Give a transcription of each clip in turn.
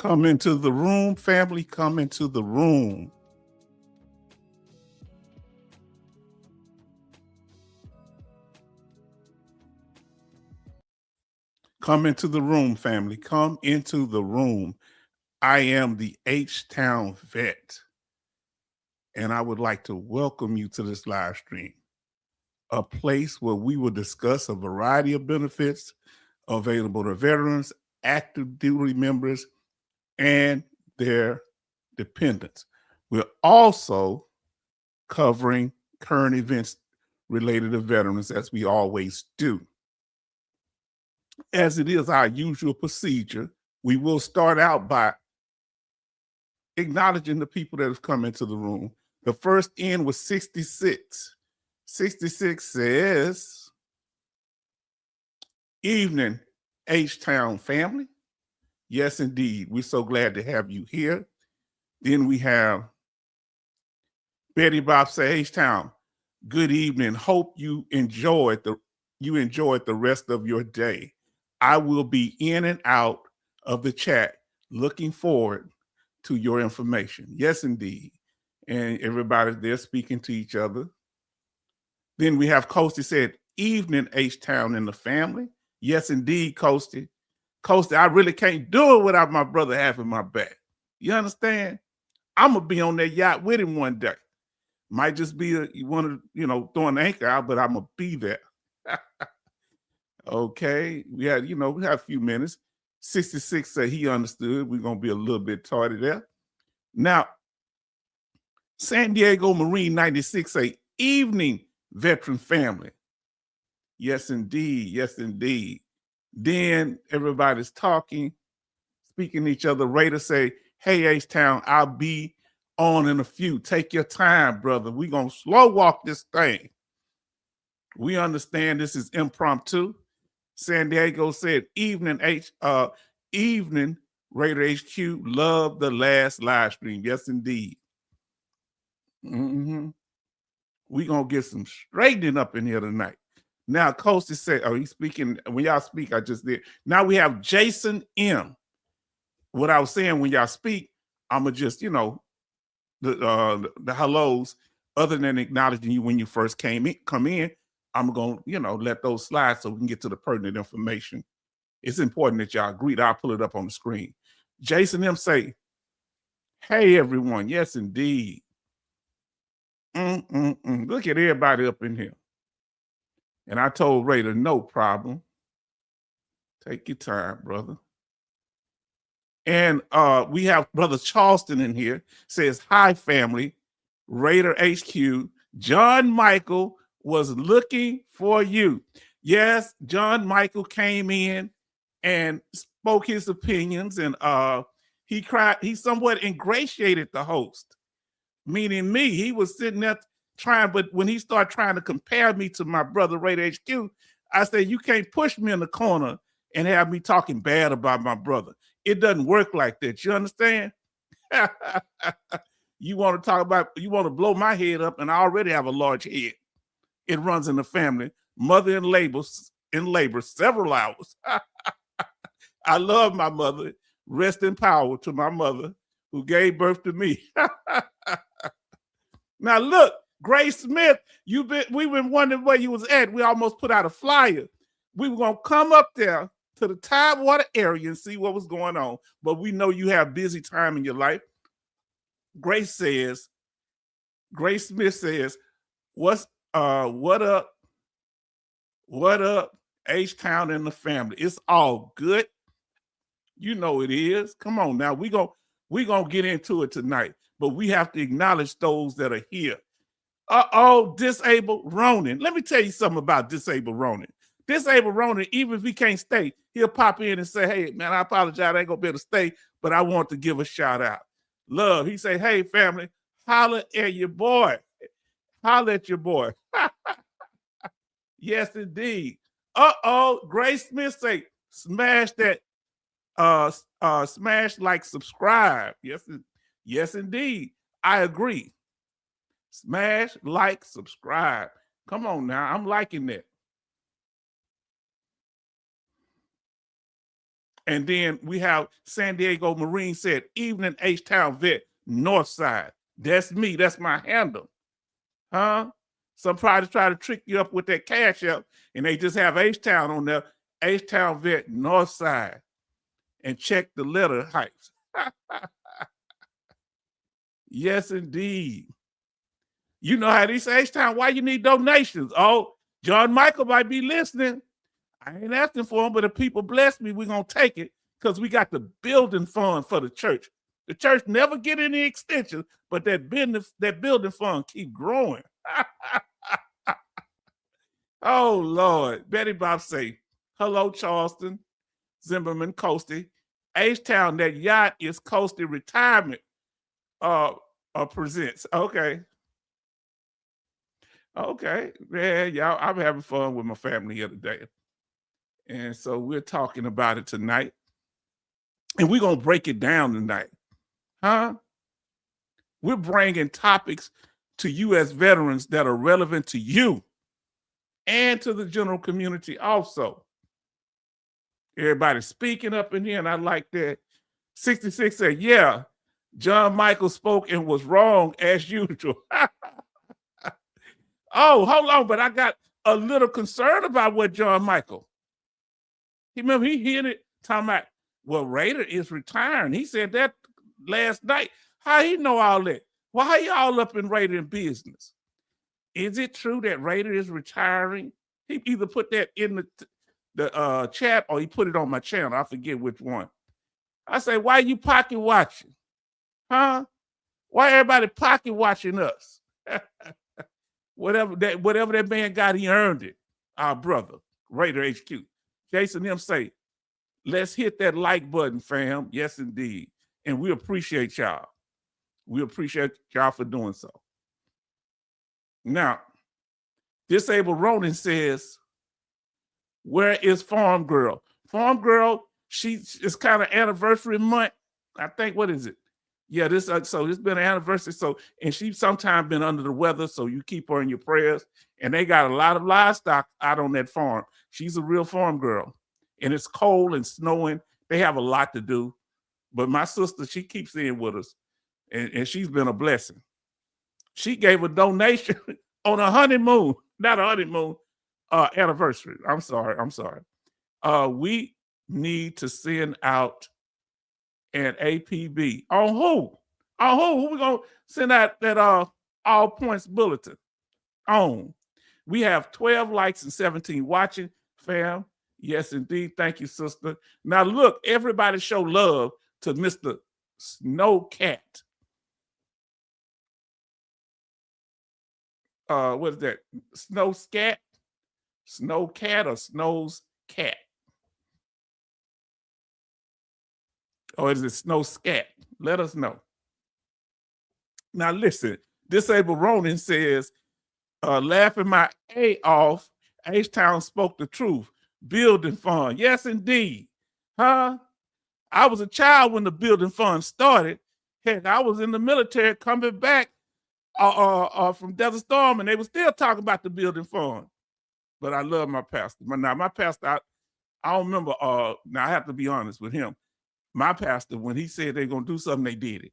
Come into the room, family. Come into the room. Come into the room, family. Come into the room. I am the H-Town vet, and I would like to welcome you to this live stream, a place where we will discuss a variety of benefits available to veterans, active duty members, and their dependents. We're also covering current events related to veterans, as we always do. As it is our usual procedure, we will start out by acknowledging the people that have come into the room. The first in was 66. 66 says, evening, H-Town family. Yes, indeed. We're so glad to have you here. Then we have Betty Bob say, H-Town, good evening. Hope you enjoyed the rest of your day. I will be in and out of the chat, looking forward to your information. Yes, indeed. And everybody there speaking to each other. Then we have Coasty said, evening, H-Town and the family. Yes, indeed, Coasty. Coasty, I really can't do it without my brother having my back. You understand? I'm going to be on that yacht with him one day. Might just be throwing the anchor out, but I'm going to be there. Okay. We have a few minutes. 66 said he understood. We're going to be a little bit tardy there. Now, San Diego Marine 96 say, evening, veteran family. Yes, indeed. Yes, indeed. Then everybody's talking, speaking to each other. Raider say, hey, H-Town, I'll be on in a few. Take your time, brother. We're going to slow walk this thing. We understand this is impromptu. San Diego said, evening, Raider HQ, love the last live stream. Yes, indeed. We're going to get some straightening up in here tonight. Now, Coasty said, he's speaking. When y'all speak, I just did. Now we have Jason M. What I was saying, when y'all speak, I'm going to just, the hellos, other than acknowledging you when you first come in, I'm going to, let those slide so we can get to the pertinent information. It's important that y'all agree. I'll pull it up on the screen. Jason M. say, hey, everyone. Yes, indeed. Look at everybody up in here. And I told Raider, no problem. Take your time, brother. And we have Brother Charleston in here. Says, hi, family. Raider HQ. John Michael was looking for you. Yes, John Michael came in and spoke his opinions, and he somewhat ingratiated the host, meaning me. He was sitting there but when he started trying to compare me to my brother Raider HQ, I said, you can't push me in the corner and have me talking bad about my brother. It doesn't work like that. You understand? You want to blow my head up, and I already have a large head. It runs in the family. Mother in labor several hours. I love my mother. Rest in power to my mother who gave birth to me. Now look, Grace Smith, we've been wondering where you was at. We almost put out a flyer. We were gonna come up there to the Tidewater area and see what was going on, but we know you have busy time in your life. Grace Smith says, what up, H-Town and the family? It's all good. You know it is. Come on now. We gonna get into it tonight, but we have to acknowledge those that are here. Disabled Ronan. Let me tell you something about Disabled Ronan. Disabled Ronan, even if he can't stay, he'll pop in and say, hey, man, I apologize. I ain't gonna be able to stay, but I want to give a shout out. Love. He say, hey, family, holler at your boy. Holler at your boy. Yes, indeed. Grace Smith say, smash that, smash like, subscribe. Yes, indeed. I agree. Smash, like, subscribe. Come on now. I'm liking that. And then we have San Diego Marine said, evening H-Town vet, North Side. That's me. That's my handle. Huh? Some probably try to trick you up with that cash up, and they just have H-Town on there. H-Town vet, North Side. And check the letter heights. Yes, indeed. You know how they say H-Town, why you need donations? Oh, John Michael might be listening. I ain't asking for them, but if people bless me, we're going to take it because we got the building fund for the church. The church never get any extensions, but that building fund keep growing. Oh, Lord. Betty Bob say, hello, Charleston, Zimmerman, Coastie. H-Town, that yacht is Coastie Retirement presents. Okay. Okay. Yeah, y'all, I'm having fun with my family here today. And so we're talking about it tonight. And we're going to break it down tonight. Huh? We're bringing topics to you as veterans that are relevant to you and to the general community also. Everybody speaking up in here, and I like that. 66 said, yeah, John Michael spoke and was wrong as usual. Oh, hold on, but I got a little concerned about what John Michael. Remember, he hit it talking about, well, Raider is retiring. He said that last night. How he know all that? Why y'all up in Raider business? Is it true that Raider is retiring? He either put that in the chat or he put it on my channel. I forget which one. I say, why you pocket watching? Huh? Why everybody pocket watching us? whatever that man got, he earned it. Our brother, Raider HQ. Jason them say, let's hit that like button, fam. Yes, indeed. And we appreciate y'all. We appreciate y'all for doing so. Now, Disabled Ronin says, where is Farm Girl? Farm Girl, it's kind of anniversary month. I think, what is it? Yeah, so it's been an anniversary. So, and she's sometimes been under the weather, so you keep her in your prayers. And they got a lot of livestock out on that farm. She's a real farm girl. And it's cold and snowing. They have a lot to do. But my sister, she keeps in with us. And she's been a blessing. She gave a donation on a honeymoon, not a honeymoon, anniversary. I'm sorry. We need to send out an APB. On who? On who? Who we gonna send out that all points bulletin on? We have 12 likes and 17 watching, fam. Yes, indeed. Thank you, sister. Now look, everybody show love to Mr. Snowcat. What is that? Snowscat? Snowcat or Snow's cat? Or is it Snowscat? Let us know. Now listen, Disabled Ronin says, laughing my A off, H-Town spoke the truth. Building fund. Yes, indeed. Huh? I was a child when the building fund started. Heck, I was in the military coming back from Desert Storm, and they were still talking about the building fund. But I love my pastor. But now my pastor, I don't remember. Now I have to be honest with him. My pastor, when he said they're gonna do something, they did it.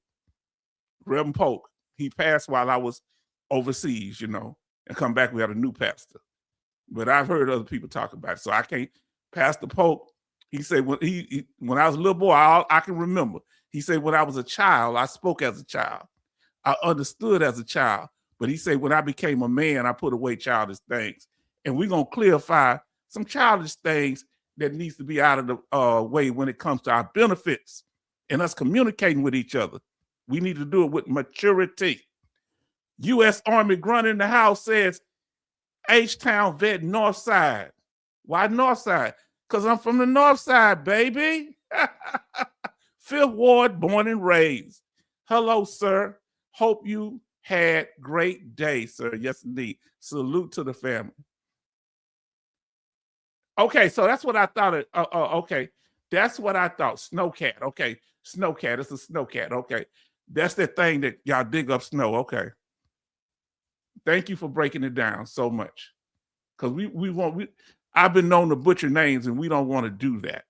Reverend Polk, he passed while I was overseas, and come back. We had a new pastor. But I've heard other people talk about it, so I can't. Pastor Polk, he said when I was a little boy, I can remember. He said when I was a child, I spoke as a child. I understood as a child. But he said when I became a man, I put away childish things. And we're going to clarify some childish things that needs to be out of the way when it comes to our benefits and us communicating with each other. We need to do it with maturity. U.S. Army grunt in the house says, H-Town vet North Side. Why North Side? Because I'm from the North Side, baby. Fifth Ward, born and raised. Hello, sir. Hope you had great day, sir. Yes, indeed. Salute to the family. Okay, so that's what I thought. Okay, that's what I thought. Snowcat. Okay, Snowcat. It's a Snowcat. Okay, that's that thing that y'all dig up snow. Okay. Thank you for breaking it down so much. Because I've been known to butcher names and we don't want to do that.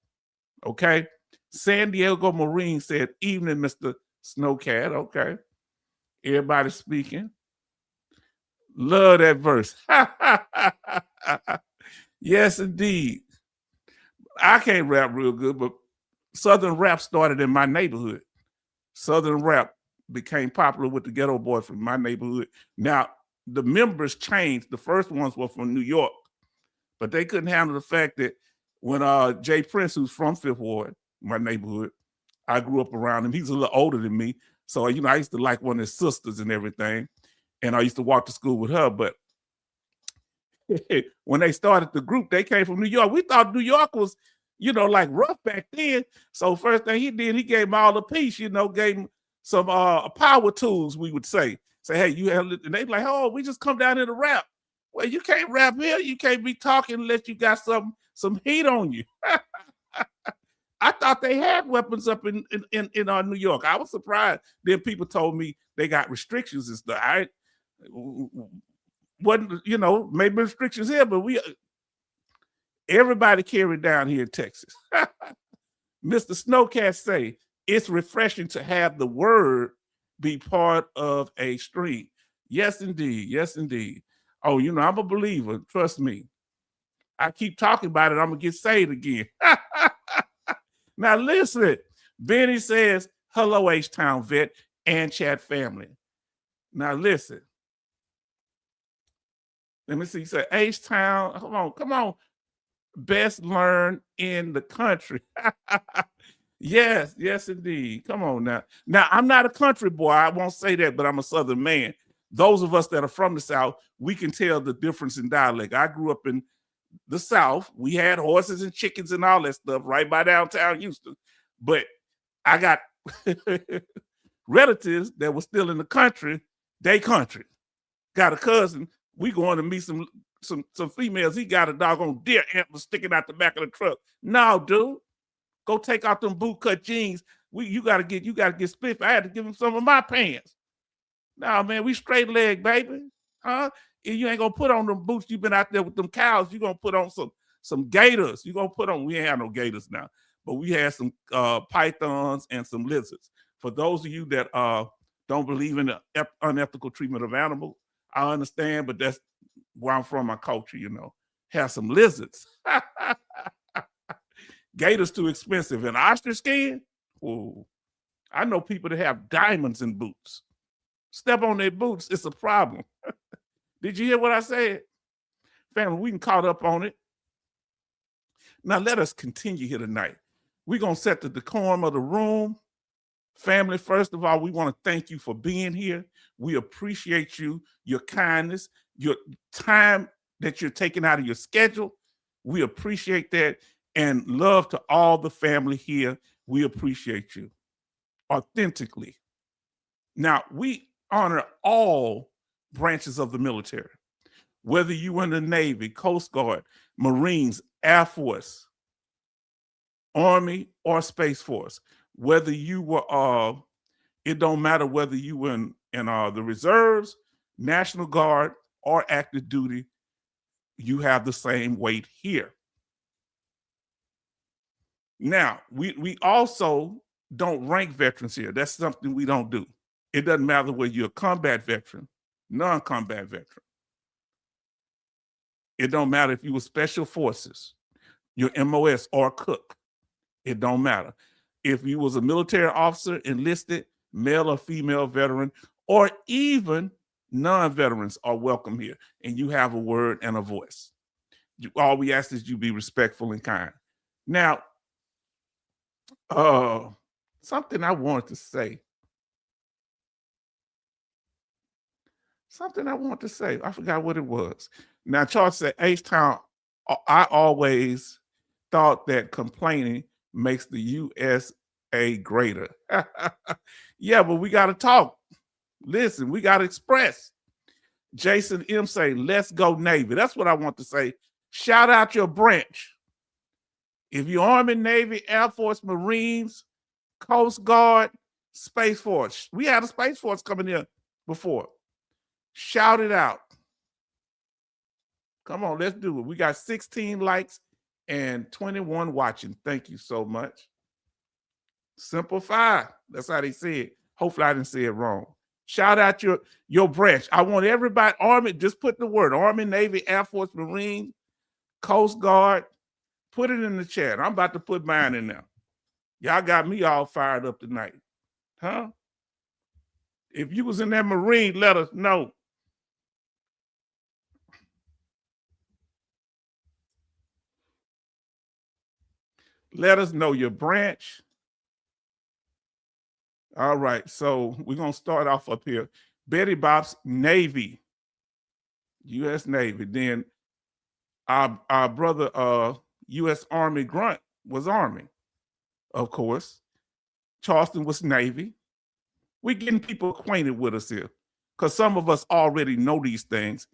Okay. San Diego Marine said, evening, Mr. Snowcat. Okay. Everybody speaking. Love that verse. Yes, indeed. I can't rap real good, but Southern rap started in my neighborhood. Southern rap became popular with the ghetto boys from my neighborhood. Now, the members changed. The first ones were from New York, but they couldn't handle the fact that when Jay Prince, who's from Fifth Ward, my neighborhood, I grew up around him. He's a little older than me. So, I used to like one of his sisters and everything. And I used to walk to school with her. But when they started the group, they came from New York. We thought New York was, like rough back then. So first thing he did, he gave them all a piece, gave them some power tools, we would say. Say, hey, you have, and they like, oh, we just come down here to rap. Well, you can't rap here. You can't be talking unless you got some heat on you. I thought they had weapons up in New York. I was surprised. Then people told me they got restrictions and stuff. I wasn't, maybe restrictions here, but everybody carried down here in Texas. Mr. Snowcat say, it's refreshing to have the word be part of a stream. Yes, indeed. Yes, indeed. Oh, I'm a believer. Trust me. I keep talking about it. I'm going to get saved again. Now, listen. Benny says, hello, H-Town vet and chat family. Now, listen. Let me see. He said, H-Town, come on. Best learned in the country. Yes, indeed. Come on now. Now, I'm not a country boy. I won't say that, but I'm a Southern man. Those of us that are from the South, we can tell the difference in dialect. I grew up in the South. We had horses and chickens and all that stuff right by downtown Houston. But I got relatives that were still in the country. They country. Got a cousin. We going to meet some females. He got a doggone deer antler sticking out the back of the truck. No, dude. Go take out them bootcut jeans. You gotta get spiffy. I had to give him some of my pants. No, man, we straight leg, baby. Huh? If you ain't gonna put on them boots, you've been out there with them cows, you're gonna put on some gators. You're gonna put on, we ain't have no gators now, but we had some pythons and some lizards. For those of you that don't believe in the unethical treatment of animals, I understand, but that's where I'm from, my culture, have some lizards. Gators too expensive. And ostrich skin, oh, I know people that have diamonds in boots. Step on their boots, it's a problem. Did you hear what I said? Family, we can caught up on it. Now let us continue here tonight. We're going to set the decorum of the room. Family, first of all, we want to thank you for being here. We appreciate you, your kindness, your time that you're taking out of your schedule. We appreciate that. And love to all the family here. We appreciate you authentically. Now, we honor all branches of the military, whether you were in the Navy, Coast Guard, Marines, Air Force, Army, or Space Force, whether you were, it don't matter whether you were in the reserves, National Guard, or active duty, you have the same weight here. Now, we also don't rank veterans here. That's something we don't do. It doesn't matter whether you're a combat veteran, non-combat veteran. It don't matter if you were special forces, your MOS or cook. It don't matter. If you was a military officer, enlisted, male or female veteran, or even non-veterans are welcome here, and you have a word and a voice. All we ask is you be respectful and kind. Now, something I wanted to say. I forgot what it was. Now, Charles said, H-Town, I always thought that complaining makes the USA greater. Yeah, but we got to talk. Listen, we got to express. Jason M. say, let's go Navy. That's what I want to say. Shout out your branch. If you're Army, Navy, Air Force, Marines, Coast Guard, Space Force. We had a Space Force coming here before. Shout it out. Come on, let's do it. We got 16 likes and 21 watching. Thank you so much. Simplify. That's how they say it. Hopefully I didn't say it wrong. Shout out your branch. I want everybody, Army, just put the word Army, Navy, Air Force, Marines, Coast Guard. Put it in the chat. I'm about to put mine in there. Y'all got me all fired up tonight. Huh? If you was in that Marine, let us know. Let us know your branch. All right, so we're going to start off up here. Betty Bob's Navy, U.S. Navy. Then our brother, U.S. Army Grunt was Army, of course. Charleston was Navy. We're getting people acquainted with us here because some of us already know these things.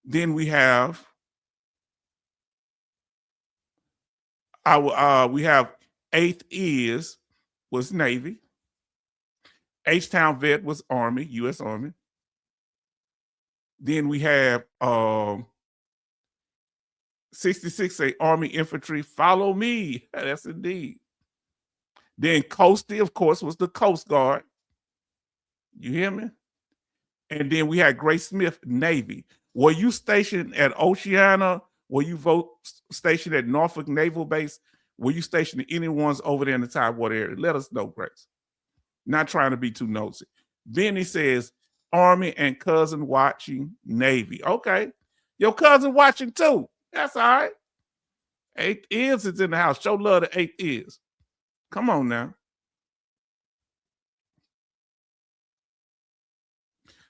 Then we have we have 8th is was Navy. H-Town Vet was Army, U.S. Army. Then we have 66 say Army Infantry, follow me. That's indeed. Then Coastie, of course, was the Coast Guard. You hear me? And then we had Grace Smith, Navy. Were you stationed at Oceana? Were you stationed at Norfolk Naval Base? Were you stationed at any ones over there in the Tidewater area? Let us know, Grace. Not trying to be too nosy. Benny says Army and cousin watching Navy. Okay. Your cousin watching too. That's all right. 8th is in the house. Show love to 8th is. Come on now.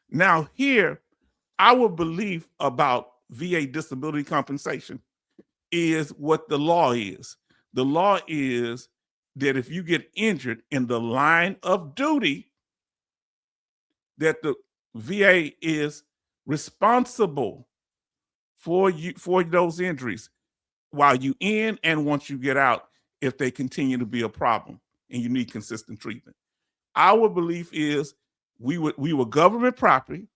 Now here, our belief about VA disability compensation is what the law is. The law is that if you get injured in the line of duty, that the VA is responsible for you for those injuries while you in and once you get out if they continue to be a problem and you need consistent treatment. Our belief is we were government property,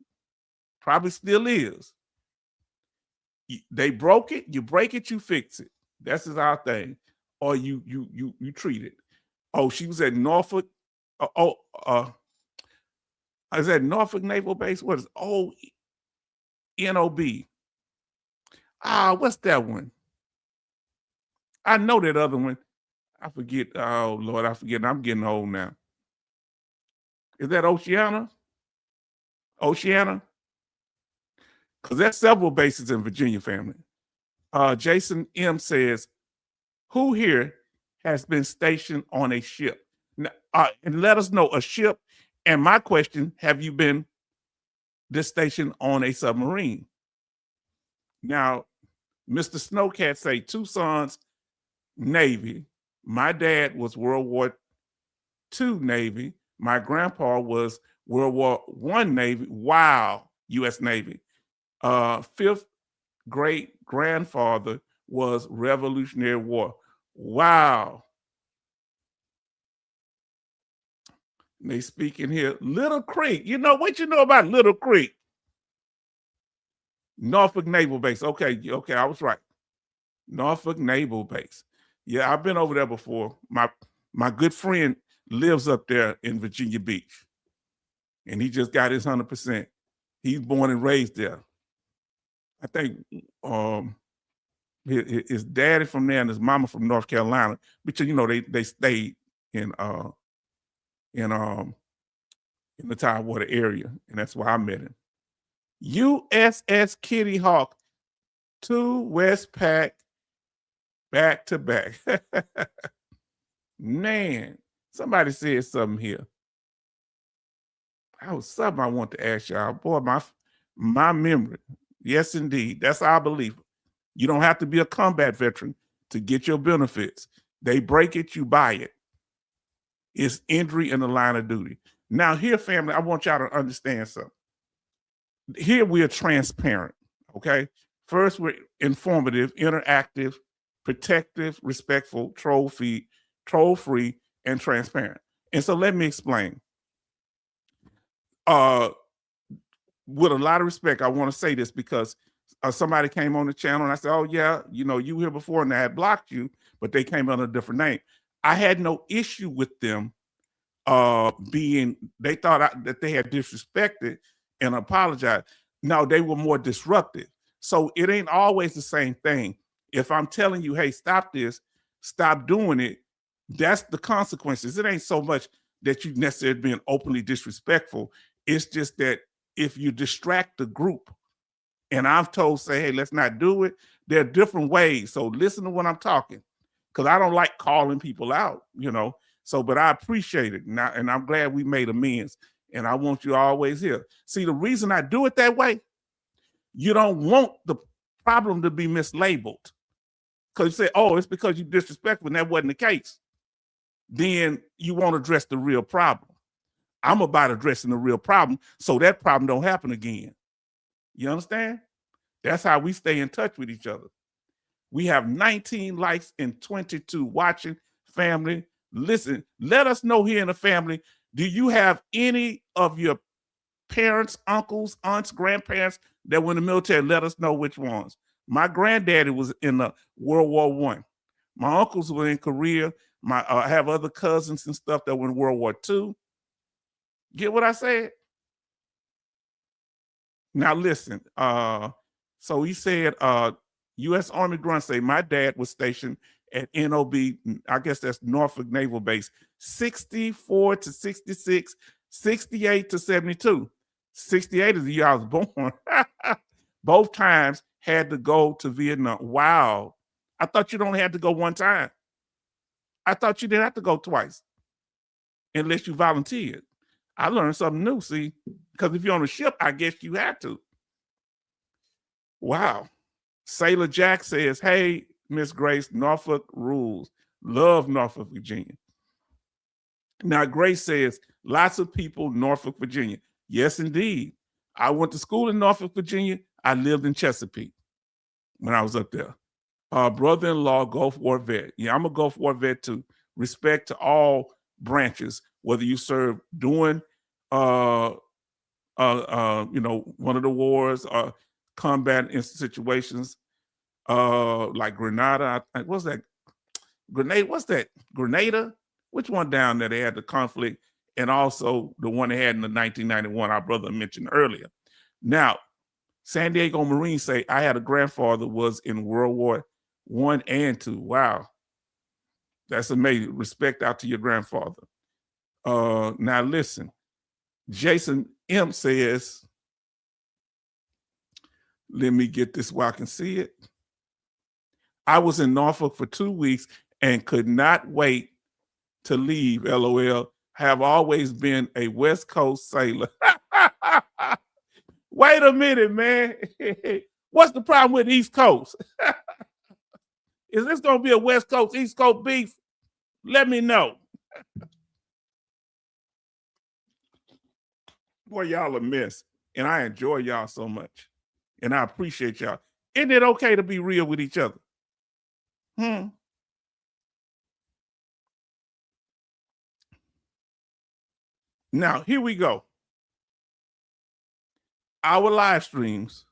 probably still is. They broke it, you break it, you fix it. That's just our thing. Or you treat it. Oh, she was at Norfolk. Is that Norfolk Naval Base? What is NOB? What's that one? I know that other one. I forget. Oh Lord, I forget. I'm getting old now. Is that Oceana? Oceana? Because there's several bases in Virginia, family. Jason M says, who here has been stationed on a ship? And let us know a ship. And my question, have you been stationed on a submarine? Now, Mr. Snowcat say 2 sons, Navy. My dad was World War II Navy. My grandpa was World War I Navy. Wow, U.S. Navy. 5th great grandfather was Revolutionary War. Wow. They speak in here. Little Creek. You know what you know about Little Creek? Norfolk Naval Base. Okay, I was right. Norfolk Naval Base. Yeah, I've been over there before. My good friend lives up there in Virginia Beach. And he just got his 100%. He's born and raised there. I think his daddy from there and his mama from North Carolina, because they stayed in the Tidewater area, and that's why I met him. USS Kitty Hawk, 2 Westpac back to back. Man, somebody said something here. That was something I want to ask y'all. Boy, my memory. Yes, indeed. That's our belief. You don't have to be a combat veteran to get your benefits. They break it, you buy it. It's injury in the line of duty. Now here, family, I want y'all to understand something. Here we are transparent, okay? First, we're informative, interactive, protective, respectful, troll-free, and transparent. And so let me explain. With a lot of respect, I want to say this because somebody came on the channel and I said, oh yeah, you were here before and I had blocked you, but they came under a different name. I had no issue with them they thought that they had disrespected and apologized. No, they were more disruptive. So it ain't always the same thing. If I'm telling you, hey, stop this, stop doing it, that's the consequences. It ain't so much that you necessarily being openly disrespectful. It's just that if you distract the group, and I've told, say, hey, let's not do it, there are different ways. So listen to what I'm talking, because I don't like calling people out, you know. So, but I appreciate it. Now, and I'm glad we made amends. And I want you always here. See, the reason I do it that way, you don't want the problem to be mislabeled. Because you say, oh, it's because you disrespectful, and that wasn't the case. Then you won't address the real problem. I'm about addressing the real problem so that problem don't happen again. You understand? That's how we stay in touch with each other. We have 19 likes and 22 watching. Family, listen, let us know here in the family, do you have any of your parents, uncles, aunts, grandparents that were in the military? Let us know which ones. My granddaddy was in the World War I. My uncles were in Korea. I have other cousins and stuff that were in World War II. Get what I said? Now listen, so he said, U.S. Army grunt say, my dad was stationed at NOB, I guess that's Norfolk Naval Base, 64 to 66, 68 to 72. 68 is the year I was born. Both times had to go to Vietnam. Wow. I thought you'd only had to go one time. I thought you didn't have to go twice unless you volunteered. I learned something new, see, because if you're on a ship, I guess you had to. Wow. Sailor Jack says, hey, Miss Grace, Norfolk rules. Love Norfolk, Virginia. Now, Grace says, lots of people, Norfolk, Virginia. Yes, indeed. I went to school in Norfolk, Virginia. I lived in Chesapeake when I was up there. Brother-in-law, Gulf War vet. Yeah, I'm a Gulf War vet too. Respect to all branches, whether you serve during, one of the wars or combat in situations, like Grenada. What's that? Grenada? What's that? Grenada? Which one down there they had the conflict, and also the one they had in the 1991 our brother mentioned earlier. Now, San Diego Marines say, I had a grandfather was in World War I and II. Wow. That's amazing. Respect out to your grandfather. Now listen, Jason M says, let me get this where I can see it. I was in Norfolk for 2 weeks and could not wait to leave, LOL. Have always been a West Coast sailor. Wait a minute, man. What's the problem with East Coast? Is this going to be a West Coast, East Coast beef? Let me know. Boy, y'all a mess. And I enjoy y'all so much. And I appreciate y'all. Isn't it okay to be real with each other? Now, here we go. Our live streams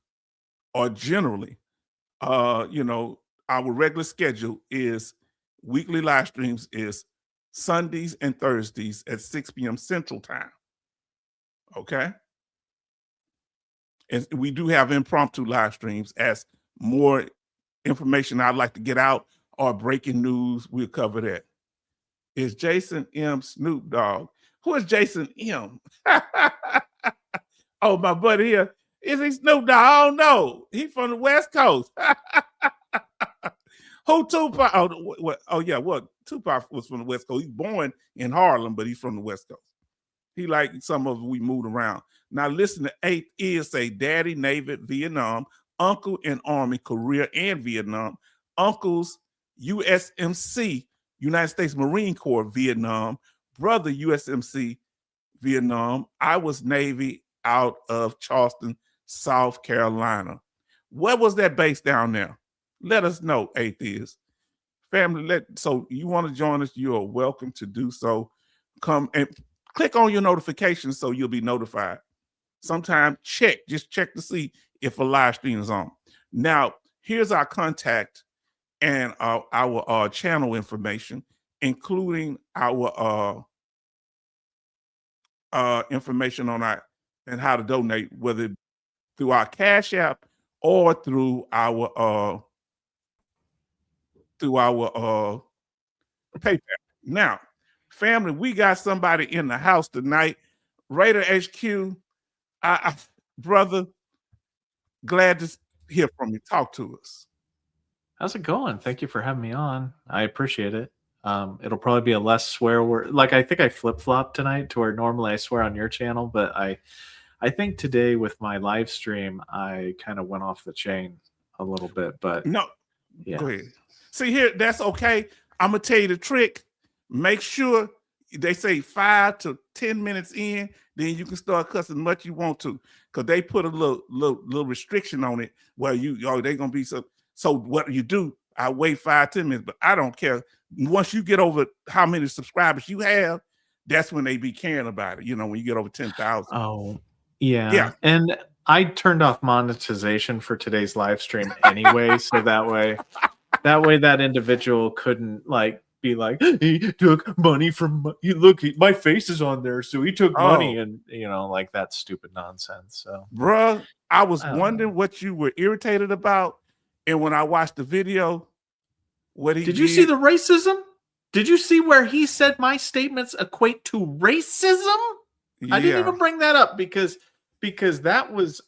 are generally, our regular schedule is weekly live streams is Sundays and Thursdays at 6 p.m. Central Time. Okay? And we do have impromptu live streams as more information I'd like to get out or breaking news, we'll cover that. Is Jason M. Snoop Dogg? Who is Jason M? Oh, my buddy here. Is he Snoop Dogg? I don't know. He's from the West Coast. Who Tupac? Tupac was from the West Coast. He's born in Harlem, but he's from the West Coast. He like some of us, we moved around. Now listen to 8 is say daddy, Navy, Vietnam, uncle in Army, Korea and Vietnam, uncles, USMC, United States Marine Corps, Vietnam, brother, USMC, Vietnam. I was Navy out of Charleston, South Carolina. What was that base down there? Let us know, atheists. Family, so you want to join us, you are welcome to do so. Come and click on your notifications so you'll be notified. Sometimes just check to see if a live stream is on. Now, here's our contact and our channel information. including our information on our and how to donate, whether through our Cash App or through our PayPal. Now, family, we got somebody in the house tonight. Raider HQ, brother, glad to hear from you. Talk to us. How's it going? Thank you for having me on. I appreciate it. It'll probably be a less swear word. Like, I think I flip-flopped tonight to where normally I swear on your channel, but I think today with my live stream, I kind of went off the chain a little bit, but No, yeah. Go ahead. See here, that's okay. I'm gonna tell you the trick. Make sure they say 5 to 10 minutes in, then you can start cussing as much you want to, because they put a little restriction on it where they're gonna be so. So what you do, I wait 5, 10 minutes, but I don't care. Once you get over how many subscribers you have, that's when they be caring about it. When you get over 10,000. Oh, yeah. And I turned off monetization for today's live stream anyway, so that way that individual couldn't be like, he took money from you. Look, my face is on there, so he took money, and like that stupid nonsense. So, bruh, I was wondering what you were irritated about, and when I watched the video, what he did. You see the racism? Did you see where he said my statements equate to racism? Yeah. I didn't even bring that up because that was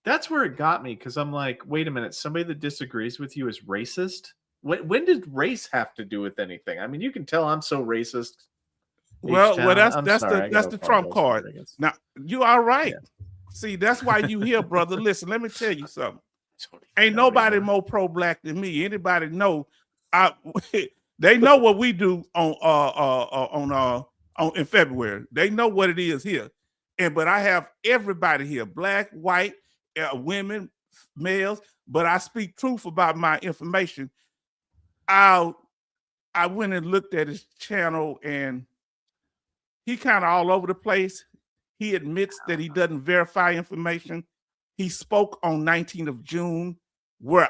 that's where it got me, because I'm like, wait a minute, somebody that disagrees with you is racist? When did race have to do with anything? I mean, you can tell I'm so racist. Well, that's the trump card. Now, you are right. Yeah. See, that's why you here, brother. Listen, let me tell you something. Ain't nobody more pro-black than me. Anybody know? They know what we do on in February. They know what it is here. But I have everybody here, black, white, women, males. But I speak truth about my information. I went and looked at his channel, and he kind of all over the place. He admits that he doesn't verify information. He spoke on 19th of June, where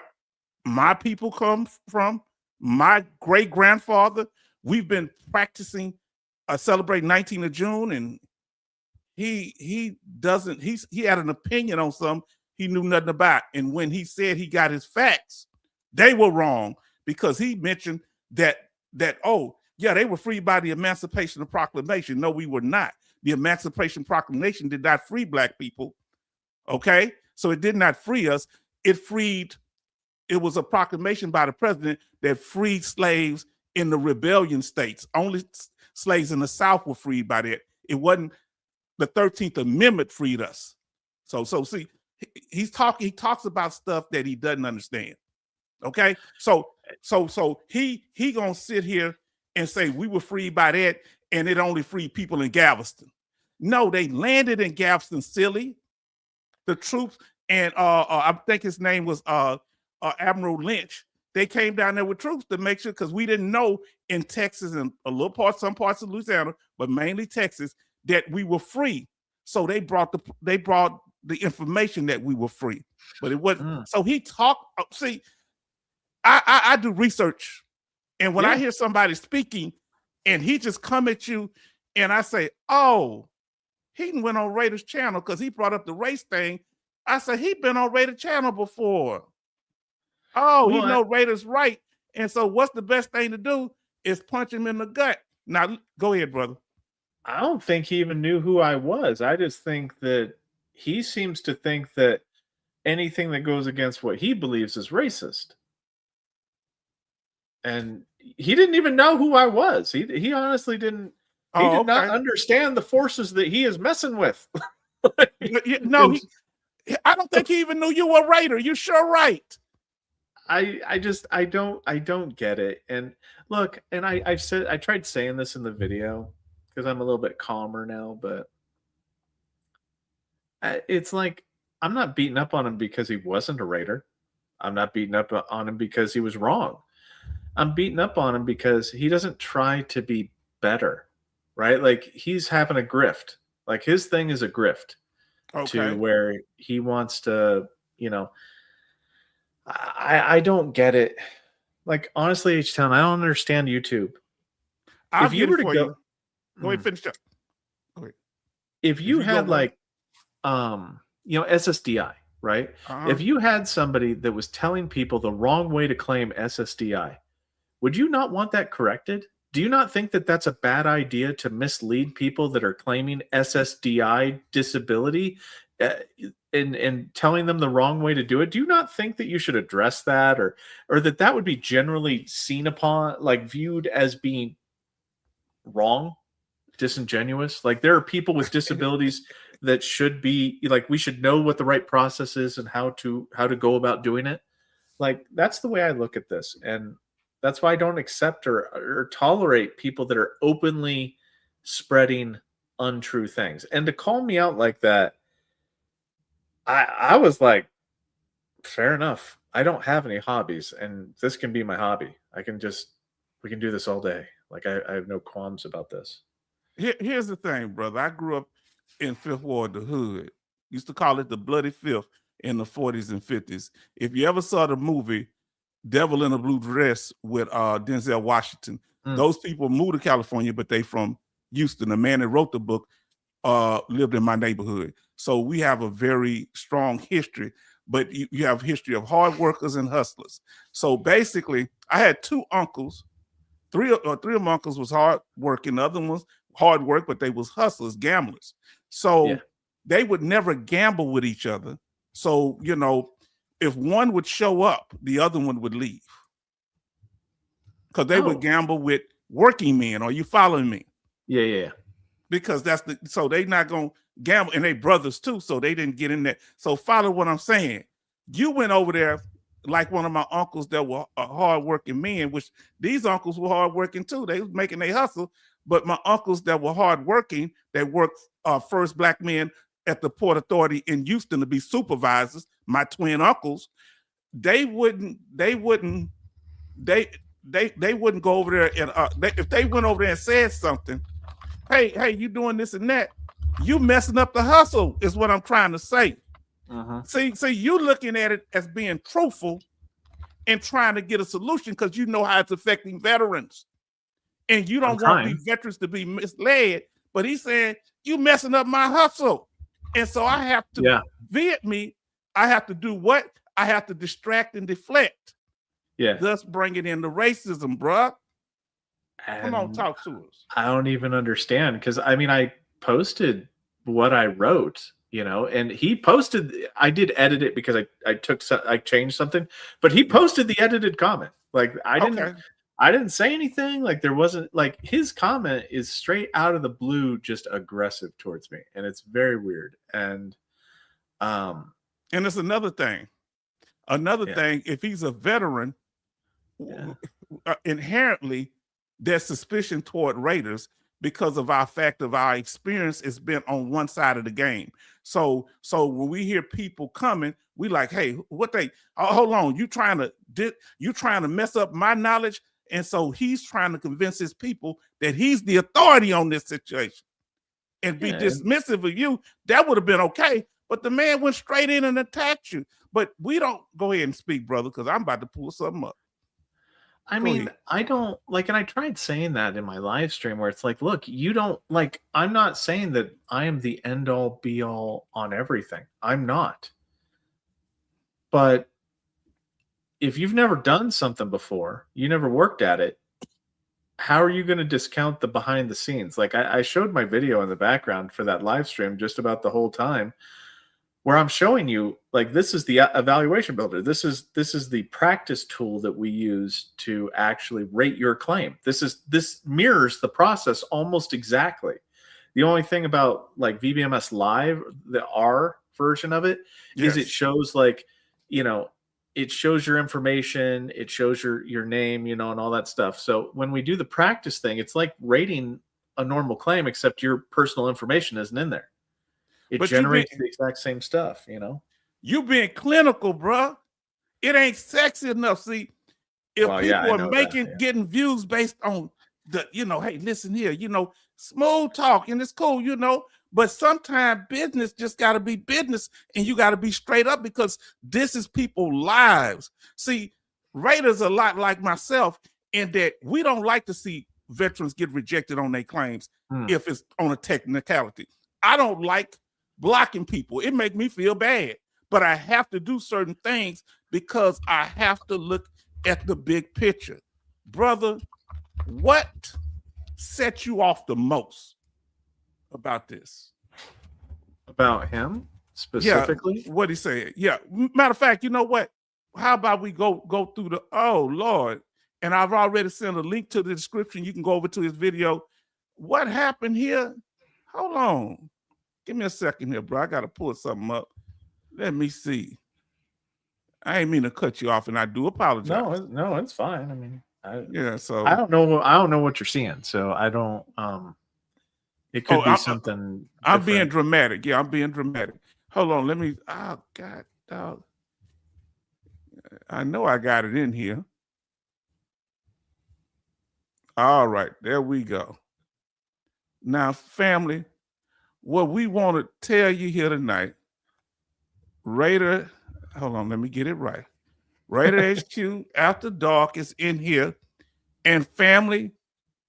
my people come from. My great-grandfather, we've been practicing celebrating 19th of June, and he had an opinion on something he knew nothing about. And when he said he got his facts, they were wrong, because he mentioned that they were freed by the Emancipation Proclamation. No, we were not. The Emancipation Proclamation did not free black people. Okay, so it did not free us. It was a proclamation by the president that freed slaves in the rebellion states. Only slaves in the South were freed by that. It wasn't the 13th Amendment freed us. So see, he talks about stuff that he doesn't understand. Okay, so he gonna sit here and say we were freed by that, and it only freed people in Galveston. No, they landed in Galveston, silly. The troops, and I think his name was Admiral Lynch. They came down there with troops to make sure, because we didn't know in Texas and some parts of Louisiana, but mainly Texas, that we were free. So they brought the information that we were free, but it wasn't. So he talked. See, I do research, and when I hear somebody speaking, and he just come at you, and I say, oh, he went on Raider's channel because he brought up the race thing. I said, he been on Raider's channel before. Oh, well, he know Raider's right. And so what's the best thing to do is punch him in the gut. Now, go ahead, brother. I don't think he even knew who I was. I just think that he seems to think that anything that goes against what he believes is racist. And he didn't even know who I was. He honestly didn't. He did not understand the forces that he is messing with. No, I don't think he even knew you were a Raider. You're sure right. I don't get it. And look, and I tried saying this in the video because I'm a little bit calmer now, but it's like, I'm not beating up on him because he wasn't a Raider. I'm not beating up on him because he was wrong. I'm beating up on him because he doesn't try to be better, right? Like, he's having a grift. Like, his thing is a grift to where he wants to, I don't get it. Like, honestly, H-Town, I don't understand YouTube. I'll If you get were it to for go, you. Go ahead, finish up. Go ahead. if If you you go had what? like, SSDI, right? Uh-huh. If you had somebody that was telling people the wrong way to claim SSDI, would you not want that corrected? Do you not think that that's a bad idea to mislead people that are claiming SSDI disability and telling them the wrong way to do it? Do you not think that you should address that, or that would be generally seen upon, like viewed as being wrong, disingenuous? Like, there are people with disabilities that should be like, we should know what the right process is and how to go about doing it. Like, that's the way I look at this, and that's why I don't accept or tolerate people that are openly spreading untrue things. And to call me out like that, I was like, fair enough. I don't have any hobbies, and this can be my hobby. We can do this all day. Like, I have no qualms about this. Here's the thing, brother. I grew up in Fifth Ward, the hood. Used to call it the Bloody Fifth in the 40s and 50s. If you ever saw the movie Devil in a Blue Dress with Denzel Washington, those people moved to California, but they from Houston. The man that wrote the book lived in my neighborhood. So we have a very strong history, but you have history of hard workers and hustlers. So basically, I had two uncles. Three of my uncles was hard working. The other ones hard work, but they was hustlers, gamblers. So they would never gamble with each other. So, if one would show up, the other one would leave. Because they would gamble with working men. Are you following me? Yeah. Because so they not gonna gamble, and they brothers too, so they didn't get in there. So follow what I'm saying. You went over there like one of my uncles that were hardworking men, which these uncles were hardworking too. They was making their hustle, but my uncles that were hardworking, that worked first black men at the Port Authority in Houston to be supervisors, my twin uncles, they wouldn't go over there and if they went over there and said something, hey, you doing this and that, you messing up the hustle is what I'm trying to say. See, you looking at it as being truthful and trying to get a solution because you know how it's affecting veterans. And you don't want these veterans to be misled, but he's saying, you messing up my hustle. And so I have to I have to do what? I have to distract and deflect. Yeah. Thus bringing in the racism, bruh. Come on, talk to us. I don't even understand, because I posted what I wrote, and he posted. I did edit it because I changed something, but he posted the edited comment. Like, I didn't say anything. Like, there wasn't, like, his comment is straight out of the blue, just aggressive towards me, and it's very weird. And it's another thing. Thing, if he's a veteran, inherently there's suspicion toward Raiders because of our fact of our experience has been on one side of the game. So when we hear people coming, we like, hey, what they? Hold on, you trying to mess up my knowledge, and so he's trying to convince his people that he's the authority on this situation and be dismissive of you. That would have been okay, but the man went straight in and attacked you. But we don't. Go ahead and speak, brother, because I'm about to pull something up. I don't like, and I tried saying that in my live stream where it's like, look, you don't like, I'm not saying that I am the end all be all on everything. I'm not. But if you've never done something before, you never worked at it, how are you going to discount the behind the scenes? Like, I showed my video in the background for that live stream just about the whole time, where I'm showing you, like, this is the evaluation builder. This is the practice tool that we use to actually rate your claim. This mirrors the process almost exactly. The only thing about, like, VBMS Live, the R version of it, is it shows, like, it shows your information, it shows your name, and all that stuff. So when we do the practice thing, it's like rating a normal claim, except your personal information isn't in there. It generates the exact same stuff, You being clinical, bro. It ain't sexy enough. See, if people are getting views based on the, hey, listen here, smooth talk, and it's cool, but sometimes business just got to be business, and you got to be straight up, because this is people's lives. See, Raiders a lot like myself in that we don't like to see veterans get rejected on their claims if it's on a technicality. I don't like blocking people. It makes me feel bad, but I have to do certain things because I have to look at the big picture. Brother, what set you off the most about this? About him specifically? Yeah, what he said. Yeah. Matter of fact, you know what? How about we go through the, oh Lord, and I've already sent a link to the description. You can go over to his video. What happened here? Hold on. Give me a second here, bro. I got to pull something up. Let me see. I ain't mean to cut you off, and I do apologize. No, it's fine. I mean, so I don't know what you're seeing, so I don't. It could be something. I'm being dramatic. Yeah, I'm being dramatic. Hold on, let me. Oh God, dog. I know I got it in here. All right, there we go. Now, family, what we want to tell you here tonight, Raider, hold on, let me get it right. Raider HQ After Dark is in here. And family,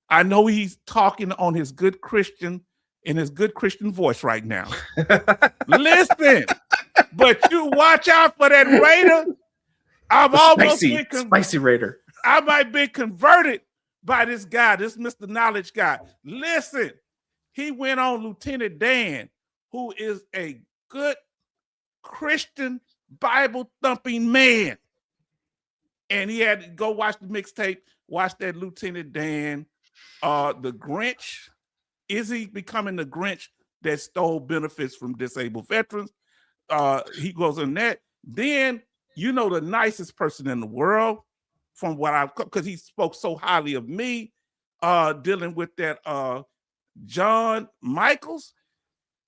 I know he's talking on his good Christian, in his good Christian voice right now. Listen, but you watch out for that Raider. I've almost been spicy Raider. I might be converted by this guy, this Mr. Knowledge guy. Listen, he went on Lieutenant Dan, who is a good Christian Bible thumping man. And he had to go watch the mixtape, watch that Lieutenant Dan, the Grinch. Is he becoming the Grinch that stole benefits from disabled veterans? He goes in that. Then, you know, the nicest person in the world, from what because he spoke so highly of me, dealing with that John Michaels.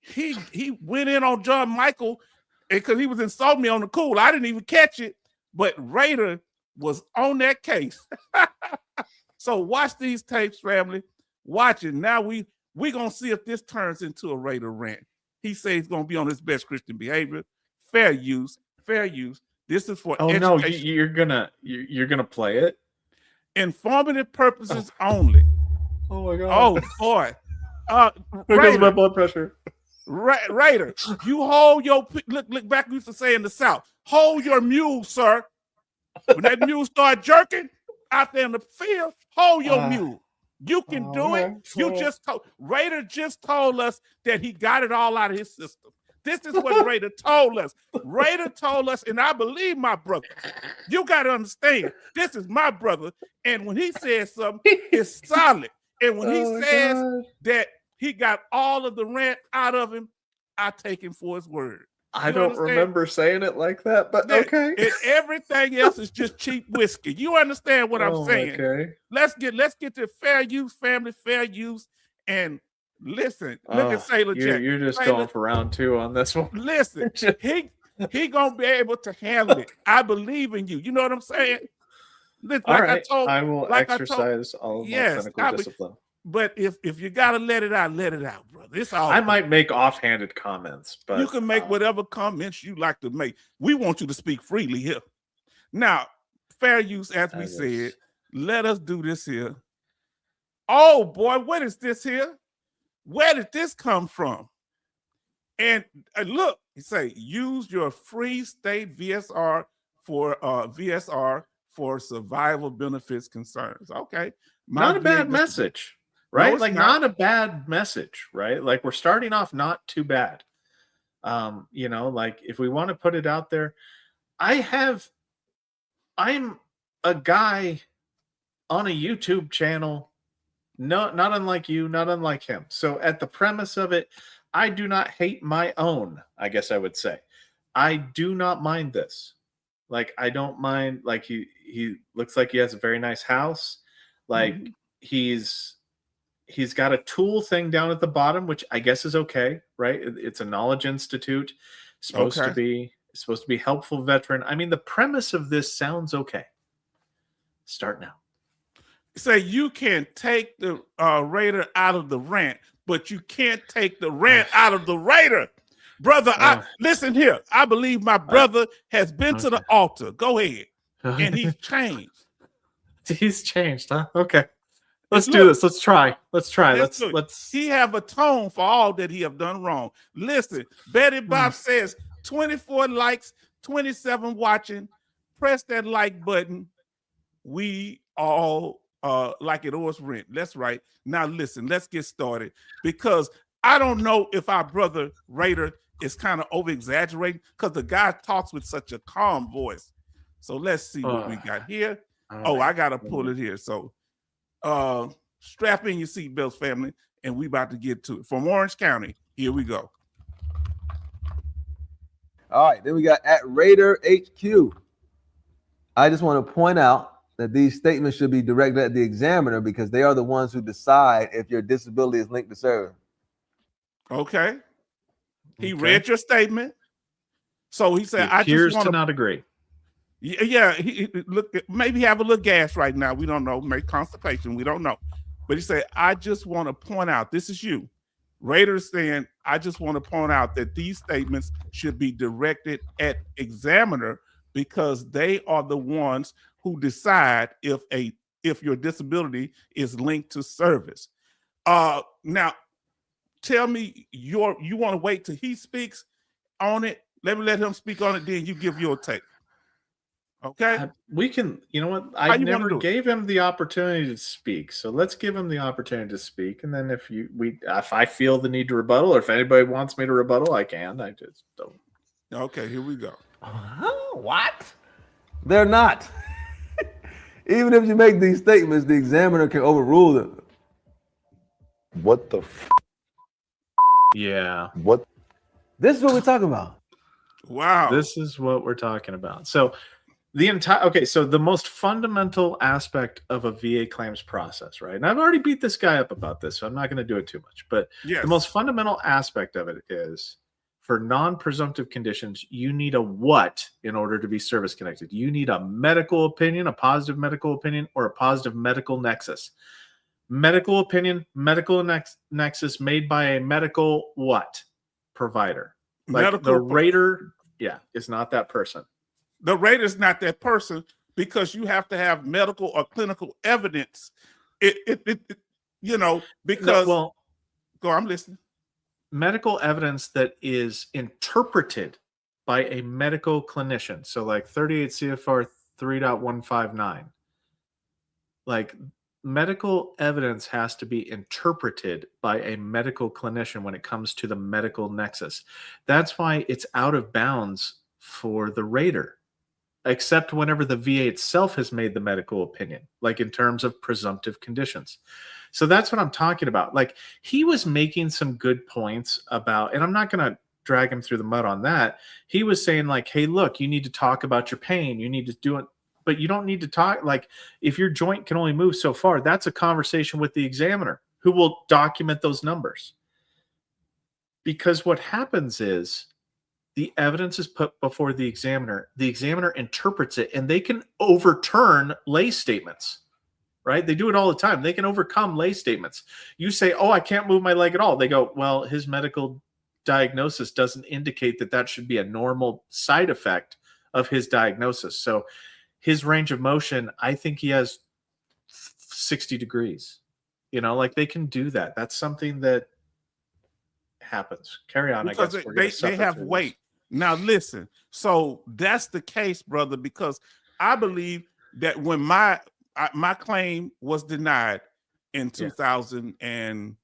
He went in on John Michael because he was insulting me on the cool. I didn't even catch it, but Raider was on that case. So watch these tapes, family. Watch it. Now we gonna see if this turns into a Raider rant. He says he's gonna be on his best Christian behavior, fair use. This is for education. No, you're gonna play it. Informative purposes only. Oh my God. Oh boy. Because of my blood pressure. Raider, you hold your look back. We used to say in the South, hold your mule, sir. When that mule start jerking out there in the field, hold your mule. You can do it. You just told Raider just told us that he got it all out of his system. This is what Raider told us. Raider told us, and I believe my brother. You got to understand, this is my brother, and when he says something, it's solid. And when he says that he got all of the rant out of him, I take him for his word. I don't remember saying it like that, but okay. And everything else is just cheap whiskey. You understand what I'm saying? Okay. Let's get to fair use, family, fair use. And listen, look at Sailor Jack. You're just going for round 2 on this one. Listen, he gonna be able to handle it. I believe in you. You know what I'm saying? Listen, all right. I will exercise all of my clinical discipline. But if you gotta let it out, brother. It's all I might make offhanded comments, but you can make whatever comments you like to make. We want you to speak freely here. Now, fair use, as we said, let us do this here. Oh boy, what is this here? Where did this come from? And look, you say use your free state VSR for survival benefits concerns. Okay, not a bad message. Right? No, like not a bad message, right? Like we're starting off not too bad. You know, like if we want to put it out there, I'm a guy on a YouTube channel, not unlike you, not unlike him. So at the premise of it, I do not hate my own, I guess I would say. I do not mind this. Like I don't mind, like he looks like he has a very nice house. Like He's got a tool thing down at the bottom, which I guess is okay, right? It's a knowledge institute, supposed to be helpful veteran. I mean, the premise of this sounds okay. Start now. Say you can take the Raider out of the rant, but you can't take the rant out of the Raider, brother. Listen here. I believe my brother has been to the altar. Go ahead. and he's changed. He's changed, huh? Okay. Let's do this. Let's try. Let's He have atoned for all that he have done wrong. Listen, Betty Bob says 24 likes, 27 watching. Press that like button. We all like it owes rent. That's right. Now listen, let's get started, because I don't know if our brother Raider is kind of over exaggerating, because the guy talks with such a calm voice. So let's see what we got here. Oh, I gotta pull it here. So strap in your seatbelts, family, and we about to get to it. From Orange County, here we go. All right, then we got at Raider HQ. I just want to point out that these statements should be directed at the examiner, because they are the ones who decide if your disability is linked to service. Okay. He read your statement. So he said, I just want to not agree. Yeah, he look, maybe have a little gas right now. We don't know. Maybe constipation. We don't know. But he said, I just want to point out, this is you. Raiders saying, I just want to point out that these statements should be directed at examiner, because they are the ones who decide if your disability is linked to service. Now, tell me, you want to wait till he speaks on it? Let him speak on it, then you give your take. Okay, we can. You know what? I never gave him the opportunity to speak, so let's give him the opportunity to speak. And then if I feel the need to rebuttal, or if anybody wants me to rebuttal, I can. I just don't. Okay, here we go. What? They're not. Even if you make these statements, the examiner can overrule them. What the? Yeah. What? This is what we're talking about. Wow. This is what we're talking about. So. So the most fundamental aspect of a VA claims process, right? And I've already beat this guy up about this, so I'm not going to do it too much. But the most fundamental aspect of it is, for non-presumptive conditions, you need a what in order to be service connected. You need a medical opinion, a positive medical opinion, or a positive medical nexus. Medical opinion, medical nexus made by a medical what? Provider. Like medical the Raider, is not that person. The Raider's not that person, because you have to have medical or clinical evidence. Because go, I'm listening. Medical evidence that is interpreted by a medical clinician. So like 38 CFR 3.159. Like medical evidence has to be interpreted by a medical clinician when it comes to the medical nexus. That's why it's out of bounds for the Raider, except whenever the VA itself has made the medical opinion, like in terms of presumptive conditions. So that's what I'm talking about. Like, he was making some good points about, and I'm not going to drag him through the mud on that. He was saying like, hey, look, you need to talk about your pain. You need to do it, but you don't need to talk. Like, if your joint can only move so far, that's a conversation with the examiner, who will document those numbers. Because what happens is, the evidence is put before the examiner interprets it, and they can overturn lay statements, right? They do it all the time. They can overcome lay statements. You say, oh, I can't move my leg at all. They go, well, his medical diagnosis doesn't indicate that that should be a normal side effect of his diagnosis. So his range of motion, I think he has 60 degrees. Like, they can do that. That's something that happens. Carry on. Because I guess they have weight. Now listen, so that's the case, brother, because I believe that when my claim was denied in 2000, and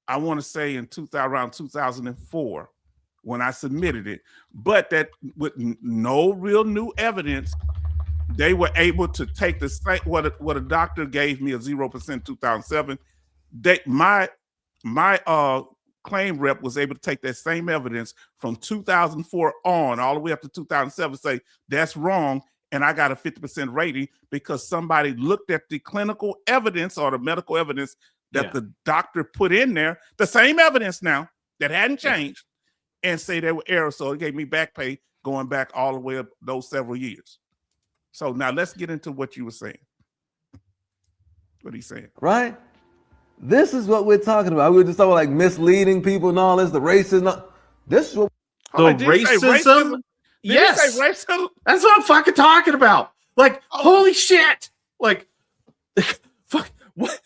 I want to say around 2004, when I submitted it, but that with no real new evidence, they were able to take the same, what a doctor gave me, a 0% 2007. My claim rep was able to take that same evidence from 2004 on, all the way up to 2007, say that's wrong, and I got a 50% rating because somebody looked at the clinical evidence or the medical evidence that the doctor put in there, the same evidence now that hadn't changed, and say they were errors. So it gave me back pay going back all the way up those several years. So now let's get into what you were saying. What he's saying. Right? This is what we're talking about. We were just talking about like misleading people and all this, the racism. This is what racism. Yes, racism? That's what I'm fucking talking about. Like, holy shit! Like, fuck, what?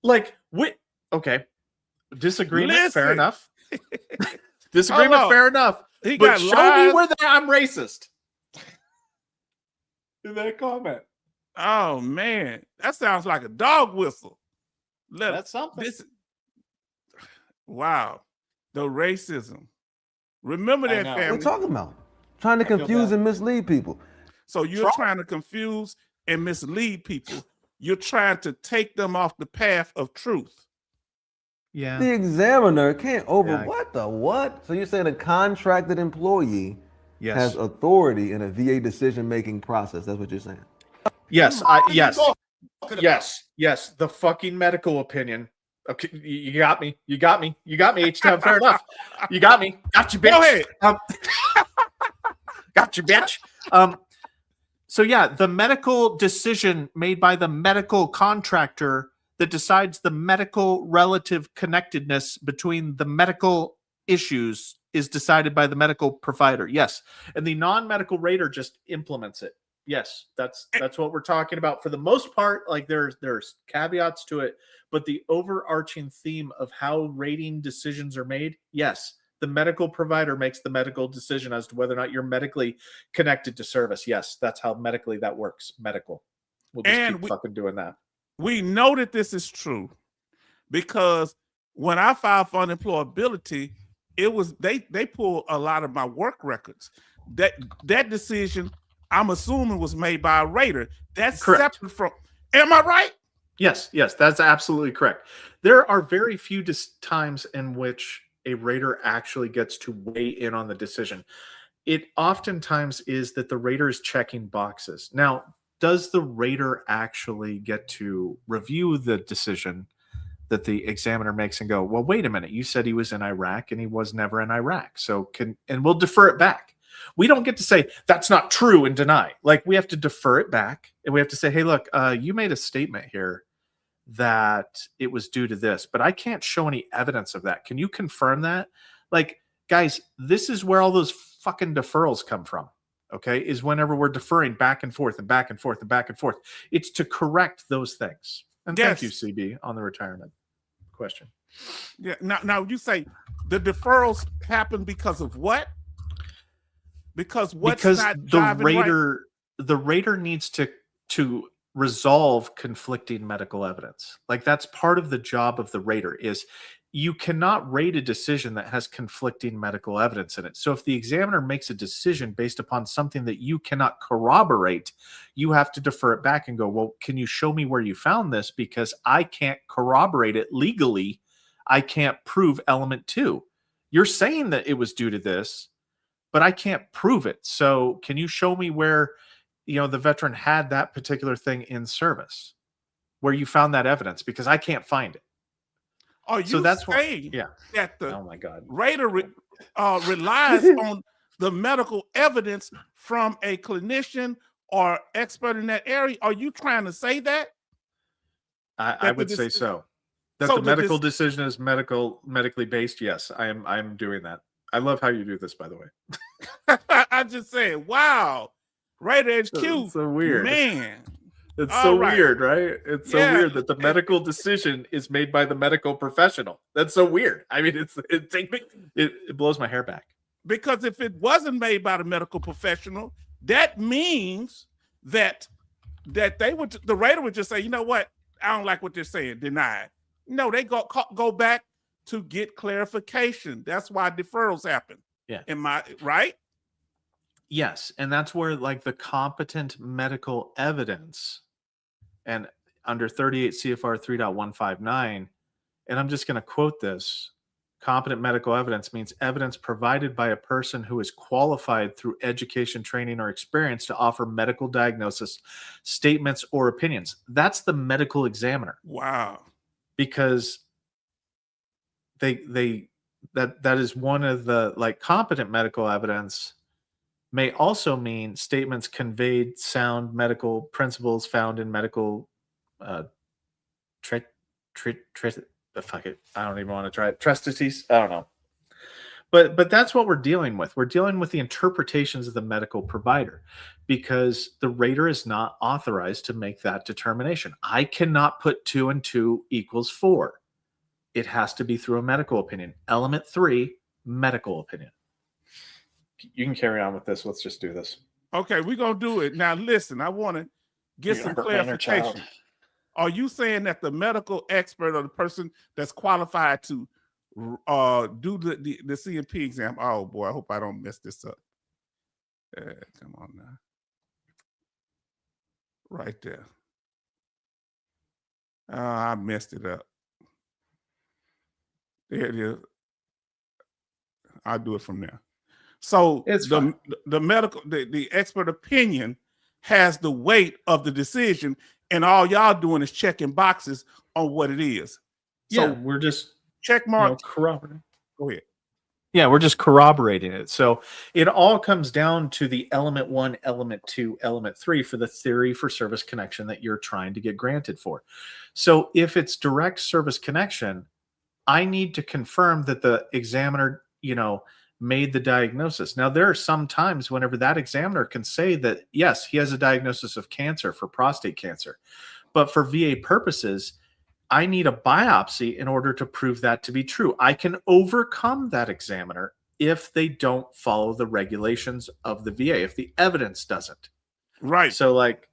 Like, what? Okay, disagreement, fair Listen. enough. Hold Disagreement, on. fair enough. He But got show me lies. where I'm racist. In that comment. Oh man, that sounds like a dog whistle. That's something. Wow, the racism. Remember I that, know. What are we family. talking about? Trying to feel confuse bad. and mislead people. So you're trying to confuse and mislead people. You're trying to take them off the path of truth. Yeah. The examiner can't over Yeah. what the what? So you're saying a contracted employee Yes. has authority in a VA decision-making process. That's what you're saying. Yes. Yes. The fucking medical opinion. Okay, you got me. You got me. H-Town, fair enough. You got me. Got you, bitch. Go ahead. Got you, bitch. So yeah, the medical decision made by the medical contractor that decides the medical relative connectedness between the medical issues is decided by the medical provider. Yes. And the non-medical rater just implements it. Yes, that's what we're talking about for the most part. Like there's caveats to it, but the overarching theme of how rating decisions are made, yes, the medical provider makes the medical decision as to whether or not you're medically connected to service. Yes, that's how medically that works. Medical. We'll just keep fucking doing that. We know that this is true because when I filed for unemployability, it was they pulled a lot of my work records. That decision, I'm assuming, was made by a rater. That's correct. Separate from. Am I right? Yes, that's absolutely correct. There are very few times in which a rater actually gets to weigh in on the decision. It oftentimes is that the rater is checking boxes. Now, does the rater actually get to review the decision that the examiner makes and go, well, wait a minute, you said he was in Iraq and he was never in Iraq. So and we'll defer it back. We don't get to say that's not true and deny. Like we have to defer it back and we have to say, hey, look, you made a statement here that it was due to this, but I can't show any evidence of that. Can you confirm that? Like, guys, this is where all those fucking deferrals come from. Okay, is whenever we're deferring back and forth and back and forth and back and forth. It's to correct those things. And thank you, CB, on the retirement question. Yeah. Now you say the deferrals happen because of what? Because the rater needs to resolve conflicting medical evidence. Like that's part of the job of the rater is you cannot rate a decision that has conflicting medical evidence in it. So if the examiner makes a decision based upon something that you cannot corroborate, you have to defer it back and go, well, can you show me where you found this? Because I can't corroborate it legally. I can't prove element 2. You're saying that it was due to this, but I can't prove it. So can you show me where, the veteran had that particular thing in service, where you found that evidence? Because I can't find it. Are you saying that the oh my God rater relies on the medical evidence from a clinician or expert in that area? Are you trying to say that? I would say so. That the medical decision is medically based. Yes, I'm doing that. I love how you do this, by the way. I just said, wow, Rater HQ. It's so weird, man. It's so weird, right? It's so weird that the medical decision is made by the medical professional. That's so weird. I mean, it blows my hair back. Because if it wasn't made by the medical professional, that means that the rater would just say, you know what, I don't like what they're saying, deny it. No, they go back to get clarification. That's why deferrals happen. Yeah. Am I right? Yes. And that's where like the competent medical evidence and under 38 CFR 3.159, and I'm just going to quote this, competent medical evidence means evidence provided by a person who is qualified through education, training, or experience to offer medical diagnosis, statements, or opinions. That's the medical examiner. Wow. Because that is one of the like competent medical evidence may also mean statements conveyed sound medical principles found in medical fuck it, I don't even want to try it. Treatises, I don't know. But that's what we're dealing with. We're dealing with the interpretations of the medical provider, because the rater is not authorized to make that determination. I cannot put 2 and 2 equals 4. It has to be through a medical opinion. Element 3, medical opinion. You can carry on with this. Let's just do this. Okay, we're gonna do it. Now listen, I want to get some clarification. Are you saying that the medical expert or the person that's qualified to do the CMP exam? Oh boy, I hope I don't mess this up. Come on now. Right there. I messed it up. There it is. I'll do it from there. So the medical, the expert opinion has the weight of the decision, and all y'all doing is checking boxes on what it is. So yeah, we're just check mark. Corroborating. Go ahead. Yeah, we're just corroborating it. So it all comes down to the element 1, element 2, element 3 for the theory for service connection that you're trying to get granted for. So if it's direct service connection, I need to confirm that the examiner, made the diagnosis. Now, there are some times whenever that examiner can say that, yes, he has a diagnosis of cancer for prostate cancer. But for VA purposes, I need a biopsy in order to prove that to be true. I can overcome that examiner if they don't follow the regulations of the VA, if the evidence doesn't. Right. So like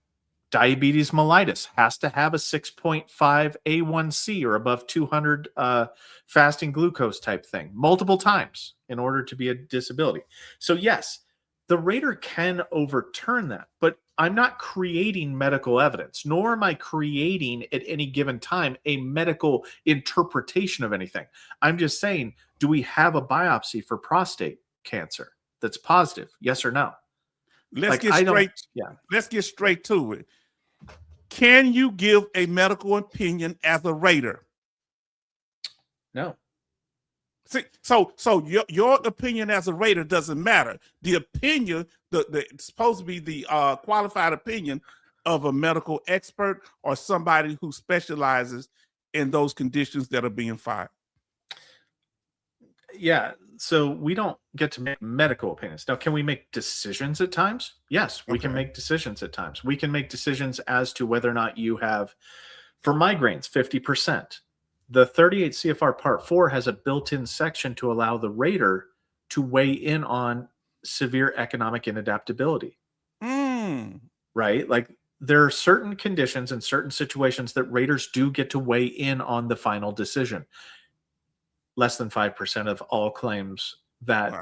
diabetes mellitus has to have a 6.5 A1C or above 200 fasting glucose type thing multiple times in order to be a disability. So yes, the rater can overturn that, but I'm not creating medical evidence, nor am I creating at any given time a medical interpretation of anything. I'm just saying, do we have a biopsy for prostate cancer that's positive? Yes or no? Let's get straight to it. Can you give a medical opinion as a rater? No. See, so your opinion as a rater doesn't matter. The opinion, it's supposed to be the qualified opinion of a medical expert or somebody who specializes in those conditions that are being filed. Yeah, so we don't get to make medical opinions. Now, can we make decisions at times? Yes, we can make decisions at times. We can make decisions as to whether or not you have, for migraines, 50%. The 38 CFR Part 4 has a built-in section to allow the rater to weigh in on severe economic inadaptability. Right? Like there are certain conditions and certain situations that raters do get to weigh in on the final decision. Less than 5% of all claims that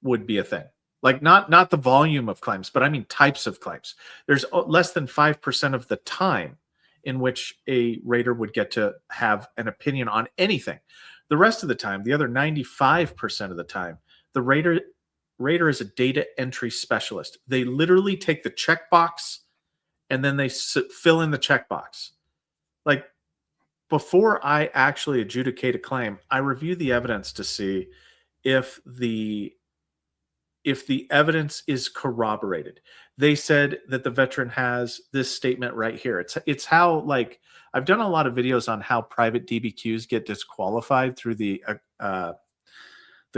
would be a thing. Like not the volume of claims, but I mean types of claims. There's less than 5% of the time in which a rater would get to have an opinion on anything. The rest of the time, the other 95% of the time, the rater is a data entry specialist. They literally take the checkbox and then they fill in the checkbox. Like before I actually adjudicate a claim, I review the evidence to see if the evidence is corroborated. They said that the veteran has this statement right here. It's how, like, I've done a lot of videos on how private DBQs get disqualified through the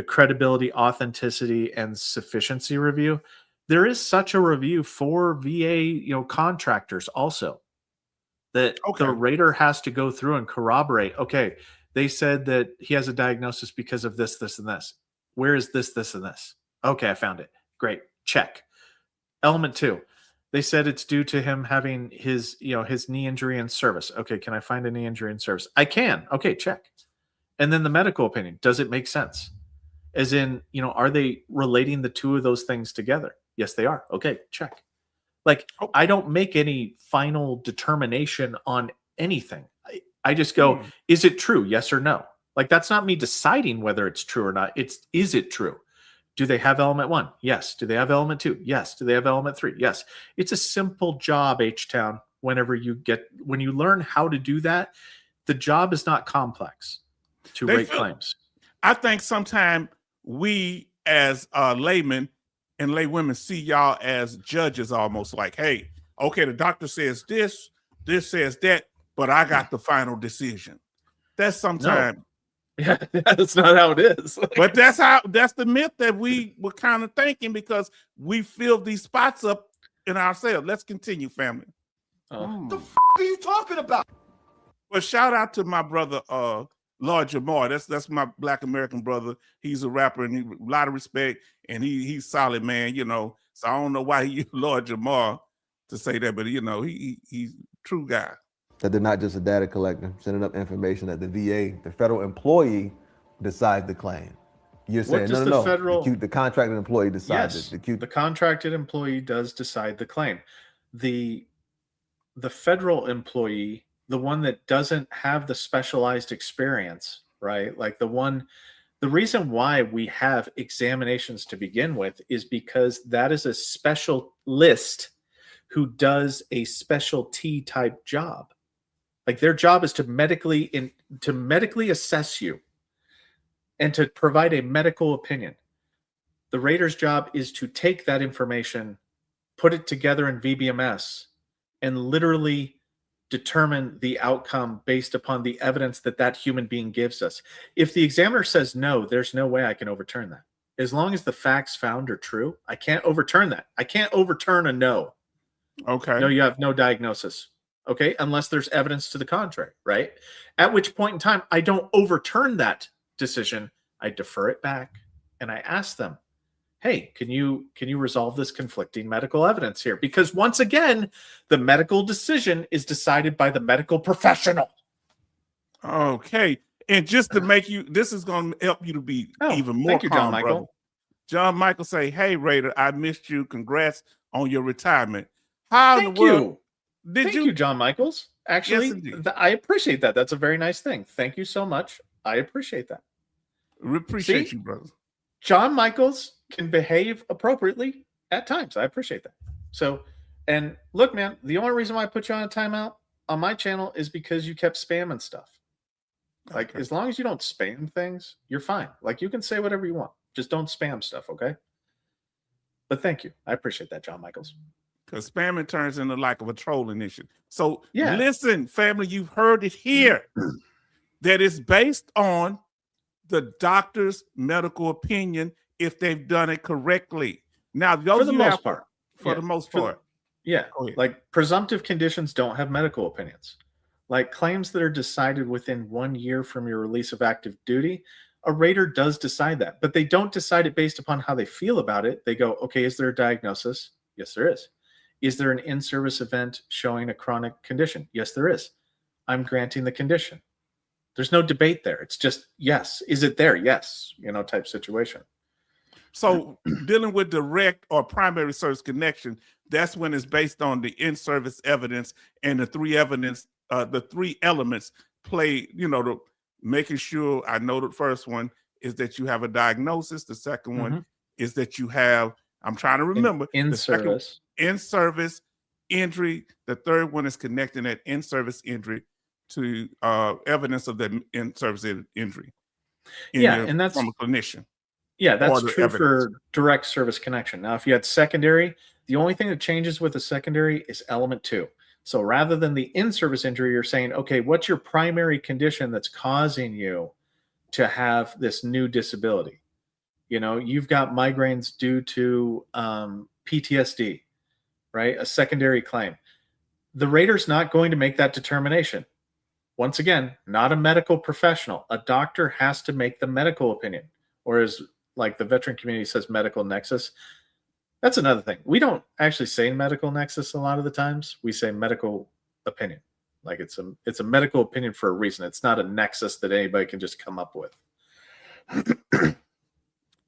credibility, authenticity, and sufficiency review. There is such a review for VA, contractors also, that the rater has to go through and corroborate. Okay, they said that he has a diagnosis because of this, this, and this. Where is this, this, and this? Okay, I found it. Great. Check. Element 2. They said it's due to him having his knee injury in service. Okay, can I find a knee injury in service? I can. Okay, check. And then the medical opinion. Does it make sense? As in, are they relating the two of those things together? Yes, they are. Okay, check. Like, I don't make any final determination on anything. I just go, is it true? Yes or no? Like, that's not me deciding whether it's true or not. Is it true? Do they have element 1? Yes. Do they have element 2? Yes. Do they have element 3? Yes. It's a simple job, H-Town. When you learn how to do that, the job is not complex to rate claims. I think sometimes we as laymen and laywomen see y'all as judges, almost like, hey, okay, the doctor says this says that, but I got the final decision. That's sometimes Yeah, that's not how it is. But that's the myth that we were kind of thinking, because we fill these spots up in ourselves. Let's continue, family. Oh. The f are you talking about? Well, shout out to my brother, Lord Jamar. That's my Black American brother. He's a rapper, and a lot of respect, and he's solid, man. You know, so I don't know why he used Lord Jamar to say that, but you know, he's a true guy. That they're not just a data collector sending up information that the VA, the federal employee, decides the claim. You're saying does no. the federal- The contracted employee decides Yes, it. the contracted employee does decide the claim. The federal employee, the one that doesn't have the specialized experience, right? Like the reason why we have examinations to begin with is because that is a specialist who does a specialty type job. Like their job is to medically assess you and to provide a medical opinion. The rater's job is to take that information, put it together in VBMS, and literally determine the outcome based upon the evidence that human being gives us. If the examiner says no, there's no way I can overturn that. As long as the facts found are true, I can't overturn that. I can't overturn a no. Okay. No, you have no diagnosis. Okay, unless there's evidence to the contrary, right? At which point in time, I don't overturn that decision. I defer it back and I ask them, hey, can you resolve this conflicting medical evidence here? Because once again, the medical decision is decided by the medical professional. Okay. And just to make you, this is going to help you to be even more thank you, calm, John Michael. brother. John Michael say, hey, Raider, I missed you. Congrats on your retirement. How in the world Thank you, John Michaels. Actually, Yes, I appreciate that. That's a very nice thing. Thank you so much. I appreciate that. We appreciate you, brother. John Michaels can behave appropriately at times. I appreciate that. So, and look, man, the only reason why I put you on a timeout on my channel is because you kept spamming stuff. Like, as long as you don't spam things, you're fine. Like, you can say whatever you want. Just don't spam stuff, okay? But thank you. I appreciate that, John Michaels. Because spamming turns into like a trolling issue. So Yeah. listen, family, you've heard it here. That is based on the doctor's medical opinion if they've done it correctly. Now, those For the most part. For the most part. Yeah. Like presumptive conditions don't have medical opinions. Like claims that are decided within 1 year from your release of active duty, a rater does decide that, but they don't decide it based upon how they feel about it. They go, okay, is there a diagnosis? Yes, there is. Is there an in-service event showing a chronic condition? Yes, there is. I'm granting the condition. There's no debate there. It's just, yes. Is it there? Yes. Type situation. So dealing with direct or primary service connection, that's when it's based on the in-service evidence and the three elements play, making sure. I know the first one is that you have a diagnosis. The second one is that you have, I'm trying to remember, in-service. In-service injury. The third one is connecting that in-service injury to evidence of the in-service injury. And that's from a clinician. Yeah, that's true for direct service connection. Now, if you had secondary, the only thing that changes with the secondary is element 2. So rather than the in-service injury, you're saying, okay, what's your primary condition that's causing you to have this new disability? You've got migraines due to PTSD, right? A secondary claim. The rater's not going to make that determination. Once again, not a medical professional. A doctor has to make the medical opinion, or as like the veteran community says, medical nexus. That's another thing. We don't actually say medical nexus a lot of the times. We say medical opinion. Like it's a medical opinion for a reason. It's not a nexus that anybody can just come up with.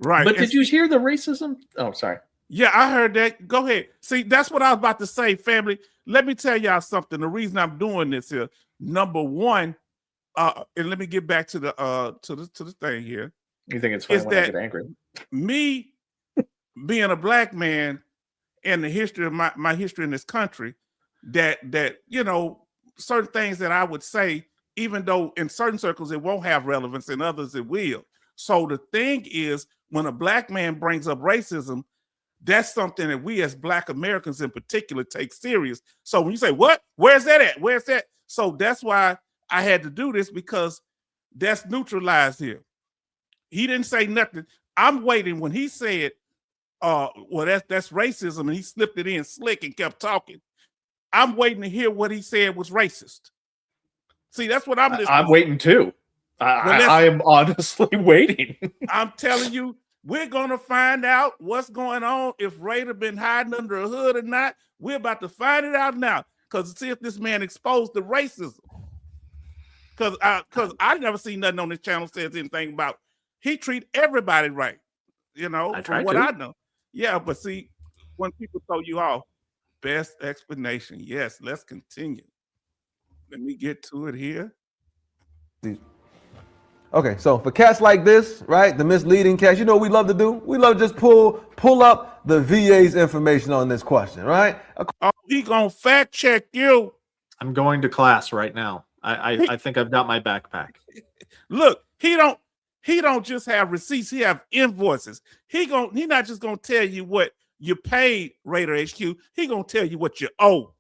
Right. But did you hear the racism? Oh, sorry. Yeah, I heard that. Go ahead. See, that's what I was about to say, family. Let me tell y'all something. The reason I'm doing this here, number one, and let me get back to the thing here. You think it's funny when I get angry? Me being a black man and the history of my history in this country, that certain things that I would say, even though in certain circles it won't have relevance, in others it will. So the thing is, when a black man brings up racism, that's something that we as Black Americans in particular take serious. So when you say, what? Where's that at? Where's that? So that's why I had to do this, because that's neutralized here. He didn't say nothing. I'm waiting when he said, well, that's racism, and he slipped it in slick and kept talking. I'm waiting to hear what he said was racist. See, that's what I'm listening I'm for. waiting too. I am honestly waiting. I'm telling you, we're gonna find out what's going on, if Raider been hiding under a hood or not. We're about to find it out now, because see if this man exposed the racism. Because I never seen nothing on this channel says anything about he treat everybody right. From what I know. Yeah, but see, when people throw you off, best explanation. Yes, let's continue. Let me get to it here. Okay, so for cats like this, right, the misleading cats, you know what we love to do? We love to just pull up the VA's information on this question, right? Oh, he gonna fact check you. I'm going to class right now. I think I've got my backpack. Look, he don't just have receipts, he have invoices. He not just gonna tell you what you paid Raider HQ, he gonna tell you what you owe.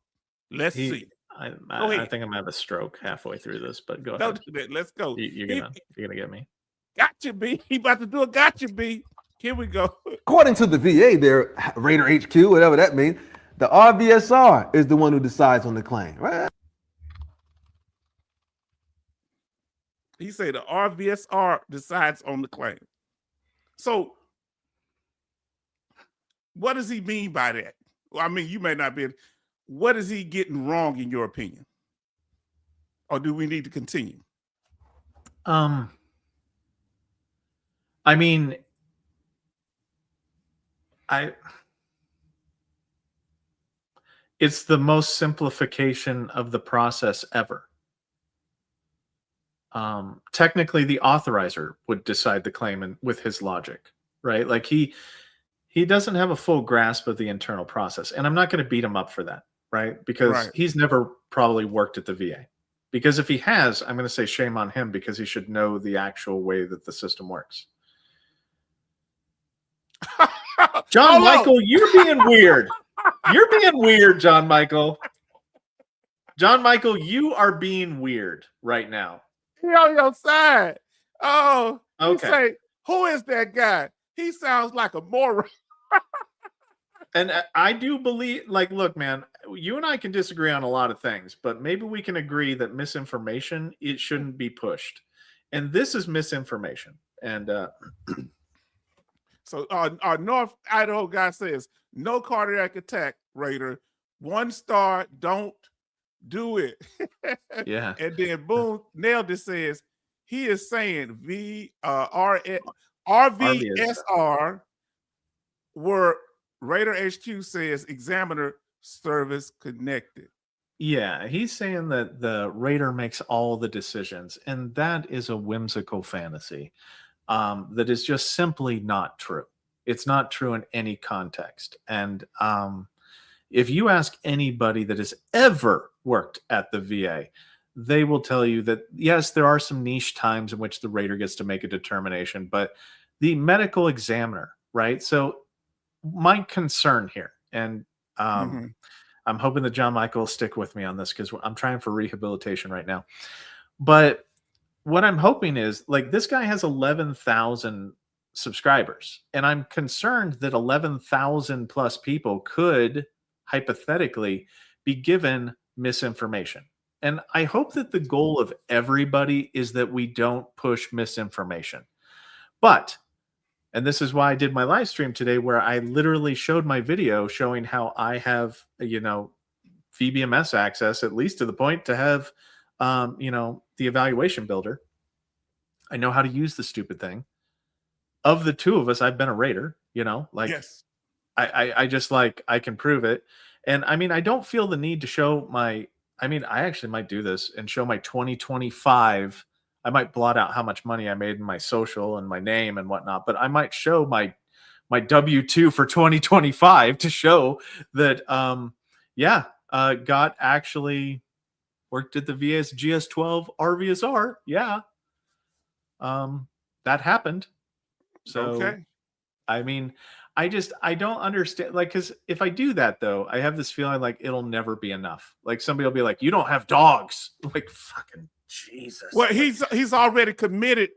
Let's see. I think I'm gonna have a stroke halfway through this, but go Don't ahead. do that. Let's go. You're gonna get me. Gotcha, B. He about to do a gotcha, B. Here we go. According to the VA, their Raider HQ, whatever that means, the RVSR is the one who decides on the claim, right? He said the RVSR decides on the claim. So what does he mean by that? Well, I mean, you may not be. What is he getting wrong in your opinion? Or do we need to continue? I mean, it's the most simplification of the process ever. Technically, the authorizer would decide the claim with his logic, right? Like he doesn't have a full grasp of the internal process, and I'm not going to beat him up for that, right? Because he's never probably worked at the VA. Because if he has, I'm going to say shame on him, because he should know the actual way that the system works. John Michael, you're being weird. You're being weird, John Michael. John Michael, you are being weird right now. He on your side. Oh, okay. You say, who is that guy? He sounds like a moron. And I do believe, like, look, man, you and I can disagree on a lot of things, but maybe we can agree that misinformation, it shouldn't be pushed. And this is misinformation. And so our North Idaho guy says, no cardiac attack, Raider. 1 star, don't do it. Yeah. And then boom, nailed it, says he is saying RVSR were Raider HQ says examiner service connected. Yeah, he's saying that the Raider makes all the decisions, and that is a whimsical fantasy that is just simply not true. It's not true in any context. And if you ask anybody that has ever worked at the VA, they will tell you that, yes, there are some niche times in which the Raider gets to make a determination, but the medical examiner, right? So my concern here, and I'm hoping that John Michael will stick with me on this, because I'm trying for rehabilitation right now. But what I'm hoping is, like, this guy has 11,000 subscribers, and I'm concerned that 11,000 plus people could hypothetically be given misinformation. And I hope that the goal of everybody is that we don't push misinformation. But, and this is why I did my live stream today, where I literally showed my video showing how I have, VBMS access, at least to the point to have, the evaluation builder. I know how to use the stupid thing. Of the two of us, I've been a Raider, Yes. I just, like, I can prove it. And I mean, I don't feel the need to show I actually might do this and show my 2025. I might blot out how much money I made in my social and my name and whatnot, but I might show my W-2 for 2025 to show that, got actually worked at the VA's GS12 RVSR. Yeah. That happened. So, okay. I mean, I don't understand, like, because if I do that, though, I have this feeling like it'll never be enough. Like, somebody will be like, you don't have dogs. Like, fucking Jesus. Well, he's already committed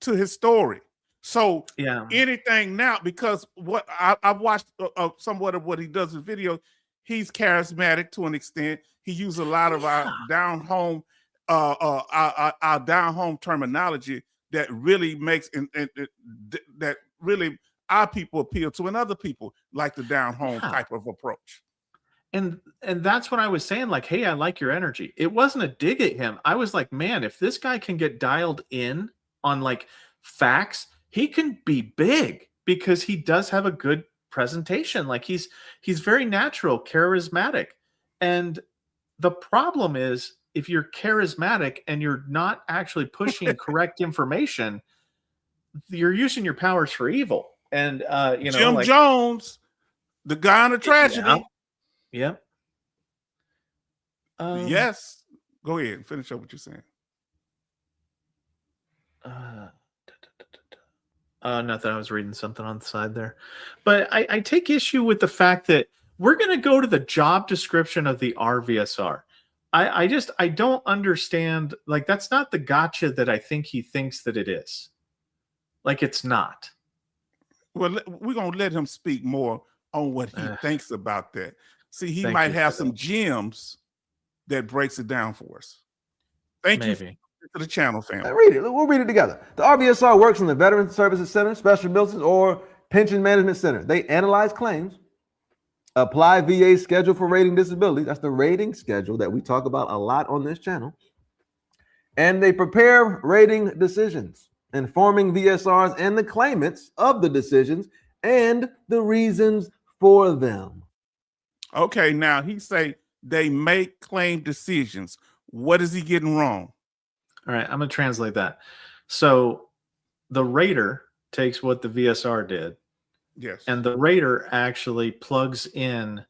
to his story. So Yeah. anything now, because what I've watched somewhat of what he does in video, he's charismatic to an extent. He uses a lot of our down home, our down home terminology that really makes that really our people appeal to, and other people like the down home type of approach. And that's what I was saying, like, hey, I like your energy. It wasn't a dig at him. I was like, man, if this guy can get dialed in on like facts, he can be big because he does have a good presentation. Like he's very natural, charismatic. And the problem is if you're charismatic and you're not actually pushing correct information, you're using your powers for evil. And you know, Jim like Jones, the guy in the tragedy. Yeah. Yes. Go ahead and finish up what you're saying. Nothing. I was reading something on the side there. But I take issue with the fact that we're going to go to the job description of the RVSR. I don't understand. Like, that's not the gotcha that I think he thinks that it is. Like, it's not. Well, we're going to let him speak more on what he thinks about that. See, he might have some gems that breaks it down for us. Thank you to the channel family. Read it. We'll read it together. The RVSR works in the Veteran Services Center, Special Military, or Pension Management Center. They analyze claims, apply VA schedule for rating disabilities. That's the rating schedule that we talk about a lot on this channel. And they prepare rating decisions, informing VSRs and the claimants of the decisions and the reasons for them. Okay, now he say they make claim decisions. What is he getting wrong? All right, I'm going to translate that. So the rater takes what the VSR did. Yes. And the rater actually plugs in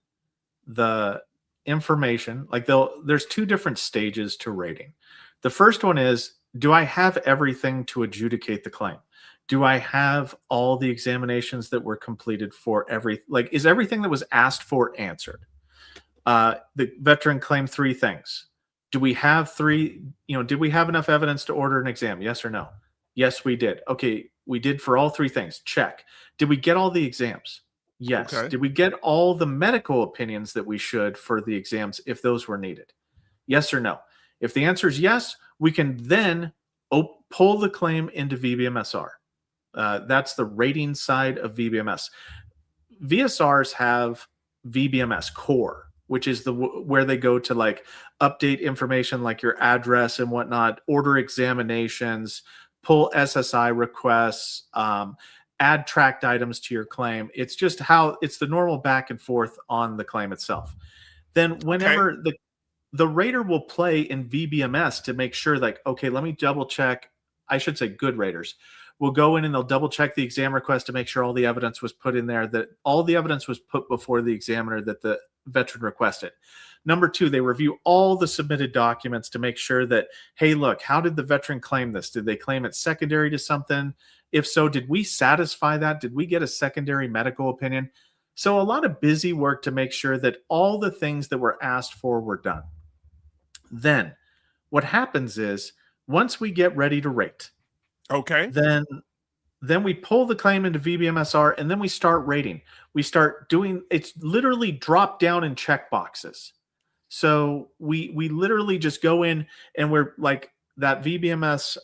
the information. Like there's two different stages to rating. The first one is, do I have everything to adjudicate the claim? Do I have all the examinations that were completed for is everything that was asked for answered? The veteran claimed three things. Do we have did we have enough evidence to order an exam? Yes or no? Yes, we did. Okay, we did for all three things. Check. Did we get all the exams? Yes. Okay. Did we get all the medical opinions that we should for the exams if those were needed? Yes or no? If the answer is yes, we can then pull the claim into VBMSR. That's the rating side of VBMS. VSRs have VBMS core, which is where they go to like update information like your address and whatnot, order examinations, pull SSI requests, add tracked items to your claim. It's just how it's the normal back and forth on the claim itself. Then whenever the rater will play in VBMS to make sure like, okay, let me double check. I should say good raters will go in and they'll double check the exam request to make sure all the evidence was put in there, that all the evidence was put before the examiner that the veteran requested. Number two, they review all the submitted documents to make sure that, hey, look, how did the veteran claim this? Did they claim it secondary to something? If so, did we satisfy that? Did we get a secondary medical opinion? So a lot of busy work to make sure that all the things that were asked for were done. Then what happens is once we get ready to rate, then we pull the claim into VBMSR and then we start rating. We start doing, it's literally drop down in check boxes. So we literally just go in and we're like that VBMS,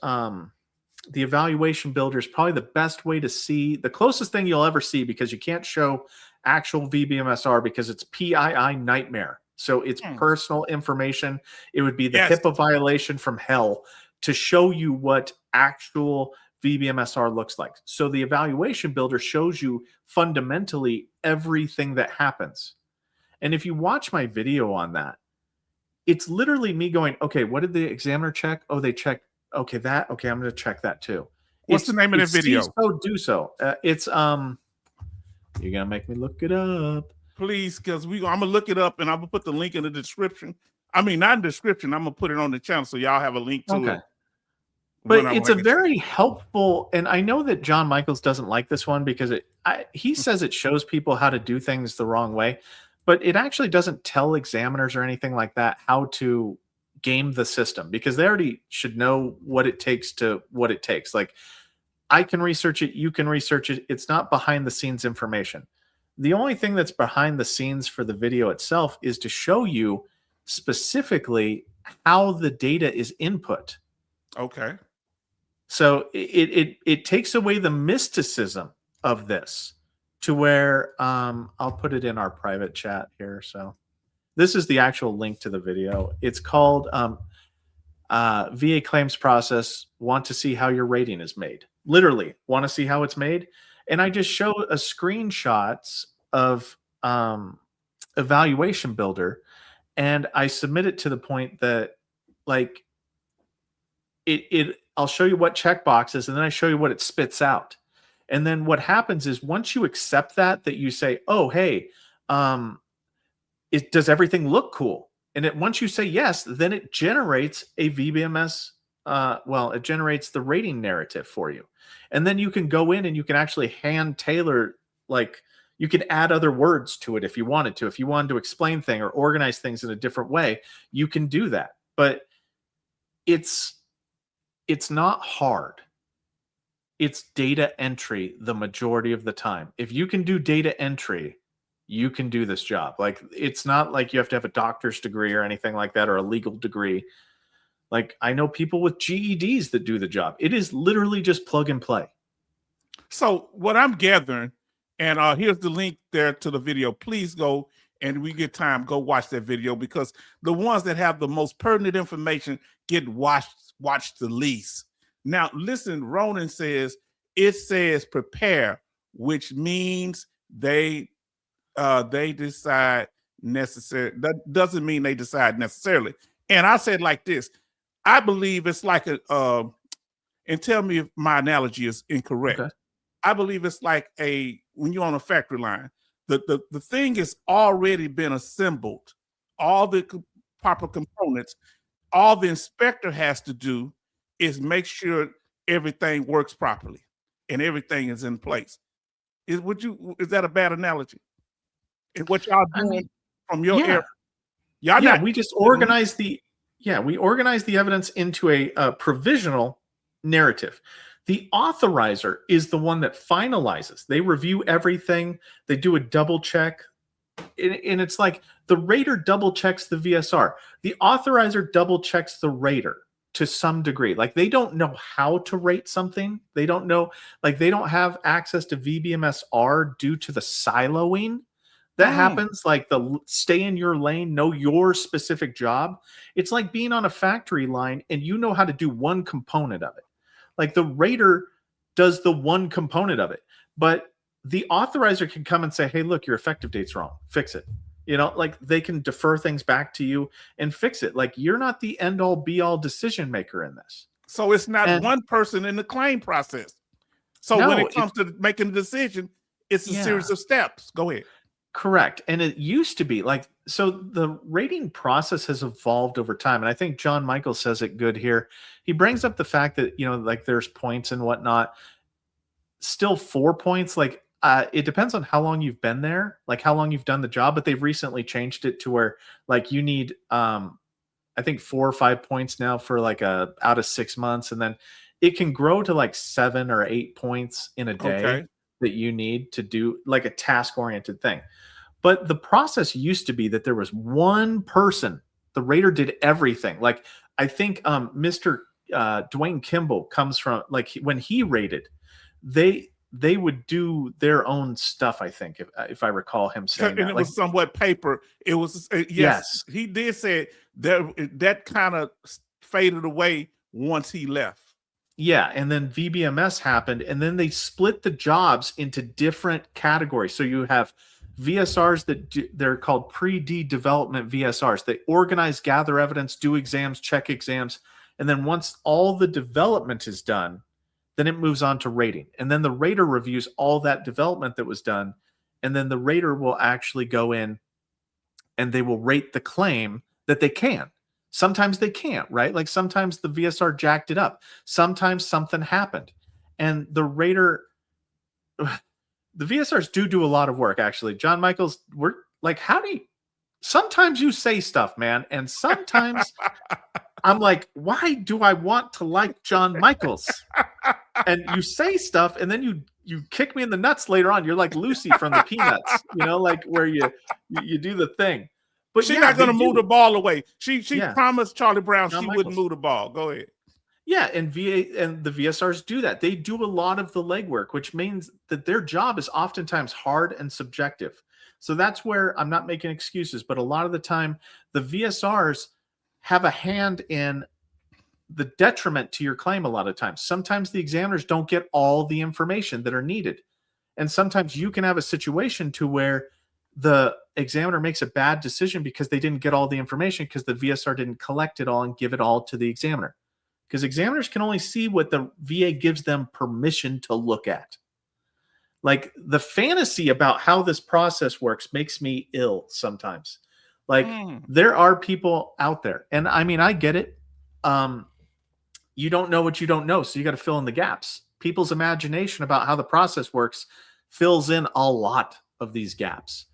the evaluation builder is probably the best way to see, the closest thing you'll ever see, because you can't show actual VBMSR because it's PII nightmare. So it's personal information. It would be the HIPAA violation from hell to show you what actual VBMSR looks like. So the evaluation builder shows you fundamentally everything that happens. And if you watch my video on that, it's literally me going, okay, what did the examiner check? Oh, they checked. Okay, I'm going to check that too. What's the name of the video? So do so. It's you're gonna make me look it up, please, because I'm gonna look it up and I'm gonna put the link in the description. I mean, not in the description. I'm gonna put it on the channel so y'all have a link to it. But it's a very helpful, and I know that John Michaels doesn't like this one because he says it shows people how to do things the wrong way, but it actually doesn't tell examiners or anything like that how to game the system, because they already should know what it takes to what it takes. Like, I can research it, you can research it. It's not behind the scenes information. The only thing that's behind the scenes for the video itself is to show you specifically how the data is input. Okay. So it takes away the mysticism of this to where I'll put it in our private chat here. So this is the actual link to the video. It's called VA claims process. Want to see how your rating is made? Literally, want to see how it's made? And I just show a screenshots of evaluation builder, and I submit it to the point that, like, I'll show you what check boxes, and then I show you what it spits out. And then what happens is, once you accept that you say, oh, hey, does everything look cool? And once you say yes, then it generates a VBMS. It generates the rating narrative for you. And then you can go in and you can actually hand tailor, like, you can add other words to it if you wanted to. If you wanted to explain things or organize things in a different way, you can do that. But it's not hard. It's data entry the majority of the time. If you can do data entry, you can do this job. Like, it's not like you have to have a doctor's degree or anything like that, or a legal degree. Like, I know people with GEDs that do the job. It is literally just plug and play. So what I'm gathering, and here's the link there to the video. Please go, and we get time, go watch that video, because the ones that have the most pertinent information get watched the least. Now, listen, Ronan says, it says prepare, which means they decide necessary. That doesn't mean they decide necessarily. And I said like this, I believe it's like and tell me if my analogy is incorrect. Okay. I believe it's like when you're on a factory line, the thing is already been assembled, all the proper components. All the inspector has to do is make sure everything works properly and everything is in place. Is that a bad analogy? Is what y'all doing from your area? We just organize the evidence into a provisional narrative. The authorizer is the one that finalizes. They review everything. They do a double check. And it's like the rater double checks the VSR. The authorizer double checks the rater to some degree. Like, they don't know how to rate something. They don't know, like, they don't have access to VBMS-R due to the siloing that happens. Like, the stay in your lane, know your specific job. It's like being on a factory line and you know how to do one component of it. Like, the rater does the one component of it, but the authorizer can come and say, hey, look, your effective date's wrong. Fix it. Like, they can defer things back to you and fix it. Like, you're not the end all be all decision maker in this. So it's not one person in the claim process. So when it comes to making a decision, it's a series of steps. Go ahead. Correct. And it used to be like, so the rating process has evolved over time. And I think John Michael says it good here. He brings up the fact that, like, there's points and whatnot. Still 4 points. Like, it depends on how long you've been there, like how long you've done the job, but they've recently changed it to where, like, you need, I think 4 or 5 points now for like out of 6 months. And then it can grow to like 7 or 8 points in a day that you need to do like a task oriented thing. But the process used to be that there was one person, the rater did everything. Like, I think Mr. Dwayne Kimball comes from, like, when he rated, they would do their own stuff, I think, if I recall him saying and that. It was somewhat paper. It was, yes, he did say that kind of faded away once he left. Yeah, and then VBMS happened, and then they split the jobs into different categories. So you have VSRs they're called pre-D development VSRs. They organize, gather evidence, do exams, check exams, and then once all the development is done, then it moves on to rating. And then the rater reviews all that development that was done. And then the rater will actually go in and they will rate the claim that they can. Sometimes they can't, right? Like, sometimes the VSR jacked it up. Sometimes something happened. And the rater, the VSRs do a lot of work, actually. John Michaels, we're like, how do sometimes you say stuff, man, and sometimes I'm like, why do I want to like John Michaels? And you say stuff, and then you kick me in the nuts later on. You're like Lucy from the Peanuts, like where you do the thing. But She's yeah, not going they to move do. the ball away. She Yeah. promised Charlie Brown John she wouldn't Michaels. move the ball. Go ahead. Yeah, and the VSRs do that. They do a lot of the legwork, which means that their job is oftentimes hard and subjective. So that's where I'm not making excuses, but a lot of the time the VSRs have a hand in the detriment to your claim a lot of times. Sometimes the examiners don't get all the information that are needed. And sometimes you can have a situation to where the examiner makes a bad decision because they didn't get all the information because the VSR didn't collect it all and give it all to the examiner. Because examiners can only see what the VA gives them permission to look at. Like the fantasy about how this process works makes me ill sometimes. Like there are people out there, and I mean, I get it. You don't know what you don't know, so you got to fill in the gaps. People's imagination about how the process works fills in a lot of these gaps.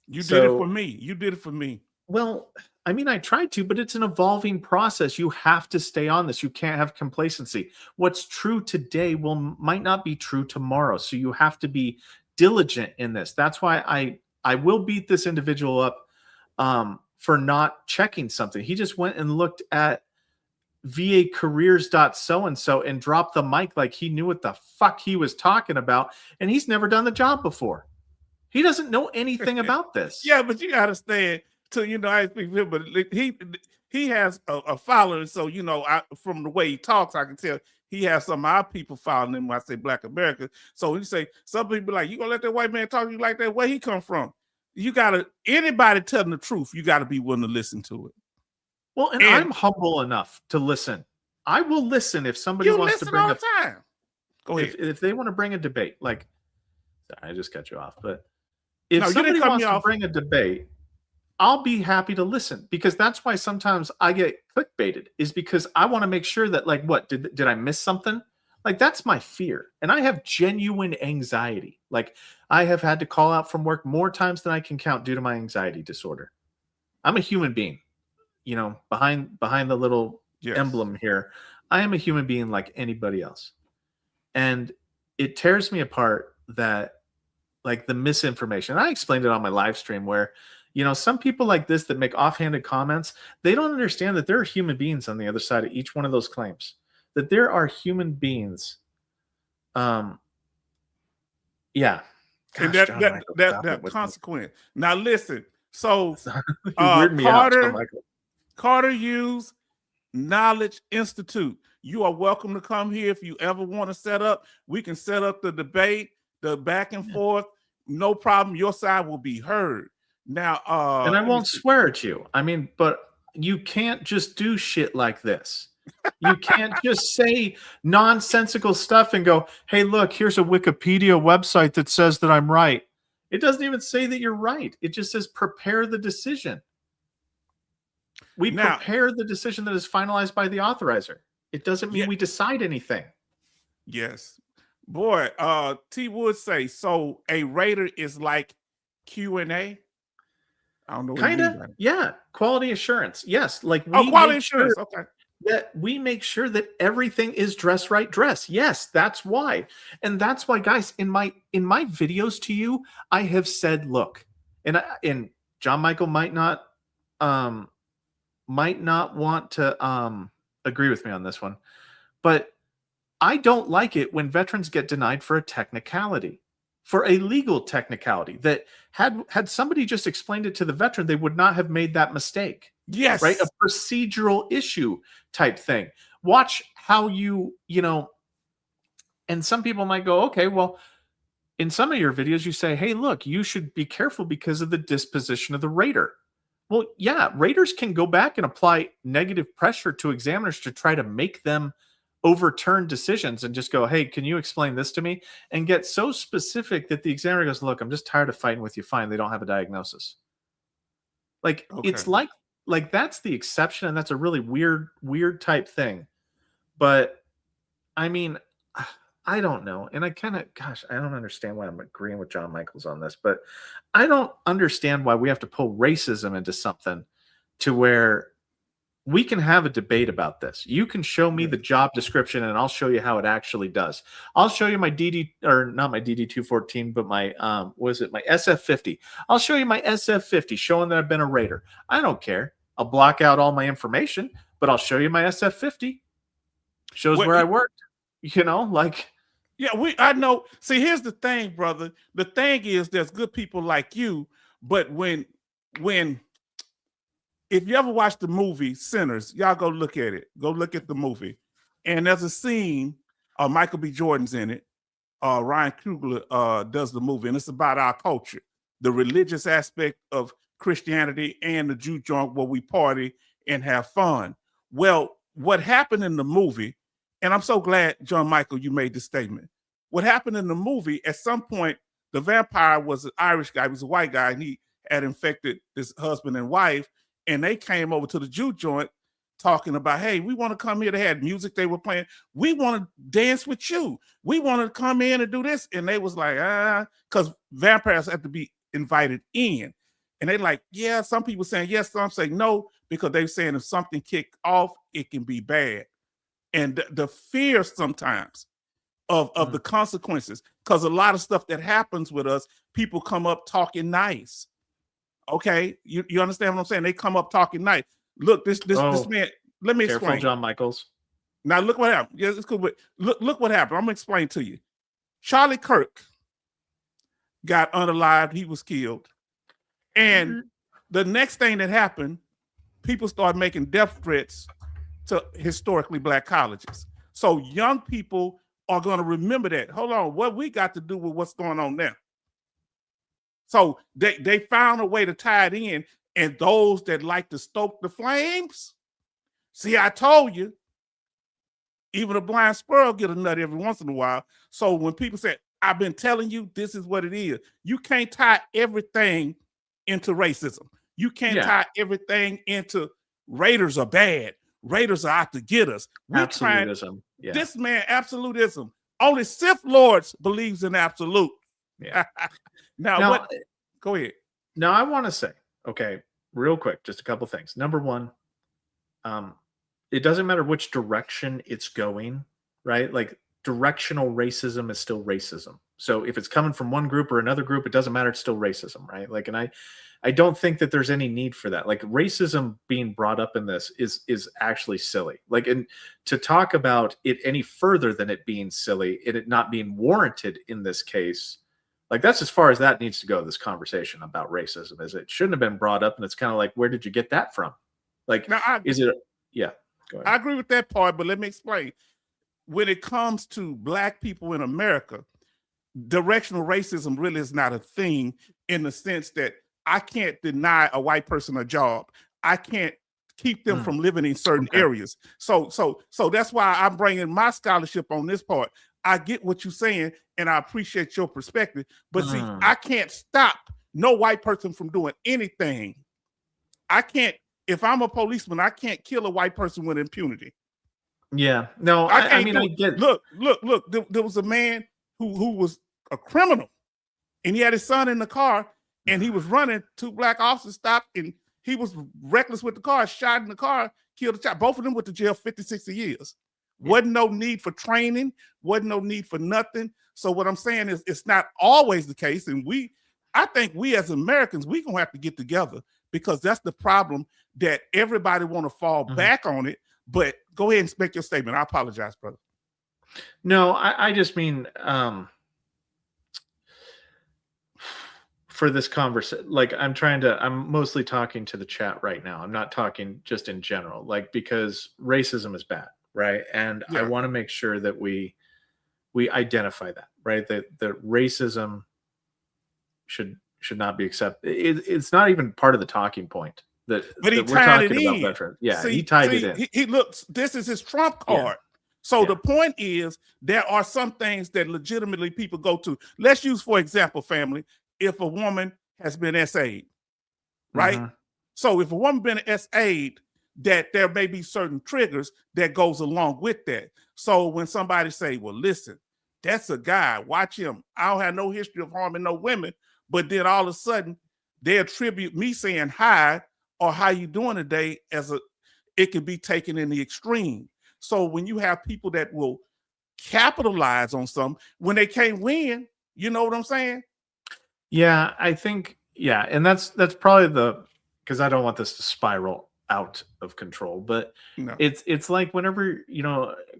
You did it for me. You did it for me. Well, I mean, I tried to, but it's an evolving process. You have to stay on this. You can't have complacency. What's true today might not be true tomorrow. So you have to be diligent in this. That's why I will beat this individual up for not checking something. He just went and looked at VA careers so and dropped the mic like he knew what the fuck he was talking about. And he's never done the job before. He doesn't know anything about this. Yeah, but you gotta stand to I speak him, but he has a following. So from the way he talks, I can tell he has some of our people following him when I say Black America. So he say some people like, you gonna let that white man talk to you like that? Where he come from? You gotta anybody telling the truth, you gotta be willing to listen to it. Well, and I'm humble enough to listen. I will listen if somebody wants to bring all the time. Go ahead. If they want to bring a debate, like sorry, I just cut you off, but if somebody wants to bring a debate, I'll be happy to listen, because that's why sometimes I get clickbaited, is because I want to make sure that, like, what did I miss something? Like, that's my fear. And I have genuine anxiety. Like, I have had to call out from work more times than I can count due to my anxiety disorder. I'm a human being, behind the little emblem here. I am a human being like anybody else. And it tears me apart that, like, the misinformation. I explained it on my live stream where, some people like this that make offhanded comments, they don't understand that there are human beings on the other side of each one of those claims, that there are human beings. Yeah. Gosh, and that consequence. Now listen, so Carter Hughes Knowledge Institute, you are welcome to come here if you ever want to set up. We can set up the debate, the back and forth, no problem. Your side will be heard. Now, and I won't swear at you. I mean, but you can't just do shit like this. You can't just say nonsensical stuff and go, hey, look, here's a Wikipedia website that says that I'm right. It doesn't even say that you're right. It just says prepare the decision. We prepare the decision that is finalized by the authorizer. It doesn't mean we decide anything. Yes. Boy, T Wood say, so a rater is like Q&A? I don't know. Kind of, yeah. Quality assurance. Yes. Like quality assurance. Okay. That we make sure that everything is dress right dress. Yes, that's why. And that's why, guys, in my videos to you, I have said, look, and John Michael might not want to agree with me on this one, but I don't like it when veterans get denied for a technicality, for a legal technicality that had somebody just explained it to the veteran, they would not have made that mistake. Yes. Right? A procedural issue type thing. Watch how and some people might go, okay, well, in some of your videos, you say, hey, look, you should be careful because of the disposition of the rater. Well, yeah, raters can go back and apply negative pressure to examiners to try to make them overturn decisions and just go, hey, can you explain this to me? And get so specific that the examiner goes, look, I'm just tired of fighting with you. Fine, they don't have a diagnosis. Like, it's like that's the exception, and that's a really weird type thing. But I mean, I don't know. And I kind of, gosh, I don't understand why I'm agreeing with John Michaels on this, but I don't understand why we have to pull racism into something to where we can have a debate about this. You can show me the job description and I'll show you how it actually does. I'll show you my DD, or not my DD-214, but my, my SF-50. I'll show you my SF-50 showing that I've been a Raider. I don't care. I'll block out all my information, but I'll show you my SF-50. Shows where I worked, like. Yeah, I know. See, here's the thing, brother. The thing is there's good people like you, but if you ever watch the movie Sinners, y'all go look at it. Go look at the movie. And there's a scene, Michael B. Jordan's in it. Ryan Coogler does the movie, and it's about our culture, the religious aspect of Christianity and the Jew joint where we party and have fun. Well, what happened in the movie, and I'm so glad, John Michael, you made this statement. What happened in the movie, at some point, the vampire was an Irish guy, he was a white guy, and he had infected his husband and wife, and they came over to the Jew joint talking about, hey, we want to come here. They had music they were playing. We want to dance with you. We want to come in and do this. And they was like, because vampires have to be invited in. And they like, yeah, some people saying yes, some saying no, because they're saying if something kicked off, it can be bad. And the fear sometimes of the consequences, because a lot of stuff that happens with us, people come up talking nice. Okay, you understand what I'm saying? They come up talking nice. Look, this man. Let me explain. Careful, John Michaels. Now look what happened. Yes, it's cool, but look what happened. I'm gonna explain to you. Charlie Kirk got unalived. He was killed, and the next thing that happened, people started making death threats to historically Black colleges. So young people are going to remember that. Hold on, what we got to do with what's going on now? So they found a way to tie it in, and those that like to stoke the flames, see, I told you, even a blind squirrel get a nut every once in a while. So when people say, I've been telling you, this is what it is, you can't tie everything into racism. You can't tie everything into Raiders are bad. Raiders are out to get us. Absolutism. This man, absolutism. Only Sith Lords believes in absolute. Yeah. Now, what? Go ahead. Now, I want to say, okay, real quick, just a couple things. Number one, it doesn't matter which direction it's going, right? Like, directional racism is still racism. So if it's coming from one group or another group, it doesn't matter. It's still racism, right? Like, and I don't think that there's any need for that. Like, racism being brought up in this is actually silly. Like, and to talk about it any further than it being silly and it not being warranted in this case, like, that's as far as that needs to go, this conversation about racism, is it shouldn't have been brought up. And it's kind of like, where did you get that from? Like, now, is it? Yeah. Go ahead. I agree with that part, but let me explain. When it comes to Black people in America, directional racism really is not a thing, in the sense that I can't deny a white person a job. I can't keep them from living in certain areas. So that's why I'm bringing my scholarship on this part. I get what you're saying, and I appreciate your perspective. But see, I can't stop no white person from doing anything. I can't. If I'm a policeman, I can't kill a white person with impunity. Yeah. No, I mean, I get. Look. There was a man who was a criminal, and he had his son in the car, and he was running. Two Black officers stopped, and he was reckless with the car, shot in the car, killed a child. Both of them went to jail 50, 60 years. Wasn't no need for training, wasn't no need for nothing. So what I'm saying is, it's not always the case. And I think we as Americans, we gonna have to get together, because that's the problem, that everybody want to fall back on it. But go ahead and make your statement. I apologize, brother. No, I just mean, for this conversation, like, I'm mostly talking to the chat right now. I'm not talking just in general, like, because racism is bad, right? And I want to make sure that we identify that, right? That racism should not be accepted. It's not even part of the talking point. But he tied it in. Yeah, he tied it in. He looks, this is his trump card. Yeah. So the point is, there are some things that legitimately people go to. Let's use, for example, family, if a woman has been SA'd, right? So if a woman been SA'd, that there may be certain triggers that goes along with that. So when somebody say, well, listen, that's a guy. Watch him. I don't have no history of harming no women, but then all of a sudden they attribute me saying hi or how you doing today as it can be taken in the extreme. So when you have people that will capitalize on something when they can't win, you know what I'm saying? Yeah, I think, yeah, and that's probably because I don't want this to spiral out of control, but No. it's like whenever,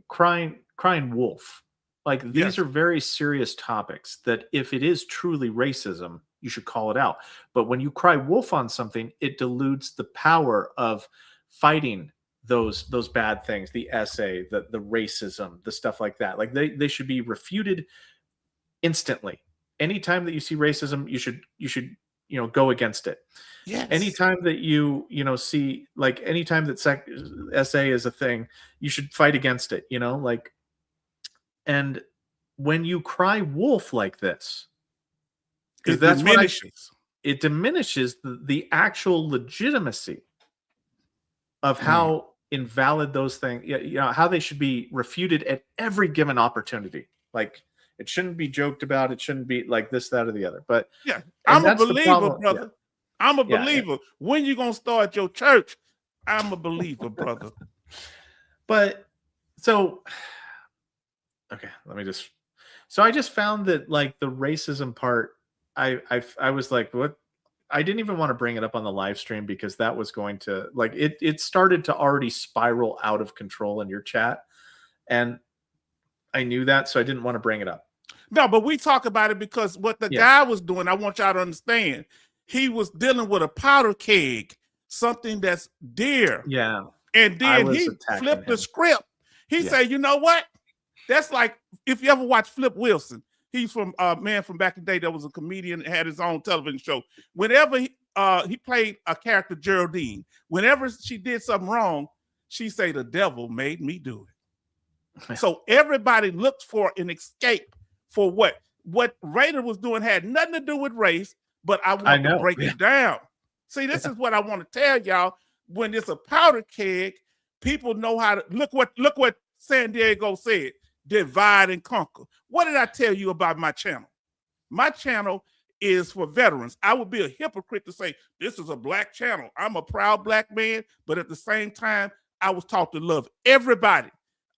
crying wolf. Like these Yes. are very serious topics that if it is truly racism, you should call it out. But when you cry wolf on something, it dilutes the power of fighting those bad things, the essay, the racism, the stuff like that. Like they should be refuted instantly. Anytime that you see racism, you should go against it. Yes. Anytime that you see, like, anytime that essay is a thing, you should fight against it. Like, and when you cry wolf like this, because that's diminishes. It diminishes the actual legitimacy of how invalid those things, how they should be refuted at every given opportunity. Like, it shouldn't be joked about. It shouldn't be like this, that, or the other. But yeah, I'm a believer, brother. Yeah. I'm a believer. When you gonna start your church? I'm a believer, brother. But so, okay, let me just. So I just found that, like, the racism part, I was like, what? I didn't even want to bring it up on the live stream because that was going to, like, it started to already spiral out of control in your chat, and I knew that, so I didn't want to bring it up. No, but we talk about it because what the guy was doing, I want y'all to understand, he was dealing with a powder keg, something that's dear. Yeah. And then he flipped the script. He said, you know what? That's like, if you ever watch Flip Wilson, he's from man from back in the day that was a comedian and had his own television show. Whenever he played a character, Geraldine, whenever she did something wrong, she say, the devil made me do it. So everybody looked for an escape for what Raider was doing had nothing to do with race, but I want to break it down. See, this is what I want to tell y'all. When it's a powder keg, people know how to look what San Diego said, divide and conquer. What did I tell you about my channel? My channel is for veterans. I would be a hypocrite to say this is a black channel. I'm a proud black man, but at the same time, I was taught to love everybody.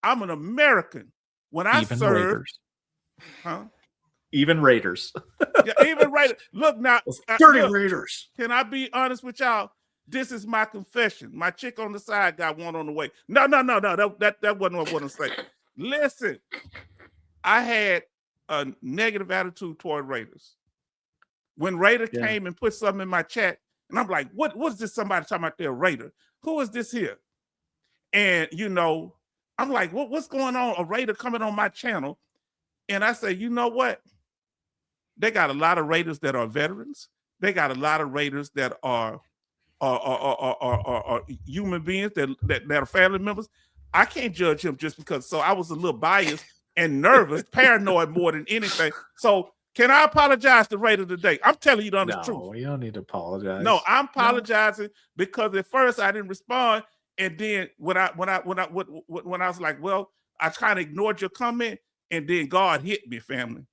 I'm an American. When I even served, Raiders. Huh? Even Raiders. Yeah, even Raiders. Look now, dirty Raiders. Can I be honest with y'all? This is my confession. My chick on the side got one on the way. No. That wasn't what I want to say. Listen, I had a negative attitude toward Raiders. When Raider came and put something in my chat, and I'm like, what's this somebody talking about their Raider? Who is this here? And, I'm like, what's going on? A Raider coming on my channel. And I say, you know what? They got a lot of Raiders that are veterans. They got a lot of Raiders that are human beings that are family members. I can't judge him just because. So I was a little biased and nervous, paranoid more than anything. So can I apologize to Raider today? I'm telling you the honest truth. No, you don't need to apologize. No, I'm apologizing because at first I didn't respond, and then when I was like, well, I kind of ignored your comment, and then God hit me, family.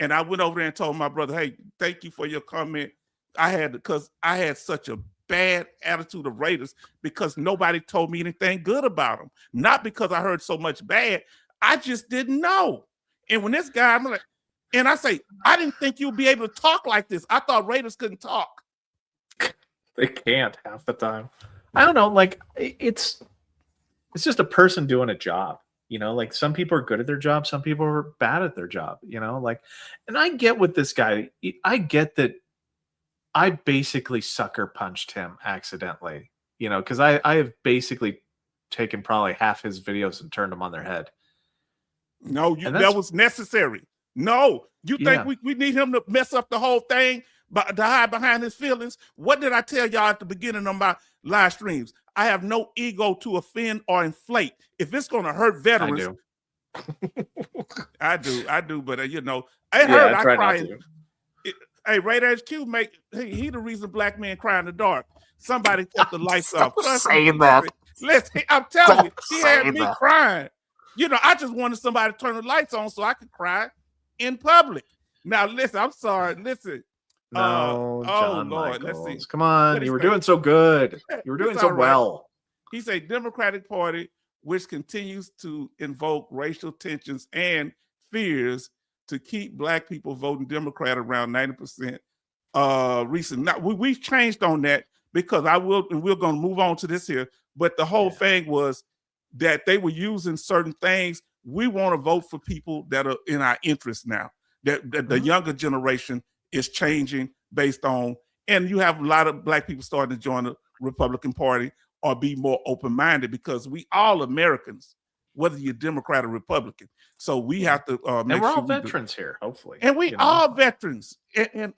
And I went over there and told my brother, hey, thank you for your comment. Because I had such a bad attitude of Raiders because nobody told me anything good about them. Not because I heard so much bad. I just didn't know. And when this guy, I'm like, and I say, I didn't think you'd be able to talk like this. I thought Raiders couldn't talk. They can't half the time. I don't know. Like, it's just a person doing a job. Like, some people are good at their job. Some people are bad at their job, like, and I get with this guy. I get that I basically sucker punched him accidentally, because I have basically taken probably half his videos and turned them on their head. No, that was necessary. No, you think we need him to mess up the whole thing, but to hide behind his feelings? What did I tell y'all at the beginning of my live streams? I have no ego to offend or inflate. If it's going to hurt veterans, I do. But it hurt. I cry. Hey, Raider HQ he the reason black men cry in the dark. Somebody kept the lights off. Saying that. Listen, I'm telling you, he had me crying. You know, I just wanted somebody to turn the lights on so I could cry in public. Now, listen, I'm sorry. Listen. No, John Lord, let's see. Michaels. Come on. What he You were say? doing so good. You were doing It's so all right. well. He's a Democratic Party which continues to invoke racial tensions and fears to keep Black people voting Democrat around 90%. Recent. Now we've changed on that because we're going to move on to this here. But the whole thing was that they were using certain things. We want to vote for people that are in our interest now. That the younger generation is changing based on, and you have a lot of Black people starting to join the Republican Party or be more open-minded because we all Americans, whether you're Democrat or Republican. So we have to make and we're all sure veterans here, hopefully. and we all veterans. And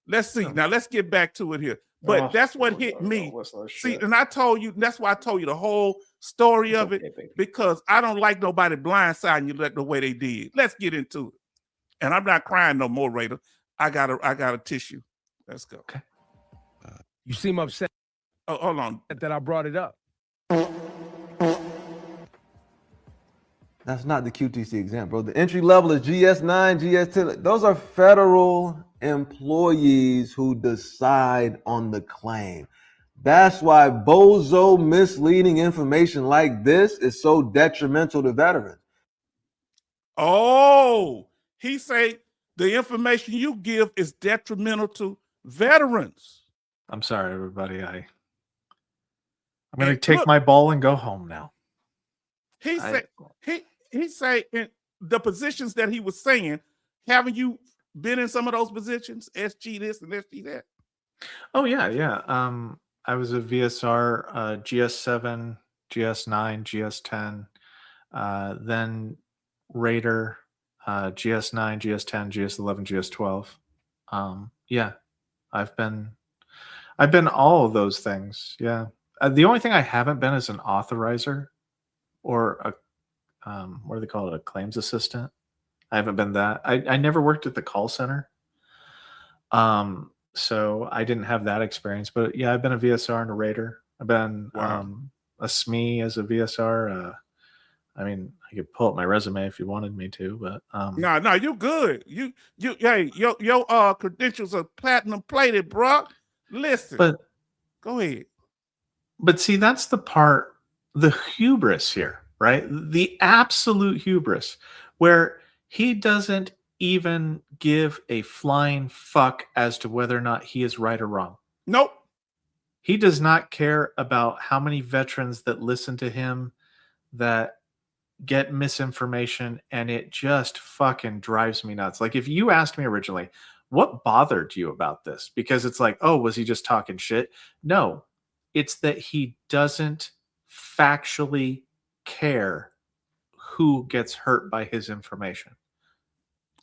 let's see. Now let's get back to it here. But that's what hit me. See, and I told you, that's why I told you the whole story of it, because I don't like nobody blindsiding you the way they did. Let's get into it. And I'm not crying no more, Raider. I got a tissue. Let's go. Okay. You seem upset. Oh, hold on. That I brought it up. That's not the QTC exam, bro. The entry level is GS9, GS10. Those are federal employees who decide on the claim. That's why bozo misleading information like this is so detrimental to veterans. Oh, he say the information you give is detrimental to veterans. I'm sorry, everybody. I'm going to take my ball and go home now. He say in the positions that he was saying, haven't you been in some of those positions? SG this and SG that. Oh yeah. I was a VSR, GS7, GS9, GS10, then Raider, GS9, GS10, GS11, GS12. Yeah, I've been all of those things. Yeah. The only thing I haven't been is an authorizer or a what do they call it? A claims assistant. I haven't been that. I never worked at the call center. So I didn't have that experience, but yeah, I've been a VSR and a Raider. I've been a SME as a VSR. I mean, I could pull up my resume if you wanted me to, but no, you're good. Hey, your credentials are platinum plated, bro. Listen, but go ahead. But see, that's the part, the hubris here, right? The absolute hubris, where he doesn't even give a flying fuck as to whether or not he is right or wrong. Nope. He does not care about how many veterans that listen to him that get misinformation, and it just fucking drives me nuts. Like, if you asked me originally, what bothered you about this? Because it's like, oh, was he just talking shit? No, it's that he doesn't factually care who gets hurt by his information.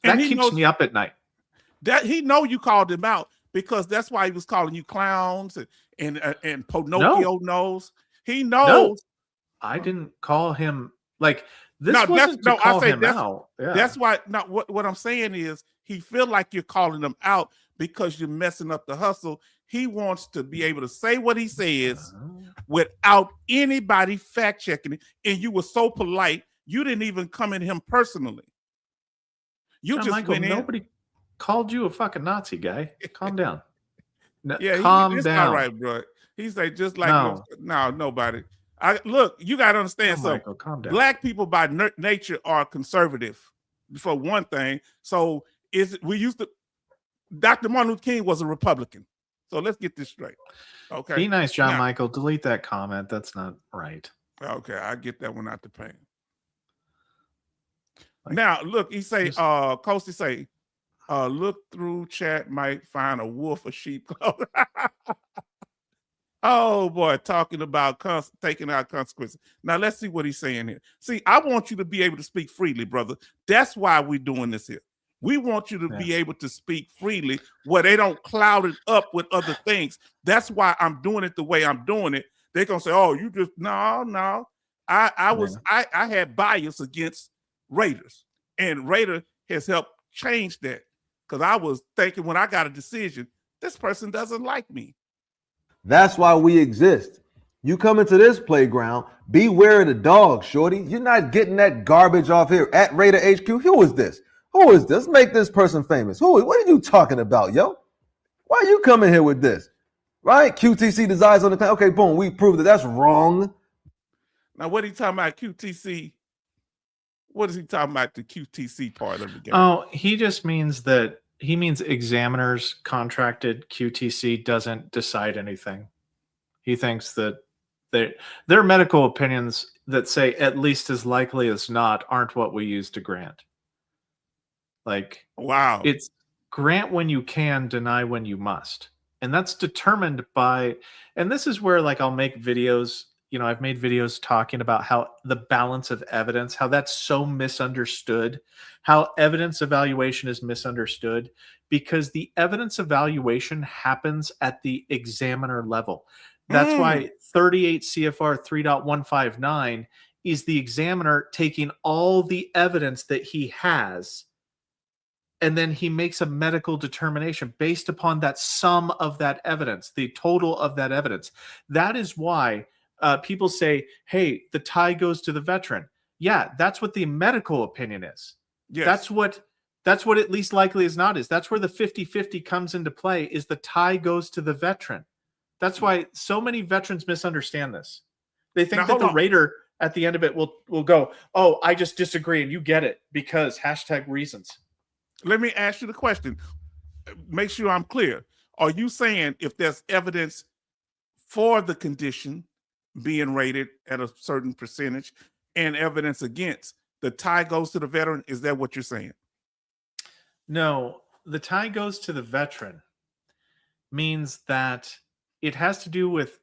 That keeps me up at night. That he know you called him out, because that's why he was calling you clowns and Pinocchio knows. He knows. No, I didn't call him like this. Wasn't to call him out. Yeah. That's why. Not what I'm saying is he feel like you're calling him out because you're messing up the hustle. He wants to be able to say what he says without anybody fact checking it. And you were so polite, you didn't even come at him personally. You just Michael, went in. Nobody called you a fucking Nazi, guy. Calm down. Yeah, calm down. All right, bro. He's like, just like no, nobody. Look, you got to understand something. Michael, calm down. Black people by nature are conservative, for one thing. So we used to. Dr. Martin Luther King was a Republican. So let's get this straight. Okay. Be nice, John Michael. Delete that comment. That's not right. Okay, I get that one out the pain. Now, look, he say, Coasty say, look through chat, might find a wolf or sheep clothing. Oh boy, talking about taking out consequences. Now let's see what he's saying here. See, I want you to be able to speak freely, brother. That's why we're doing this here. We want you to be able to speak freely where they don't cloud it up with other things. That's why I'm doing it the way I'm doing it. They're gonna say, "Oh, you just no." I had bias against Raiders, and Raider has helped change that, because I was thinking when I got a decision, this person doesn't like me. That's why we exist. You come into this playground, beware of the dog, shorty. You're not getting that garbage off here at Raider HQ. Who is this? Who is this? Make this person famous. What are you talking about, yo? Why are you coming here with this? Right? QTC designs on the claim. Okay, boom, we proved that that's wrong. Now, what are you talking about, QTC? What is he talking about, the QTC part of the game? Oh, he just means that he means examiners contracted QTC doesn't decide anything. He thinks that their medical opinions that say at least as likely as not aren't what we use to grant. Like, wow. It's grant when you can, deny when you must. And that's determined by, and this is where like I'll make videos, you know, I've made videos talking about how the balance of evidence, how that's so misunderstood, how evidence evaluation is misunderstood, because the evidence evaluation happens at the examiner level. That's why 38 CFR 3.159 is the examiner taking all the evidence that he has, and then he makes a medical determination based upon that sum of that evidence, the total of that evidence. That is why people say, hey, the tie goes to the veteran. Yeah, that's what the medical opinion is. Yes. That's what at least likely as not is. That's where the 50-50 comes into play, is the tie goes to the veteran. That's why so many veterans misunderstand this. They think that the Raider at the end of it will go, oh, I just disagree, and you get it because #reasons. Let me ask you the question. Make sure I'm clear. Are you saying if there's evidence for the condition being rated at a certain percentage and evidence against, the tie goes to the veteran? Is that what you're saying? No, the tie goes to the veteran means that it has to do with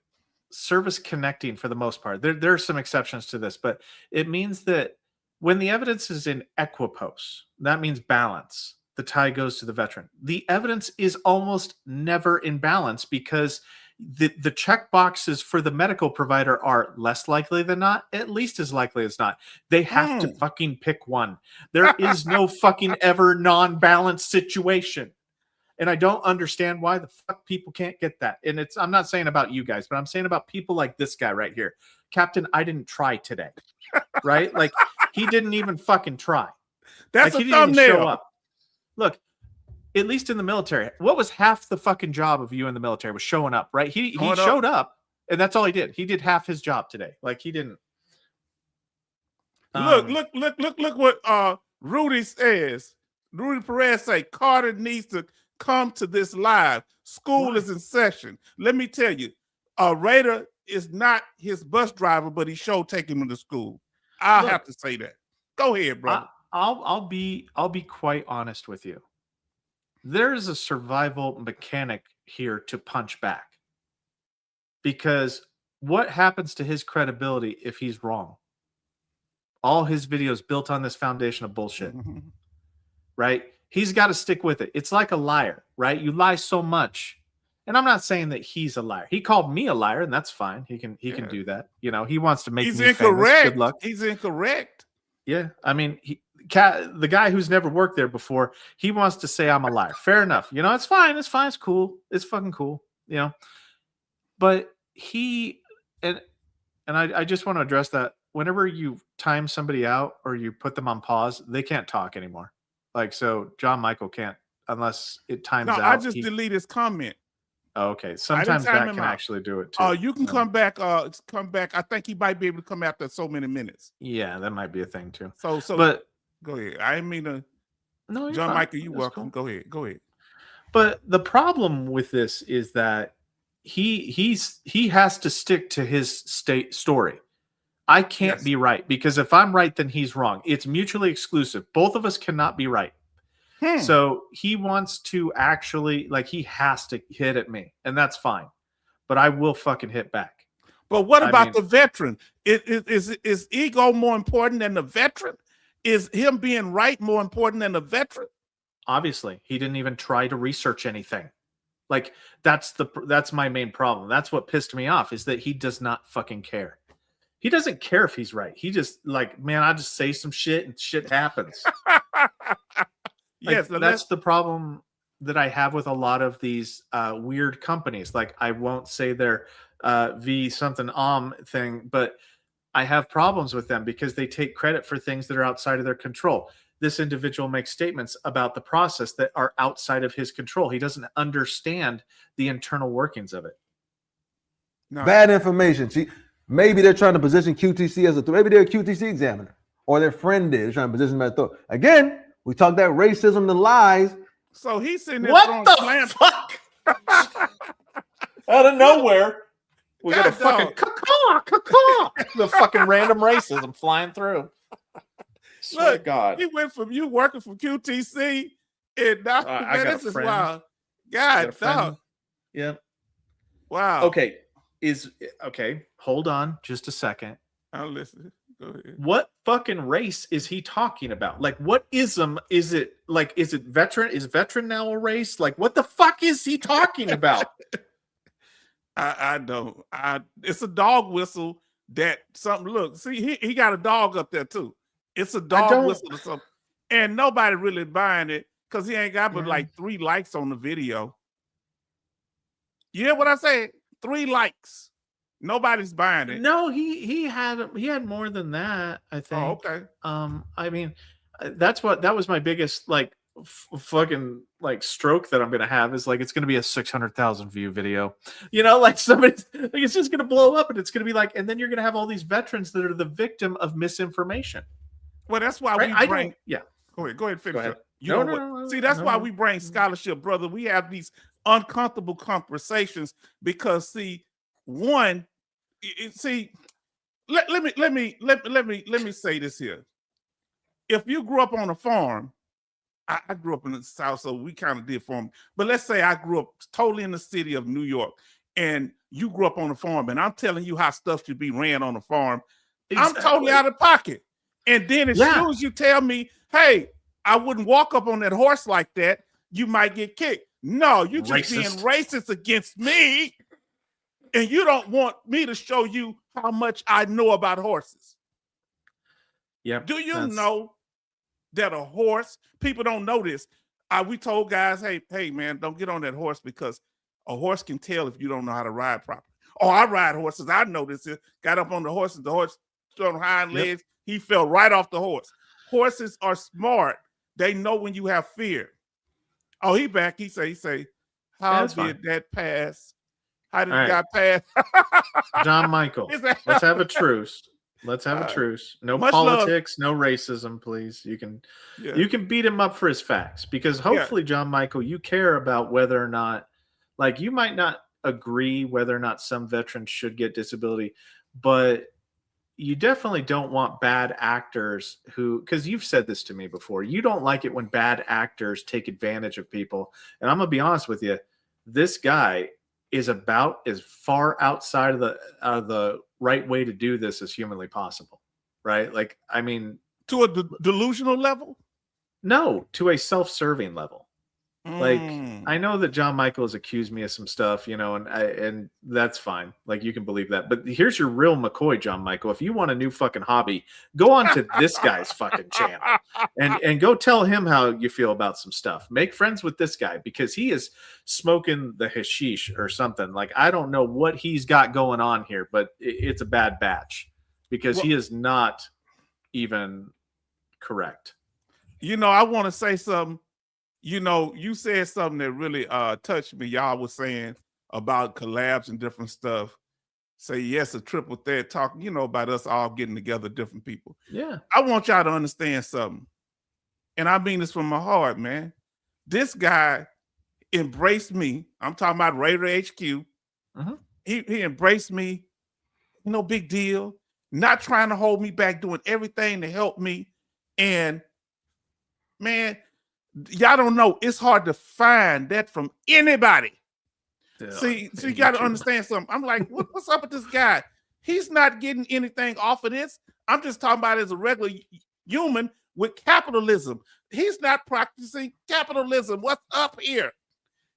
service connecting for the most part. There are some exceptions to this, but it means that when the evidence is in equipoise, that means balance, the tie goes to the veteran. The evidence is almost never in balance because the check boxes for the medical provider are less likely than not, at least as likely as not. They have to fucking pick one. There is no fucking ever non-balanced situation. And I don't understand why the fuck people can't get that. And I'm not saying about you guys, but I'm saying about people like this guy right here. Captain, I didn't try today. Right? Like, he didn't even fucking try. That's like, a he thumbnail. didn't even show up. Look, at least in the military, what was half the fucking job of you in the military was showing up, right? He showed up, and that's all he did. He did half his job today. Like, he didn't. Look what Rudy says. Rudy Perez say Carter needs to come to this live. School is in session. Let me tell you, Raider is not his bus driver, but he sure taking him to school. I'll have to say that. Go ahead, brother. I'll be quite honest with you. There is a survival mechanic here to punch back. Because what happens to his credibility if he's wrong? All his videos built on this foundation of bullshit. Right? He's got to stick with it. It's like a liar, right? You lie so much. And I'm not saying that he's a liar. He called me a liar, and that's fine. He can do that. You know, he wants to make me incorrect. Famous. Good luck. He's incorrect. Yeah. I mean, the guy who's never worked there before, he wants to say I'm a liar. Fair enough. You know, it's fine. It's fine. It's cool. It's fucking cool. You know, but I just want to address that. Whenever you time somebody out or you put them on pause, they can't talk anymore. Like, so John Michael can't unless it times out. I just delete his comment. Oh, okay. Sometimes that can actually do it too. Oh, you can come back. I think he might be able to come after so many minutes. Yeah, that might be a thing too. But go ahead. I didn't mean to. No, John fine. Michael, you're That's welcome. cool. Go ahead. But the problem with this is that he has to stick to his story. I can't be right, because if I'm right, then he's wrong. It's mutually exclusive. Both of us cannot be right. So he wants to actually, like, he has to hit at me, and that's fine. But I will fucking hit back. But what about the veteran? Is ego more important than the veteran? Is him being right more important than the veteran? Obviously, he didn't even try to research anything. Like, that's my main problem. That's what pissed me off, is that he does not fucking care. He doesn't care if he's right. He just, like, man, I just say some shit and shit happens. Yes, that's the problem. that I have with a lot of these weird companies. Like I won't say their V something thing, but I have problems with them because they take credit for things that are outside of their control. This individual makes statements about the process that are outside of his control. He doesn't understand the internal workings of it. No. Bad information. Maybe they're trying to position QTC as a maybe they're a QTC examiner, or their friend did. They're trying to position them as a threat. Again, we talked that racism, the lies. So he's sitting there What throwing the slam. fuck? Out of nowhere, we got a fucking the fucking random racism flying through. Swear to God, he went from you working for QTC, and now I got this a is friend. wild. God, dog. Yeah. Wow. Okay. Hold on, just a second. I'll listen. Go ahead. What fucking race is he talking about? Like, what ism is it? Like, is it veteran? Is veteran now a race? Like, what the fuck is he talking about? I don't. It's a dog whistle that something. Look, see, he got a dog up there too. It's a dog whistle or something, and nobody really buying it because he ain't got but like 3 likes on the video. You hear what I say? 3 likes. Nobody's buying it. No, he had more than that, I think. Oh, okay. I mean, that was my biggest like fucking like stroke that I'm gonna have is like it's gonna be a 600,000 view video. You know, like somebody's like it's just gonna blow up and it's gonna be like, and then you're gonna have all these veterans that are the victim of misinformation. Well, that's why right? we bring. Go ahead, finish ahead. up. No. See, that's why we bring scholarship, brother. We have these uncomfortable conversations because see, one. See, let me say this here. If you grew up on a farm, I grew up in the South, so we kind of did farm. But let's say I grew up totally in the city of New York, and you grew up on a farm, and I'm telling you how stuff should be ran on a farm. Exactly. I'm totally out of pocket. And then as soon as you tell me, hey, I wouldn't walk up on that horse like that, you might get kicked. No, you just being racist against me. And you don't want me to show you how much I know about horses. Yep. Do you know that a horse, people don't know this. We told guys, hey, man, don't get on that horse because a horse can tell if you don't know how to ride properly. Oh, I ride horses. I know this. Got up on the horse stood on hind legs. He fell right off the horse. Horses are smart. They know when you have fear. Oh, he back. He say, how did that pass? How did it got past? John Michael, let's have a truce. Let's have a truce. No politics, no racism, please. You can beat him up for his facts because hopefully, John Michael, you care about whether or not, like, you might not agree whether or not some veterans should get disability, but you definitely don't want bad actors who, because you've said this to me before, you don't like it when bad actors take advantage of people. And I'm gonna be honest with you, this guy is about as far outside of the right way to do this as humanly possible, right? Like, I mean, to a delusional level? No, to a self-serving level. Like, I know that John Michael has accused me of some stuff, you know, and that's fine. Like, you can believe that. But here's your real McCoy, John Michael. If you want a new fucking hobby, go on to this guy's fucking channel and go tell him how you feel about some stuff. Make friends with this guy because he is smoking the hashish or something. Like, I don't know what he's got going on here, but it's a bad batch because he is not even correct. You know, I want to say something. You know, you said something that really touched me. Y'all was saying about collabs and different stuff. Say yes, a triple threat talking, you know, about us all getting together, different people. Yeah. I want y'all to understand something. And I mean this from my heart, man. This guy embraced me. I'm talking about Raider HQ. He embraced me. No big deal. Not trying to hold me back, doing everything to help me. And man, y'all don't know. It's hard to find that from anybody. See, you got to understand something. I'm like, what's up with this guy? He's not getting anything off of this. I'm just talking about as a regular human with capitalism. He's not practicing capitalism. What's up here?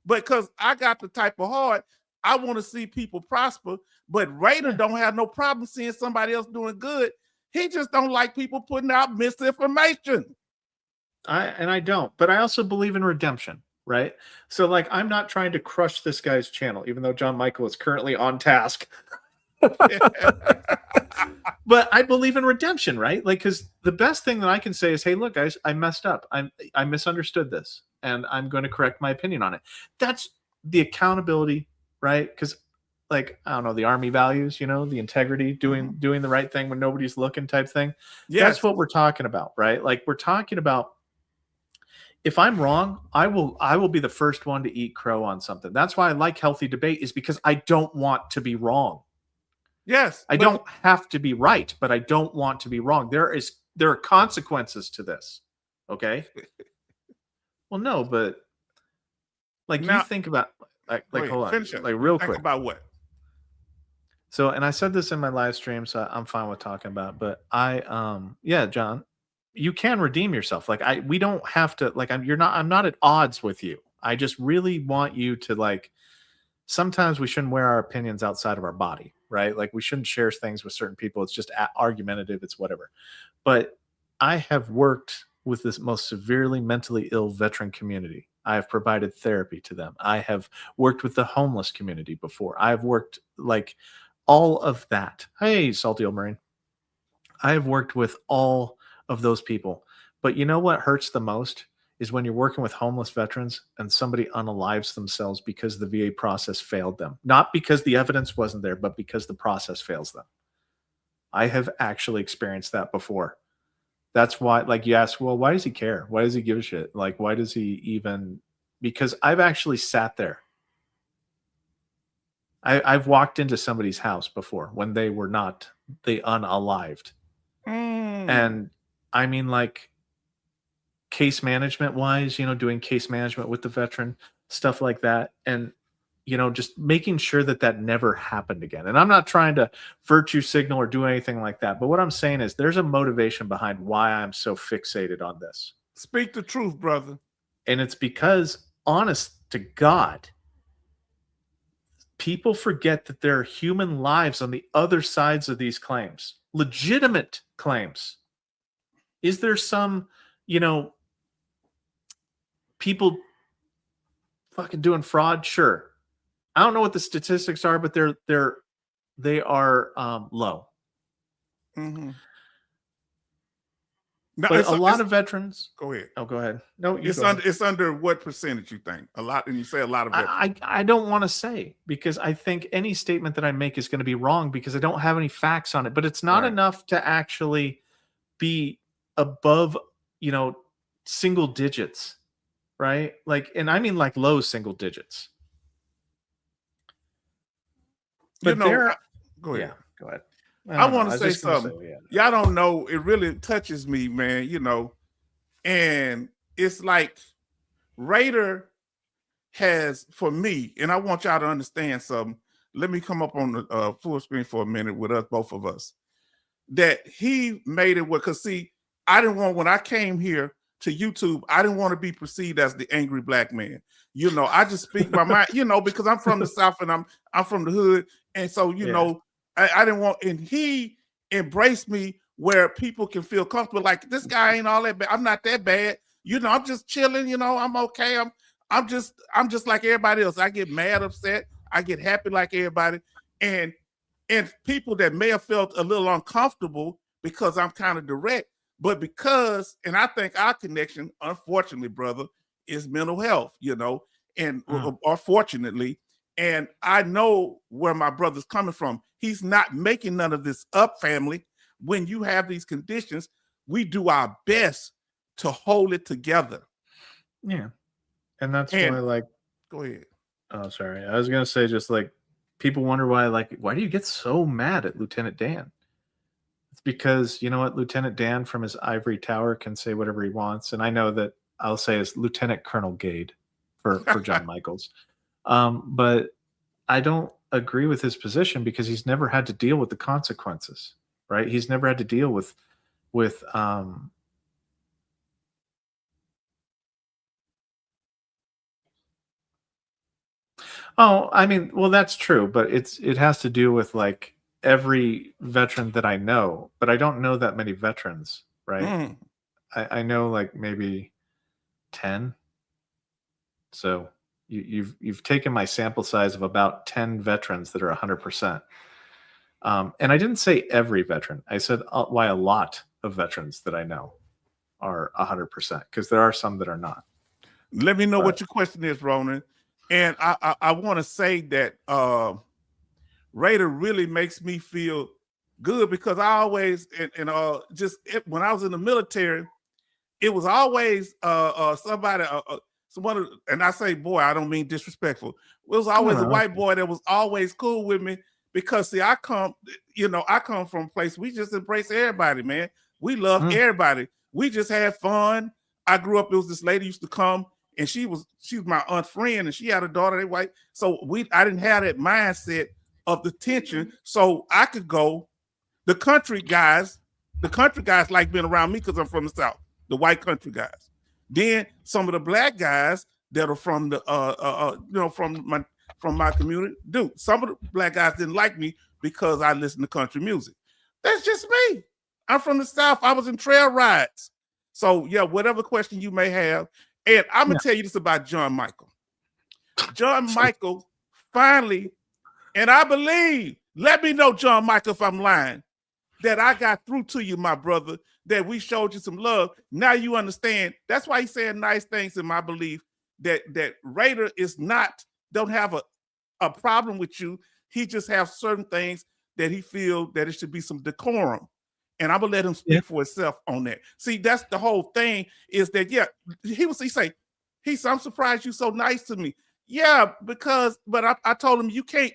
Because I got the type of heart, I want to see people prosper, but Raider don't have no problem seeing somebody else doing good. He just don't like people putting out misinformation. I don't, but I also believe in redemption. right? So like, I'm not trying to crush this guy's channel, even though John Michael is currently on task. But I believe in redemption, right? Like, because the best thing that I can say is, hey, look, guys, I messed up. I misunderstood this, and I'm going to correct my opinion on it. That's the accountability, right? Because, like, I don't know, the Army values, you know, the integrity, doing the right thing when nobody's looking type thing. That's Yes. what we're talking about, right? Like, we're talking about, if I'm wrong, I will be the first one to eat crow on something. That's why I like healthy debate, is because I don't want to be wrong. Yes. I don't have to be right, but I don't want to be wrong. There are consequences to this. Okay. Well, no, but like, you now think about, go like ahead. hold on, Finish it. like, You real think quick. about what? So, and I said this in my live stream, so I'm fine with talking about it, but yeah, John, you can redeem yourself. Like, we don't have to, like, I'm not at odds with you. I just really want you to, like, sometimes we shouldn't wear our opinions outside of our body, right? Like, we shouldn't share things with certain people. It's just argumentative, it's whatever. But I have worked with this most severely mentally ill veteran community. I have provided therapy to them. I have worked with the homeless community before. I've worked, like, all of that. Hey, salty old Marine. I have worked with all of those people. But you know what hurts the most is when you're working with homeless veterans and somebody unalives themselves because the VA process failed them. Not because the evidence wasn't there, but because the process fails them. I have actually experienced that before. That's why, like, you ask, well, why does he care? Why does he give a shit? Like, why does he even? Because I've actually sat there. I've walked into somebody's house before when they were not, they unalived. And I mean, like, case management wise, you know, doing case management with the veteran, stuff like that. And, you know, just making sure that that never happened again. And I'm not trying to virtue signal or do anything like that. But what I'm saying is, there's a motivation behind why I'm so fixated on this. Speak the truth, brother. And it's because, honest to God, people forget that there are human lives on the other sides of these claims, legitimate claims. Is there some, you know, people fucking doing fraud? Sure. I don't know what the statistics are, but they are low. Now, But a lot of veterans. Go ahead. Oh, go ahead. No, you It's go under ahead. it's under what percentage you think? A lot, and you say a lot of veterans. I don't want to say, because I think any statement that I make is going to be wrong because I don't have any facts on it. But it's not Right. enough to actually be above, you know, single digits, right? Like, and I mean, like, low single digits. You But know, there, go ahead. yeah, go ahead. I don't know. want I to was say just gonna something. yeah. Y'all don't know. It really touches me, man. You know, and it's like Raider has, for me, and I want y'all to understand something. Let me come up on the full screen for a minute with us, both of us. That he made it work. Because, see, I didn't want, when I came here to YouTube, I didn't want to be perceived as the angry black man. You know, I just speak my mind, you know, because I'm from the South and I'm from the hood. And so, you know, I didn't want, and he embraced me where people can feel comfortable. Like, this guy ain't all that bad. I'm not that bad. You know, I'm just chilling, you know, I'm okay. I'm just like everybody else. I get mad, upset, I get happy like everybody. And people that may have felt a little uncomfortable because I'm kind of direct, but because, and I think our connection, unfortunately, brother, is mental health, you know, and or fortunately, and I know where my brother's coming from. He's not making none of this up, family. When you have these conditions, we do our best to hold it together. Yeah. And that's why, like, go ahead. Oh, sorry. I was gonna say, just like, people wonder why, like, why do you get so mad at Lieutenant Dan? It's because, you know what, Lieutenant Dan from his ivory tower can say whatever he wants. And I know that I'll say it's Lieutenant Colonel Gade for John Michaels. But I don't agree with his position because he's never had to deal with the consequences, right? He's never had to deal with oh, I mean, well, that's true, but it has to do with, like, every veteran that I know, but I don't know that many veterans, right? I know, like, maybe 10. So you've taken my sample size of about 10 veterans that are 100%. And I didn't say every veteran. I said why a lot of veterans that I know are 100%, because there are some that are not. Let me know what your question is, Ronan. And I want to say that Raider really makes me feel good, because I always when I was in the military, it was always somebody someone, and I say boy, I don't mean disrespectful. It was always a white boy that was always cool with me, because see, I come from a place we just embrace everybody, man. We love everybody. We just had fun. I grew up, it was this lady used to come, and she was my aunt friend, and she had a daughter, they white. So I didn't have that mindset of the tension. So I could go. The country guys like being around me because I'm from the South, the white country guys. Then some of the black guys that are from the from my community, dude, some of the black guys didn't like me because I listen to country music. That's just me. I'm from the South. I was in trail rides. So yeah, whatever question you may have. And I'm gonna tell you this about John Michael. John Michael finally, and I believe, let me know, John Michael, if I'm lying, that I got through to you, my brother, that we showed you some love. Now you understand. That's why he's saying nice things, in my belief, that Raider don't have a problem with you. He just has certain things that he feel that it should be some decorum. And I'm gonna let him speak for himself on that. See, that's the whole thing, is that he say, I'm surprised you so nice to me. Yeah, but I told him you can't.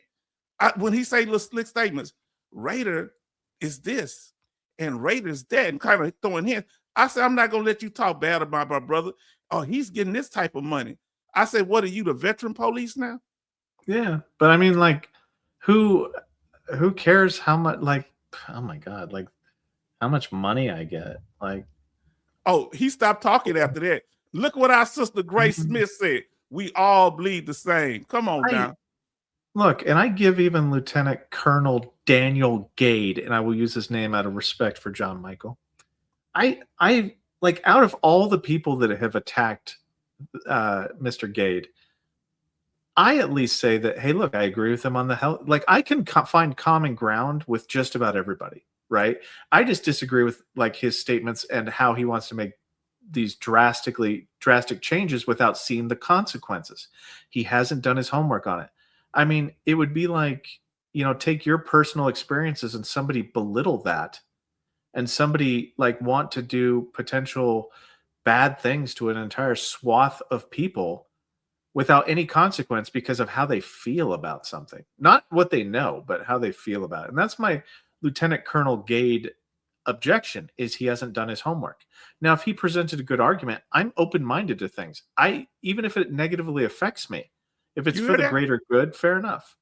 When he say little slick statements, Raider is this and Raider's that, and kind of throwing hints. I said, I'm not gonna let you talk bad about my brother. Oh, he's getting this type of money. I said, what are you, the veteran police now? Yeah, but I mean, like, who cares how much? Like, oh my god, like how much money I get? Like, oh, he stopped talking after that. Look what our sister Grace Smith said. We all bleed the same. Come on now. Look, and I give even Lieutenant Colonel Daniel Gade, and I will use his name out of respect for John Michael. I like, out of all the people that have attacked Mr. Gade, I at least say that, hey, look, I agree with him on the health. Like, I can find common ground with just about everybody, right? I just disagree with like his statements and how he wants to make these drastic changes without seeing the consequences. He hasn't done his homework on it. I mean, it would be like, take your personal experiences and somebody belittle that, and somebody like want to do potential bad things to an entire swath of people without any consequence because of how they feel about something. Not what they know, but how they feel about it. And that's my Lieutenant Colonel Gade objection, is he hasn't done his homework. Now, if he presented a good argument, I'm open-minded to things. Even if it negatively affects me, if it's for the greater good, fair enough.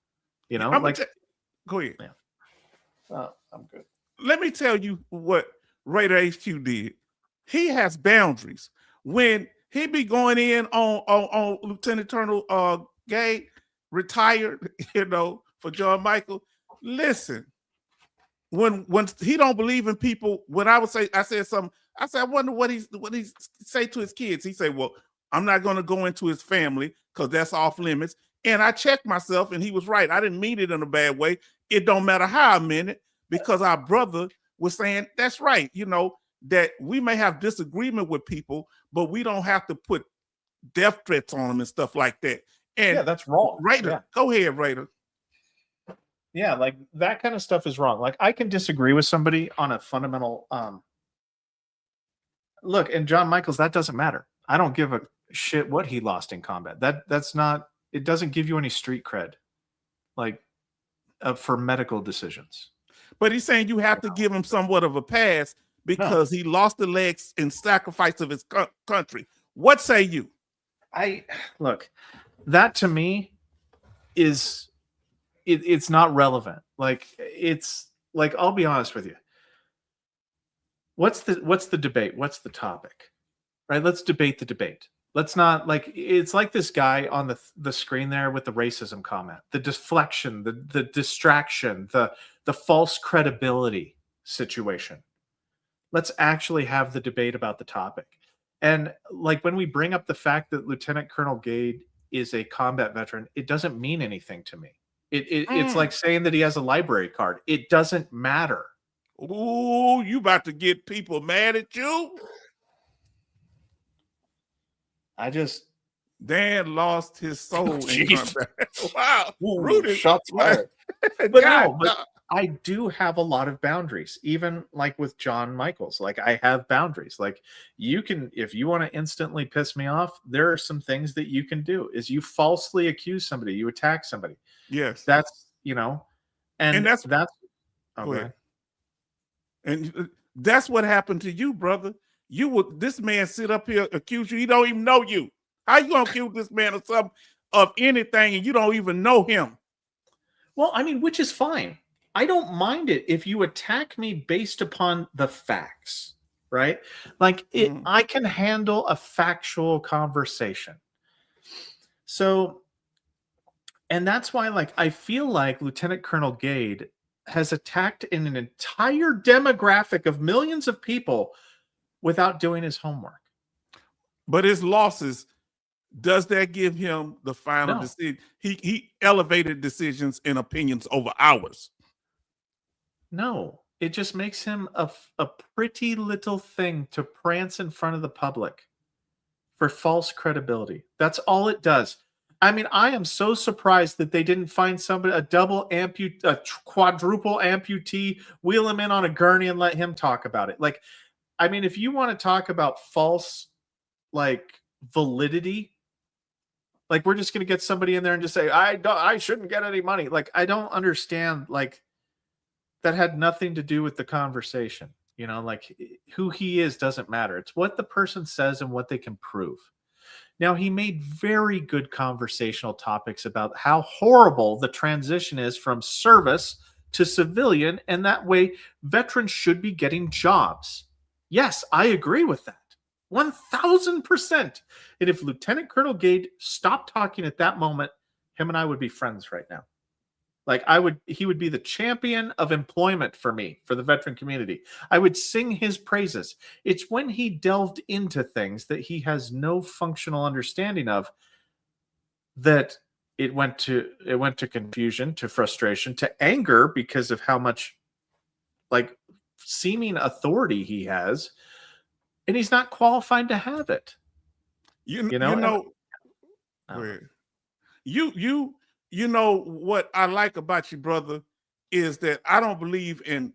Go ahead. Yeah. I'm good. Let me tell you what Raider HQ did. He has boundaries. When he be going in on Lieutenant Colonel Gade, retired, for John Michael. Listen, when he don't believe in people, when I said something, I said, I wonder what he say to his kids. He said, well, I'm not going to go into his family because that's off limits. And I checked myself, and he was right. I didn't mean it in a bad way. It don't matter how I meant it, because our brother was saying, that's right, that we may have disagreement with people, but we don't have to put death threats on them and stuff like that. And yeah, that's wrong. Raider, go ahead, Raider. Yeah, like that kind of stuff is wrong. Like, I can disagree with somebody on a fundamental look, and John Michaels, that doesn't matter. I don't give a shit what he lost in combat. That's not, it doesn't give you any street cred, like, for medical decisions. But he's saying you have to give him somewhat of a pass because he lost the legs in sacrifice of his country. What say you? Look, that to me is, it's not relevant. Like, it's like, I'll be honest with you. What's the debate? What's the topic? Right? Let's debate the debate. Let's not, like, it's like this guy on the screen there with the racism comment, the deflection, the distraction, the false credibility situation. Let's actually have the debate about the topic. And like, when we bring up the fact that Lieutenant Colonel Gade is a combat veteran, it doesn't mean anything to me. It's Mm. like saying that he has a library card. It doesn't matter. Ooh, you about to get people mad at you? Dan lost his soul in Jeez. combat. Wow. Ooh, Rudy, shots like, fired. But God, no, but I do have a lot of boundaries, even like with John Michaels. Like I have boundaries. Like you can, if you want to instantly piss me off, there are some things that you can do. Is you falsely accuse somebody, you attack somebody. yes. That's, you know, and that's oh, go ahead. And that's what happened to you, brother. You would this man sit up here accuse you. He don't even know you. How you gonna accuse this man of something of anything and you don't even know him? Well, I mean, which is fine. I don't mind it if you attack me based upon the facts, right? Like I can handle a factual conversation. So, and that's why, like, I feel like Lieutenant Colonel Gade has attacked in an entire demographic of millions of people without doing his homework. But his losses, does that give him the final decision? He elevated decisions and opinions over ours. No, it just makes him a pretty little thing to prance in front of the public for false credibility. That's all it does. I mean, I am so surprised that they didn't find somebody, a quadruple amputee, wheel him in on a gurney and let him talk about it. Like, I mean, if you want to talk about false, like, validity, like, we're just going to get somebody in there and just say, I shouldn't get any money. Like, I don't understand, like, that had nothing to do with the conversation. You know, like who he is doesn't matter. It's what the person says and what they can prove. Now, he made very good conversational topics about how horrible the transition is from service to civilian, and that way veterans should be getting jobs. Yes, I agree with that. 1000%. And if Lieutenant Colonel Gade stopped talking at that moment, him and I would be friends right now. Like he would be the champion of employment for me, for the veteran community. I would sing his praises. It's when he delved into things that he has no functional understanding of that it went to confusion, to frustration, to anger because of how much like seeming authority he has, and he's not qualified to have it. You know what I like about you, brother, is that I don't believe in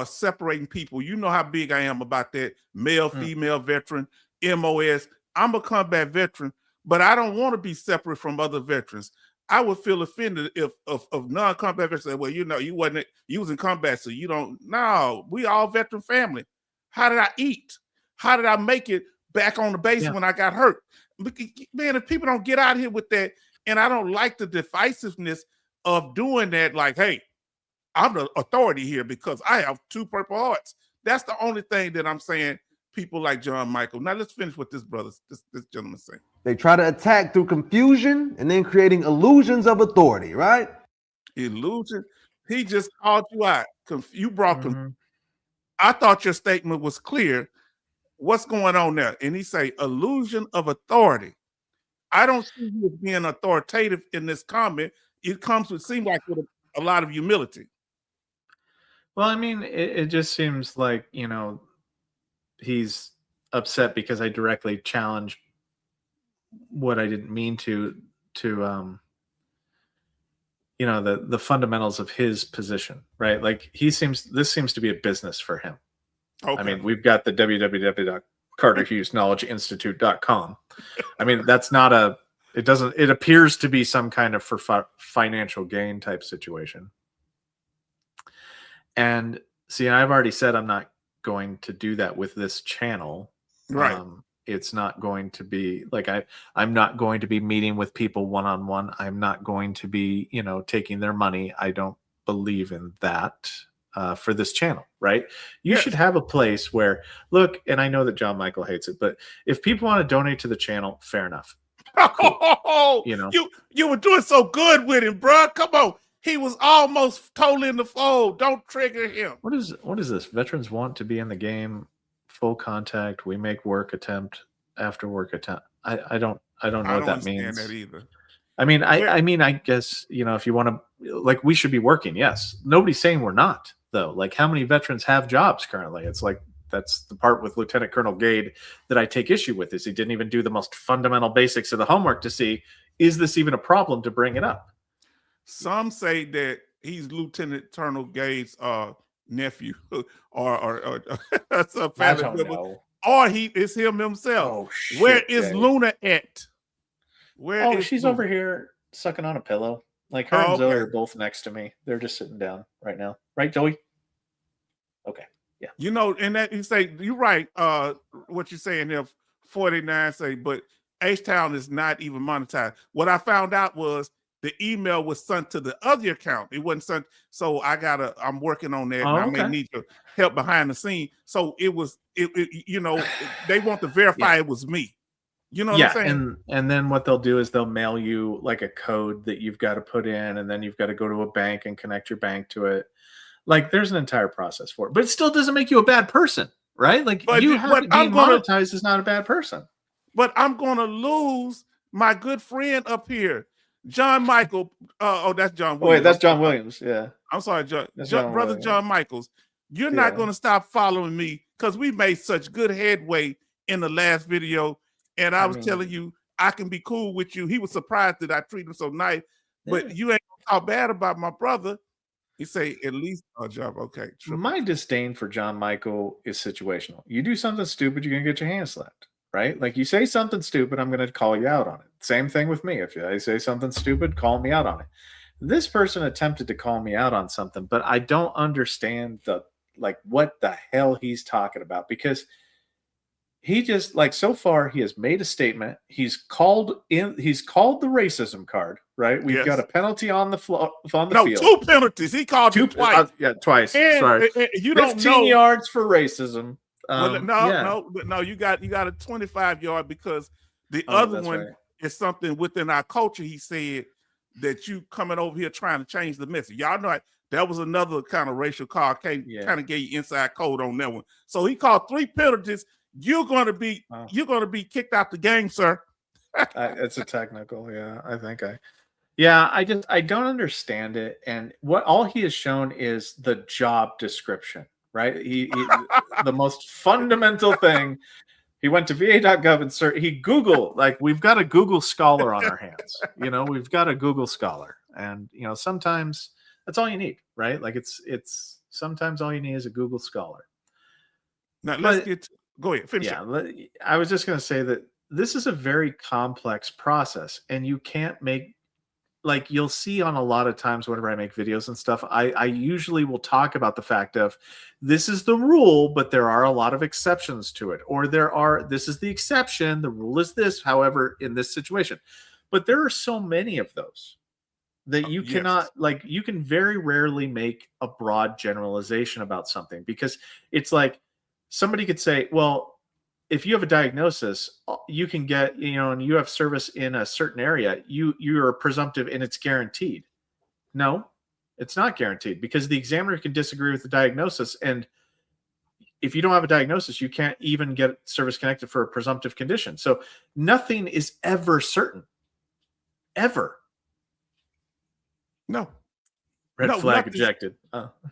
separating people. You know how big I am about that male, female veteran, MOS. I'm a combat veteran, but I don't want to be separate from other veterans. I would feel offended if non-combat veterans say, well, you was in combat, so you don't. No, we all veteran family. How did I eat? How did I make it back on the base when I got hurt? Man, if people don't get out here with that, and I don't like the divisiveness of doing that, like, hey, I'm the authority here because I have 2 Purple Hearts. That's the only thing that I'm saying people like John Michael. Now let's finish what this gentleman saying. They try to attack through confusion and then creating illusions of authority, right? Illusion. He just called you out. You brought I thought your statement was clear. What's going on there? And he say illusion of authority. I don't see you as being authoritative in this comment. It seems like with a lot of humility. Well, I mean, it just seems like, you know, he's upset because I directly challenged what I didn't mean to you know, the fundamentals of his position, right? Like this seems to be a business for him. Okay. I mean, we've got the www.carterhughesknowledgeinstitute.com. I mean, that's not it appears to be some kind of for financial gain type situation. And see, I've already said I'm not going to do that with this channel. Right. It's not going to be like I'm not going to be meeting with people one-on-one. I'm not going to be, you know, taking their money. I don't believe in that for this channel, right? You should have a place where, look, and I know that John Michael hates it, but if people want to donate to the channel, fair enough. Cool. You know, you were doing so good with him, bro. Come on. He was almost totally in the fold. Don't trigger him. What is this? Veterans want to be in the game, full contact. We make work attempt after work attempt. I don't I don't know I what don't that understand means. that either. I mean, Where- I mean, I guess, you know, if you want to, like, we should be working. Yes. Nobody's saying we're not, though. Like, how many veterans have jobs currently? It's like, that's the part with Lieutenant Colonel Gade that I take issue with, is he didn't even do the most fundamental basics of the homework to see, is this even a problem to bring it up? Some say that he's Lieutenant Colonel Gates' nephew, or some I family don't member, know. or he is him himself. Oh, shit. Where is Jay. Luna at? Where Oh, is she's Luna? over here sucking on a pillow. Like, her Oh, and Zoe okay. are both next to me. They're just sitting down right now. Right, Zoe? Okay. Yeah. You know, and that you say you're right. What you're saying there, 49 say, but H-Town is not even monetized. What I found out was the email was sent to the other account. It wasn't sent. So I'm working on that, and Oh, I may okay. need your help behind the scene. So you know, they want to verify it was me. You know what I'm saying? and then what they'll do is they'll mail you like a code that you've got to put in, and then you've got to go to a bank and connect your bank to it. Like, there's an entire process for it, but it still doesn't make you a bad person, right? Like, But you but have being monetized is not a bad person. But I'm gonna lose my good friend up here, John Michael. Oh, that's John Oh, wait, Williams. that's John Williams. Yeah. I'm sorry, That's John brother Williams. John Michaels. You're Yeah. not going to stop following me because we made such good headway in the last video. And I was telling you, I can be cool with you. He was surprised that I treat him so nice, but you ain't gonna talk bad about my brother. He say, at least a job. Okay. My disdain for John Michael is situational. You do something stupid, you're going to get your hands slapped, right? Like, you say something stupid, I'm going to call you out on it. Same thing with me. If I say something stupid, call me out on it. This person attempted to call me out on something, but I don't understand what the hell he's talking about, because he just, like, so far he has made a statement. He's called the racism card, right? We've got a penalty on the field. No, 2 penalties. He called you twice. Twice. And, Sorry. you don't 15 know yards for racism. Well, no, you got a 25-yard, because the other one is something within our culture. He said that you coming over here trying to change the message. Y'all know that was another kind of racial card. Kind of gave you inside code on that one. So he called 3 penalties. You're going to be kicked out the game, sir. It's a technical, yeah. I don't understand it. And all he has shown is the job description, right? He the most fundamental thing. He went to va.gov and he Google, like, we've got a Google Scholar on our hands. You know, we've got a Google Scholar, and you know, sometimes that's all you need, right? Like, it's sometimes all you need is a Google Scholar. Now go ahead, finish. I was just going to say that this is a very complex process, and you can't make, like, you'll see on a lot of times whenever I make videos and stuff, I usually will talk about the fact of, this is the rule, but there are a lot of exceptions to it, or this is the exception, the rule is this, however, in this situation. But there are so many of those that you cannot, like, you can very rarely make a broad generalization about something, because it's like, somebody could say, well, if you have a diagnosis, you can get, you know, and you have service in a certain area, you're presumptive and it's guaranteed. No, it's not guaranteed, because the examiner can disagree with the diagnosis. And if you don't have a diagnosis, you can't even get service connected for a presumptive condition. So nothing is ever certain. Ever. No. Red flag ejected.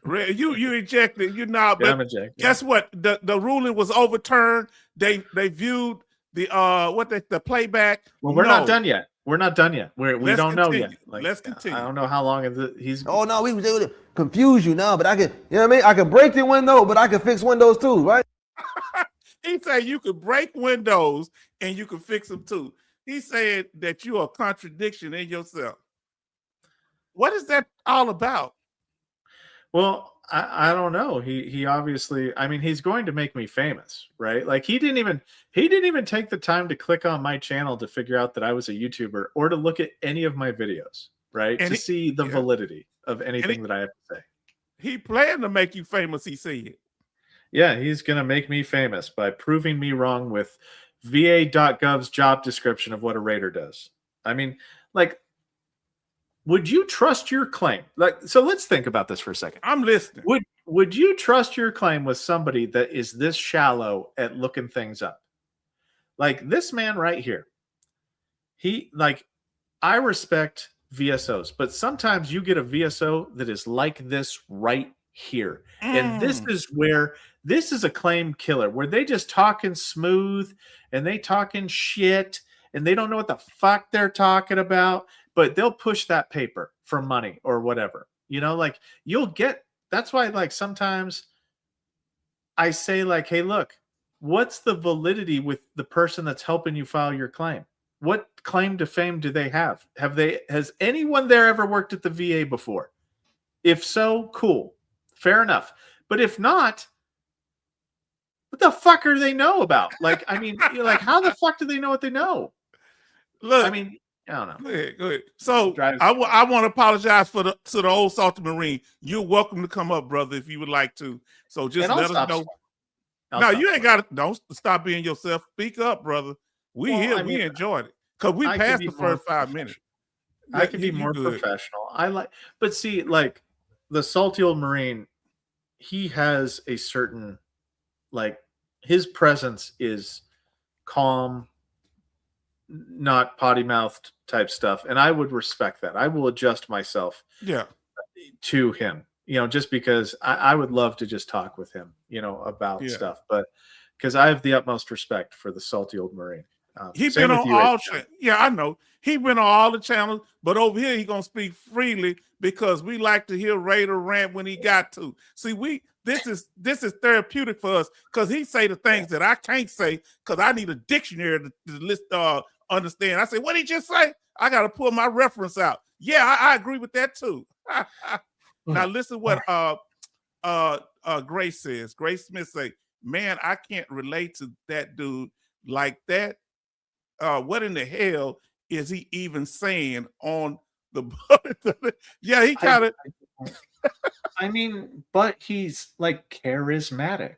You ejected. You're not. Yeah, but I'm ejected. Guess what? The ruling was overturned. They viewed the playback. Well, we're not done yet. We're not done yet. We don't know yet. Like, let's continue. I don't know how long he's. Oh no, we was able to confuse you now, but I can. You know what I mean? I can break the window, but I can fix windows too, right? He said you could break windows and you can fix them too. He said that you are a contradiction in yourself. What is that all about? Well, I don't know. He obviously, I mean, he's going to make me famous, right? Like, he didn't even take the time to click on my channel to figure out that I was a YouTuber, or to look at any of my videos, right? And to see the validity of anything that I have to say. He planned to make you famous, he said. Yeah, he's going to make me famous by proving me wrong with va.gov's job description of what a raider does. I mean, like, would you trust your claim? Like, so let's think about this for a second. I'm listening. Would you trust your claim with somebody that is this shallow at looking things up? Like, this man right here. I respect VSOs, but sometimes you get a VSO that is like this right here. And this is a claim killer where they just talking smooth and they talking shit and they don't know what the fuck they're talking about, but they'll push that paper for money or whatever. Like that's why like sometimes I say like, hey, look, what's the validity with the person that's helping you file your claim? What claim to fame do they have? Has anyone there ever worked at the VA before? If so, cool. Fair enough. But if not, what the fuck are they know about? Like, I mean, you're like, how the fuck do they know what they know? Look, I mean, I don't know. Go ahead. So I want to apologize to the old salty Marine. You're welcome to come up, brother, if you would like to. So just let us know. No, you ain't got to. Don't stop being yourself. Speak up, brother. We enjoyed it because we passed the first 5 minutes. I can be more professional. But see, like the salty old Marine, he has a certain, like, his presence is calm, not potty mouthed type stuff, and I would respect that. I will adjust myself, to him. Just because I would love to just talk with him, about stuff, but because I have the utmost respect for the salty old Marine. He's been on all I know. He been on all the channels, but over here he gonna speak freely because we like to hear Raider rant when he got to. See, this is therapeutic for us because he say the things that I can't say because I need a dictionary to list understand. I say, what did he just say? I gotta pull my reference out. Yeah, I agree with that too. Now listen what Grace says. Grace Smith say, man, I can't relate to that dude like that. What in the hell is he even saying on the yeah, he kind of I mean, but he's like charismatic.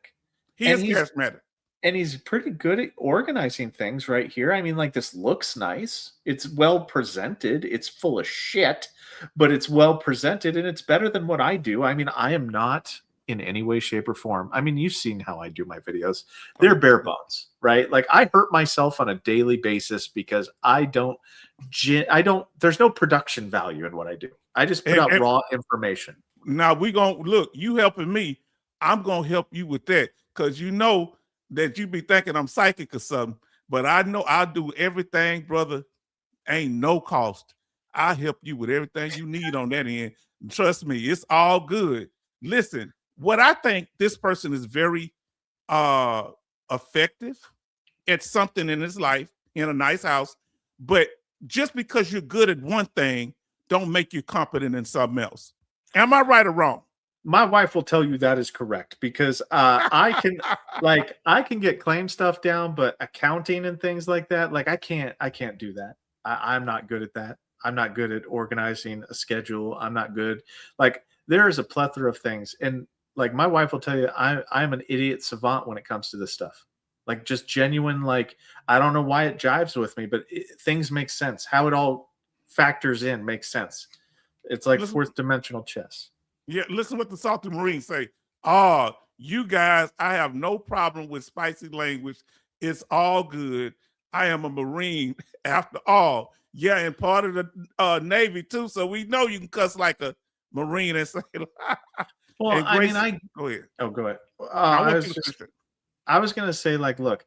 He is charismatic. And he's pretty good at organizing things right here. I mean, like, this looks nice. It's well presented. It's full of shit, but it's well presented and it's better than what I do. I mean, I am not in any way, shape, or form. I mean, you've seen how I do my videos. They're bare bones, right? Like, I hurt myself on a daily basis because there's no production value in what I do. I just put out raw information. Now look, you helping me. I'm going to help you with that because you know that you be thinking I'm psychic or something, but I know I'll do everything, brother. Ain't no cost. I'll help you with everything you need on that end. Trust me, it's all good. Listen, what I think this person is very effective at something in his life, in a nice house, but just because you're good at one thing, don't make you competent in something else. Am I right or wrong? My wife will tell you that is correct because I can get claim stuff down, but accounting and things like that, like I can't do that. I'm not good at that. I'm not good at organizing a schedule. I'm not good. Like, there is a plethora of things. And like, my wife will tell you, I'm an idiot savant when it comes to this stuff. Like, just genuine, like, I don't know why it jives with me, but things make sense. How it all factors in makes sense. It's like fourth dimensional chess. Yeah, listen what the salty Marine say. Oh, you guys, I have no problem with spicy language. It's all good. I am a Marine after all. Yeah, and part of the Navy too, so we know you can cuss like a Marine and say. Well, and Grace, go ahead. Oh, go ahead. I was gonna say, like, look,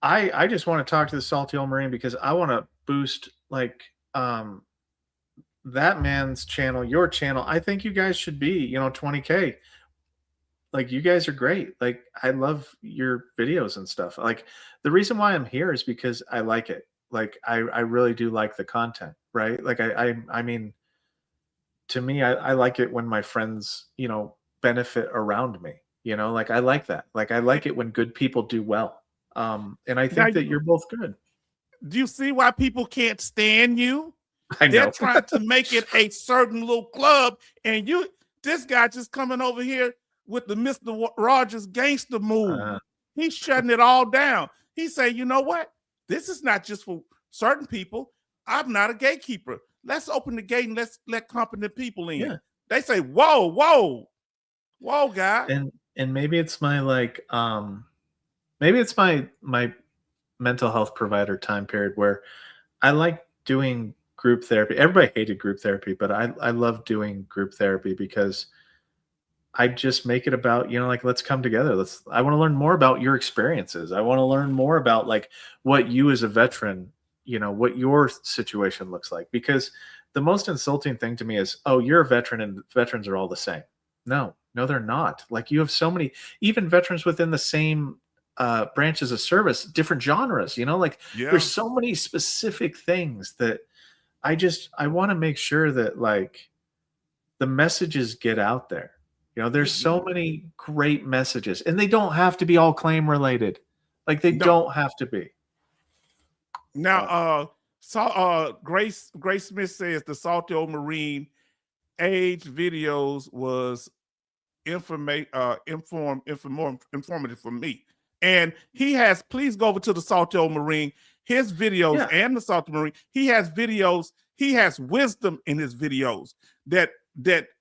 I just want to talk to the salty old Marine because I want to boost, like, that man's channel, your channel. I think you guys should be, 20K. Like, you guys are great. Like, I love your videos and stuff. Like, the reason why I'm here is because I like it. Like, I really do like the content, right? Like, I mean, to me, I like it when my friends, benefit around me, like, I like that. Like, I like it when good people do well. And I think that you're both good. Do you see why people can't stand you? I know. They're trying to make it a certain little club, and this guy just coming over here with the Mr. Rogers gangster move. He's shutting it all down. He say, you know what? This is not just for certain people. I'm not a gatekeeper. Let's open the gate and let's let competent people in. Yeah. They say, whoa, guy. And maybe it's my, like, maybe it's my mental health provider time period where I like doing group therapy. Everybody hated group therapy, but I love doing group therapy because I just make it about, like, let's come together. I want to learn more about your experiences. I want to learn more about like what you as a veteran, what your situation looks like. Because the most insulting thing to me is, oh, you're a veteran and veterans are all the same. No, they're not. Like, you have so many, even veterans within the same branches of service, different genres, like Yeah. there's so many specific things that I want to make sure that like the messages get out there. There's so many great messages, and they don't have to be all claim related. Like, they No. don't have to be. Now, Grace Smith says the Salty Old Marine age videos was informative for me. And he has, please go over to the Salty Old Marine, his videos and the Salty Marine. He has videos, he has wisdom in his videos that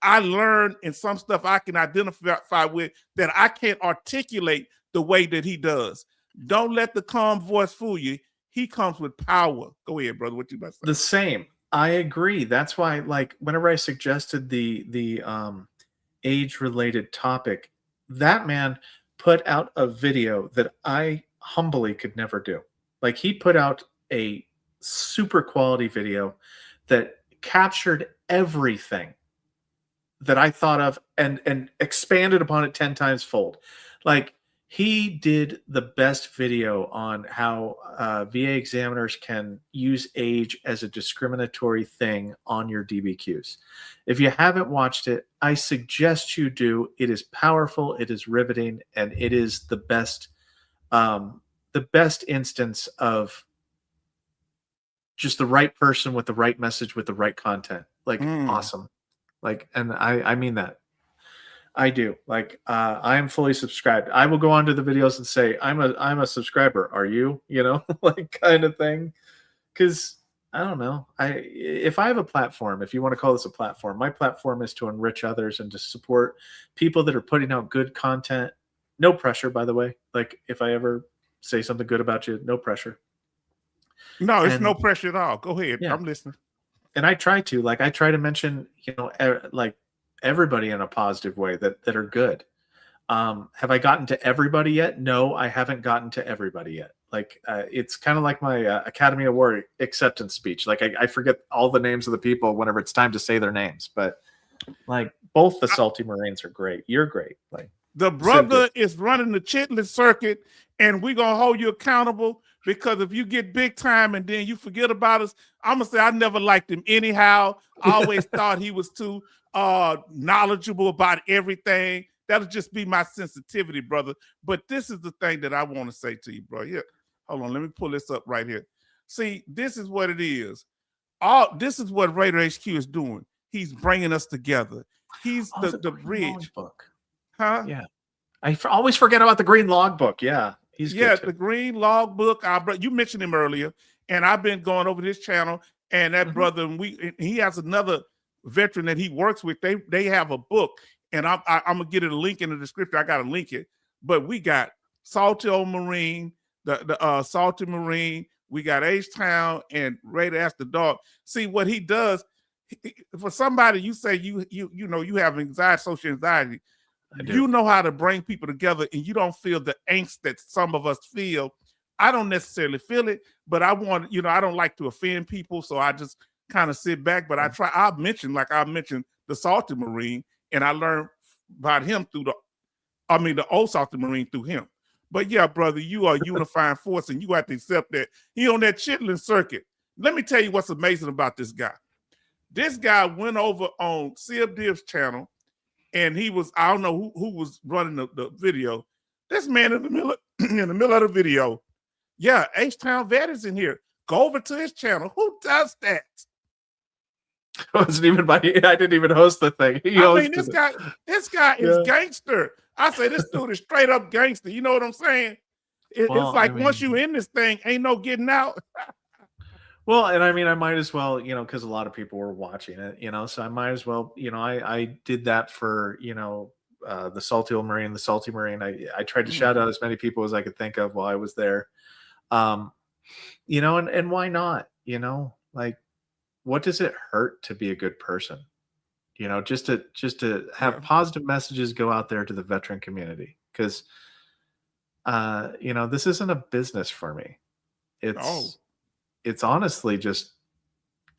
I learned, and some stuff I can identify with that I can't articulate the way that he does. Don't let the calm voice fool you. He comes with power. Go ahead, brother. What you about to say? The same. I agree. That's why, like, whenever I suggested the age-related topic, that man put out a video that I humbly could never do. Like, he put out a super quality video that captured everything that I thought of and expanded upon it 10 times fold. Like, he did the best video on how VA examiners can use age as a discriminatory thing on your DBQs. If you haven't watched it, I suggest you do. It is powerful, it is riveting, and it is the best instance of just the right person with the right message with the right content. Like, awesome. Like, and I mean that. I do. Like, I am fully subscribed. I will go onto the videos and say, I'm a subscriber. Are you? Like, kind of thing. Because I don't know. If I have a platform, if you want to call this a platform, my platform is to enrich others and to support people that are putting out good content. No pressure, by the way. Like, if I ever say something good about you, no pressure. No, it's no pressure at all. Go ahead. Yeah. I'm listening. And I try to mention, like, everybody in a positive way that are good. Have I gotten to everybody yet? No, I haven't gotten to everybody yet. Like, it's kind of like my Academy Award acceptance speech. Like, I forget all the names of the people whenever it's time to say their names. But like, both the Salty Marines are great. You're great. Like, the brother is running the chitlin circuit, and we're gonna hold you accountable, because if you get big time and then you forget about us, I'm gonna say I never liked him anyhow. I always thought he was too knowledgeable about everything. That'll just be my sensitivity, brother. But this is the thing that I want to say to you, bro. Yeah, hold on, let me pull this up right here. See, this is what it is. This is what Raider HQ is doing. He's bringing us together. He's the bridge. Book. Huh? Yeah. I always forget about the green log book. Yeah. He's good too. The green log book. You mentioned him earlier, and I've been going over this channel, and that brother, and he has another veteran that he works with. They have a book, and I'm gonna get a link in the description. I gotta link it. But we got Salty Old Marine, the Salty Marine. We got H-Town and Raider Ask the Dog. See what he does. For somebody, you say you have anxiety, social anxiety. You know how to bring people together, and you don't feel the angst that some of us feel. I don't necessarily feel it, but I want, I don't like to offend people, so I just kind of sit back. But I mentioned the Salty Marine, and I learned about him through the old Salty Marine through him. But yeah, brother, you are a unifying force, and you have to accept that. He on that chitlin circuit. Let me tell you what's amazing about this guy. This guy went over on Sib Div's channel, and he was, I don't know who was running the video. This man in the middle of the video, yeah, H-Town Vet is in here. Go over to his channel. Who does that? It wasn't even I didn't even host the thing. This guy is gangster. I say this dude is straight up gangster. You know what I'm saying? It's like, once you in this thing, ain't no getting out. Well, and I mean, I might as well, because a lot of people were watching it, so I might as well, I did that for, the Salty Old Marine, the Salty Marine. I tried to shout out as many people as I could think of while I was there. And why not? Like, what does it hurt to be a good person? You know, just to have positive messages go out there to the veteran community, because you know, this isn't a business for me. It's honestly just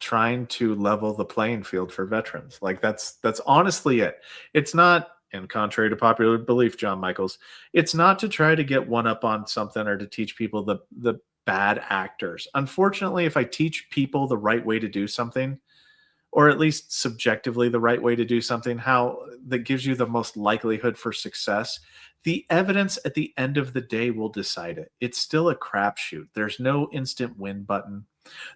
trying to level the playing field for veterans. Like that's honestly it. It's not, and contrary to popular belief, John Michaels, it's not to try to get one up on something or to teach people the bad actors. Unfortunately, if I teach people the right way to do something, or at least subjectively the right way to do something, how that gives you the most likelihood for success, the evidence at the end of the day will decide it. It's still a crapshoot. There's no instant win button.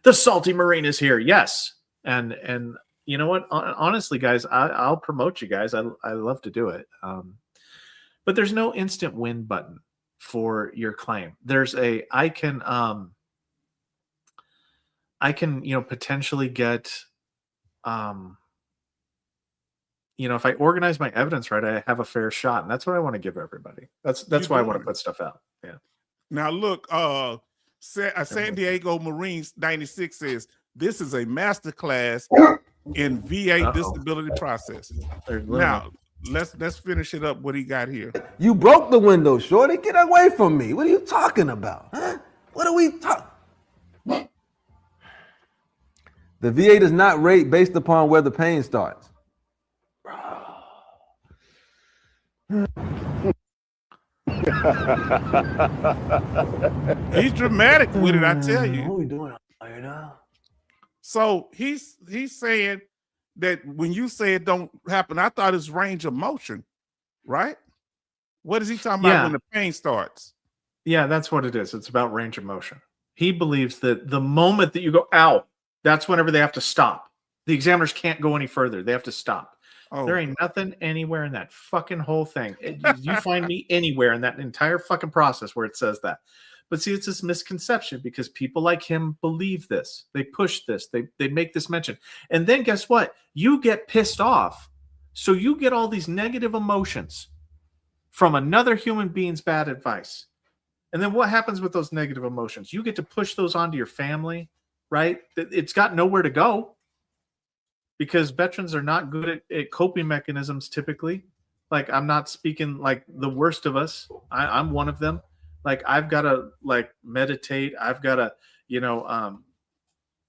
The Salty Marine is here. Yes. And you know what? Honestly, guys, I'll promote you guys. I love to do it. But there's no instant win button for your claim. There's I can, you know, potentially get, you know, if I organize my evidence right, I have a fair shot, and that's what I want to give everybody. That's why I want to put stuff out. Yeah. Now look, San Diego Marines 96 says this is a masterclass in VA disability process. Now let's finish it up. What he got here? You broke the window, shorty. Get away from me. What are you talking about? Huh? What are we talking? The VA does not rate based upon where the pain starts. He's dramatic with it, I tell you. What are we doing here now? So he's saying that when you say it don't happen, I thought it's range of motion, right? What is he talking about when the pain starts? Yeah, that's what it is. It's about range of motion. He believes that the moment that you go, ow, that's whenever they have to stop. The examiners can't go any further. They have to stop. Oh. There ain't nothing anywhere in that fucking whole thing. You find me anywhere in that entire fucking process where it says that. But see, it's this misconception because people like him believe this. They push this. They make this mention. And then guess what? You get pissed off. So you get all these negative emotions from another human being's bad advice. And then what happens with those negative emotions? You get to push those onto your family, right? It's got nowhere to go because veterans are not good at coping mechanisms typically. Like, I'm not speaking like the worst of us. I'm one of them. Like, I've got to like meditate. I've got to, you know,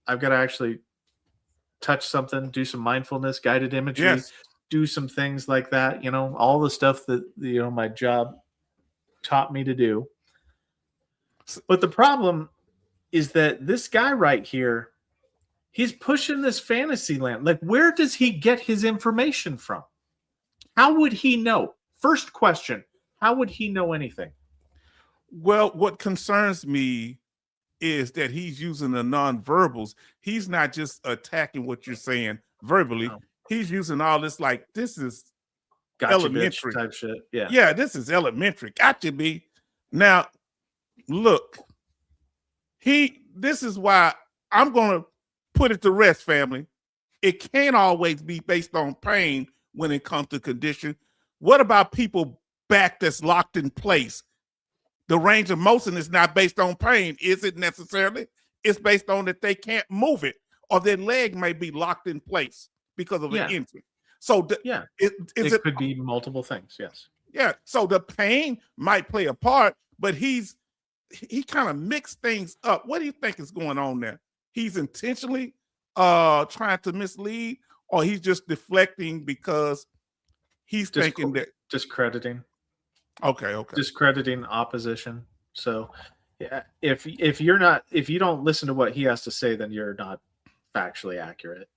I've got to actually touch something, do some mindfulness, guided imagery, do some things like that. You know, all the stuff that, you know, my job taught me to do. But the problem is that this guy right here, he's pushing this fantasy land. Like, where does he get his information from? How would he know? First question, how would he know anything? Well, what concerns me is that he's using the nonverbals. He's not just attacking what you're saying verbally. No. He's using all this like, this is gotcha, elementary type shit. Yeah. Yeah, this is elementary. Gotcha, B. Now, look, this is why I'm going to put it to rest, family. It can't always be based on pain when it comes to condition. What about people back that's locked in place? The range of motion is not based on pain, is it necessarily? It's based on that they can't move it, or their leg may be locked in place because of an injury. So it could be multiple things, yes. Yeah, so the pain might play a part, but he kind of mixed things up. What do you think is going on there? He's intentionally trying to mislead, or he's just deflecting because he's thinking that discrediting. Okay. Discrediting opposition. So yeah, if you don't listen to what he has to say, then you're not factually accurate.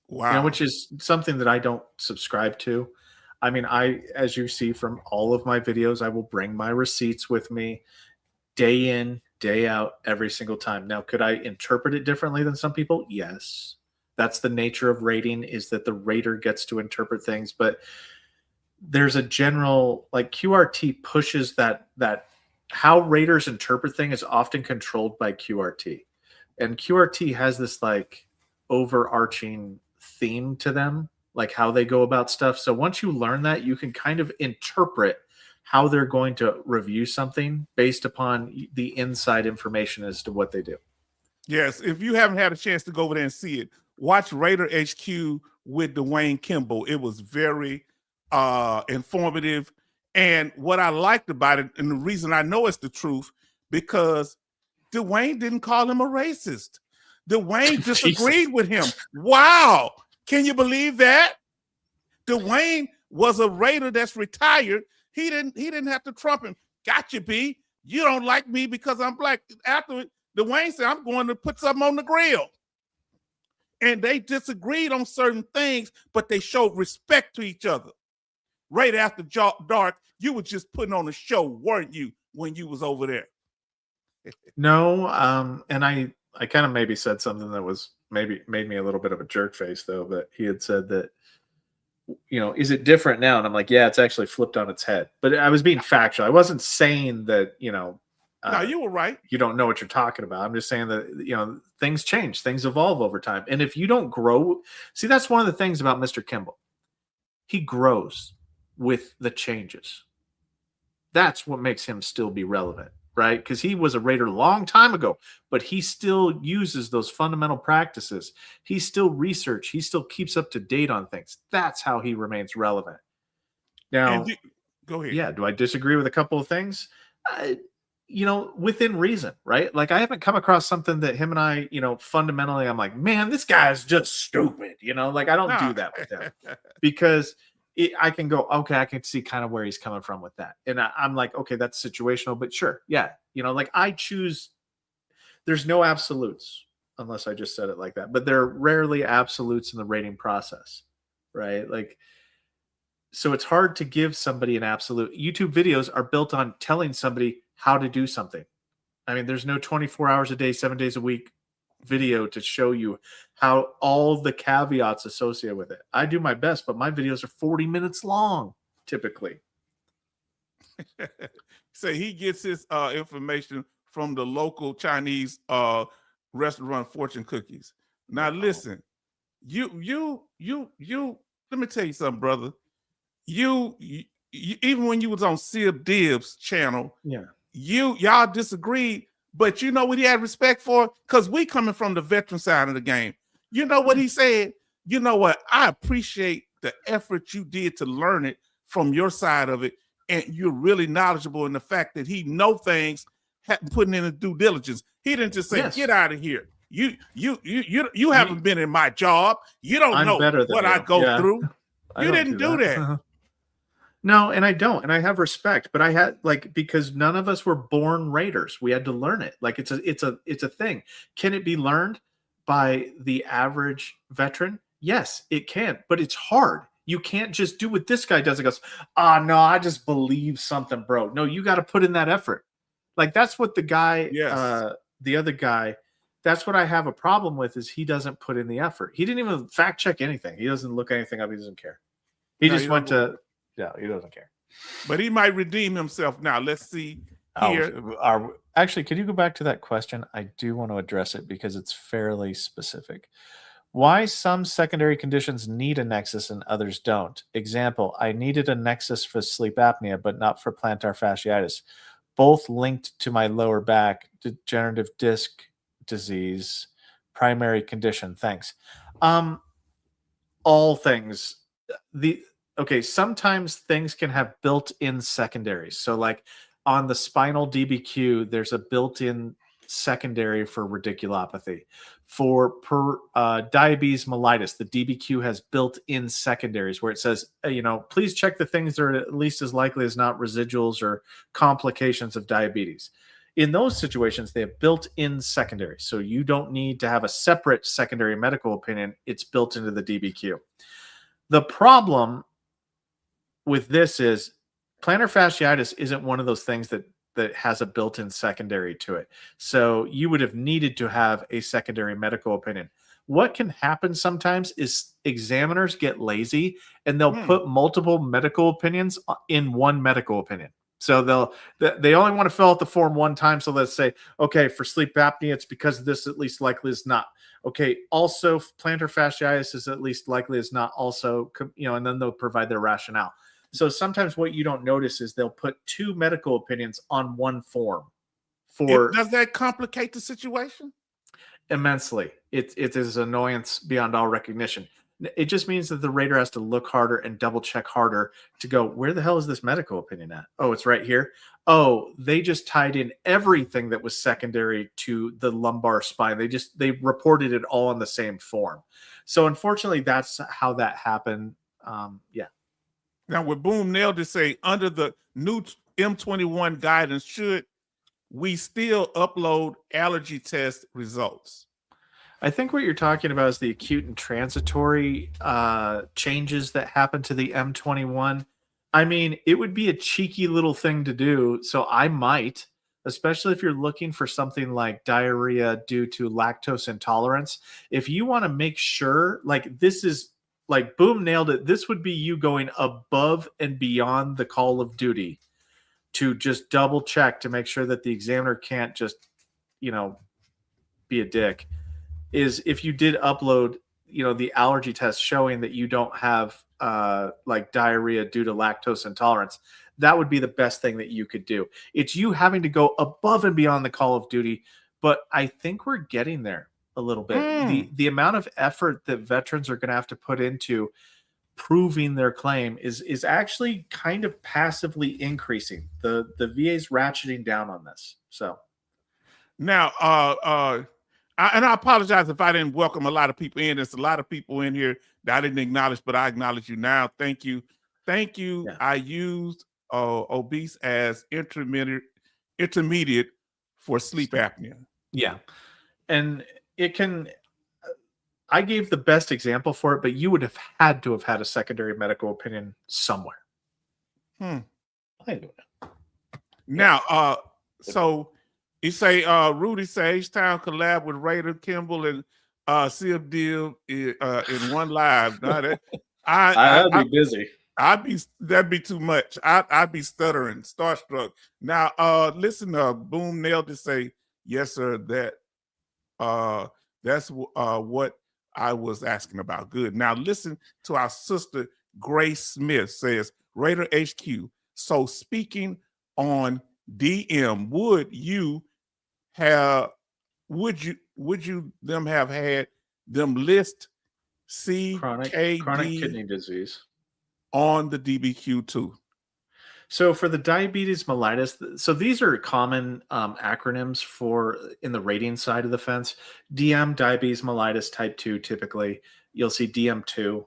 Wow. You know, which is something that I don't subscribe to. I mean, as you see from all of my videos, I will bring my receipts with me day in, day out, every single time. Now, could I interpret it differently than some people? Yes. That's the nature of rating, is that the rater gets to interpret things, but there's a general, like, QRT pushes that how raters interpret things is often controlled by QRT. And QRT has this like overarching theme to them, like how they go about stuff. So once you learn that, you can kind of interpret how they're going to review something based upon the inside information as to what they do. Yes, if you haven't had a chance to go over there and see it, watch Raider HQ with Dwayne Kimball. It was very informative. And what I liked about it, and the reason I know it's the truth, because Dwayne didn't call him a racist. Dwayne disagreed with him. Wow. Can you believe that? Dwayne was a Raider that's retired. He didn't have to trump him. Gotcha, B. You don't like me because I'm black. After Dwayne said, I'm going to put something on the grill. And they disagreed on certain things, but they showed respect to each other. Right after dark, you were just putting on a show, weren't you, when you was over there? No, and I kind of maybe said something that was maybe made me a little bit of a jerk face, though. But he had said that, is it different now? And I'm like, yeah, it's actually flipped on its head. But I was being factual. I wasn't saying that, no, you were right. You don't know what you're talking about. I'm just saying that, things change, things evolve over time. And if you don't grow, see, that's one of the things about Mr. Kimball. He grows with the changes. That's what makes him still be relevant, right? Because he was a Raider a long time ago, but he still uses those fundamental practices. He still research. He still keeps up to date on things. That's how he remains relevant. Now, go ahead. Yeah, do I disagree with a couple of things? Within reason, right? Like, I haven't come across something that him and I, fundamentally, I'm like, man, this guy is just stupid. Like, I don't do that with him because I can go, okay, I can see kind of where he's coming from with that. And I'm like, okay, that's situational, but sure. Yeah. Like, I choose, there's no absolutes unless I just said it like that, but there are rarely absolutes in the rating process, right? Like, so it's hard to give somebody an absolute. YouTube videos are built on telling somebody how to do something. I mean, there's no 24 hours a day, 7 days a week video to show you how all the caveats associated with it. I do my best, but my videos are 40 minutes long, typically. So he gets his information from the local Chinese restaurant, Fortune Cookies. Now listen, you let me tell you something, brother. You even when you was on Sib Dib's channel, y'all disagreed, but you know what he had respect for? Because we coming from the veteran side of the game. You know what he said? You know what? I appreciate the effort you did to learn it from your side of it, and you're really knowledgeable in the fact that he know things, putting in the due diligence. He didn't just say, "Get out of here." You haven't been in my job. You don't know what I go through. You didn't do that. No, and I don't, and I have respect, but I had because none of us were born Raiders. We had to learn it. Like, it's a thing. Can it be learned by the average veteran? Yes, it can, but it's hard. You can't just do what this guy does. It goes, no, I just believe something, bro. No, you got to put in that effort. Like, that's what the guy, the other guy, that's what I have a problem with, is he doesn't put in the effort. He didn't even fact check anything. He doesn't look anything up. He doesn't care. He just went to. Yeah, he doesn't care. But he might redeem himself now. Let's see here. Actually, could you go back to that question? I do want to address it because it's fairly specific. Why some secondary conditions need a nexus and others don't? Example, I needed a nexus for sleep apnea, but not for plantar fasciitis. Both linked to my lower back, degenerative disc disease, primary condition. Thanks. All things. Sometimes things can have built-in secondaries. So like on the spinal DBQ, there's a built-in secondary for radiculopathy. For diabetes mellitus, the DBQ has built-in secondaries where it says, please check the things that are at least as likely as not residuals or complications of diabetes. In those situations, they have built-in secondaries. So you don't need to have a separate secondary medical opinion. It's built into the DBQ. The problem with this is plantar fasciitis isn't one of those things that has a built-in secondary to it. So you would have needed to have a secondary medical opinion. What can happen sometimes is examiners get lazy and they'll put multiple medical opinions in one medical opinion. So they only want to fill out the form one time. So let's say, okay, for sleep apnea, it's because this at least likely is not. Okay, also plantar fasciitis is at least likely as not also, and then they'll provide their rationale. So sometimes what you don't notice is they'll put two medical opinions on one form. Does that complicate the situation? immensely. It is annoyance beyond all recognition. It just means that the rater has to look harder and double check harder to go, where the hell is this medical opinion at? Oh, it's right here. Oh, they just tied in everything that was secondary to the lumbar spine. They reported it all in the same form. So unfortunately, that's how that happened. Yeah. Now, with Boom nailed to say, under the new M21 guidance, should we still upload allergy test results? I think what you're talking about is the acute and transitory changes that happen to the M21. I mean, it would be a cheeky little thing to do. So I might, especially if you're looking for something like diarrhea due to lactose intolerance. If you want to make sure, like this is like Boom nailed it. This would be you going above and beyond the call of duty to just double check to make sure that the examiner can't just, be a dick. Is if you did upload, the allergy test showing that you don't have like diarrhea due to lactose intolerance, that would be the best thing that you could do. It's you having to go above and beyond the call of duty, but I think we're getting there a little bit. The amount of effort that veterans are going to have to put into proving their claim is actually kind of passively increasing. The VA's ratcheting down on this. So now, and I apologize if I didn't welcome a lot of people in. There's a lot of people in here that I didn't acknowledge, but I acknowledge you now. Thank you. Yeah. I used obese as intermediate for sleep apnea. Yeah. And it can, I gave the best example for it, but you would have had to have had a secondary medical opinion somewhere. I do it. Now, so you say Rudy say H-Town collab with Raider Kimball and Sib Deal in one live. No, I'd be busy. That'd be too much. I'd be stuttering, starstruck. Now, listen, Boom nailed to say, yes, sir. That's what I was asking about. Good. Now listen to our sister Grace Smith says, Raider HQ. So speaking on DM, would you have them have had them list chronic kidney disease on the DBQ too? So for the diabetes mellitus, so these are common acronyms for in the rating side of the fence. DM, diabetes mellitus type 2, typically. You'll see DM2,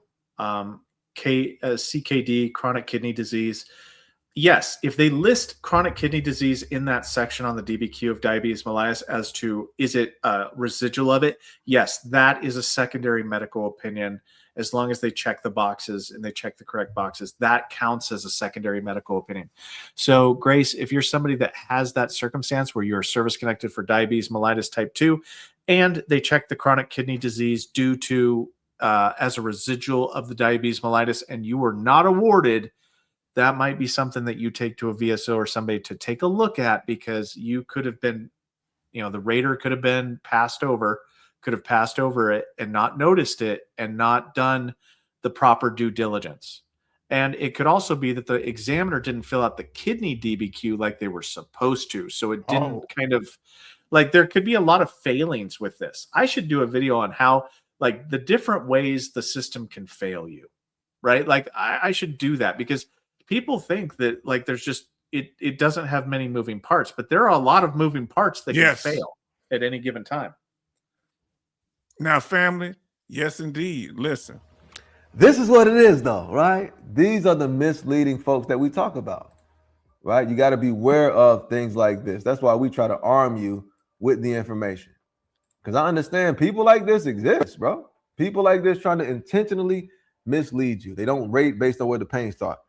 CKD, chronic kidney disease. Yes, if they list chronic kidney disease in that section on the DBQ of diabetes mellitus as to is it a residual of it, yes, that is a secondary medical opinion. As long as they check the boxes and they check the correct boxes, that counts as a secondary medical opinion. So, Grace, if you're somebody that has that circumstance where you're service connected for diabetes mellitus type 2, and they check the chronic kidney disease due to as a residual of the diabetes mellitus, and you were not awarded, that might be something that you take to a VSO or somebody to take a look at, because you could have been, the rater could have been could have passed over it and not noticed it and not done the proper due diligence. And it could also be that the examiner didn't fill out the kidney DBQ like they were supposed to. So it didn't kind of, like, there could be a lot of failings with this. I should do a video on how, like, the different ways the system can fail you, right? Like, I should do that, because people think that, like, there's just, it doesn't have many moving parts, but there are a lot of moving parts that can fail at any given time. Now, family, yes, indeed. Listen. This is what it is, though, right? These are the misleading folks that we talk about, right? You got to be aware of things like this. That's why we try to arm you with the information. Because I understand people like this exist, bro. People like this trying to intentionally mislead you. They don't rate based on where the pain starts.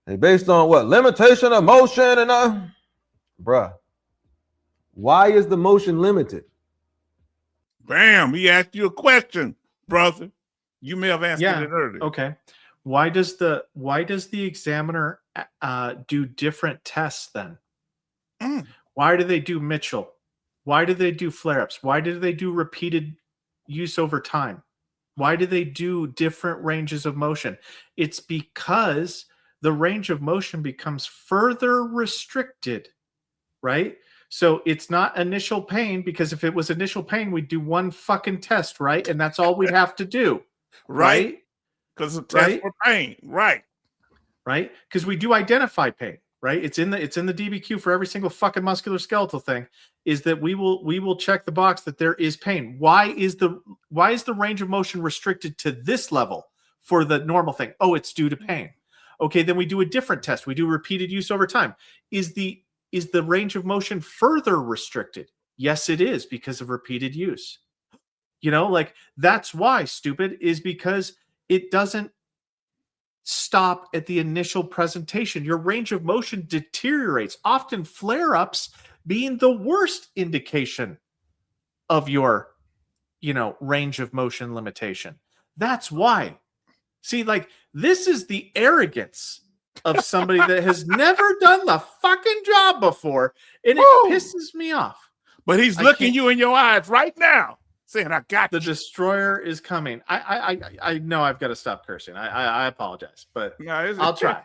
They based on what? Limitation of motion and bruh. Why is the motion limited? Bam, he asked you a question, brother. You may have answered it earlier. Okay. Why does the examiner do different tests then? Why do they do Mitchell? Why do they do flare-ups? Why do they do repeated use over time? Why do they do different ranges of motion? It's because the range of motion becomes further restricted, right? So it's not initial pain, because if it was initial pain, we'd do one fucking test, right? And that's all we'd have to do, right? Because it's a test for pain, right? Right? Because we do identify pain, right? It's in the DBQ for every single fucking musculoskeletal thing. Is that we will check the box that there is pain. Why is the range of motion restricted to this level for the normal thing? Oh, it's due to pain. Okay, then we do a different test. We do repeated use over time. Is the range of motion further restricted? Yes, it is, because of repeated use. Like, that's why, stupid, is because it doesn't stop at the initial presentation. Your range of motion deteriorates, often flare-ups being the worst indication of your, range of motion limitation. That's why. See, like, this is the arrogance of somebody that has never done the fucking job before, and it pisses me off. But he's looking you in your eyes right now, saying, "I got the you." Destroyer is coming. I know I've got to stop cursing. I apologize, but I'll try.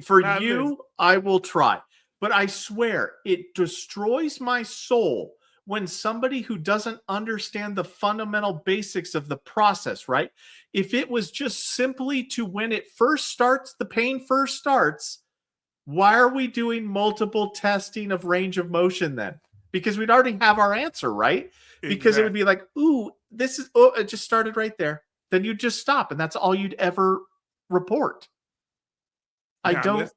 For you, I will try. But I swear, it destroys my soul when somebody who doesn't understand the fundamental basics of the process, right? If it was just simply to when it first starts, the pain first starts, why are we doing multiple testing of range of motion then? Because we'd already have our answer, right? Because it would be like, ooh, it just started right there. Then you'd just stop, and that's all you'd ever report. I don't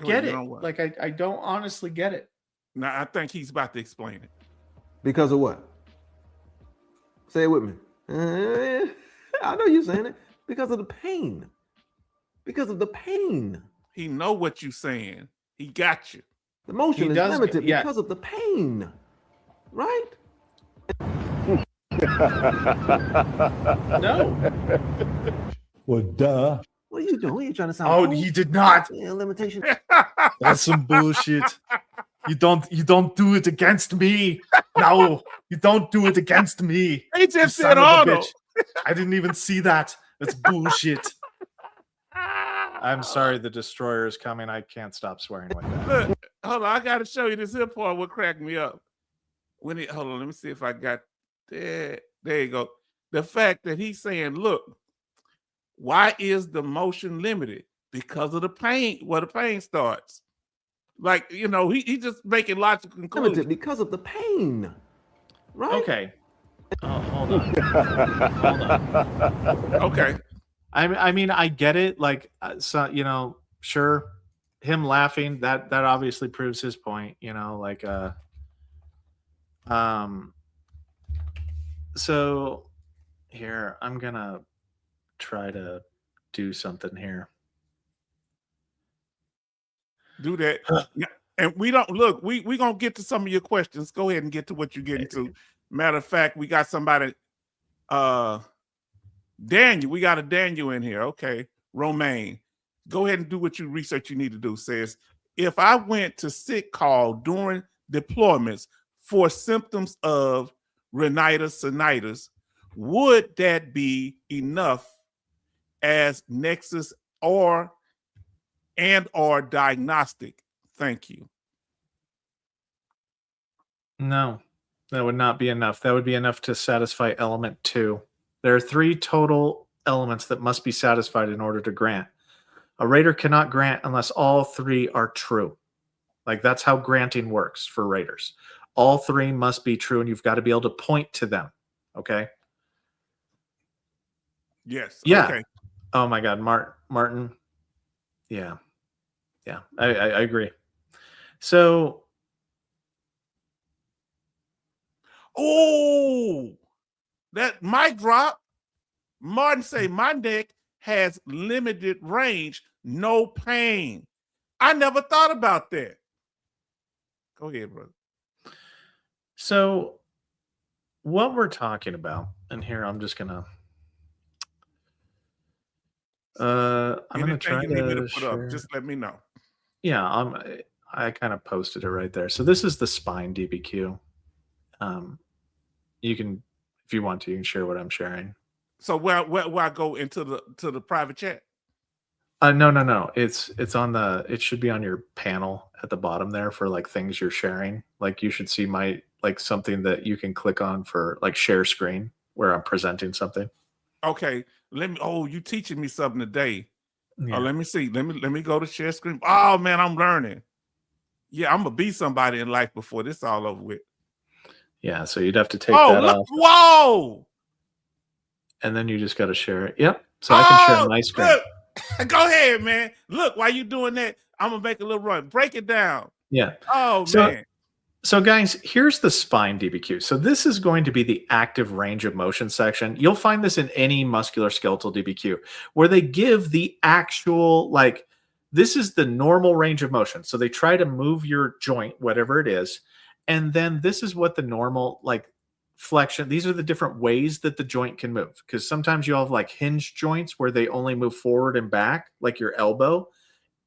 get it. Like, I don't honestly get it. Now, I think he's about to explain it. Because of what? Say it with me. I know you're saying it. Because of the pain. Because of the pain. He know what you're saying. He got you. The motion is limited because of the pain. Right? No. Well, duh. What are you doing? What are you trying to sound? Oh, cool? he did not. Yeah, limitation. That's some bullshit. You don't do it against me. No, you don't do it against me. He just said Arnold. I didn't even see that. That's bullshit. I'm sorry, the Destroyer is coming. I can't stop swearing like that. Look, hold on. I got to show you this here part. What cracked me up? Hold on. Let me see if I got there. There you go. The fact that he's saying, look, why is the motion limited? Because of the pain, where the pain starts. Like, he just making logical conclusions. Limited because of the pain. Right? Okay. Oh, hold on. Hold on. Okay. I mean, I get it. Like, so, sure, him laughing, that obviously proves his point, so here, I'm gonna try to do something here. Do that. And we don't look, we gonna get to some of your questions. Go ahead and get to what you're getting to. Matter of fact, we got somebody, Daniel. We got a Daniel in here. Okay. Romaine. Go ahead and do what you research you need to do. Says, if I went to sick call during deployments for symptoms of rhinitis, sinusitis, would that be enough as nexus or diagnostic? Thank you. No, that would not be enough. That would be enough to satisfy element 2. There are 3 total elements that must be satisfied in order to grant. A rater cannot grant unless all 3 are true. Like, that's how granting works for raters. All 3 must be true, and you've got to be able to point to them. Okay? Yes. Yeah. Okay. Oh my God, Martin. Yeah. Yeah, I agree. So, that mic drop. Martin say, my neck has limited range, no pain. I never thought about that. Go ahead, brother. So, what we're talking about, and here I'm just gonna I'm gonna try to put up, just let me know. Yeah, I kind of posted it right there. So this is the spine DBQ. You can, if you want to, you can share what I'm sharing. So where I go into the private chat? No. It's on the. It should be on your panel at the bottom there for like things you're sharing. Like you should see my like something that you can click on for like share screen where I'm presenting something. Okay, let me. Oh, you teaching me something today. Yeah. Oh, let me see. Let me go to share screen. Oh man, I'm learning. Yeah, I'm gonna be somebody in life before this all over with. Yeah. So you'd have to take Oh, that look, off, whoa! and then you just got to share it. Yep. So I can share my screen. Look, go ahead, man. Look, while you doing that, I'm gonna make a little run. Break it down. Yeah. Oh So man. So guys, here's the spine DBQ. So this is going to be the active range of motion section. You'll find this in any musculoskeletal DBQ where they give the actual, like, this is the normal range of motion. So they try to move your joint, whatever it is. And then this is what the normal, like, flexion, these are the different ways that the joint can move. Because sometimes you'll have like hinge joints where they only move forward and back, like your elbow.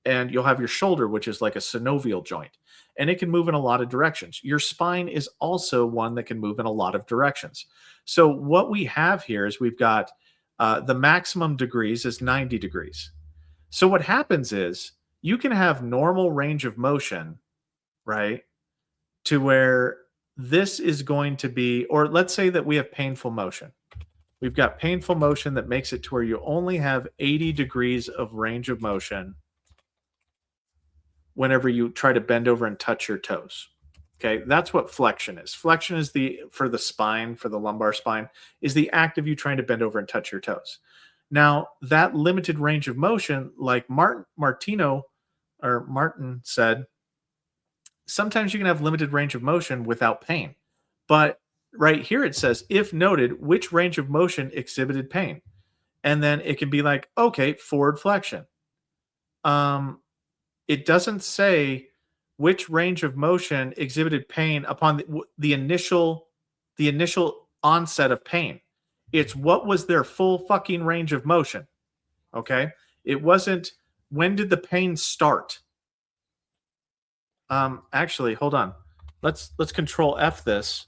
And you'll have your shoulder, which is like a synovial joint, and it can move in a lot of directions. Your spine is also one that can move in a lot of directions. So what we have here is we've got the maximum degrees is 90 degrees. So what happens is you can have normal range of motion, right? To where this is going to be, or let's say that we have painful motion. We've got painful motion that makes it to where you only have 80 degrees of range of motion whenever you try to bend over and touch your toes. Okay, that's what flexion is. Flexion is for the spine, for the lumbar spine, is the act of you trying to bend over and touch your toes. Now, that limited range of motion, like Martin said, sometimes you can have limited range of motion without pain. But right here it says, if noted, which range of motion exhibited pain? And then it can be like, okay, forward flexion. It doesn't say which range of motion exhibited pain upon the initial onset of pain. It's what was their full fucking range of motion. Okay? It wasn't when did the pain start? Actually, hold on. Let's control F this.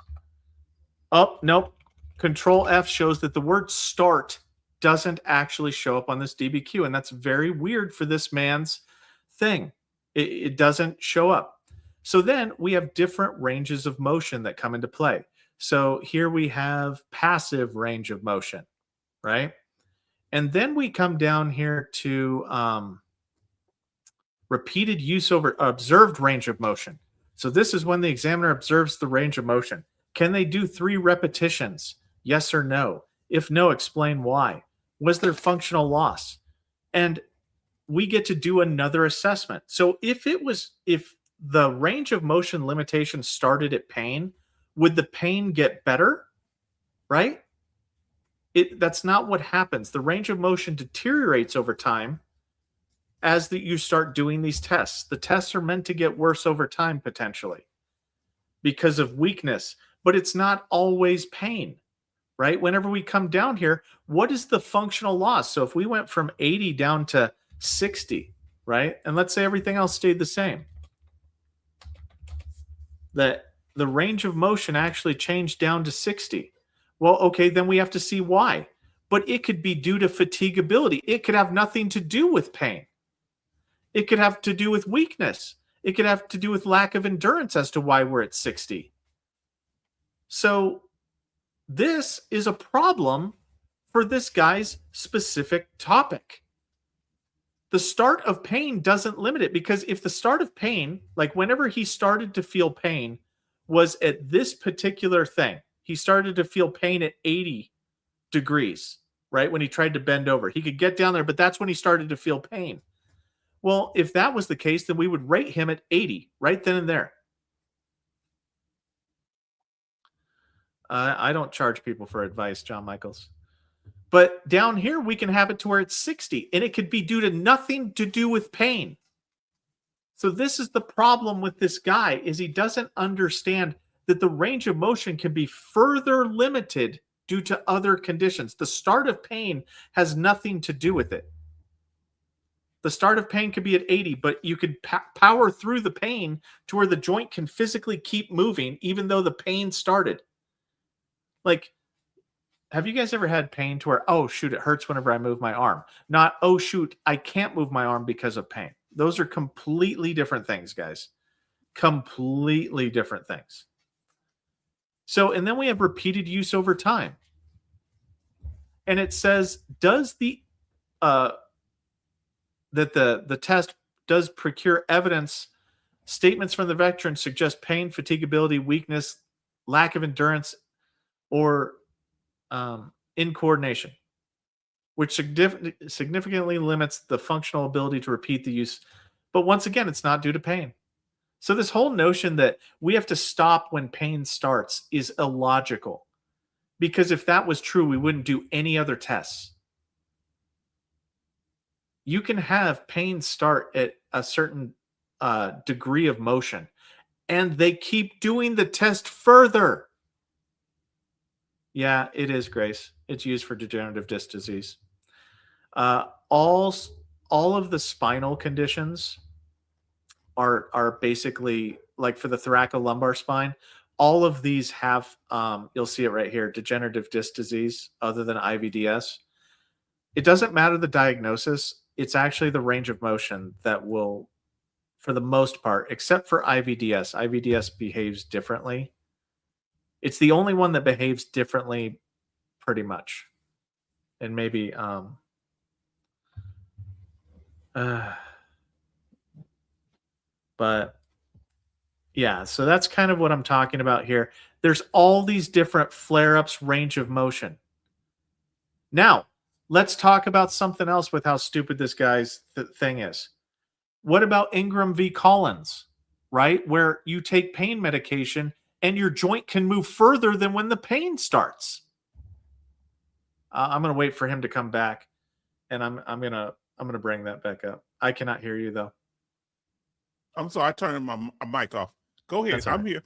Oh, nope. Control F shows that the word start doesn't actually show up on this DBQ, and that's very weird for this man's thing. It doesn't show up. So then we have different ranges of motion that come into play. So here we have passive range of motion, right? And then we come down here to repeated use over observed range of motion. So this is when the examiner observes the range of motion. Can they do 3 repetitions? Yes or no? If no, explain why. Was there functional loss? And we get to do another assessment. So if the range of motion limitation started at pain, would the pain get better? Right? That's not what happens. The range of motion deteriorates over time as you start doing these tests. The tests are meant to get worse over time potentially because of weakness, but it's not always pain. Right? Whenever we come down here, what is the functional loss? So if we went from 80 down to 60, right? And let's say everything else stayed the same. That the range of motion actually changed down to 60. Well, okay, then we have to see why. But it could be due to fatigability. It could have nothing to do with pain. It could have to do with weakness. It could have to do with lack of endurance as to why we're at 60. So this is a problem for this guy's specific topic. The start of pain doesn't limit it, because if the start of pain, like whenever he started to feel pain, was at this particular thing, he started to feel pain at 80 degrees, right? When he tried to bend over, he could get down there, but that's when he started to feel pain. Well, if that was the case, then we would rate him at 80 right then and there. I don't charge people for advice, John Michaels. But down here, we can have it to where it's 60, and it could be due to nothing to do with pain. So this is the problem with this guy, is he doesn't understand that the range of motion can be further limited due to other conditions. The start of pain has nothing to do with it. The start of pain could be at 80, but you could power through the pain to where the joint can physically keep moving, even though the pain started. Like, have you guys ever had pain to where, oh, shoot, it hurts whenever I move my arm? Not, oh, shoot, I can't move my arm because of pain. Those are completely different things, guys. Completely different things. So, and then we have repeated use over time. And it says, does the the test does procure evidence, statements from the veteran suggest pain, fatigability, weakness, lack of endurance, or incoordination, which significantly limits the functional ability to repeat the use. But once again, it's not due to pain. So this whole notion that we have to stop when pain starts is illogical. Because if that was true, we wouldn't do any other tests. You can have pain start at a certain degree of motion, and they keep doing the test further. Yeah, it is, Grace. It's used for degenerative disc disease. All of the spinal conditions are basically like for the thoracolumbar spine. All of these have, you'll see it right here, degenerative disc disease other than IVDS. It doesn't matter the diagnosis. It's actually the range of motion that will, for the most part, except for IVDS. IVDS behaves differently. It's the only one that behaves differently pretty much. And maybe but yeah, so that's kind of what I'm talking about here. There's all these different flare-ups, range of motion. Now, let's talk about something else with how stupid this guy's thing is. What about Ingram v. Collins, right? Where you take pain medication and your joint can move further than when the pain starts. I'm going to wait for him to come back, and I'm going to bring that back up. I cannot hear you though. I'm sorry, I turned my mic off. Go ahead. I'm here.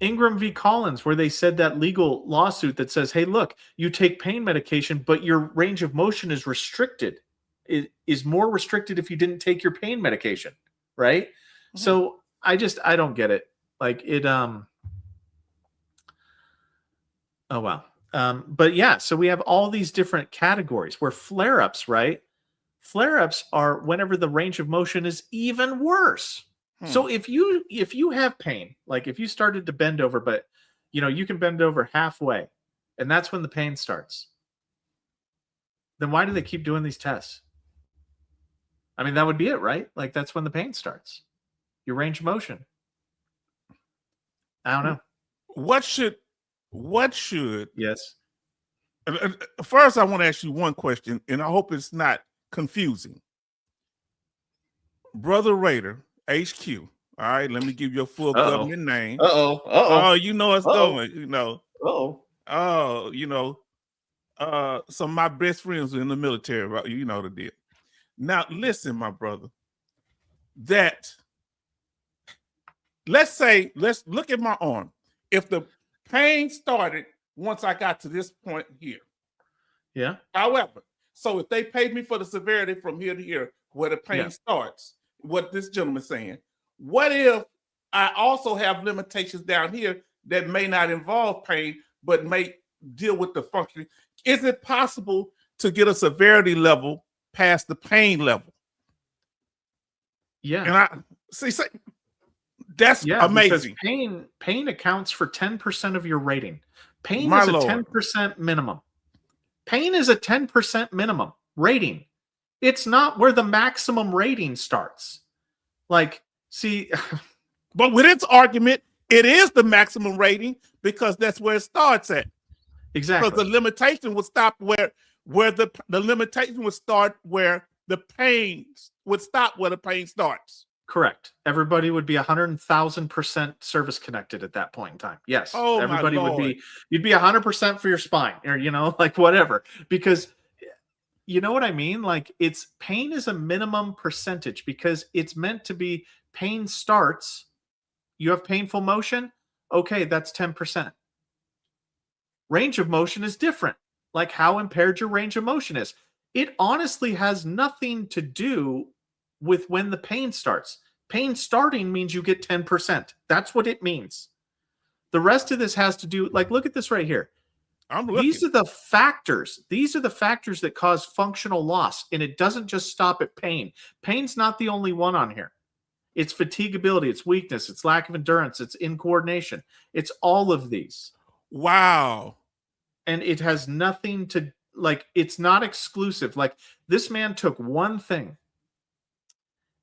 Ingram v. Collins, where they said that legal lawsuit that says, hey, look, you take pain medication, but your range of motion is restricted. It is more restricted if you didn't take your pain medication, right? Mm-hmm. So I don't get it. Like it, oh, wow. But yeah, so we have all these different categories where flare-ups, right? Flare-ups are whenever the range of motion is even worse. So if you have pain, like if you started to bend over, but you can bend over halfway, and that's when the pain starts, then why do they keep doing these tests? I mean, that would be it, right? Like that's when the pain starts. Your range of motion. I don't know. What should yes. First, I want to ask you one question, and I hope it's not confusing. Brother Raider, HQ. All right, let me give you a full government name. Oh, you know it's going, some of my best friends are in the military, right? You know the deal. Now, listen, my brother, that let's look at my arm. If the pain started once I got to this point here. Yeah. However, so if they paid me for the severity from here to here, where the pain starts, what this gentleman's saying, what if I also have limitations down here that may not involve pain, but may deal with the function? Is it possible to get a severity level past the pain level? Yeah. And I see that's amazing. Pain accounts for 10% of your rating. Pain My is a Lord. 10% minimum. Pain is a 10% minimum rating. It's not where the maximum rating starts. Like, see, but with its argument, it is the maximum rating because that's where it starts at. Exactly. Because the limitation would stop where the limitation would start where the pain would stop where the pain starts. Correct. Everybody would be 100,000% service connected at that point in time. Yes. Oh, everybody my Lord. would be. You'd be 100% for your spine, or like whatever. Because you know what I mean? Like pain is a minimum percentage because it's meant to be. Pain starts. You have painful motion. Okay, that's 10%. Range of motion is different. Like how impaired your range of motion is. It honestly has nothing to do with when the pain starts. Pain starting means you get 10%. That's what it means. The rest of this has to do, like, look at this right here. I'm looking. These are the factors. These are the factors that cause functional loss. And it doesn't just stop at pain. Pain's not the only one on here. It's fatigability, it's weakness, it's lack of endurance, it's incoordination. It's all of these. Wow. And it has nothing to, like, it's not exclusive. Like, this man took one thing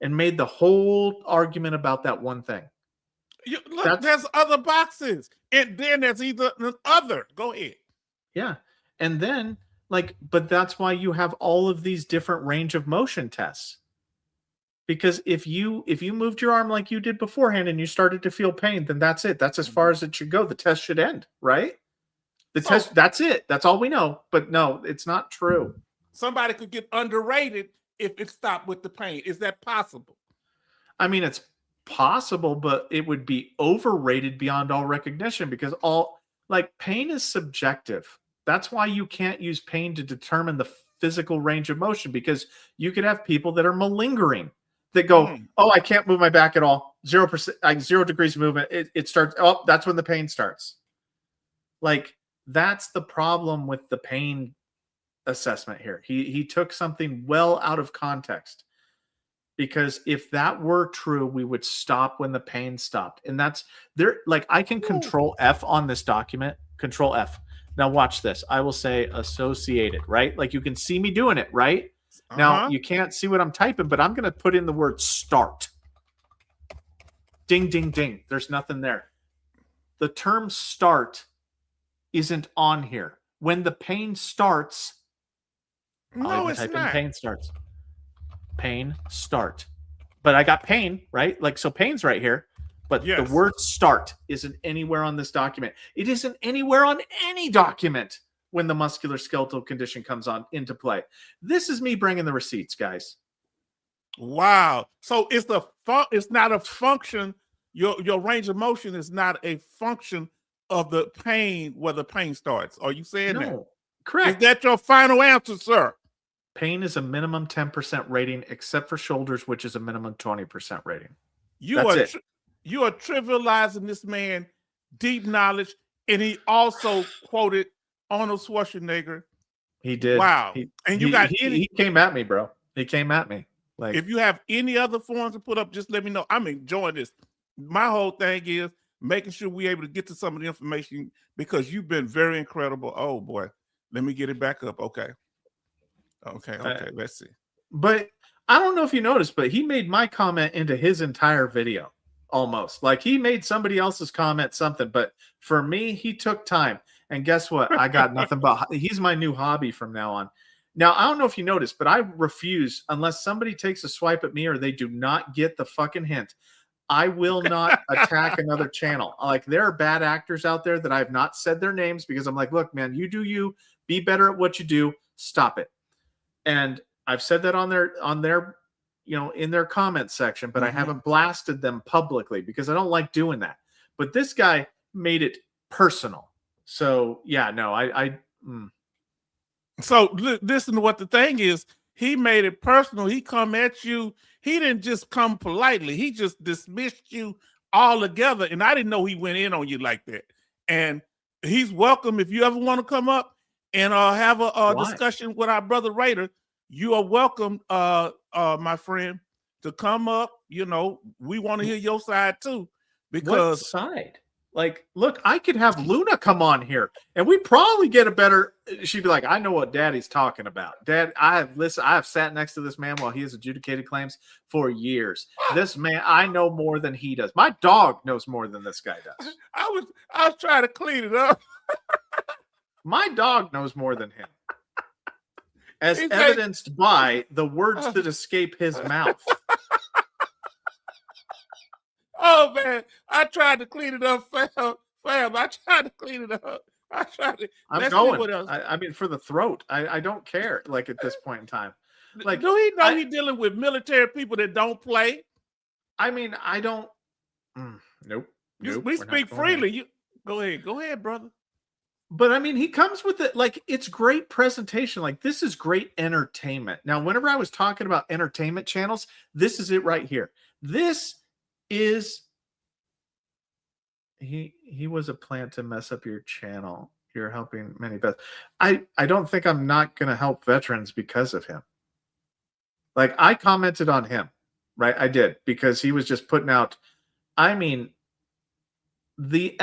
and made the whole argument about that one thing. Look, there's other boxes. And then there's either an other. Go ahead. Yeah. And then, like, but that's why you have all of these different range of motion tests. Because if you moved your arm like you did beforehand and you started to feel pain, then that's it. That's as far as it should go. The test should end, right? The test, that's it. That's all we know. But no, it's not true. Somebody could get underrated if it stopped with the pain. Is that possible? I mean, it's possible, but it would be overrated beyond all recognition because pain is subjective. That's why you can't use pain to determine the physical range of motion, because you could have people that are malingering that go, oh, I can't move my back at all. 0%, 0 degrees of movement. It starts. Oh, that's when the pain starts. Like, that's the problem with the pain assessment here. He took something well out of context, because if that were true, we would stop when the pain stopped. And that's there. Like, I can control F on this document, control F. Now watch this. I will say associated, right? Like, you can see me doing it, right? Now, you can't see what I'm typing, but I'm going to put in the word start. Ding, ding, ding. There's nothing there. The term start isn't on here. When the pain starts, no, it's not. Pain starts. Pain start. But I got pain, right? Like, so pain's right here. But the word start isn't anywhere on this document. It isn't anywhere on any document when the musculoskeletal condition comes on into play. This is me bringing the receipts, guys. Wow. So it's not a function. Your range of motion is not a function of the pain where the pain starts. Are you saying that? Correct. Is that your final answer, sir? Pain is a minimum 10% rating, except for shoulders, which is a minimum 20% rating. You are trivializing this man deep knowledge, and he also quoted Arnold Schwarzenegger. He did. Wow. He came at me, bro. He came at me. Like, if you have any other forms to put up, just let me know. I'm enjoying this. My whole thing is making sure we're able to get to some of the information, because you've been very incredible. Oh boy, let me get it back up. Okay. Let's see. But I don't know if you noticed, but he made my comment into his entire video. Almost like he made somebody else's comment something, but for me, he took time. And guess what? I got nothing but he's my new hobby from now on. Now, I don't know if you noticed, but I refuse, unless somebody takes a swipe at me or they do not get the fucking hint, I will not attack another channel. Like, there are bad actors out there that I have not said their names, because I'm like, look, man, you do you, be better at what you do, stop it. And I've said that on their in their comment section, but I haven't blasted them publicly because I don't like doing that. But this guy made it personal. So yeah, no, So listen to what the thing is. He made it personal. He come at you. He didn't just come politely. He just dismissed you altogether. And I didn't know he went in on you like that. And he's welcome. If you ever want to come up and have a discussion with our brother Raider, you are welcome, my friend, to come up. You know, we want to hear your side too. Because what side? Like, look, I could have Luna come on here and we'd probably get a better. She'd be like, I know what Daddy's talking about. Dad, I have sat next to this man while he has adjudicated claims for years. This man, I know more than he does. My dog knows more than this guy does. I was trying to clean it up. My dog knows more than him. As evidenced by the words that escape his mouth. Oh man, I tried to clean it up, fam. I tried to clean it up. I tried to. I'm going. What else. I mean, for the throat, I don't care. Like, at this point in time, like, do he know he's dealing with military people that don't play? I mean, I don't. Nope. We speak freely. You go ahead, brother. But I mean, he comes with it. Like, it's great presentation. Like, this is great entertainment. Now, whenever I was talking about entertainment channels, this is it right here. This is he was a plant to mess up your channel. you're helping many vets. I don't think I'm not going to help veterans because of him. Like, I commented on him, right? I did, because he was just putting out, I mean, the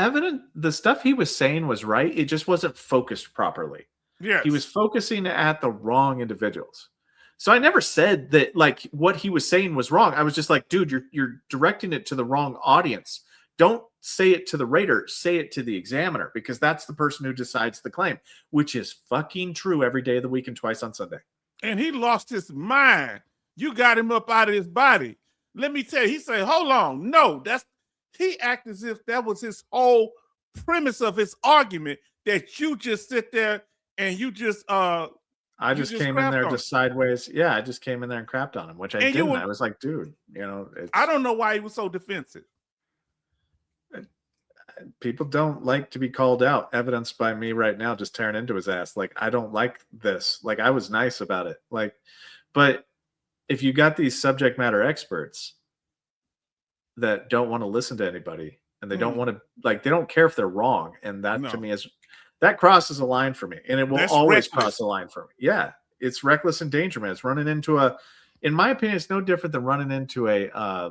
stuff he was saying was right. It just wasn't focused properly. Yes. He was focusing at the wrong individuals. So I never said that like what he was saying was wrong. I was just like, dude, you're directing it to the wrong audience. Don't say it to the Raider, say it to the Examiner, because that's the person who decides the claim, which is fucking true every day of the week and twice on Sunday. And he lost his mind. You got him up out of his body. Let me tell you, he said, hold on. No, he acted as if that was his whole premise of his argument, that you just sit there and you just I just came in there just sideways. Yeah, I just came in there and crapped on him, which I didn't. I was like, dude, I don't know why he was so defensive. People don't like to be called out, evidenced by me right now just tearing into his ass. Like, I don't like this. Like, I was nice about it. Like, but if you got these subject matter experts that don't want to listen to anybody, and they don't want to, like, they don't care if they're wrong, and that to me is, that crosses a line for me, and it will always cross a line for me. Yeah, it's reckless endangerment. It's running into in my opinion, it's no different than running into a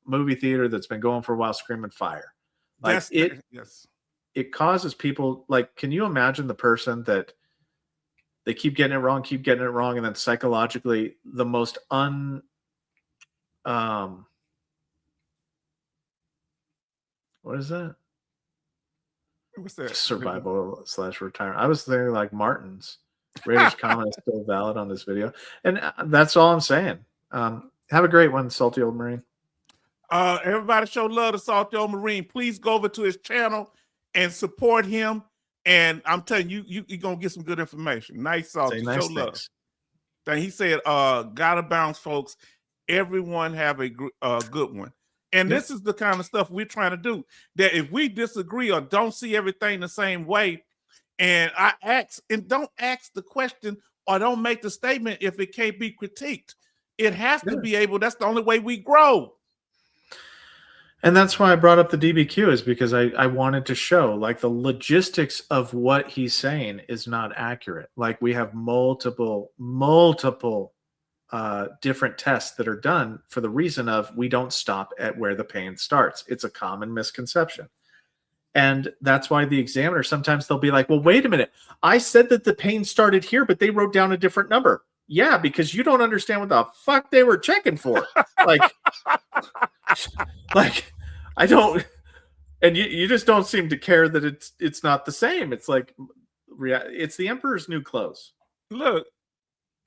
movie theater that's been going for a while, screaming fire. Like, it causes people, like, can you imagine the person that they keep getting it wrong, and then psychologically the most what is that? What's that? Survival / retirement. I was thinking like Martin's Raiders comment is still valid on this video. And that's all I'm saying. Have a great one, Salty Old Marine. Everybody show love to Salty Old Marine. Please go over to his channel and support him. And I'm telling you, you're going to get some good information. Nice, Salty. Show love. Then he said, gotta bounce, folks. Everyone have a good one. And this is the kind of stuff we're trying to do. That if we disagree or don't see everything the same way, and don't ask the question or don't make the statement if it can't be critiqued. It has to be able, that's the only way we grow. And that's why I brought up the DBQ, is because I wanted to show, like, the logistics of what he's saying is not accurate. Like, we have multiple different tests that are done for the reason of we don't stop at where the pain starts. It's a common misconception. And that's why the Examiner, sometimes they'll be like, well, wait a minute. I said that the pain started here, but they wrote down a different number. Yeah, because you don't understand what the fuck they were checking for. Like, I don't, and you just don't seem to care that it's not the same. It's like, it's the emperor's new clothes. Look,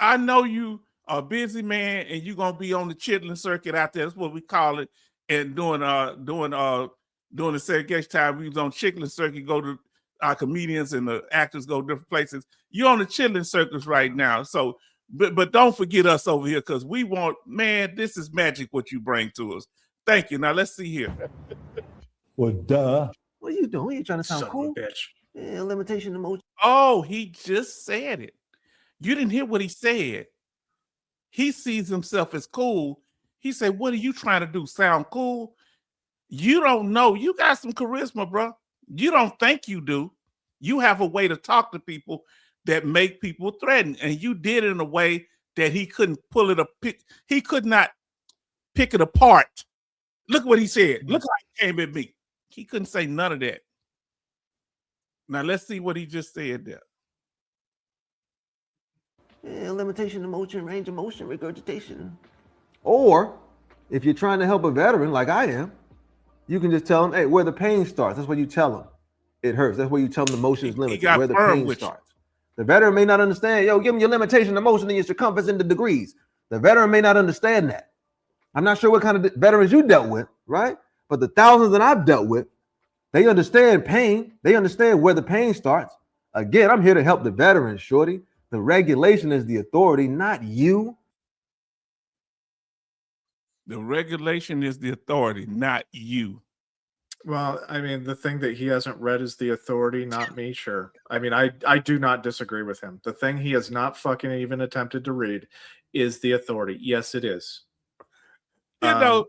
I know you are a busy man, and you're gonna be on the chitlin circuit out there. That's what we call it. And during the segregation time, we was on chitlin circuit. Go to our comedians and the actors go different places. You're on the chitlin circus right now. So, but don't forget us over here, because we want, man, this is magic what you bring to us. Thank you. Now let's see here. Well, duh. What are you doing? You trying to sound Son cool? of a bitch. Yeah, limitation emoji. Oh, he just said it. You didn't hear what he said. He sees himself as cool. He said, what are you trying to do? Sound cool? You don't know. You got some charisma, bro. You don't think you do. You have a way to talk to people that make people threaten. And you did it in a way that he couldn't pull it up. He could not pick it apart. Look what he said. Look how he came at me. He couldn't say none of that. Now let's see what he just said there. Yeah, limitation, emotion, range of motion, regurgitation. Or if you're trying to help a veteran like I am, you can just tell them, hey, where the pain starts. That's what you tell them. It hurts. That's where you tell them the motion is limited. Where the pain starts. The veteran may not understand. Yo, give them your limitation, of motion, and your circumference into degrees. The veteran may not understand that. I'm not sure what kind of veterans you dealt with, right? But the thousands that I've dealt with, they understand pain. They understand where the pain starts. Again, I'm here to help the veterans, shorty. The regulation is the authority, not you. The regulation is the authority, not you. Well, I mean, the thing that he hasn't read is the authority, not me. Sure. I mean, I do not disagree with him. The thing he has not fucking even attempted to read is the authority. Yes, it is. You know,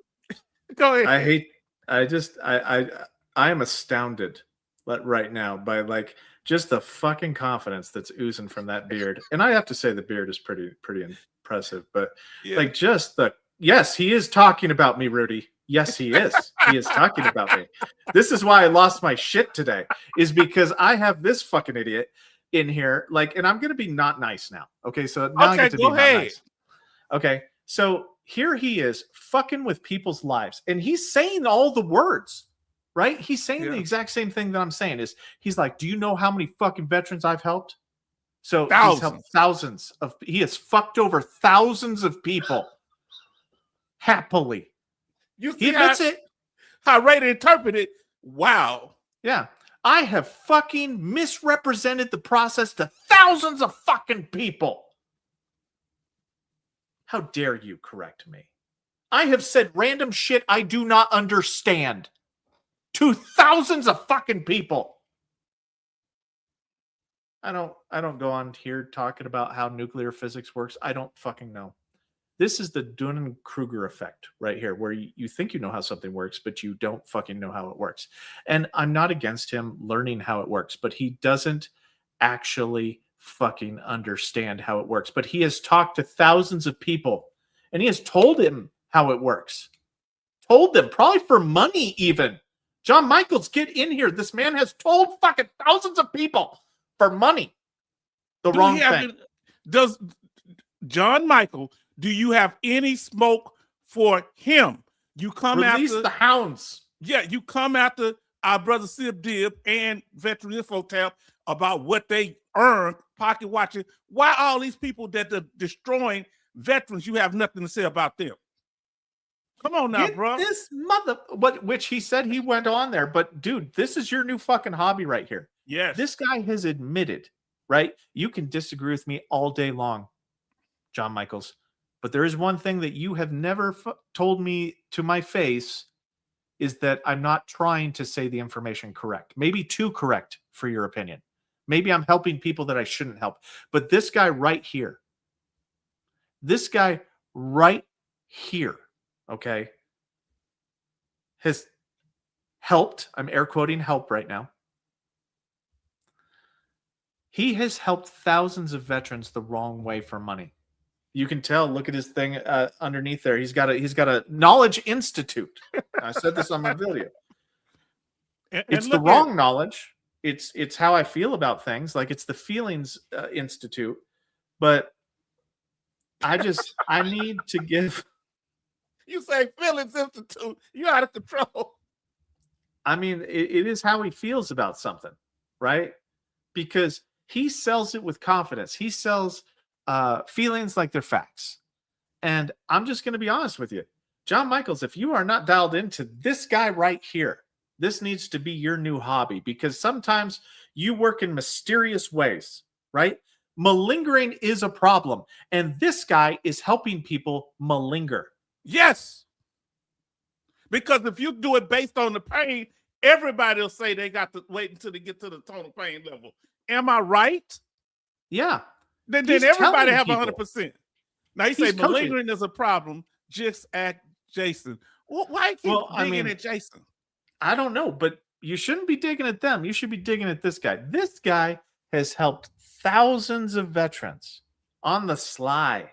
go ahead. I am astounded right now by, like, Just the fucking confidence that's oozing from that beard. And I have to say the beard is pretty impressive. But like just yes, he is talking about me, Rudy. Yes, he is. He is talking about me. This is why I lost my shit today, is because I have this fucking idiot in here. Like, and I'm gonna be not nice now. Okay, so now I get to be not nice. Okay, so here he is fucking with people's lives, and he's saying all the words. Right? He's saying the exact same thing that I'm saying. Is he's like, do you know how many fucking veterans I've helped? So he's helped thousands of. He has fucked over thousands of people happily. He admits it. How Ray to interpret it? Wow. Yeah, I have fucking misrepresented the process to thousands of fucking people. How dare you correct me? I have said random shit I do not understand to thousands of fucking people. I don't go on here talking about how nuclear physics works. I don't fucking know. This is the Dunning-Kruger effect right here, where you think you know how something works, but you don't fucking know how it works. And I'm not against him learning how it works, but he doesn't actually fucking understand how it works. But he has talked to thousands of people, and he has told him how it works. Told them, probably for money even. John Michaels, get in here. This man has told fucking thousands of people for money the wrong thing. Does John Michael, do you have any smoke for him? You come Release after the hounds. Yeah, you come after our brother Sib Dib and Veteran Info Tab about what they earn pocket watching. Why all these people that are destroying veterans, you have nothing to say about them? Come on now, bro. This which he said he went on there, but dude, this is your new fucking hobby right here. Yes. This guy has admitted, right? You can disagree with me all day long, John Michaels, but there is one thing that you have never told me to my face, is that I'm not trying to say the information correct. Maybe too correct for your opinion. Maybe I'm helping people that I shouldn't help. But this guy right here, okay, has helped. I'm air quoting help right now. He has helped thousands of veterans the wrong way for money. You can tell. Look at his thing underneath there. He's got a Knowledge Institute. I said this on my video. It's the wrong knowledge. It's how I feel about things. Like, it's the Feelings Institute. But I need to give. You say Feelings Institute. You're out of control. I mean, it is how he feels about something, right? Because he sells it with confidence. He sells feelings like they're facts. And I'm just going to be honest with you. John Michaels, if you are not dialed into this guy right here, this needs to be your new hobby, because sometimes you work in mysterious ways, right? Malingering is a problem. And this guy is helping people malinger. Yes. Because if you do it based on the pain, everybody will say they got to wait until they get to the total pain level. Am I right? Yeah. Then everybody have 100%. Now you say malingering is a problem. Just ask Jason. Well, why keep digging at Jason? I don't know, but you shouldn't be digging at them. You should be digging at this guy. This guy has helped thousands of veterans on the sly.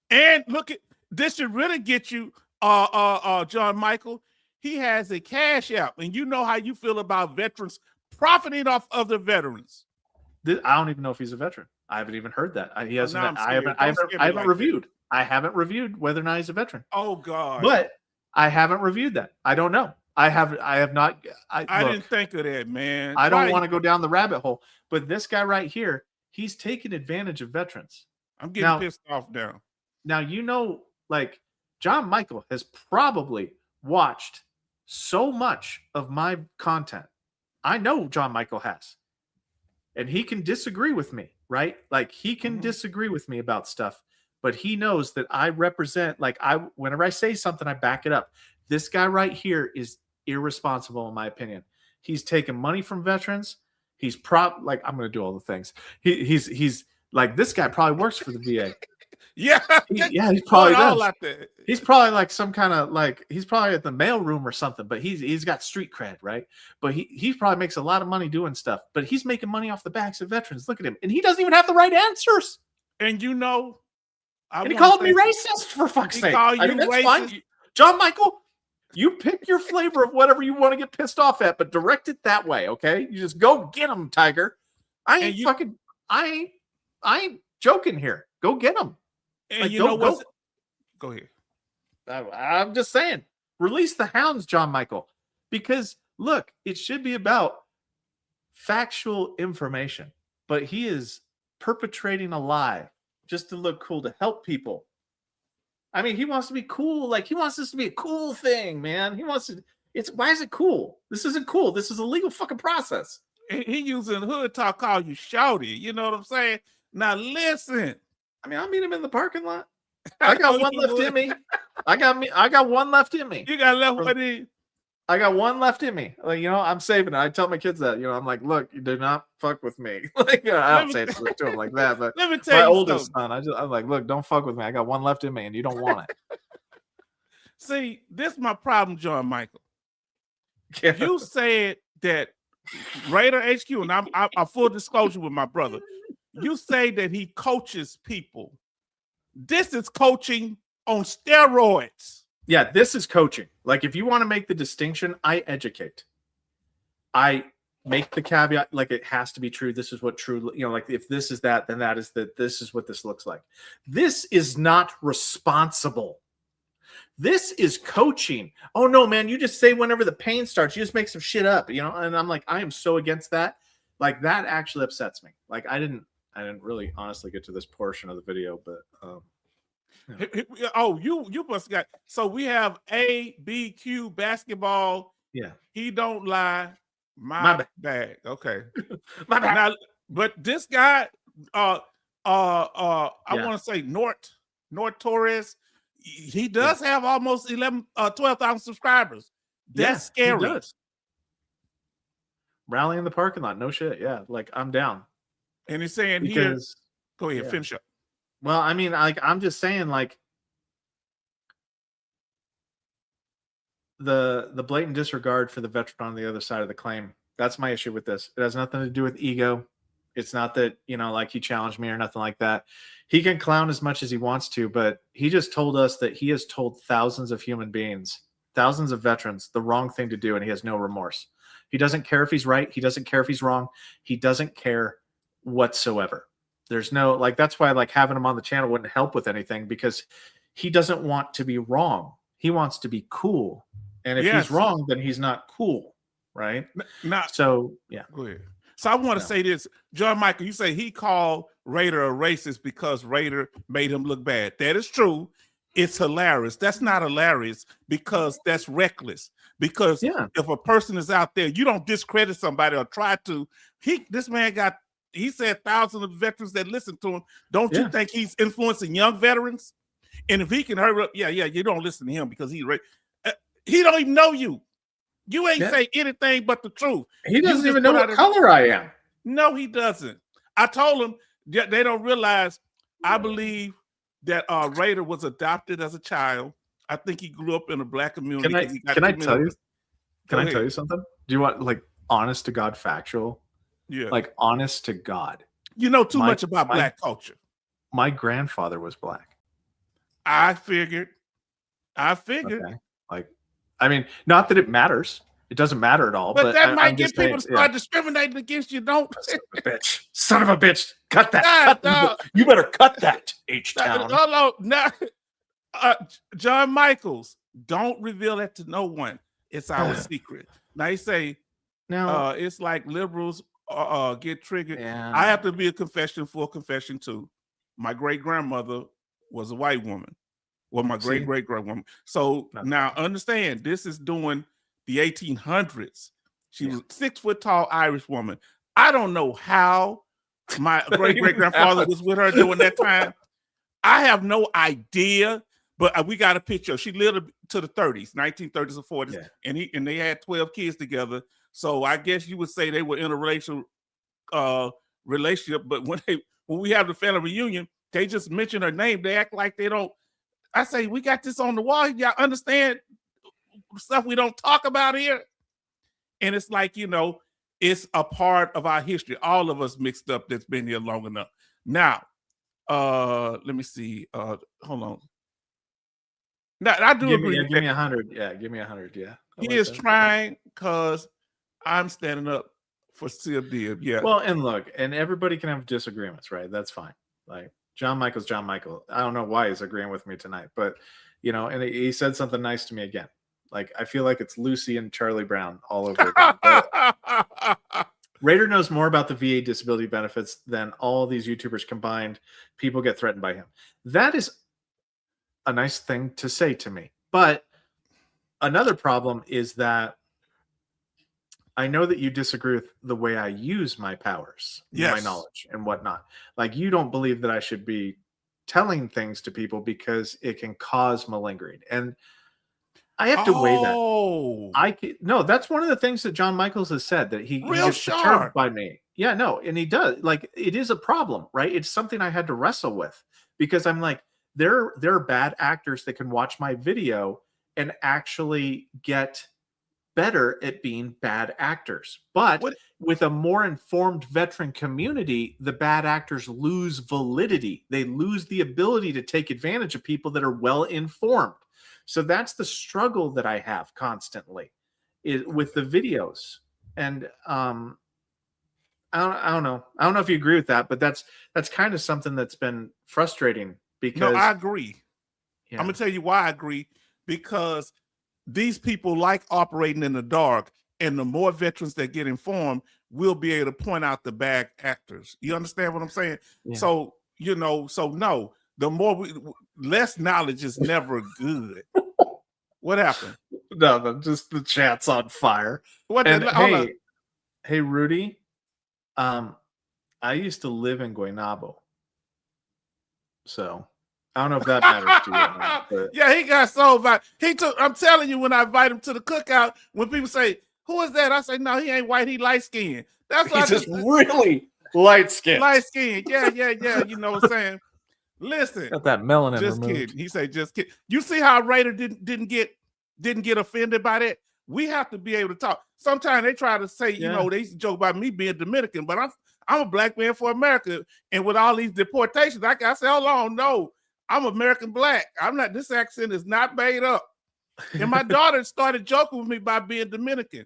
And look at this, should really get you, John Michael. He has a cash app, and you know how you feel about veterans profiting off other veterans. I don't even know if he's a veteran. I haven't even heard that. He hasn't. I haven't reviewed. I haven't reviewed whether or not he's a veteran. Oh God! But I haven't reviewed that. I don't know. I have not. I didn't think of that, man. I don't want to go down the rabbit hole. But this guy right here, he's taking advantage of veterans. I'm getting pissed off now. Now, you know, like, John Michael has probably watched so much of my content. I know John Michael has. And he can disagree with me, right? Like, he can disagree with me about stuff, but he knows that I represent, like, whenever I say something, I back it up. This guy right here is irresponsible, in my opinion. He's taking money from veterans. He's I'm going to do all the things. He's like, this guy probably works for the VA. Yeah, Yeah, he throw probably it all does. out there. He's probably like some kind of like he's probably at the mailroom or something, but he's got street cred, right? But he probably makes a lot of money doing stuff, but he's making money off the backs of veterans. Look at him, and he doesn't even have the right answers. And you know, And he called me racist for fuck's He sake. called I mean, you that's racist. fine. John Michael, you pick your flavor of whatever you want to get pissed off at, but direct it that way, okay? You just go get him, Tiger. I ain't joking here. Go get him. And Like, you know what? Go ahead. I'm just saying, release the hounds, John Michael, because look, it should be about factual information, but he is perpetrating a lie just to look cool, to help people. I mean, he wants to be cool. Like, he wants this to be a cool thing, man. He wants to. Why is it cool? This isn't cool. This is a legal fucking process. He using hood talk, call you shouty. You know what I'm saying? Now listen. I mean, I'll meet him in the parking lot. I got one left in me. I got one left in me. You got left one in. I got one left in me. Like, I'm saving it. I tell my kids that, I'm like, look, you do not fuck with me. Like, I don't say it to them like that, but let me tell my you oldest something. son, I'm like, look, don't fuck with me. I got one left in me and you don't want it. See, this is my problem, John Michael. Yeah. You said that Raider HQ, and I'm full disclosure with my brother. You say that he coaches people. This is coaching on steroids. Yeah, this is coaching. Like, if you want to make the distinction, I educate. I make the caveat, like, it has to be true. This is what true, like, if this is that, then that is that. This is what this looks like. This is not responsible. This is coaching. Oh no, man, you just say whenever the pain starts, you just make some shit up, and I'm like, I am so against that. Like, that actually upsets me. Like, I didn't really honestly get to this portion of the video, but oh, you must got. So we have ABQ basketball. Yeah. He don't lie. My bad. Okay. My bad. Now, but this guy, I want to say Nort Torres. He does have almost 12,000 subscribers. That's scary. He does. Rally in the parking lot. No shit. Yeah. Like, I'm down. And he's saying go ahead, finish up. Well, I mean, like, I'm just saying, like, the blatant disregard for the veteran on the other side of the claim. That's my issue with this. It has nothing to do with ego. It's not that, like, he challenged me or nothing like that. He can clown as much as he wants to, but he just told us that he has told thousands of human beings, thousands of veterans, the wrong thing to do, and he has no remorse. He doesn't care if he's right. He doesn't care if he's wrong. He doesn't care whatsoever. There's no, like, that's why, like, having him on the channel wouldn't help with anything, because he doesn't want to be wrong. He wants to be cool. And if he's wrong, then he's not cool. Right. So, yeah. Go ahead. So I want to say this, John Michael, you say he called Raider a racist because Raider made him look bad. That is true. It's hilarious. That's not hilarious because that's reckless. Because if a person is out there, you don't discredit somebody or try to. This man he said thousands of veterans that listen to him. Don't you think he's influencing young veterans? And if he can hurry up, you don't listen to him because he don't even know you. You ain't say anything but the truth. He doesn't even know what color I am. No, he doesn't. I told him they don't realize. I believe that Raider was adopted as a child. I think he grew up in a black community. Can I tell you something? Do you want, like, honest to God factual? Yeah. Like, honest to God. You know too much about black culture. My grandfather was black. I figured. Okay. Like, I mean, not that it matters. It doesn't matter at all. But that might get people to start discriminating against you. Don't. Son of a bitch. Cut that. You better cut that, H-Town. No. John Michaels, don't reveal that to no one. It's our secret. Now you say, it's like liberals get triggered. Yeah. I have to be a full confession too. My great grandmother was a white woman. Well, my great grandwoman. So now understand, this is doing the 1800s. She was 6 foot tall Irish woman. I don't know how my great grandfather was with her during that time. I have no idea, but we got a picture. She lived to the 30s, 1930s or 40s, and they had 12 kids together. So I guess you would say they were in a relationship. But when we have the family reunion, They just mention her name. They act like they don't. I say, we got this on the wall. Y'all understand stuff we don't talk about here? And it's like, it's a part of our history. All of us mixed up that's been here long enough. Now, let me see. Hold on. Now, I do agree. Give me 100. Yeah, give me 100. Yeah. He is trying because I'm standing up for Sib Dib. Yeah. Well, and look, and everybody can have disagreements, right? That's fine. Like John Michael's John Michael. I don't know why he's agreeing with me tonight, but and he said something nice to me again. Like I feel like it's Lucy and Charlie Brown all over again. Raider knows more about the VA disability benefits than all these YouTubers combined. People get threatened by him. That is a nice thing to say to me. But another problem is that I know that you disagree with the way I use my powers, my knowledge and whatnot. Like you don't believe that I should be telling things to people because it can cause malingering. And I have to weigh that. No, that's one of the things that John Michaels has said, that he gets perturbed by me. Yeah, no, and he does. Like it is a problem, right? It's something I had to wrestle with because I'm like, there are bad actors that can watch my video and actually get better at being bad actors. But with a more informed veteran community, the bad actors lose validity. They lose the ability to take advantage of people that are well informed. So that's the struggle that I have constantly with the videos. And I don't know. I don't know if you agree with that, but that's kind of something that's been frustrating because no, I agree. Yeah. I'm gonna tell you why I agree, because these people like operating in the dark, and the more veterans that get informed, we'll be able to point out the bad actors. You understand what I'm saying? Yeah. So, no, the more less knowledge is never good. What happened? No, just the chat's on fire. Hey, Rudy, I used to live in Guaynabo. So I don't know if that matters to you or not, but yeah, he got so bad. I'm telling you, when I invite him to the cookout, when people say, "Who is that?" I say, "No, he ain't white. He light skinned." That's why he's just really light skinned. Light skinned. Yeah. You know what I'm saying? Listen, got that melanin just removed. Kidding. He said, "Just kidding." You see how Raider didn't get offended by that? We have to be able to talk. Sometimes they try to say, they used to joke about me being Dominican, but I'm a black man for America, and with all these deportations, I say, hold on, no. I'm American black. I'm not. This accent is not made up. And my daughter started joking with me about being Dominican.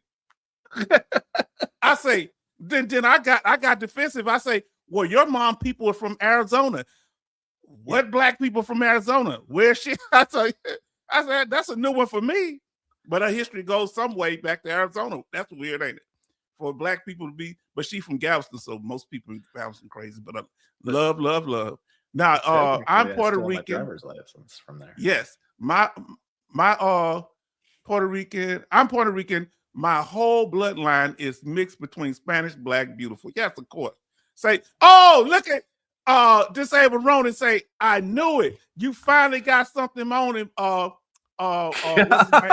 I say, then I got defensive. I say, well, your mom people are from Arizona. What black people from Arizona? Where's she? I said that's a new one for me. But her history goes some way back to Arizona. That's weird, ain't it? For black people to be, but she from Galveston, so most people in Galveston crazy. But love. Now, I'm Puerto Rican. My driver's license from there. Yes, my Puerto Rican. I'm Puerto Rican. My whole bloodline is mixed between Spanish, black, beautiful. Yes, of course. Say, oh, look at Disabled Ronan. Say, I knew it. You finally got something on him. What's his name?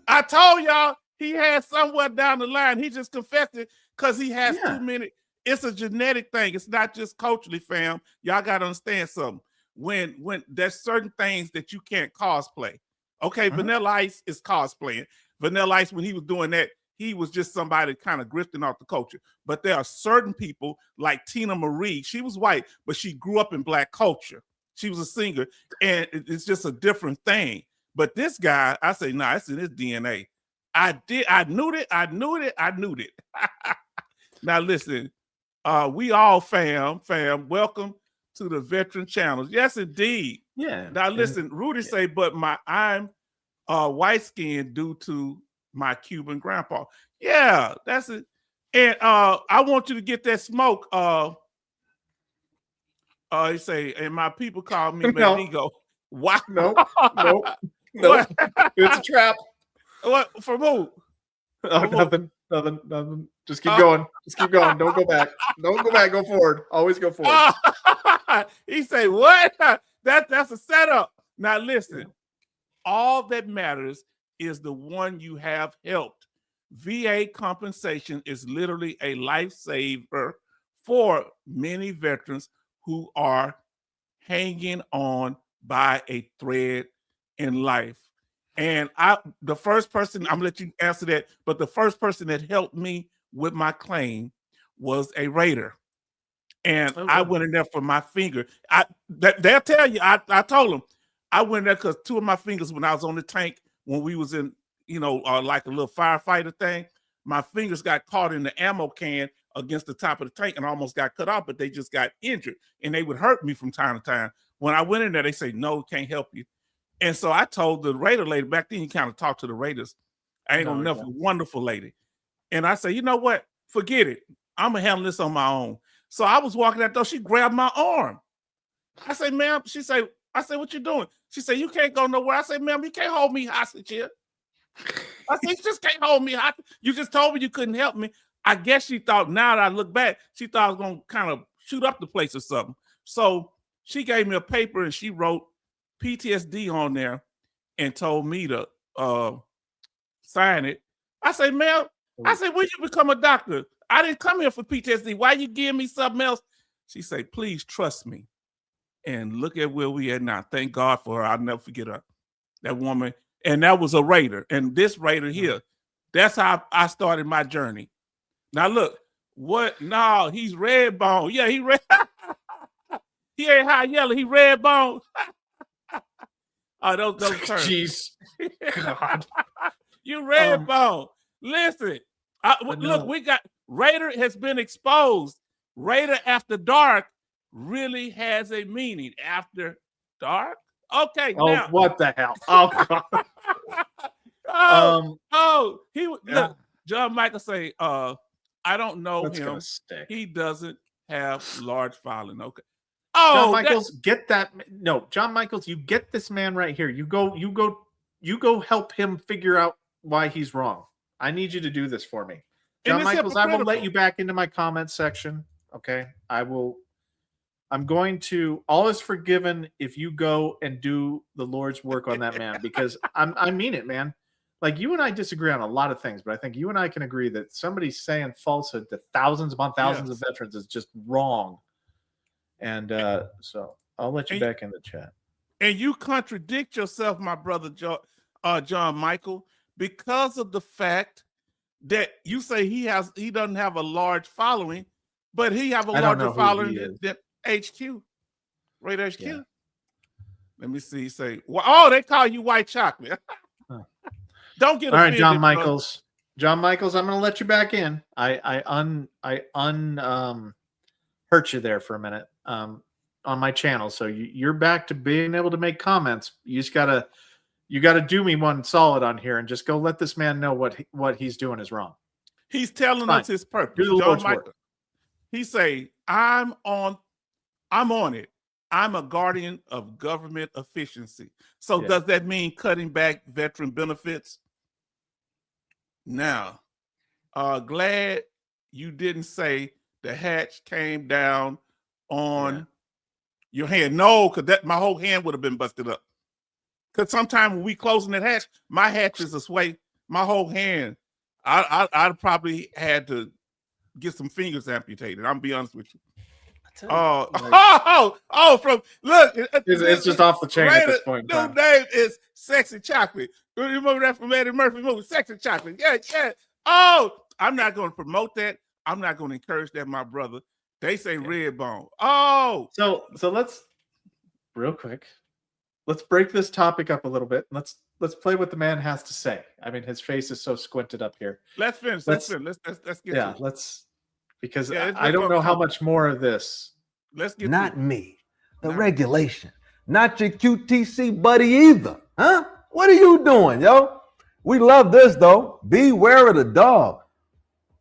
I told y'all he had somewhere down the line. He just confessed it because he has too many. It's a genetic thing. It's not just culturally, fam. Y'all got to understand something. When there's certain things that you can't cosplay. Okay, Vanilla Ice is cosplaying. Vanilla Ice, when he was doing that, he was just somebody kind of grifting off the culture. But there are certain people like Tina Marie. She was white, but she grew up in black culture. She was a singer, and it's just a different thing. But this guy, I say, nah, it's in his DNA. I knew it. Now listen. We all fam, welcome to the Veteran Channels. Yes, indeed. Yeah. Now listen, Rudy say, but I'm white skinned due to my Cuban grandpa. Yeah, that's it. And I want you to get that smoke. He say, and my people call me Mendigo. Wow. Nope. It's a trap. What from who? Nothing. Just keep going. Don't go back. Don't go back. Go forward. Always go forward. He say, what? That's a setup. Now listen, all that matters is the one you have helped. VA compensation is literally a lifesaver for many veterans who are hanging on by a thread in life. And the first person, I'm gonna let you answer that, but the first person that helped me with my claim was a Raider. And I went in there for my finger. They'll tell you, I told them, I went in there because 2 of my fingers, when I was on the tank, when we was in, like a little firefighter thing, my fingers got caught in the ammo can against the top of the tank and almost got cut off, but they just got injured. And they would hurt me from time to time. When I went in there, they say, no, can't help you. And so I told the Raider lady, back then you kind of talk to the Raiders. I ain't gonna never, wonderful lady. And I say, you know what? Forget it. I'm gonna handle this on my own. So I was walking out there, she grabbed my arm. I say, ma'am, I said, what you doing? She said, you can't go nowhere. I said, ma'am, you can't hold me hostage here. I said, you just can't hold me hostage. You just told me you couldn't help me. I guess she thought, now that I look back, she thought I was gonna kind of shoot up the place or something. So she gave me a paper and she wrote PTSD on there and told me to sign it. I say, ma'am, I said, when you become a doctor? I didn't come here for PTSD. Why you giving me something else? She said, please trust me. And look at where we at now. Thank God for her. I'll never forget her. That woman. And that was a Raider. And this Raider here, that's how I started my journey. Now look, what? No, he's red bone. Yeah, he red. He ain't high yellow. He red bone. Oh, those terms. Jeez. God. You red bone. Listen. Look, we got Raider has been exposed. Raider after dark really has a meaning. After dark? Okay. Oh, now. what the hell? Oh, God. Look, John Michael say, I don't know him. He doesn't have large following. Okay. Oh, John Michaels, get that. No, John Michaels, you get this man right here. You go help him figure out why he's wrong. I need you to do this for me. John Michaels, I will let you back into my comment section. Okay. I'm going to, all is forgiven if you go and do the Lord's work on that man, because I mean it, man. Like, you and I disagree on a lot of things, but I think you and I can agree that somebody saying falsehood to thousands upon thousands of veterans is just wrong. And so I'll let you back in the chat. And you contradict yourself, my brother John Michael, because of the fact that you say he doesn't have a large following, but he have a larger following than HQ. Right, HQ. Yeah. Let me see. Say, well, they call you white chocolate. Don't get all right, John Michaels. John Michaels, I'm going to let you back in. I hurt you there for a minute on my channel, so you're back to being able to make comments. You just gotta do me one solid on here and just go let this man know what he's doing is wrong. He's telling us his purpose. John Michael. He say, I'm on it. I'm a guardian of government efficiency. So does that mean cutting back veteran benefits? Now, glad you didn't say the hatch came down on your hand. No, because my whole hand would have been busted up. Because sometimes when we closing that hatch, my hatch is this way. My whole hand, I'd probably had to get some fingers amputated. I'm be honest with you. From look, it's just off the chain at this point. New name is Sexy Chocolate. You remember that from Eddie Murphy movie, Sexy Chocolate? Yeah. Oh, I'm not going to promote that. I'm not going to encourage that, my brother. They say red bone. Oh, so let's real quick. Let's break this topic up a little bit. Let's play what the man has to say. I mean, his face is so squinted up here. Let's finish. Let's get to it. Let's because I don't know how much more of this. Let's get not me. The regulation. Not your QTC buddy either. Huh? What are you doing, yo? We love this though. Beware of the dog.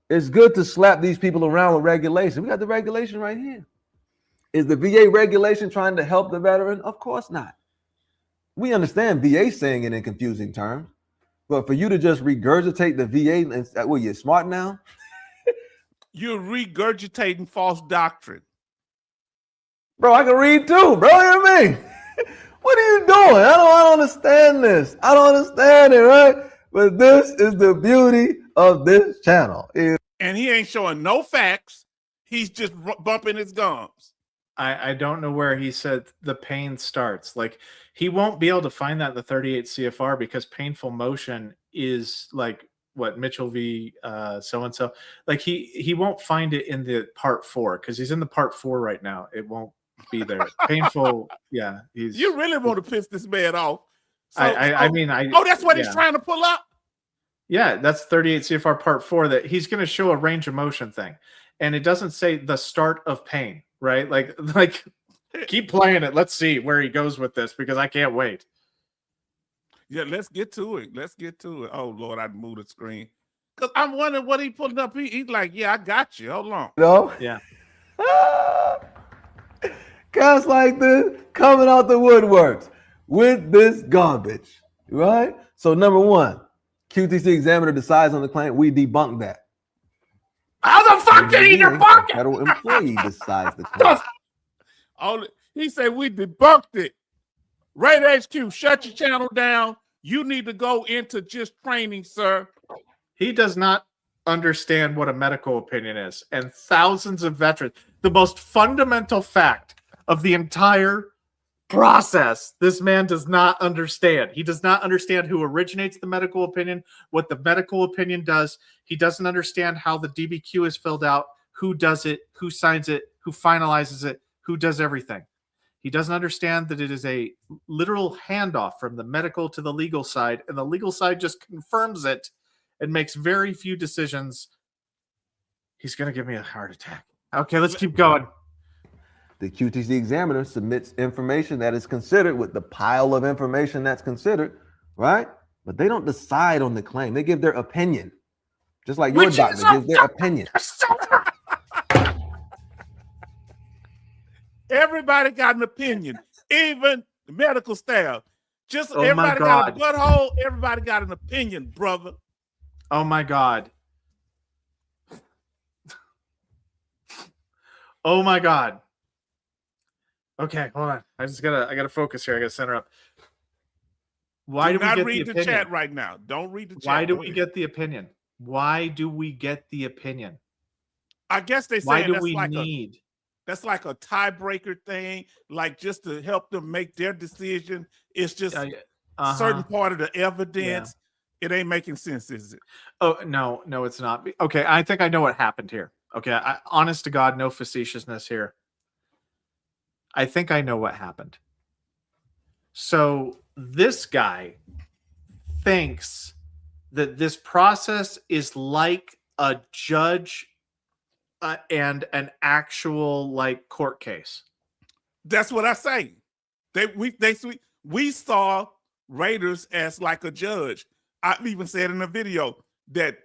It's good to slap these people around with regulation. We got the regulation right here. Is the VA regulation trying to help the veteran? Of course not. We understand VA saying it in confusing terms, but for you to just regurgitate the VA, and well, you're smart now. You're regurgitating false doctrine. Bro, I can read too, bro. You know what I mean? What are you doing? I don't understand this. I don't understand it, right? But this is the beauty of this channel. And he ain't showing no facts. He's just bumping his gums. I don't know where he said the pain starts. Like, he won't be able to find that in the 38 CFR because painful motion is like what Mitchell v. So and so. Like, he won't find it in the part 4 because he's in the part 4 right now. It won't be there. Painful, yeah. You really want to piss this man off? I mean, that's what he's trying to pull up. Yeah, that's 38 CFR part 4 that he's going to show a range of motion thing. And it doesn't say the start of pain, right? Like keep playing it. Let's see where he goes with this because I can't wait. Yeah, let's get to it. Oh, Lord, I moved the screen. Because I'm wondering what he pulling up. He's like, yeah, I got you. Hold on. No. Yeah. Cats like this coming out the woodworks with this garbage, right? So number 1, QTC examiner decides on the claim. We debunk that. How the fuck did he debunk it? Federal employee decides the claim. He said we debunked it. Radar HQ, shut your channel down. You need to go into just training, sir. He does not understand what a medical opinion is. And thousands of veterans, the most fundamental fact of the entire process, this man does not understand. He does not understand who originates the medical opinion, what the medical opinion does. He doesn't understand how the DBQ is filled out, who does it, who signs it, who finalizes it, who does everything. He doesn't understand that it is a literal handoff from the medical to the legal side, and the legal side just confirms it and makes very few decisions. He's going to give me a heart attack. Okay, let's keep going. The QTC examiner submits information that is considered with the pile of information that's considered, right? But they don't decide on the claim. They give their opinion. Just like your doctor gives their opinion. Everybody got an opinion, even the medical staff. Just Oh everybody my got a God. butthole. Everybody got an opinion, brother. Oh my God. Oh my God. Okay, hold on. I gotta focus here. I gotta center up. Why do we not get read the the opinion? chat right now? Don't read the chat. Why do we get the opinion? Why do we get the opinion? I guess they Why say do that's we like need? that's like a tiebreaker thing, like just to help them make their decision. It's just certain part of the evidence. It ain't making sense, is it? Oh, no, it's not. Okay, I think I know what happened here. Okay, honest to God, no facetiousness here. I think I know what happened. So this guy thinks that this process is like a judge and an actual like court case. That's what I say. We saw Raiders as like a judge. I even said in a video that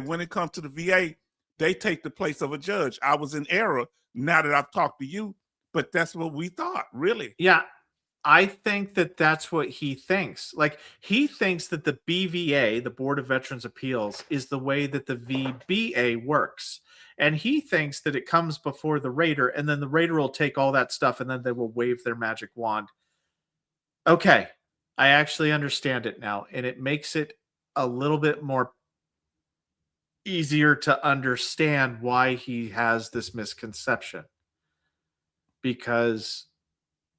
when it comes to the VA, they take the place of a judge. I was in error now that I've talked to you, but that's what we thought, really. Yeah, I think that that's what he thinks. Like, he thinks that the BVA, the Board of Veterans Appeals, is the way that the VBA works. And he thinks that it comes before the Raider, and then the Raider will take all that stuff, and then they will wave their magic wand. Okay, I actually understand it now, and it makes it a little bit more easier to understand why he has this misconception. Because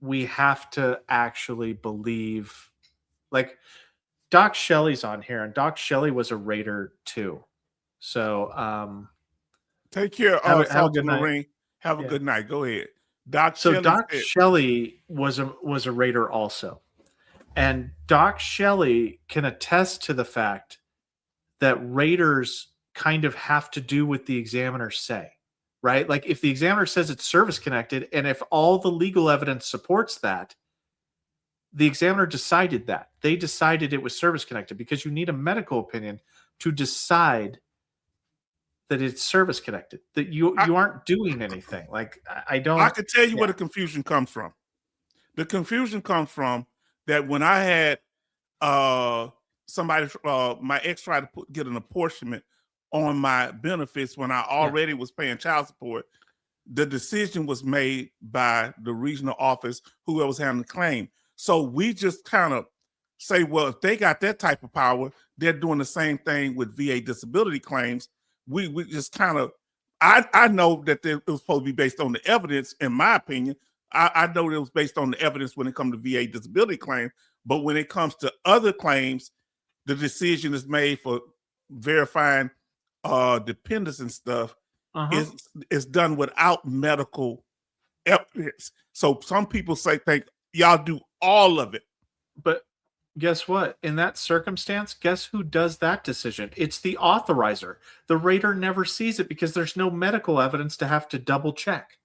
we have to actually believe, like, Doc Shelley's on here, and Doc Shelley was a Raider too. So take care. Have a good night. Marine. Have a good night. Go ahead. Doc Shelley was a Raider also. And Doc Shelley can attest to the fact that Raiders kind of have to do what the examiners say. Right? Like, if the examiner says it's service connected, and if all the legal evidence supports that, the examiner decided that. They decided it was service connected, because you need a medical opinion to decide that it's service connected, that you aren't doing anything. Like, I could tell you where the confusion comes from. The confusion comes from that when I had somebody, my ex tried to get an apportionment on my benefits when I already was paying child support, the decision was made by the regional office, whoever was handling the claim. So we just kind of say, well, if they got that type of power, they're doing the same thing with VA disability claims. We just kind of I know that it was supposed to be based on the evidence, in my opinion. I know it was based on the evidence when it comes to VA disability claims, but when it comes to other claims, the decision is made for verifying dependents and stuff is done without medical evidence. So some people think y'all do all of it. But guess what? In that circumstance, guess who does that decision? It's the authorizer. The rater never sees it because there's no medical evidence to have to double check.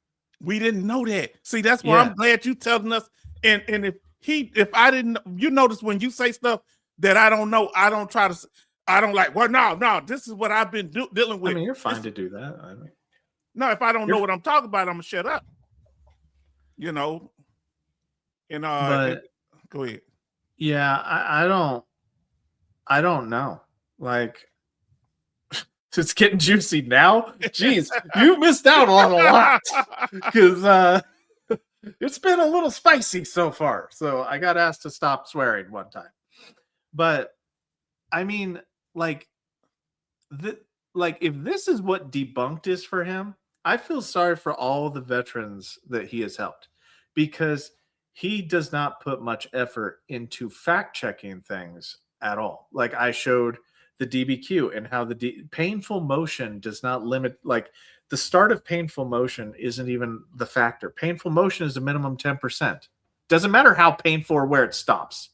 We didn't know that. See, that's why I'm glad you telling us. And if I didn't, you notice when you say stuff that I don't know, I don't try to. I don't like. Well, no. This is what I've been dealing with. I mean, you're fine to do that. I mean, no, if I don't know what I'm talking about, I'm gonna shut up. You know. And go ahead. Yeah, I don't know. Like, it's getting juicy now. Jeez, you missed out on a lot because it's been a little spicy so far. So I got asked to stop swearing one time. But I mean, like if this is what debunked is for him, I feel sorry for all the veterans that he has helped, because he does not put much effort into fact checking things at all. Like I showed the DBQ and how the painful motion does not limit, like the start of painful motion isn't even the factor. Painful motion is a minimum 10%. Doesn't matter how painful or where it stops.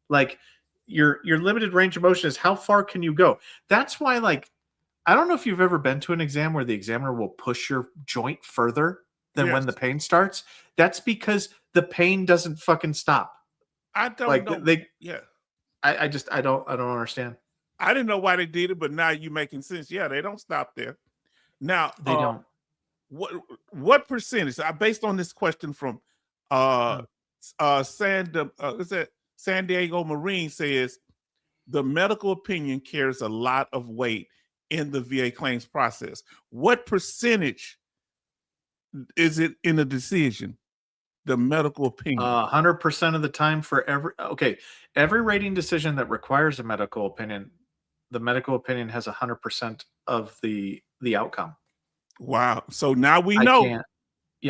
Like your limited range of motion is how far can you go. That's why, like, I don't know if you've ever been to an exam where the examiner will push your joint further than when the pain starts. That's because the pain doesn't fucking stop. I don't know. I don't understand. I didn't know why they did it, but now you're making sense. Yeah, they don't stop there. Now they don't. What percentage? Based on this question from San Diego Marine says the medical opinion carries a lot of weight in the VA claims process. What percentage is it in a decision? The medical opinion. 100% of the time for every rating decision that requires a medical opinion, the medical opinion has 100% of the outcome. Wow. So now we know.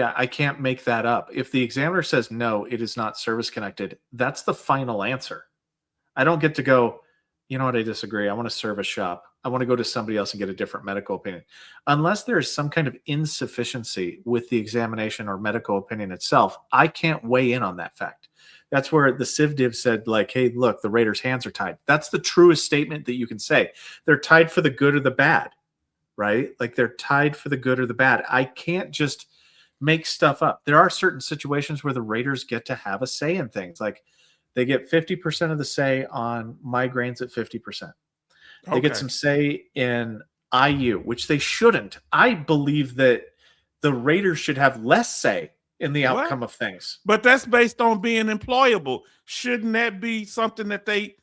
I can't make that up. If the examiner says no, it is not service connected, that's the final answer. I don't get to go, you know what, I disagree. I want to service shop. I want to go to somebody else and get a different medical opinion. Unless there is some kind of insufficiency with the examination or medical opinion itself, I can't weigh in on that fact. That's where the CivDiv said, like, hey, look, the rater's hands are tied. That's the truest statement that you can say. They're tied for the good or the bad, right? Like they're tied for the good or the bad. I can't just make stuff up. There are certain situations where the raters get to have a say in things. Like they get 50% of the say on migraines at 50%. They get some say in IU, which they shouldn't. I believe that the raters should have less say in the outcome of things. But that's based on being employable. Shouldn't that be something that they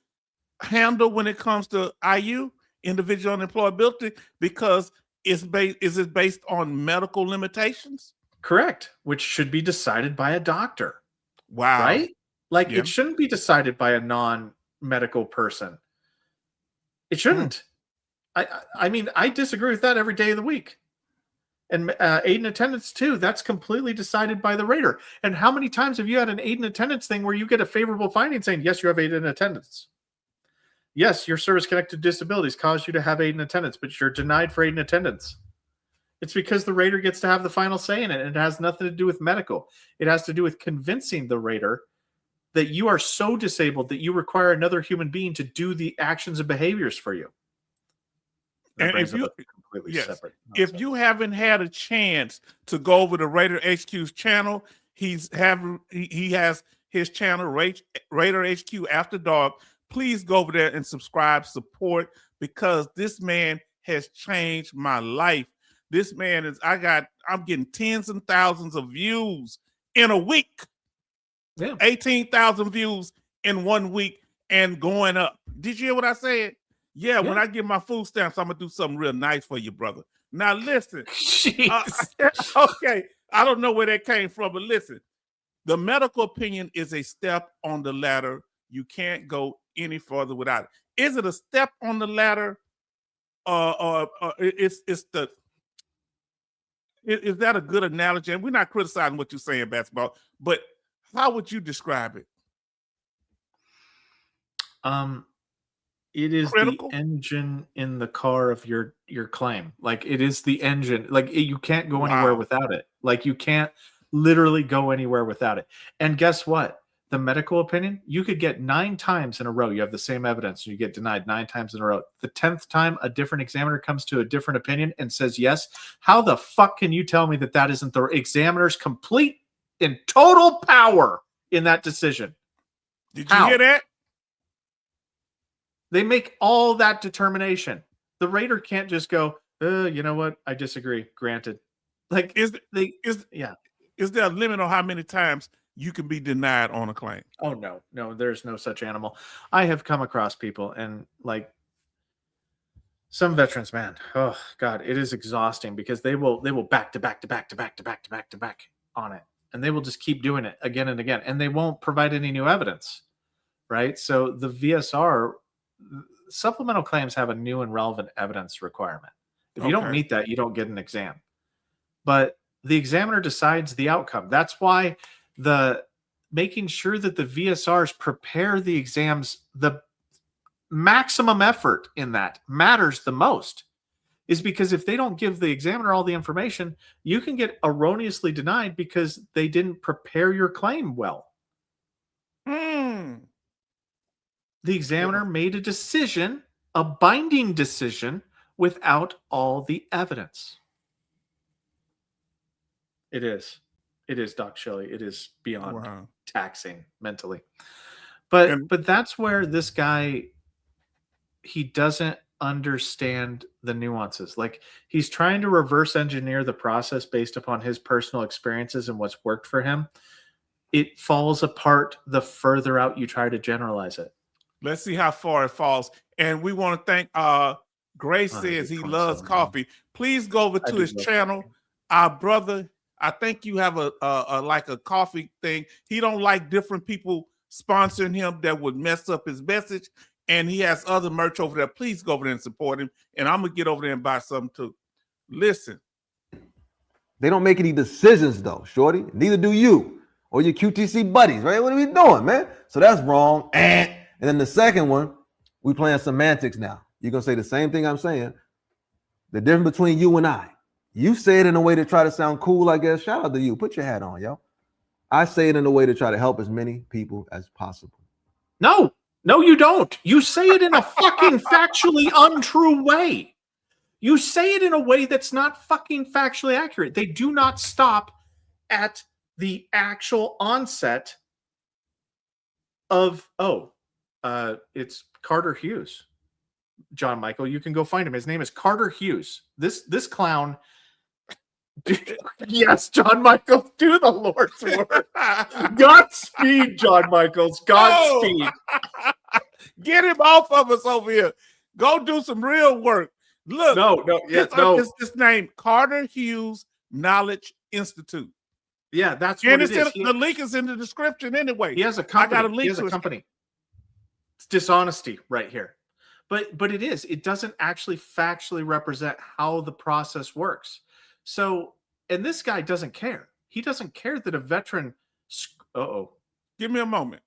handle when it comes to IU, individual unemployability? Because is it based on medical limitations? Correct, which should be decided by a doctor. Wow. Right? Like it shouldn't be decided by a non-medical person. It shouldn't. I mean, I disagree with that every day of the week. And aid in attendance too. That's completely decided by the rater. And how many times have you had an aid in attendance thing where you get a favorable finding saying, yes, you have aid in attendance. Yes, your service-connected disabilities caused you to have aid in attendance, but you're denied for aid in attendance. It's because the rater gets to have the final say in it, and it has nothing to do with medical. It has to do with convincing the rater that you are so disabled that you require another human being to do the actions and behaviors for you. And if you haven't had a chance to go over to Rater HQ's channel, he has his channel Rater HQ After Dark. Please go over there and subscribe, support, because this man has changed my life. This man I'm getting tens and thousands of views in a week. Yeah. 18,000 views in 1 week and going up. Did you hear what I said? Yeah, when I get my food stamps, I'm going to do something real nice for you, brother. Now, listen. Okay, I don't know where that came from, but listen. The medical opinion is a step on the ladder. You can't go any further without it. Is it a step on the ladder? It's the Is that a good analogy? And we're not criticizing what you're saying, basketball, but how would you describe it? It is Critical? the engine in the car of your claim. Like, it is the engine. Like, you can't go anywhere Wow. without it. Like, you can't literally go anywhere without it. And guess what? The medical opinion, you could get 9 times in a row. You have the same evidence, and you get denied 9 times in a row. The 10th time, a different examiner comes to a different opinion and says yes. How the fuck can you tell me that that isn't the examiner's complete and total power in that decision? Did you hear that? They make all that determination. The Raider can't just go, you know what? I disagree. Granted. Like, Is there a limit on how many times you can be denied on a claim? Oh, no, there's no such animal. I have come across people, and like, some veterans, man, oh God, it is exhausting because they will back to back on it. And they will just keep doing it again and again. And they won't provide any new evidence. Right. So the VSR supplemental claims have a new and relevant evidence requirement. If you don't meet that, you don't get an exam. But the examiner decides the outcome. That's why the making sure that the VSRs prepare the exams, the maximum effort in that matters the most, is because if they don't give the examiner all the information, you can get erroneously denied because they didn't prepare your claim well. The examiner made a decision, a binding decision, without all the evidence. It is, Doc Shelley. It is beyond taxing mentally. But that's where this guy, he doesn't understand the nuances. Like, he's trying to reverse engineer the process based upon his personal experiences and what's worked for him. It falls apart the further out you try to generalize it. Let's see how far it falls. And we want to thank Grace says he loves coffee. Please go over to his channel. Our brother, I think you have a like a coffee thing. He don't like different people sponsoring him that would mess up his message. And he has other merch over there. Please go over there and support him. And I'm gonna get over there and buy something too. Listen. They don't make any decisions though, shorty. Neither do you or your QTC buddies, right? What are we doing, man? So that's wrong. And then the second one, we playing semantics now. You're going to say the same thing I'm saying. The difference between you and I. You say it in a way to try to sound cool, I guess. Shout out to you. Put your hat on, yo. I say it in a way to try to help as many people as possible. No, you don't. You say it in a fucking factually untrue way. You say it in a way that's not fucking factually accurate. They do not stop at the actual onset of, it's Carter Hughes. John Michael, you can go find him. His name is Carter Hughes. This clown. Yes, John Michaels, do the Lord's work. Godspeed, John Michaels. Godspeed. Get him off of us over here. Go do some real work. Look, it's this name, Carter Hughes Knowledge Institute. Yeah, that's what it is. The link is in the description anyway. He has a company. I got a link to his company. It's dishonesty right here. But it is. It doesn't actually factually represent how the process works. So, and this guy doesn't care. He doesn't care that a veteran. Give me a moment.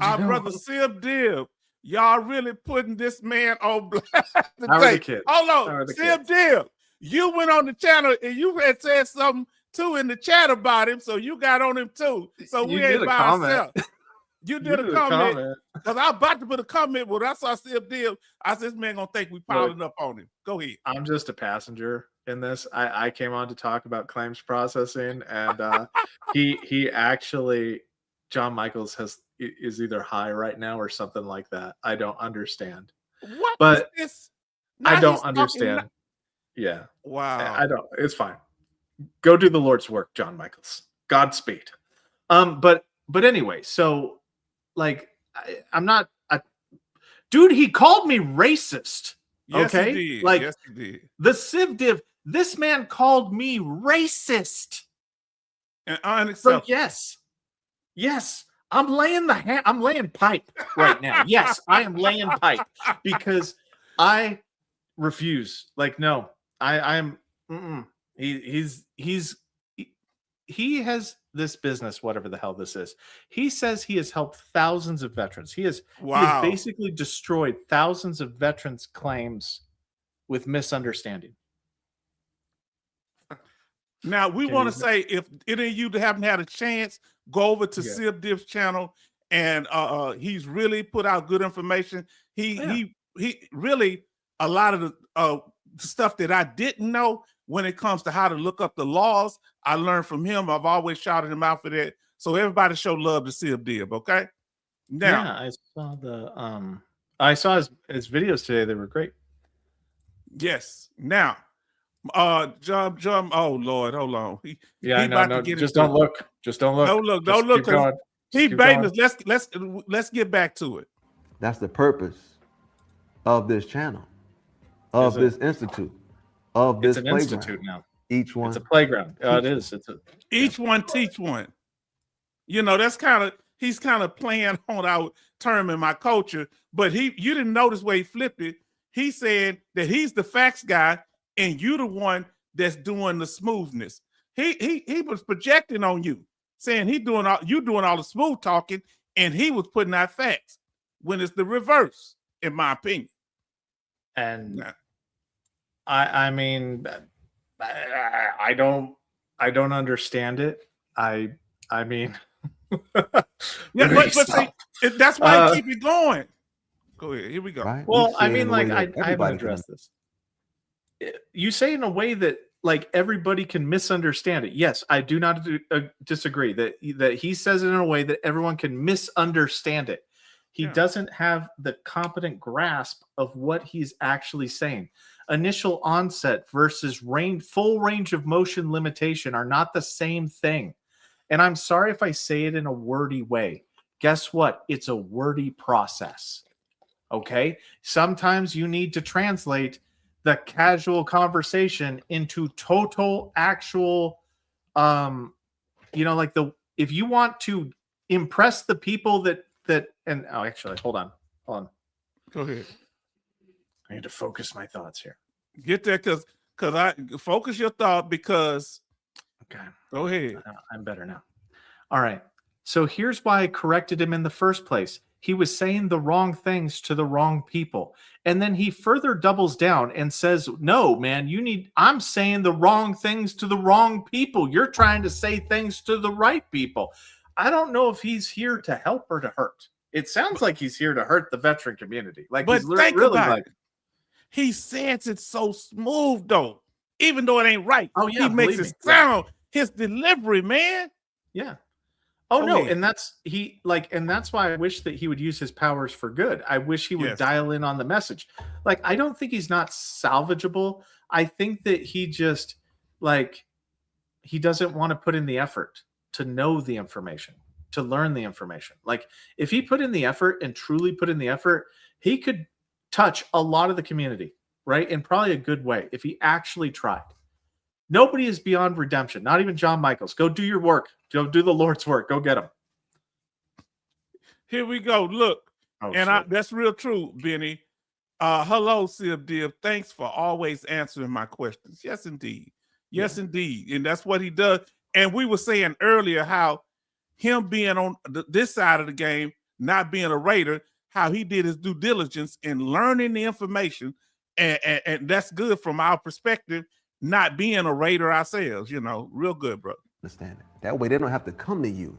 Our brother Sib Div, y'all really putting this man on blast today. Hold on, Sib Div, you went on the channel and you had said something too in the chat about him, so you got on him too. So we ain't by ourselves. You did a comment. Because I was about to put a comment when I saw Sib Div. I said, this man gonna think we piling up on him. Go ahead. I'm just a passenger in this. I came on to talk about claims processing, and he actually, John Michaels is either high right now or something like that. I don't understand. What? But is this? I don't understand. Yeah. Wow. I don't. It's fine. Go do the Lord's work, John Michaels. Godspeed. But anyway, so like I'm not a dude. He called me racist. Yes, okay, he did. like yes, he did. The Civ Div. This man called me racist and unacceptable. So yes, I'm laying pipe right now. Yes, I am laying pipe because I refuse. Like, no, I am. He has this business, whatever the hell this is. He says he has helped thousands of veterans. He has Wow. basically destroyed thousands of veterans' claims with misunderstanding. Now we Okay, want to is it- say, if any of you haven't had a chance, go over to Yeah. Sib Dip's channel, and he's really put out good information. He really, a lot of the stuff that I didn't know when it comes to how to look up the laws, I learned from him. I've always shouted him out for that. So everybody show love to Sib Dib, okay? Now, yeah, I saw his videos today. They were great. yes. Now, John, oh Lord, hold on. He Yeah, about no, to get just into don't it. look. Just don't look. Don't look, Just don't look, keep going. he Keep baiting going. us. Let's get back to it. That's the purpose of this channel, of Is it? this institute, of It's this an playground. institute now. Each one. It's a playground. It teach is. It's a Each one teach one. You know, that's he's kind of playing on our term in my culture, but you didn't notice where he flipped it. He said that he's the facts guy and you the one that's doing the smoothness. He was projecting on you, saying you doing all the smooth talking, and he was putting out facts when it's the reverse, in my opinion. and Nah. I mean, I don't understand it. I mean, Yeah, where but he see, that's why you keep it going. Go ahead. Here we go. Right? Well, We say I it in mean, a way like that I haven't everybody can addressed this. You say in a way that like everybody can misunderstand it. Yes, I do not disagree that he says it in a way that everyone can misunderstand it. He doesn't have the competent grasp of what he's actually saying. Initial onset versus full range of motion limitation are not the same thing. And I'm sorry if I say it in a wordy way. Guess what? It's a wordy process. Okay? Sometimes you need to translate the casual conversation into total actual like if you want to impress the people actually hold on. Go ahead. I need to focus my thoughts here. Get there, because I focus your thought, because Okay. go ahead. I'm better now. All right. So here's why I corrected him in the first place. He was saying the wrong things to the wrong people. And then he further doubles down and says, no, man, I'm saying the wrong things to the wrong people. You're trying to say things to the right people. I don't know if he's here to help or to hurt. It sounds like he's here to hurt the veteran community. Like, But he's think really about like, it. He says it so smooth, though, even though it ain't right. Oh, yeah, he makes believe it me. sound, his delivery, man. yeah. Oh Go no, ahead. and that's why I wish that he would use his powers for good. I wish he would Yes. dial in on the message. Like, I don't think he's not salvageable. I think that he just he doesn't want to put in the effort to know the information, to learn the information. Like, if he put in the effort and truly put in the effort, he could touch a lot of the community, right? In probably a good way if he actually tried. Nobody is beyond redemption. Not even John Michaels. Go do your work. Go do the Lord's work. Go get him. Here we go. Look, that's real true, Benny. Hello, Sib Dib. Thanks for always answering my questions. Yes, indeed. Yes, indeed. And that's what he does. And we were saying earlier how him being on this side of the game, not being a Raider, how he did his due diligence in learning the information. And that's good from our perspective, not being a Raider ourselves, real good, bro. Understand it. That way they don't have to come to you,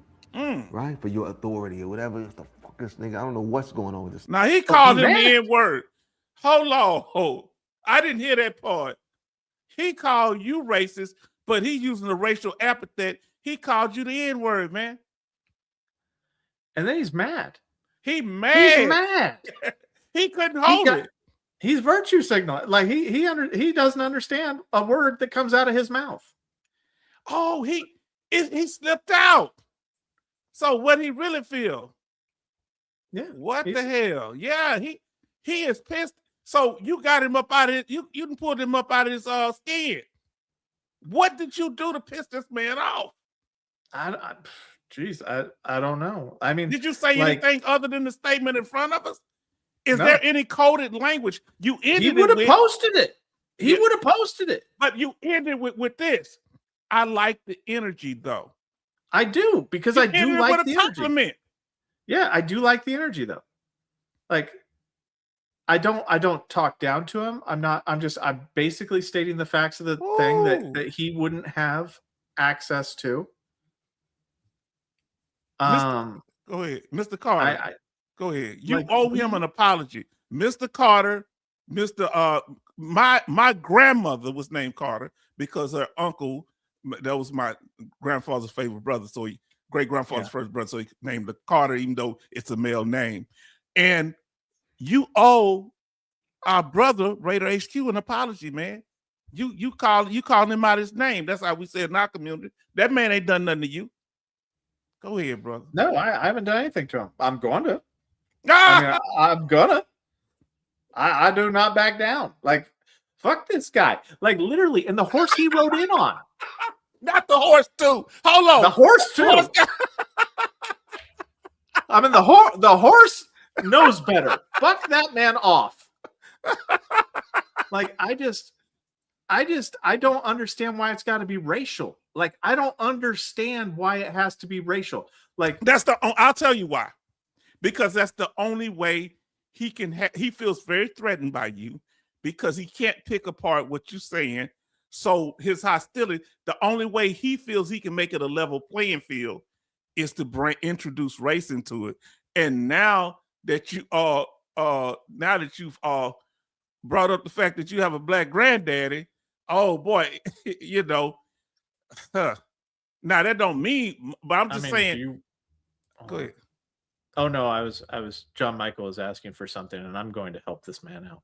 right? For your authority or whatever. What the fuck this nigga? I don't know what's going on with this. Now he called him the N-word. Hold on. I didn't hear that part. He called you racist, but he using the racial epithet. He called you the N-word, man. And then he's mad. He's mad. He couldn't hold it. He's virtue signaling. Like he doesn't understand a word that comes out of his mouth. Oh, he slipped out. So what he really feel? Yeah. What the hell? Yeah, he is pissed. So you got him up out of it. You done pulled him up out of his skin. What did you do to piss this man off? I don't know. I mean, did you say anything other than the statement in front of us? Is No. there any coded language you ended? He would have posted it. He would have posted it. But you ended with this. I like the energy, though. I do, because I do like the energy. Yeah, I do like the energy, though. Like, I don't talk down to him. I'm basically stating the facts of the thing that he wouldn't have access to. Go ahead, Mr. Carter. Go ahead. You owe him an apology, Mr. Carter. My grandmother was named Carter because her uncle, that was my grandfather's favorite brother, so great grandfather's first brother, so he named the Carter, even though it's a male name. And you owe our brother Raider HQ an apology, man. You called him out his name. That's how we said in our community. That man ain't done nothing to you. Go ahead, brother. No, I haven't done anything to him. I'm going to. I'm gonna. I do not back down. Like, fuck this guy. Like, literally, and the horse he rode in on. Not the horse too. Hold on. The horse too. I mean, the horse knows better. Fuck that man off. Like, I don't understand why it's got to be racial. Like, I don't understand why it has to be racial. Like, I'll tell you why. Because that's the only way he can. He feels very threatened by you because he can't pick apart what you're saying. So his hostility, the only way he feels he can make it a level playing field is to introduce race into it. And now that you've brought up the fact that you have a black granddaddy, oh boy, now that don't mean, but I'm just saying. Go ahead. Oh no, I was John Michael was asking for something, and I'm going to help this man out.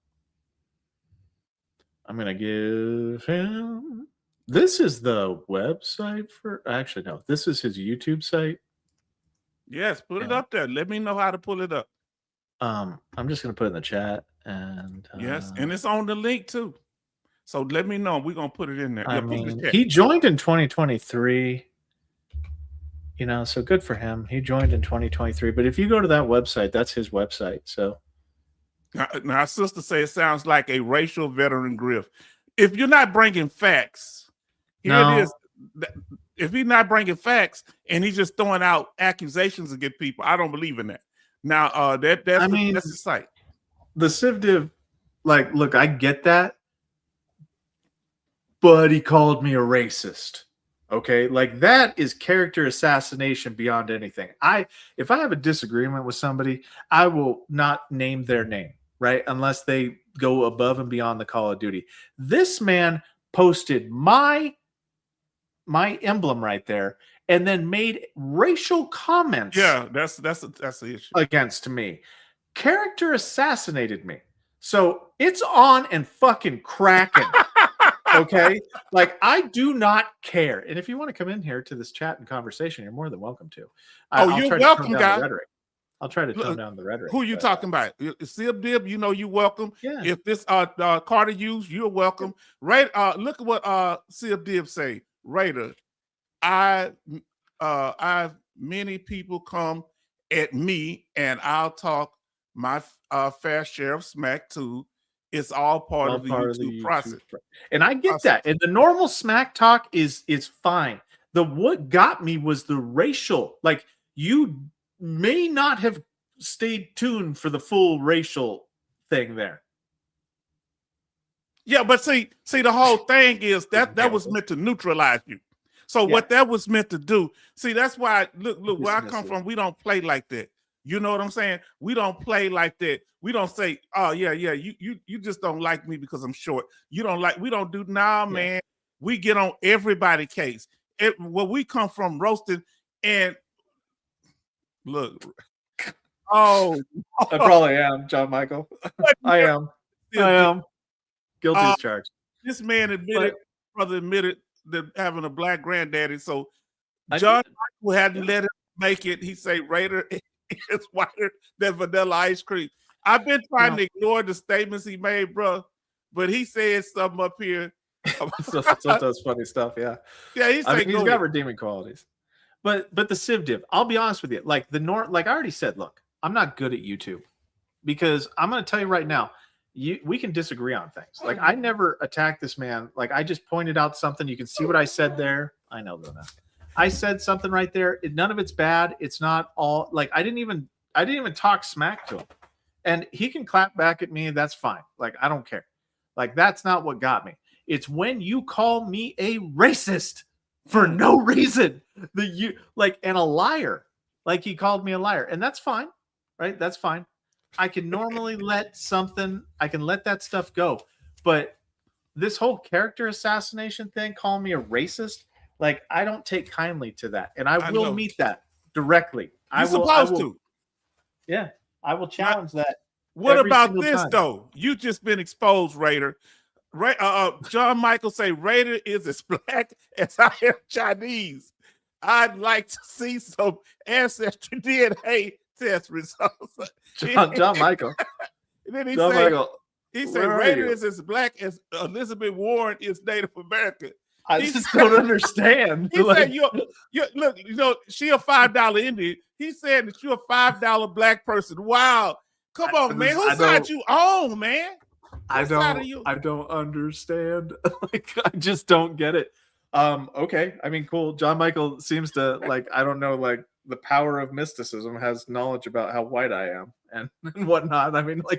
I'm going to give him. This is the website for. Actually, no. This is his YouTube site. Yes, put it up there. Let me know how to pull it up. I'm just going to put it in the chat, and yes, and it's on the link too. So let me know. We're going to put it in there. He joined in 2023. So good for him. He joined in 2023. But if you go to that website, that's his website. So now our sister say it sounds like a racial veteran grift. If you're not bringing facts, it is. If he's not bringing facts and he's just throwing out accusations against people, I don't believe in that. Now, that's the site. The Civ Div, like, look, I get that, but he called me a racist. Okay, like, that is character assassination beyond anything. If I have a disagreement with somebody, I will not name their name, right? Unless they go above and beyond the call of duty. This man posted my emblem right there and then made racial comments. Yeah, that's the issue against me. Character assassinated me. So it's on and fucking cracking. Okay, like, I do not care. And if you want to come in here to this chat and conversation, you're more than welcome to. You're welcome, guy. I'll try to tone down the rhetoric. Who are you talking about? Civ Dib, you're welcome. Yeah. If this Carter Hughes, you're welcome. Right? Look at what Civ Dib say. Raider, I've many people come at me, and I'll talk my fair share of smack too. It's all part of the YouTube process. And I get that. And the normal smack talk is fine. What got me was the racial. Like, you may not have stayed tuned for the full racial thing there. Yeah, but see, the whole thing is that was meant to neutralize you. So what that was meant to do, see, that's why, look, where I come from, we don't play like that. You know what I'm saying? We don't play like that. We don't say, oh, yeah, you just don't like me because I'm short. We don't do, man. We get on everybody's case. Where we come from, roasting, and look. Oh. I probably am, John Michael. I am guilty as charged. This man admitted that having a black granddaddy, so John Michael hadn't let him make it. He say Raider is whiter than vanilla ice cream. I've been trying to ignore the statements he made, bro, but he said something up here. Sometimes funny stuff, yeah. Yeah, he's got redeeming qualities. But the Civ Div, I'll be honest with you. Like I already said, look, I'm not good at YouTube because I'm going to tell you right now, we can disagree on things. Like I never attacked this man. Like I just pointed out something. You can see what I said there. I know that. I said something right there. None of it's bad. It's not all like I didn't even talk smack to him. And he can clap back at me. That's fine. Like I don't care. Like that's not what got me. It's when you call me a racist for no reason. And a liar. Like he called me a liar. And that's fine. Right? That's fine. I can normally let that stuff go. But this whole character assassination thing, calling me a racist, like I don't take kindly to that. And I will meet that directly. You're supposed to. Yeah. I will challenge that. What about this though? You just been exposed, Raider. John Michael say Raider is as black as I am Chinese. I'd like to see some ancestry DNA test results. John Michael. And then he Michael, said Raider is as black as Elizabeth Warren is Native American. I just don't understand. He said, look, she a $5 Indian. He said that you're a $5 black person. Wow. Come on, man. Whose side you on, man? I don't understand. Like, I just don't get it. Okay. I mean, cool. John Michael seems to I don't know, like the power of mysticism, has knowledge about how white I am and whatnot. I mean, I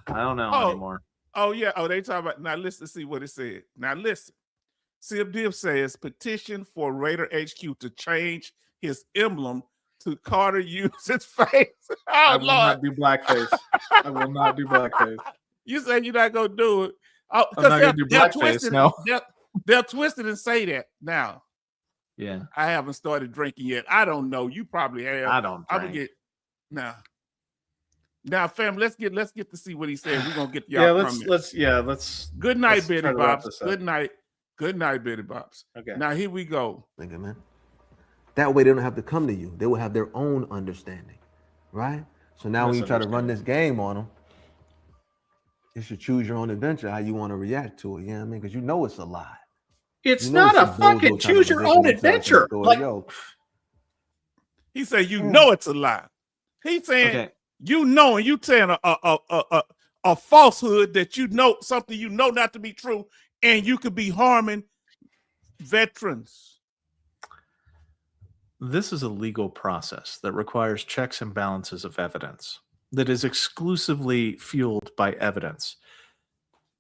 don't know anymore. Oh, yeah. Oh, they talk about, now listen to see what it said. Now listen. Sib Div says petition for Raider HQ to change his emblem to Carter Hughes' face. I will not do blackface. I will not do blackface. You said you're not gonna do it. Oh, I'm not gonna do blackface. No, they'll twist it and say that. Now, yeah, I haven't started drinking yet. I don't know. You probably have. I don't. I'm gonna get now, fam. Let's get to see what he said. We're gonna get y'all. Let's. Good night, Betty Bobs. Good night, Betty Bobs. Okay. Now here we go. Thank you, man. That way they don't have to come to you. They will have their own understanding, right? So now when you try to run this game on them, you should choose your own adventure, how you want to react to it. You know what I mean? Because you know it's a lie. It's not a fucking choose your own adventure. He said, you know it's a lie. He's saying, you know, and you saying a falsehood that you know, something you know not to be true, and you could be harming veterans. This is a legal process that requires checks and balances of evidence that is exclusively fueled by evidence.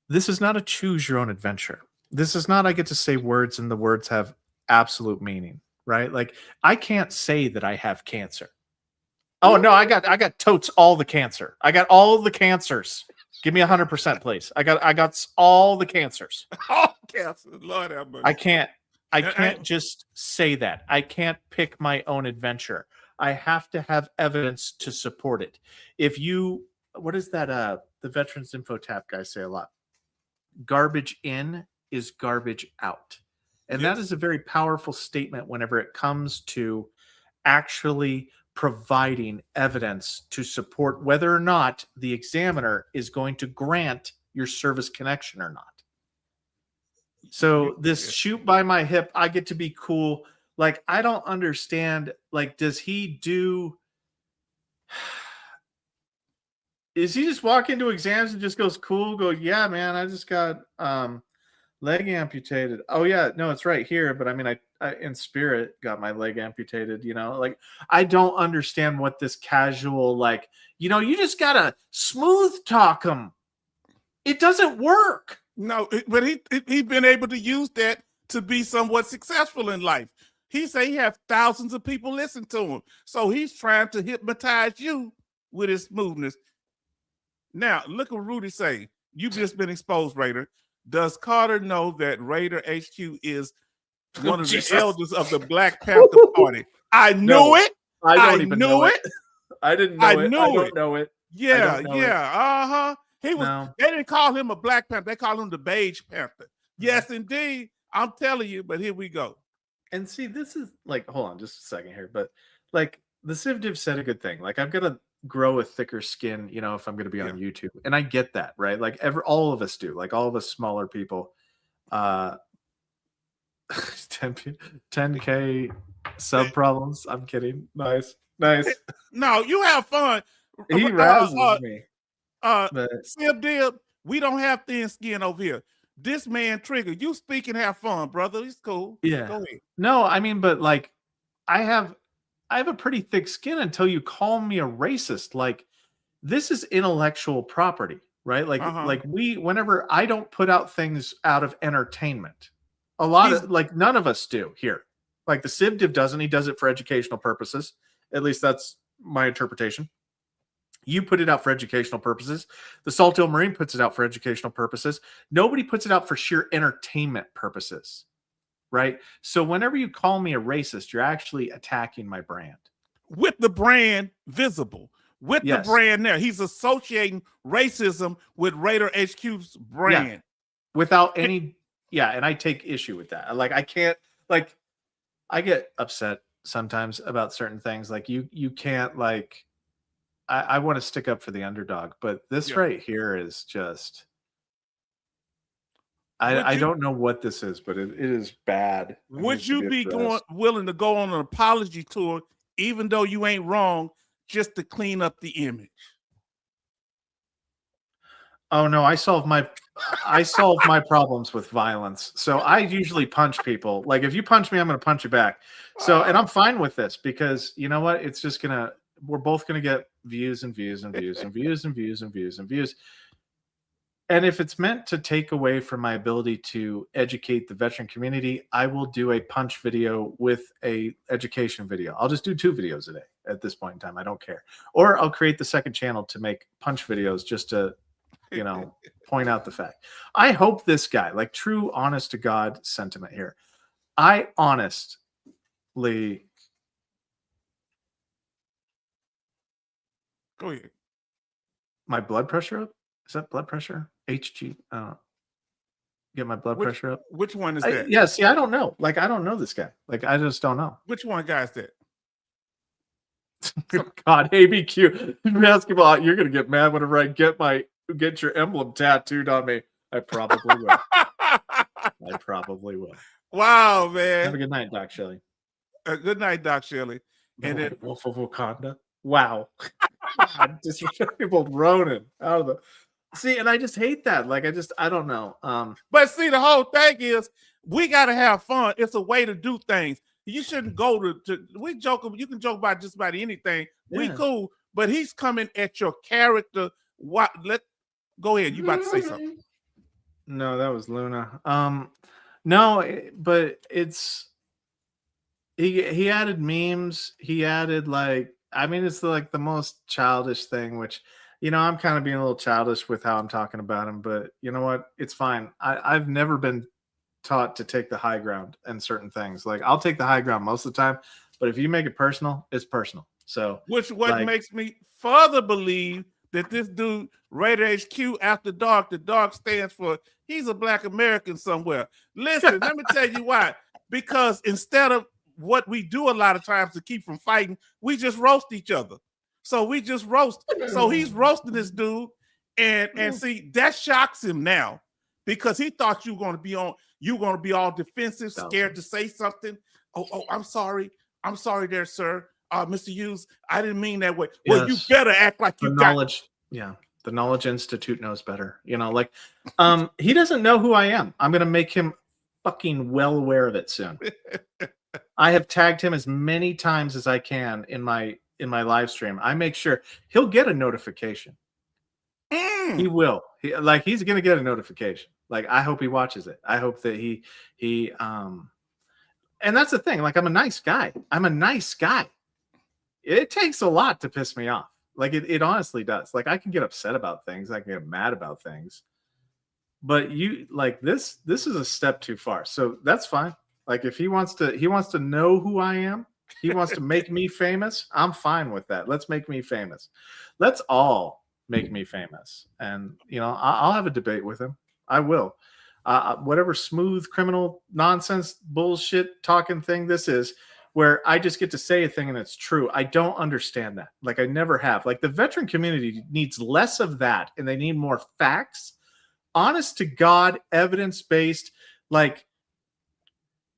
This is not a choose your own adventure. This is not I get to say words and the words have absolute meaning, right? Like I can't say that I have cancer. Oh no, I got totes all the cancer. I got all the cancers. Give me 100%, please. I got all the cancers. All cancers, Lord have mercy. I can't just say that. I can't pick my own adventure. I have to have evidence to support it. What is that? The Veterans Info Tap guys say a lot. Garbage in is garbage out. And that is a very powerful statement whenever it comes to actually providing evidence to support whether or not the examiner is going to grant your service connection or not. So this shoot by my hip, I get to be cool. Like, I don't understand. Like, is he just walk into exams and just goes cool? Go, yeah, man, I just got leg amputated. Oh yeah, no, it's right here. But I mean, I in spirit got my leg amputated. Like I don't understand what this casual you just gotta smooth talk him. It doesn't work. No, but he's been able to use that to be somewhat successful in life. He say he have thousands of people listen to him. So he's trying to hypnotize you with his smoothness. Now, look what Rudy say. You've just been exposed, Raider. Does Carter know that Raider HQ is one of the elders of the Black Panther Party? I knew it. I don't even know it. I didn't know it. I don't know it. Yeah. Uh-huh. They didn't call him a Black Panther. They call him the Beige Panther. Yes, indeed. I'm telling you, but here we go. And see, this is hold on just a second here. But the Civ Div said a good thing. I've got to grow a thicker skin, if I'm going to be on YouTube. And I get that, right? All of us do. All of us smaller people. 10K sub problems. I'm kidding. Nice. No, you have fun. He razzles me. But Sib Dib, we don't have thin skin over here. This man Trigger, you speak and have fun, brother. It's cool. yeah. Go ahead. No, I mean, but like I have a pretty thick skin until you call me a racist. Like this is intellectual property, right? Like whenever I don't put out things out of entertainment. A lot of like none of us do here. Like the Civ Div doesn't, he does it for educational purposes. At least that's my interpretation. You put it out for educational purposes. The Salt Hill Marine puts it out for educational purposes. Nobody puts it out for sheer entertainment purposes, right? So whenever you call me a racist, you're actually attacking my brand. With the brand visible, with the brand there. He's associating racism with Raider HQ's brand. Yeah. Without any, and I take issue with that. Like I can't, like I get upset sometimes about certain things. Like you can't like, I want to stick up for the underdog, but this right here is just, I don't know what this is, but it is bad. Would you be willing to go on an apology tour, even though you ain't wrong, just to clean up the image? Oh no, I solve my problems with violence. So I usually punch people. Like if you punch me, I'm going to punch you back. So, and I'm fine with this because you know what? It's just we're both going to get views and views and views and views and views and views and views. And if it's meant to take away from my ability to educate the veteran community, I will do a punch video with a education video. I'll just do 2 videos a day at this point in time. I don't care. Or I'll create the second channel to make punch videos just to, you know, point out the fact. I hope this guy, like true honest to God sentiment here. I honestly. Go ahead. My blood pressure up? Is that blood pressure? HG. Get my blood pressure up. Which one is that? Yeah, see, I don't know. Like, I don't know this guy. Like, I just don't know. Which one guy is that? God, ABQ basketball. You're gonna get mad whenever I get your emblem tattooed on me. I probably will. I probably will. Wow, man. Have a good night, Doc Shelley. Good night, Doc Shelley. And then Wolf of Wakanda. Wow. God, disrespectful Ronin out of the. See, and I just hate that. Like, I don't know. But see, the whole thing is we gotta have fun. It's a way to do things. You shouldn't go to we joke. You can joke about just about anything. Yeah. We cool, but he's coming at your character. What? Go ahead. You about to say something? No, that was Luna. No, but it's he added memes. He added like, I mean, it's like the most childish thing, which, you know, I'm kind of being a little childish with how I'm talking about him, but you know what? It's fine. I've never been taught to take the high ground in certain things. Like I'll take the high ground most of the time, but if you make it personal, it's personal. So what makes me further believe that this dude Raider HQ After Dark, the dark stands for he's a Black American somewhere. Listen, let me tell you why. Because instead of what we do a lot of times to keep from fighting, we just roast each other. So we just roast. So he's roasting this dude, and see that shocks him now because he thought you were going to be all defensive, scared to say something. Oh, I'm sorry there, sir. Mr. Hughes, I didn't mean that way. Yes. Well, you better act like you got knowledge. Yeah, the Knowledge Institute knows better. You know, like he doesn't know who I am. I'm going to make him fucking well aware of it soon. I have tagged him as many times as I can in my live stream. I make sure he'll get a notification. He will. He's going to get a notification. Like, I hope he watches it. I hope that he and that's the thing. Like, I'm a nice guy. It takes a lot to piss me off. Like, it honestly does. Like, I can get upset about things. I can get mad about things. But this is a step too far. So that's fine. Like, if he wants to know who I am, he wants to make me famous, I'm fine with that. Let's make me famous. Let's all make me famous. And, you know, I'll have a debate with him. I will. Whatever smooth criminal nonsense bullshit talking thing this is, where I just get to say a thing and it's true. I don't understand that. Like, I never have. Like, the veteran community needs less of that, and they need more facts, honest to God, evidence-based, like,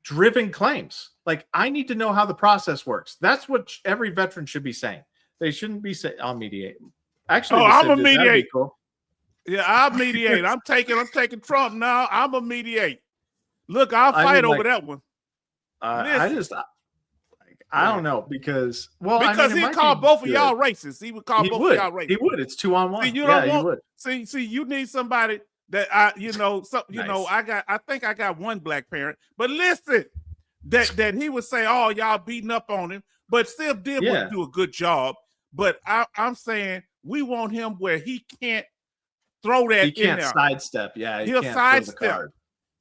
driven claims. Like, I need to know how the process works. That's what every veteran should be saying. They shouldn't be saying, I'll mediate. Actually, Oh, I'm a that'd be mediate. cool. Yeah, I'll mediate. I'm taking Trump now. I'm a mediate. Look, I'll fight over that one. I don't know because he called both of y'all racist. He would call both of y'all racist. He would. It's 2-on-1. See, you would. See, you need somebody that I think I got one black parent, but listen, that he would say, "Oh, y'all beating up on him," but still would do a good job. But I'm saying we want him where he can't throw that. He can't sidestep. Yeah, he'll sidestep.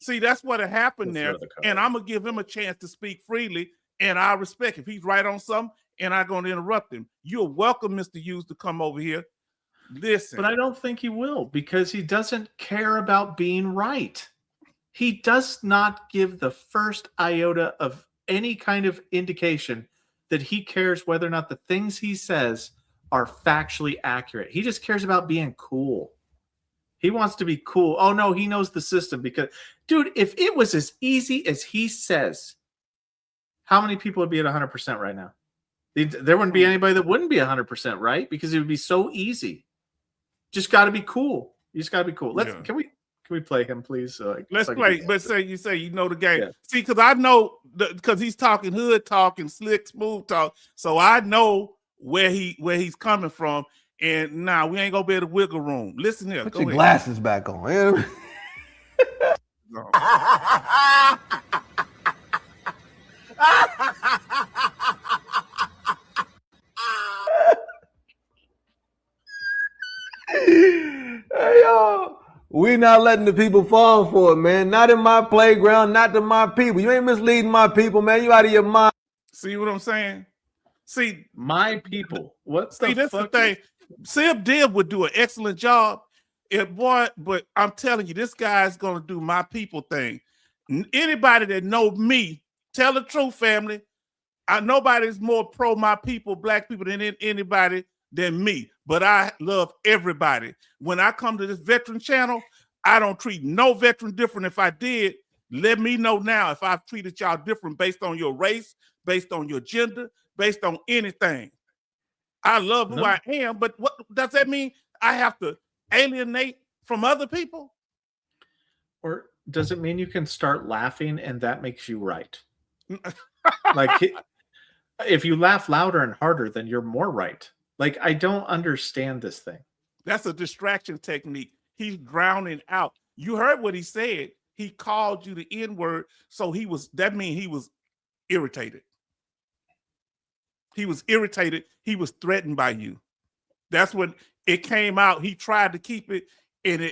See, that's what happened there, and I'm gonna give him a chance to speak freely. And I respect if he's right on something, and I'm going to interrupt him. You're welcome, Mr. Hughes, to come over here. Listen. But I don't think he will because he doesn't care about being right. He does not give the first iota of any kind of indication that he cares whether or not the things he says are factually accurate. He just cares about being cool. He wants to be cool. Oh, no, he knows the system because, dude, if it was as easy as he says, how many people would be at 100% right now? There wouldn't be anybody that wouldn't be 100%, right? Because it would be so easy. Just got to be cool. You just got to be cool. Can we play him, please? Let's play. But you say you know the game. Yeah. See, because I know because he's talking hood talk and slick smooth talk, so I know where he's coming from. And now we ain't gonna be able to wiggle room. Listen here. Put your glasses back on. No. Hey, yo, we not letting the people fall for it, man. Not in my playground, not to my people. You ain't misleading my people, man. You out of your mind. See what I'm saying? See, my people. That's the thing. Sib Dib would do an excellent job. But I'm telling you, this guy's gonna do my people thing. Anybody that know me, tell the truth, family. Nobody's more pro my people, black people, than anybody than me. But I love everybody. When I come to this veteran channel, I don't treat no veteran different. If I did, let me know now if I've treated y'all different based on your race, based on your gender, based on anything. I love who I am, but what does that mean? I have to alienate from other people? Or does it mean you can start laughing and that makes you right? Like, if you laugh louder and harder, then you're more right. Like, I don't understand this thing. That's a distraction technique. He's drowning out. You heard what he said. He called you the N-word, so that means he was irritated. He was irritated. He was threatened by you. That's when it came out. He tried to keep it, and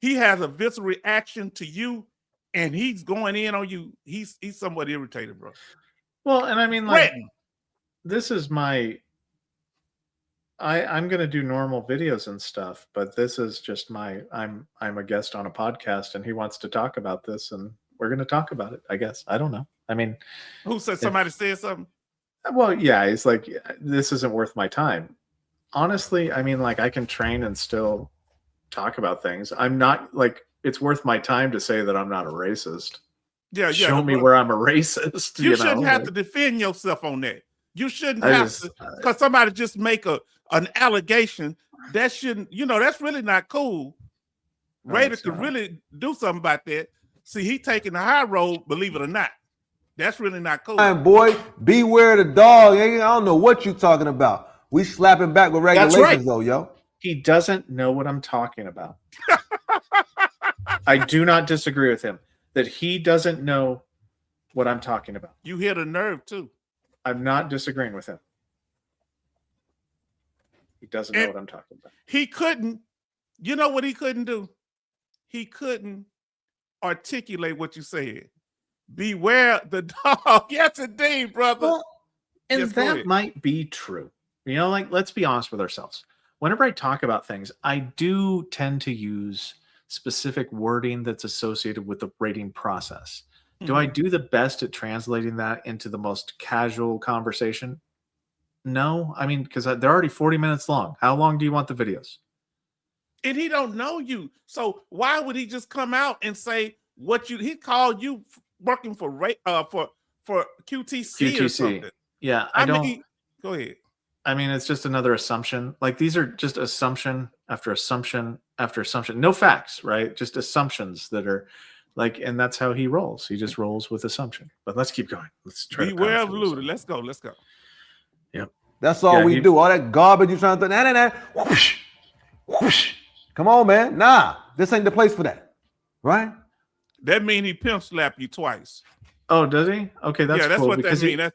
he has a visceral reaction to you, and he's going in on you. He's somewhat irritated, bro. Well, and I mean, like, this is my. I'm gonna do normal videos and stuff, but this is just I'm a guest on a podcast, and he wants to talk about this, and we're gonna talk about it. I guess I don't know. I mean, who said somebody said something? Well, yeah, he's like, this isn't worth my time. Honestly, I mean, like, I can train and still talk about things. I'm not like it's worth my time to say that I'm not a racist. Yeah, show me where I'm a racist. You shouldn't have to defend yourself on that. You shouldn't have to, because somebody just make an allegation that shouldn't. That's really not cool. Raider could really do something about that. See, he taking the high road, believe it or not. That's really not cool. Boy, beware the dog. I don't know what you're talking about. We slapping back with regulations, though, yo. He doesn't know what I'm talking about. I do not disagree with him that he doesn't know what I'm talking about. You hit a nerve, too. I'm not disagreeing with him. He doesn't know what I'm talking about. He couldn't. You know what he couldn't do? He couldn't articulate what you said. Beware the dog. Yes, indeed, brother. Well, and that might be true. Like, let's be honest with ourselves. Whenever I talk about things, I do tend to use specific wording that's associated with the rating process. Mm-hmm. Do I do the best at translating that into the most casual conversation? No. I mean, because they're already 40 minutes long. How long do you want the videos? And he don't know you. So why would he just come out and say he called you working for QTC or something? Yeah, I mean, go ahead. I mean, it's just another assumption. Like these are just assumption after assumption after assumption. No facts, right? Just assumptions that are like, and that's how he rolls. He just rolls with assumption. But let's keep going. Let's try to Beware power of through this Luda. one. Let's go. Let's go. Yep. That's all Yeah, we he- do. All that garbage you trying to whoosh, whoosh. Come on, man. Nah, this ain't the place for that. Right? That mean he pimp slap you twice. Oh, does he? Okay, that's yeah, that's cool what that because mean.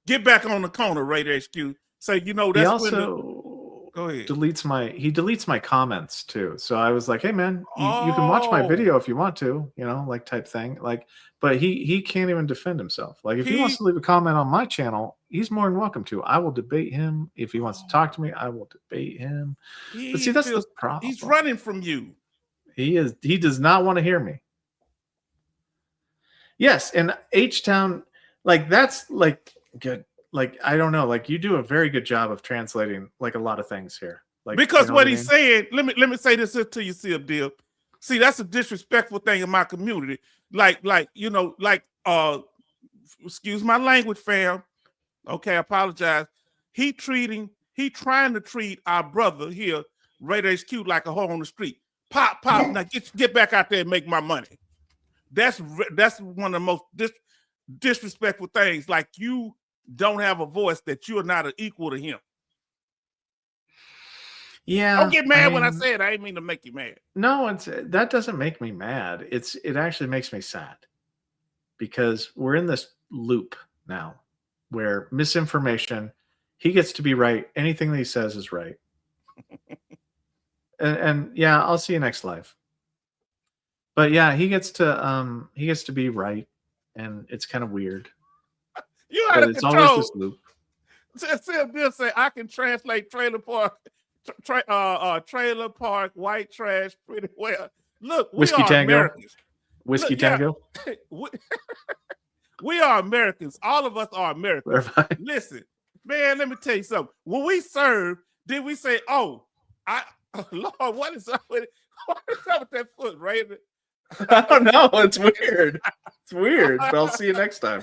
Get back on the corner, Raider HQ. Say, you know, that's he also go ahead. deletes my comments too. So I was like, hey man, you can watch my video if you want to, you know, like type thing. Like, but he can't even defend himself. Like if he wants to leave a comment on my channel, he's more than welcome to. I will debate him. If he wants to talk to me, I will debate him. But see, that's the problem. He's running from you. He does not want to hear me. Yes, and H-Town, like that's like good. Like I don't know, like you do a very good job of translating like a lot of things here. Like because you know what I he's mean? saying, let me say this to you, see a deal. See, that's a disrespectful thing in my community. Like you know, like excuse my language, fam. Okay, I apologize. He trying to treat our brother here, Raider HQ, like a hoe on the street. Pop. Now get back out there and make my money. That's one of the most disrespectful things. Like you don't have a voice, that you're not an equal to him. Yeah. Don't get mad when I say it. I didn't mean to make you mad. No, that doesn't make me mad. It actually makes me sad because we're in this loop now where misinformation, he gets to be right. Anything that he says is right. and yeah, I'll see you next live. But yeah, he gets to be right, and it's kind of weird. You out of it's control. Always this loop. Bill say I can translate trailer park, trailer park, white trash pretty well. Look, we Whiskey are Tango. Americans. Whiskey Tango. We are Americans. All of us are Americans. Listen, man, let me tell you something. When we serve, did we say, "Oh, Lord, what is up with it? What is up with that foot, Raven?" I don't know. It's weird. It's weird, but I'll see you next time.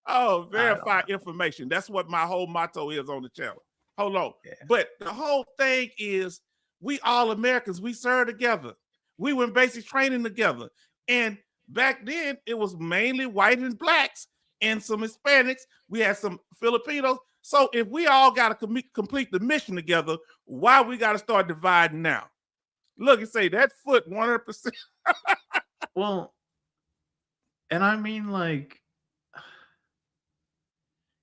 Oh, verify information. That's what my whole motto is on the channel. Hold on. Yeah. But the whole thing is we all Americans. We serve together. We went basic training together. And back then, it was mainly white and blacks and some Hispanics. We had some Filipinos. So if we all got to complete the mission together, why we got to start dividing now? Look, and say that foot 100%. Well, and I mean, like,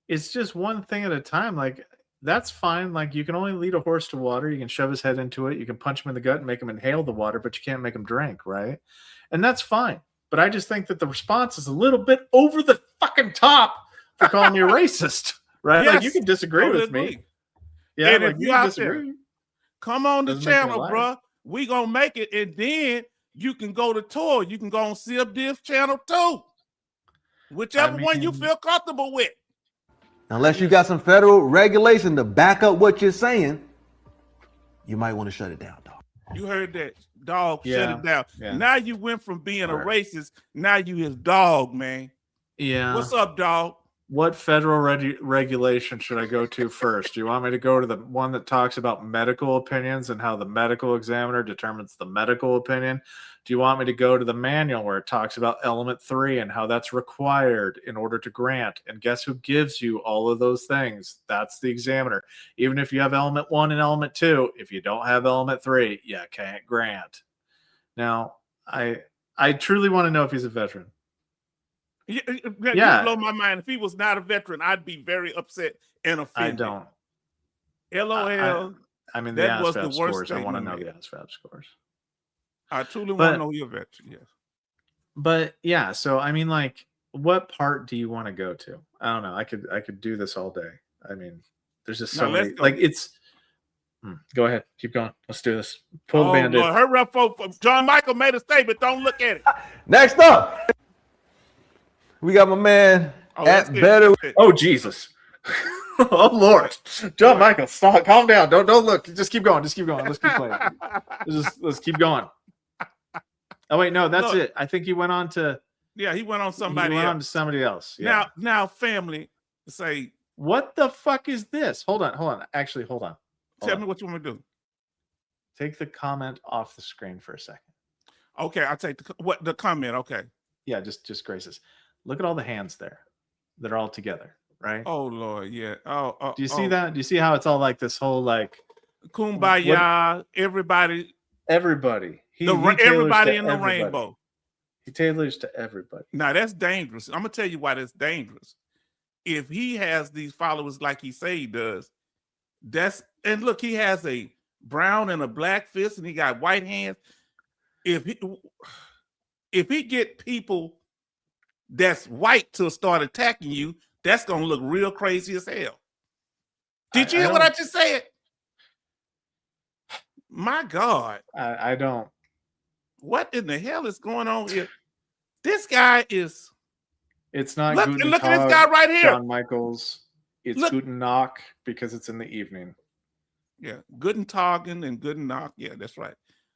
it's just one thing at a time. Like, that's fine. Like, you can only lead a horse to water. You can shove his head into it. You can punch him in the gut and make him inhale the water, but you can't make him drink, right? And that's fine. But I just think that the response is a little bit over the fucking top for calling me a racist, right? Yes, like, you can disagree with me. Yeah, and like, if you out there, come on the Doesn't channel, bro. We gonna make it, and then you can go to tour. You can go on Sib Div's channel too. Whichever one you feel comfortable with. Unless you got some federal regulation to back up what you're saying, you might want to shut it down, dog. You heard that, dog. Yeah. Shut it down. Yeah. Now you went from being a racist. Now you his dog, man. Yeah. What's up, dog? What federal regulation should I go to first? Do you want me to go to the one that talks about medical opinions and how the medical examiner determines the medical opinion? Do you want me to go to the manual where it talks about element 3 and how that's required in order to grant? And guess who gives you all of those things? That's the examiner. Even if you have element 1 and element 2, if you don't have element 3, you can't grant. Now, I truly want to know if he's a veteran. You blow my mind. If he was not a veteran, I'd be very upset and offended. I don't. LOL. I mean, the that was the ASVAB worst scores. I want to know made. the ASVAB scores. I truly want to know you're a veteran. Yes. But yeah, so I mean, like, what part do you want to go to? I don't know. I could do this all day. I mean, there's just so many. Like, it's. Go ahead. Keep going. Let's do this. Pull the Band-Aid. Lord, hurry up, folks. John Michael made a statement. Don't look at it. Next up, we got my man at Better. Oh, Jesus. Oh, Lord. John Michael, stop. Calm down. Don't look. Just keep going. Just keep going. Let's keep playing. Let's keep going. Oh, wait. No, that's it. I think he went on to. Yeah, he went on somebody else. He went on to somebody else. Yeah. Now, family, say What the fuck is this? Hold on. Actually, hold on. Tell me what you want me to do. Take the comment off the screen for a second. Okay, I'll take the comment. Okay. Yeah, just graces. Look at all the hands there. They're all together, right? Oh Lord, yeah. Oh, do you see that? Do you see how it's all like this whole like kumbaya? Everybody. He tailors everybody to in the everybody. rainbow. He tailors to everybody. Now that's dangerous. I'm gonna tell you why that's dangerous. If he has these followers like he say he does, and look, he has a brown and a black fist, and he got white hands. If he get people that's white to start attacking you, that's gonna look real crazy as hell. Did you hear what I just said? My God. I don't. What in the hell is going on here? This guy is. It's not. Look at this guy right here, John Michaels. It's Guten Nacht because it's in the evening. Yeah, Guten Tagen and Guten Nacht. Yeah, that's right.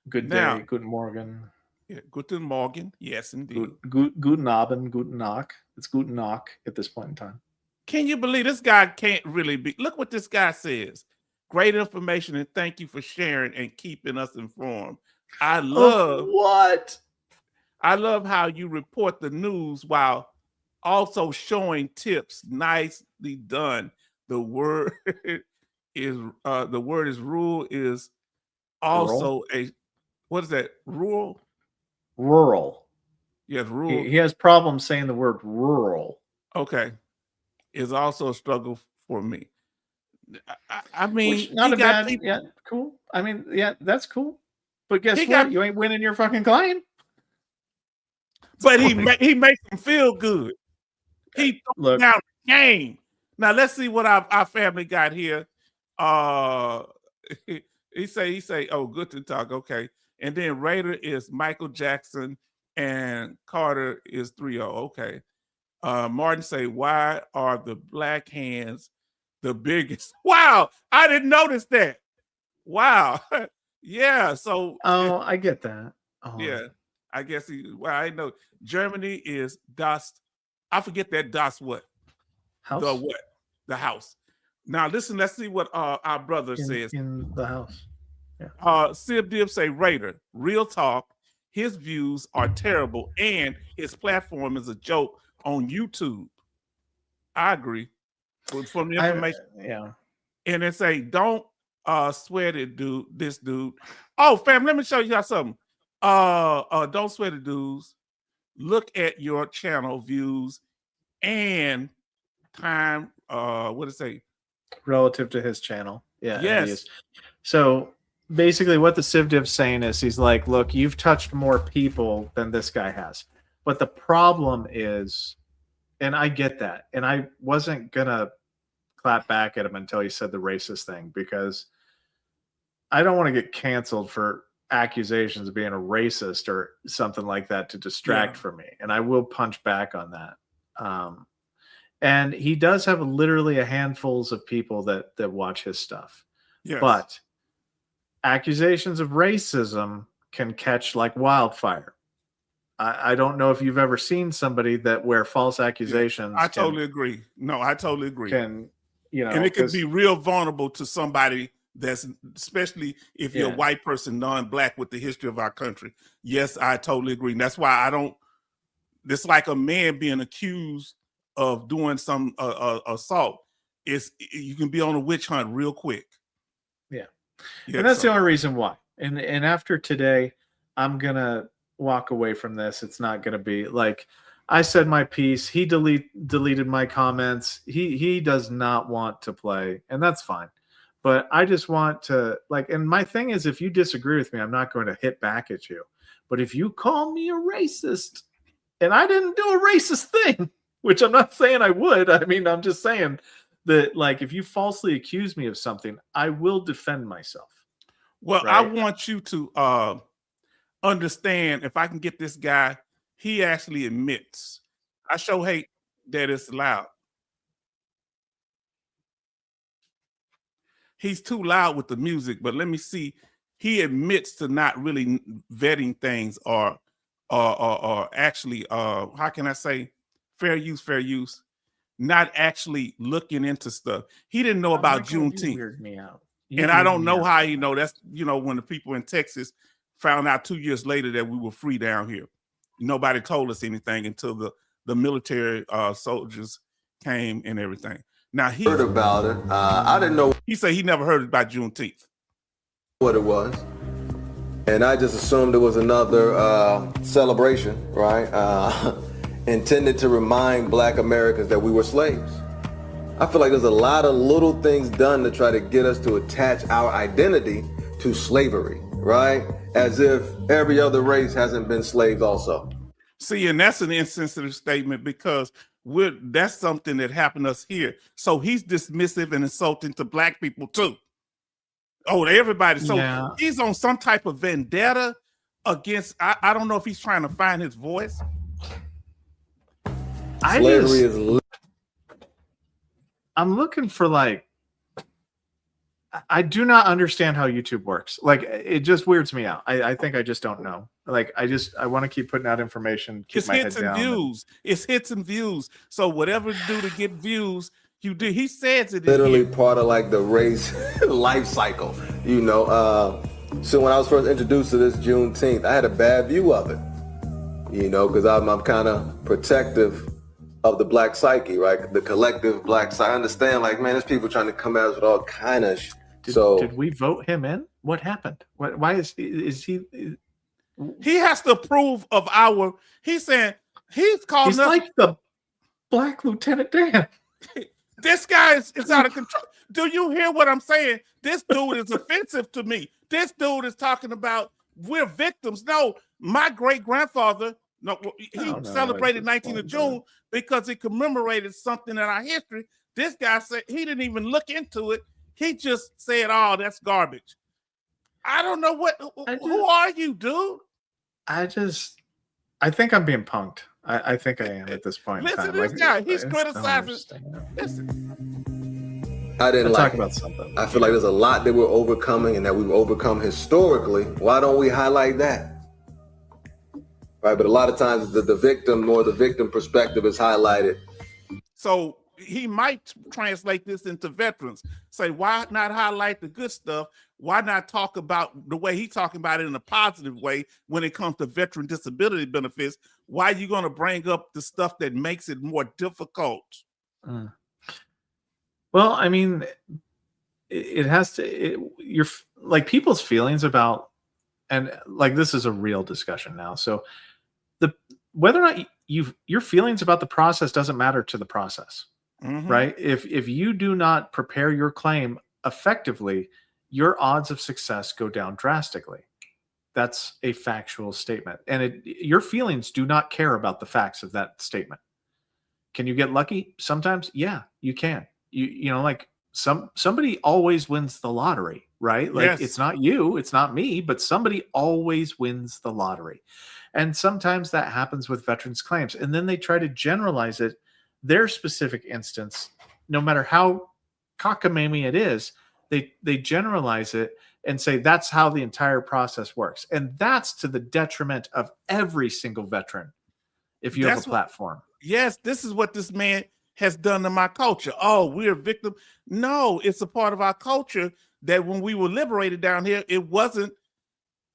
Good day, Guten Morgen. Yeah, Guten Morgen. Yes, indeed. Guten Abend, Guten Nacht. It's Guten Nacht at this point in time. Can you believe this guy can't really be? Look what this guy says. Great information and thank you for sharing and keeping us informed. I love what? I love how you report the news while also showing tips. Nicely done. The word is rule is also a what is that? Rural? Rural. Yes, rural. He has problems saying the word rural. Okay. Is also a struggle for me. I mean, which, not a bad people. Yeah, cool. I mean, yeah, that's cool. But guess what? You ain't winning your fucking claim. But he makes them feel good. He throws down the game. Now let's see what our family got here. He say, oh, good to talk. Okay. And then Raider is Michael Jackson and Carter is 3-0. Okay. Martin say, why are the black hands the biggest? Wow, I didn't notice that. Wow. Yeah, so I get that. Yeah, I guess I know Germany is Das. I forget that Das what? House? The what? The house. Now listen, let's see what our brother says. In the house. Yeah. Sib Dib say Raider, real talk, his views are terrible and his platform is a joke on YouTube. I agree. From the information. Yeah. And they say, don't sweat it, dude. This dude. Oh, fam, let me show you something. Don't sweat it, dudes. Look at your channel views and time. What did it say? Relative to his channel. Yeah. Yes. So basically what the CivDiv's saying is he's like, look, you've touched more people than this guy has. But the problem is, and I get that, and I wasn't gonna clap back at him until he said the racist thing, because I don't want to get canceled for accusations of being a racist or something like that to distract from me, and I will punch back on that. And he does have literally a handfuls of people that watch his stuff. Yes. But accusations of racism can catch like wildfire. I don't know if you've ever seen somebody that where false accusations. I totally agree. No, I totally agree. And it could be real vulnerable to somebody that's, especially if you're a white person, non-black, with the history of our country. Yes, I totally agree. And that's why I don't. It's like a man being accused of doing some assault. You can be on a witch hunt real quick. Yeah, and that's the only reason why. And after today, I'm gonna walk away from this. It's not gonna be like I said my piece. He deleted my comments. He does not want to play, and that's fine. But I just want to and my thing is, if you disagree with me, I'm not going to hit back at you. But if you call me a racist, and I didn't do a racist thing, which I'm not saying I would. I mean, I'm just saying that if you falsely accuse me of something, I will defend myself. Well, right? I want you to understand, if I can get this guy, he actually admits. I sure hate that it's loud. He's too loud with the music, but let me see. He admits to not really vetting things or actually, how can I say, fair use. not actually looking into stuff. He didn't know about You Juneteenth. weird me out. And I don't know how you know. That's, when the people in Texas found out 2 years later that we were free down here. Nobody told us anything until the military soldiers came and everything. Now he Heard about it. I didn't know he said he never heard about Juneteenth. what it was, and I just assumed it was another celebration, right? Intended to remind Black Americans that we were slaves. I feel like there's a lot of little things done to try to get us to attach our identity to slavery, right? As if every other race hasn't been slaves also. See, and that's an insensitive statement because that's something that happened to us here. So he's dismissive and insulting to Black people too. Oh, everybody. So he's on some type of vendetta against, I don't know if he's trying to find his voice. I'm looking for I do not understand how YouTube works. Like, it just weirds me out. I think I just don't know. Like, I want to keep putting out information. Keep It's my hits head and down. views. It's hits and views. So whatever you do to get views, you do. He says it. Literally part of like the race life cycle, So when I was first introduced to this Juneteenth, I had a bad view of it, because I'm kind of protective of the Black psyche, right? The collective Black psyche. I understand, like, man, there's people trying to come at us with all kind of Did we vote him in? What happened? Why is he? He has to approve of our. He's saying he's calling He's us like the Black Lieutenant Dan. This guy is out of control. Do you hear what I'm saying? This dude is offensive to me. This dude is talking about we're victims. No, my great grandfather. No, he celebrated 19th of June because it commemorated something in our history. This guy said he didn't even look into it. He just said, "Oh, that's garbage." I don't know who are you, dude? I think I'm being punked. I think I am at this point. Listen to this guy. He's criticizing. Listen. I didn't talk about something. I feel like there's a lot that we're overcoming and that we've overcome historically. Why don't we highlight that? Right, but a lot of times the victim or the victim perspective is highlighted. So he might translate this into veterans. Say, why not highlight the good stuff? Why not talk about the way he's talking about it in a positive way when it comes to veteran disability benefits? Why are you going to bring up the stuff that makes it more difficult? Well, I mean, it has to. You're like people's feelings about, and like this is a real discussion now. So whether or not your feelings about the process doesn't matter to the process. Mm-hmm. Right? If you do not prepare your claim effectively, your odds of success go down drastically. That's a factual statement. And your feelings do not care about the facts of that statement. Can you get lucky? Sometimes, yeah, you can. Like somebody always wins the lottery, right? Like, yes. It's not you, it's not me, but somebody always wins the lottery. And sometimes that happens with veterans' claims. And then they try to generalize it, their specific instance, no matter how cockamamie it is, they generalize it and say that's how the entire process works. And that's to the detriment of every single veteran if you have a platform. Yes, this is what this man has done to my culture. Oh, we're a victim. No, it's a part of our culture that when we were liberated down here, it wasn't.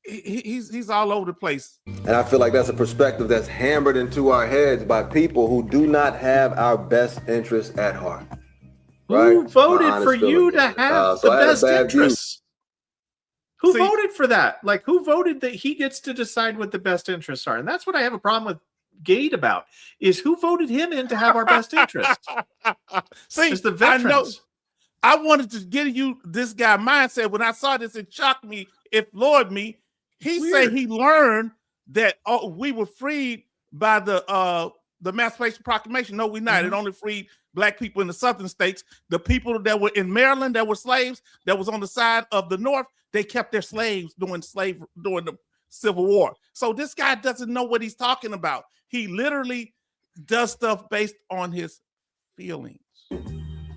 He's all over the place. And I feel like that's a perspective that's hammered into our heads by people who do not have our best interests at heart. Right? Who voted for you to have the best interests? Who voted for that? Like, who voted that he gets to decide what the best interests are? And that's what I have a problem with Gate about, is who voted him in to have our best interests? See, it's the veterans. I wanted to get you this guy mindset. When I saw this, it shocked me, it floored me. He said he learned that we were freed by the Emancipation Proclamation. No, we're not. Mm-hmm. It only freed Black people in the southern states. The people that were in Maryland that were slaves, that was on the side of the North, they kept their slaves during the Civil War. So this guy doesn't know what he's talking about. He literally does stuff based on his feelings.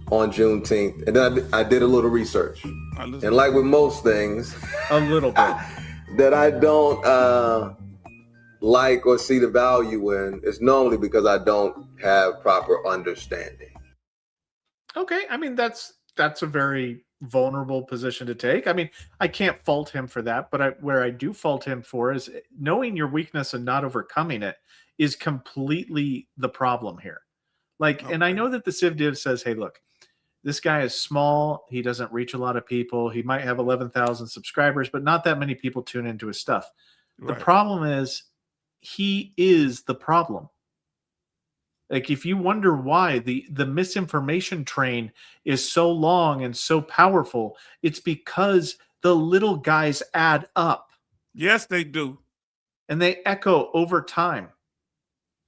On Juneteenth, and then I did a little research, and like with most things, a little bit that I don't like or see the value in, is normally because I don't have proper understanding. Okay, I mean that's a very vulnerable position to take. I mean, I can't fault him for that, but where I do fault him for is knowing your weakness and not overcoming it is completely the problem here. Like, and I Okay. know that the Civ Div says, "Hey, look, this guy is small. He doesn't reach a lot of people. He might have 11,000 subscribers, but not that many people tune into his stuff." The Right. problem is he is the problem. Like, if you wonder why the misinformation train is so long and so powerful, it's because the little guys add up Yes, they do. and they echo over time.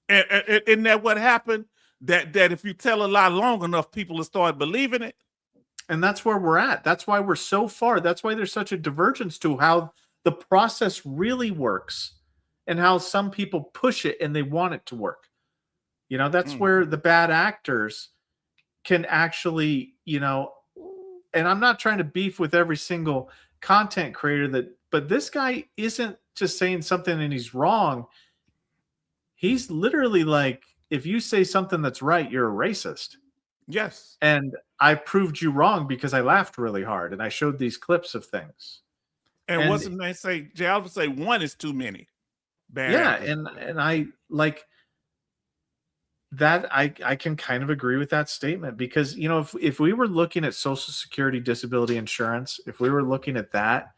And isn't that what happened? That if you tell a lie long enough, people will start believing it. And that's where we're at. That's why we're so far. That's why there's such a divergence to how the process really works and how some people push it and they want it to work. You know, that's where Mhm. the bad actors can actually, and I'm not trying to beef with every single content creator but this guy isn't just saying something and he's wrong. He's literally like, if you say something that's right, you're a racist. Yes. And I proved you wrong because I laughed really hard and I showed these clips of things. And And what's the name say? Jay Alpha say one is too many bad yeah, actors. and I like that. I can kind of agree with that statement because if we were looking at Social Security disability insurance, if we were looking at that,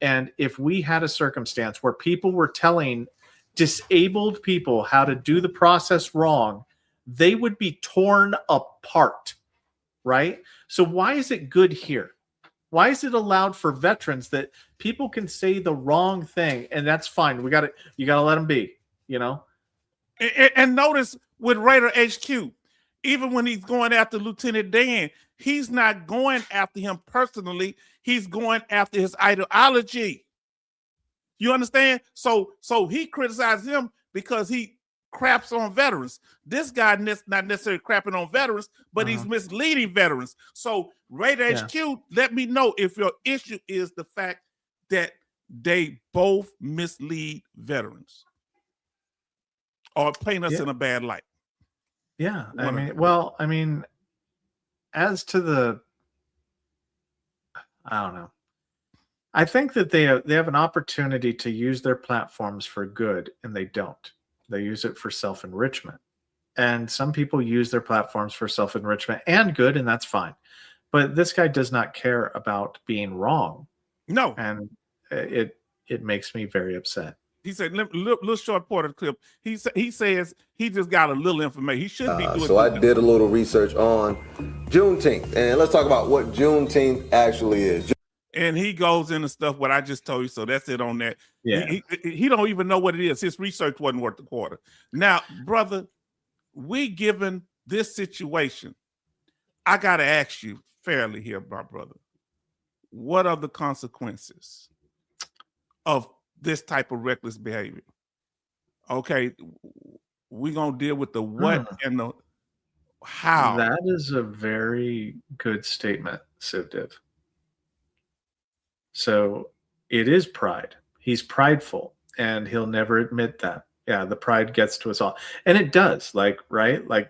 and if we had a circumstance where people were telling disabled people how to do the process wrong, they would be torn apart, right? So why is it good here? Why is it allowed for veterans that people can say the wrong thing and that's fine? You got to let them be, you know? And notice with Raider HQ, even when he's going after Lieutenant Dan, he's not going after him personally. He's going after his ideology. You understand? So he criticizes him because he craps on veterans. This guy not necessarily crapping on veterans, but he's misleading veterans. So Raider Yeah. HQ, let me know if your issue is the fact that they both mislead veterans or paint us Yeah. in a bad light. Yeah. One of them. Well, I mean, as to I don't know. I think that they have an opportunity to use their platforms for good and they don't. They use it for self-enrichment. And some people use their platforms for self-enrichment and good, and that's fine. But this guy does not care about being wrong. No. And it makes me very upset. He said, little short part of the clip. He says he just got a little information. He should be doing. So I did a little research on Juneteenth, and let's talk about what Juneteenth actually is. And he goes into stuff what I just told you. So that's it on that. Yeah. He don't even know what it is. His research wasn't worth the quarter. Now, brother, we given this situation, I gotta ask you fairly here, my brother. What are the consequences of this type of reckless behavior? Okay, we're gonna deal with the what and the how. That is a very good statement, Sivdiv. So it is pride. He's prideful and he'll never admit that. Yeah, the pride gets to us all. And it does, right? Like,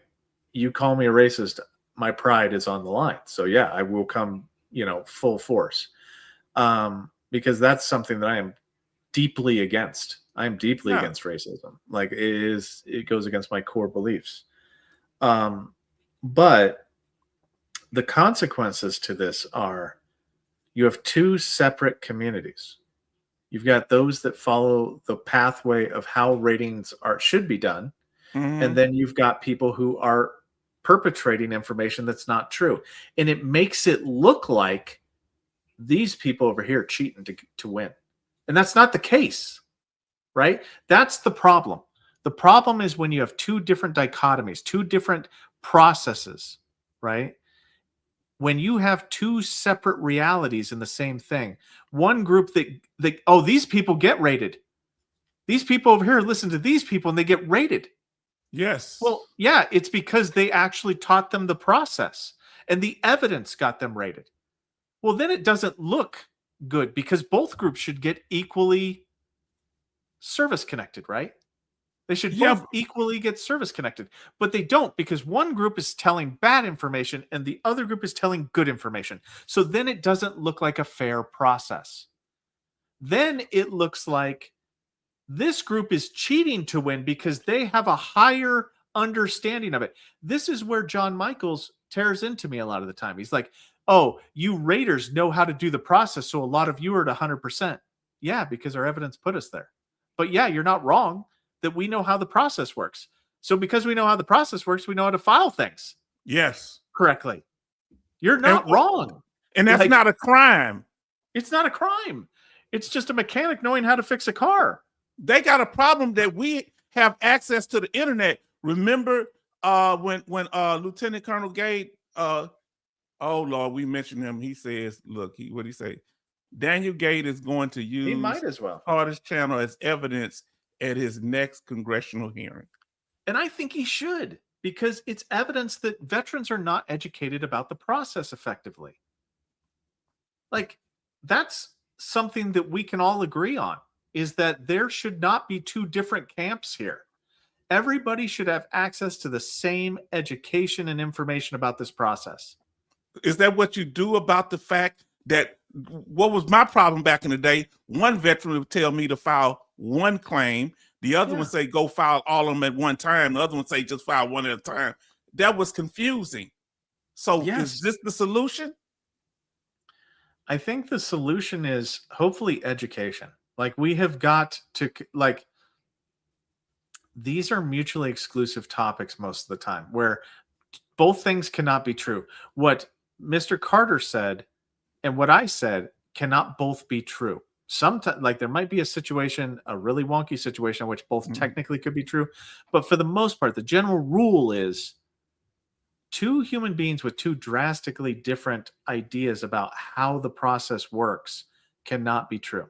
you call me a racist, my pride is on the line. So yeah, I will come, full force. Because that's something that I am deeply against. I am deeply against racism. Like, it goes against my core beliefs. But the consequences to this are, you have two separate communities. You've got those that follow the pathway of how ratings should be done. And then you've got people who are perpetrating information that's not true. And it makes it look like these people over here cheating to win. And that's not the case, right? That's the problem. The problem is when you have two different dichotomies, two different processes, right? When you have two separate realities in the same thing, one group that these people get rated. These people over here listen to these people and they get rated. Yes. Well, yeah, it's because they actually taught them the process and the evidence got them rated. Well, then it doesn't look good because both groups should get equally service connected, right? They should Yeah, both equally get service connected, but they don't, because one group is telling bad information and the other group is telling good information. So then it doesn't look like a fair process. Then it looks like this group is cheating to win because they have a higher understanding of it. This is where John Michaels tears into me a lot of the time. He's like, oh, you Raiders know how to do the process, so a lot of you are at 100%. Yeah, because our evidence put us there. But yeah, you're not wrong that we know how the process works. So because we know how the process works, we know how to file things yes. correctly. You're not wrong. And that's Like, not a crime. it's not a crime. It's just a mechanic knowing how to fix a car. They got a problem that we have access to the internet. Remember when Lieutenant Colonel Gate, oh Lord, we mentioned him. He says, look, what he say? Daniel Gate is going to use He might as well. Carter's channel as evidence at his next congressional hearing. And I think he should, because it's evidence that veterans are not educated about the process effectively. Like, that's something that we can all agree on, is that there should not be two different camps here. Everybody should have access to the same education and information about this process. Is that what you do about the fact that what was my problem back in the day? One veteran would tell me to file one claim. The other one say, go file all of them at one time. The other one say, just file one at a time. That was confusing. So is this the solution? I think the solution is hopefully education. Like, we have got to, like, these are mutually exclusive topics most of the time, where both things cannot be true. What Mr. Carter said and what I said cannot both be true. Sometimes, like, there might be a situation, a really wonky situation, in which both technically could be true. But for the most part, the general rule is two human beings with two drastically different ideas about how the process works cannot be true.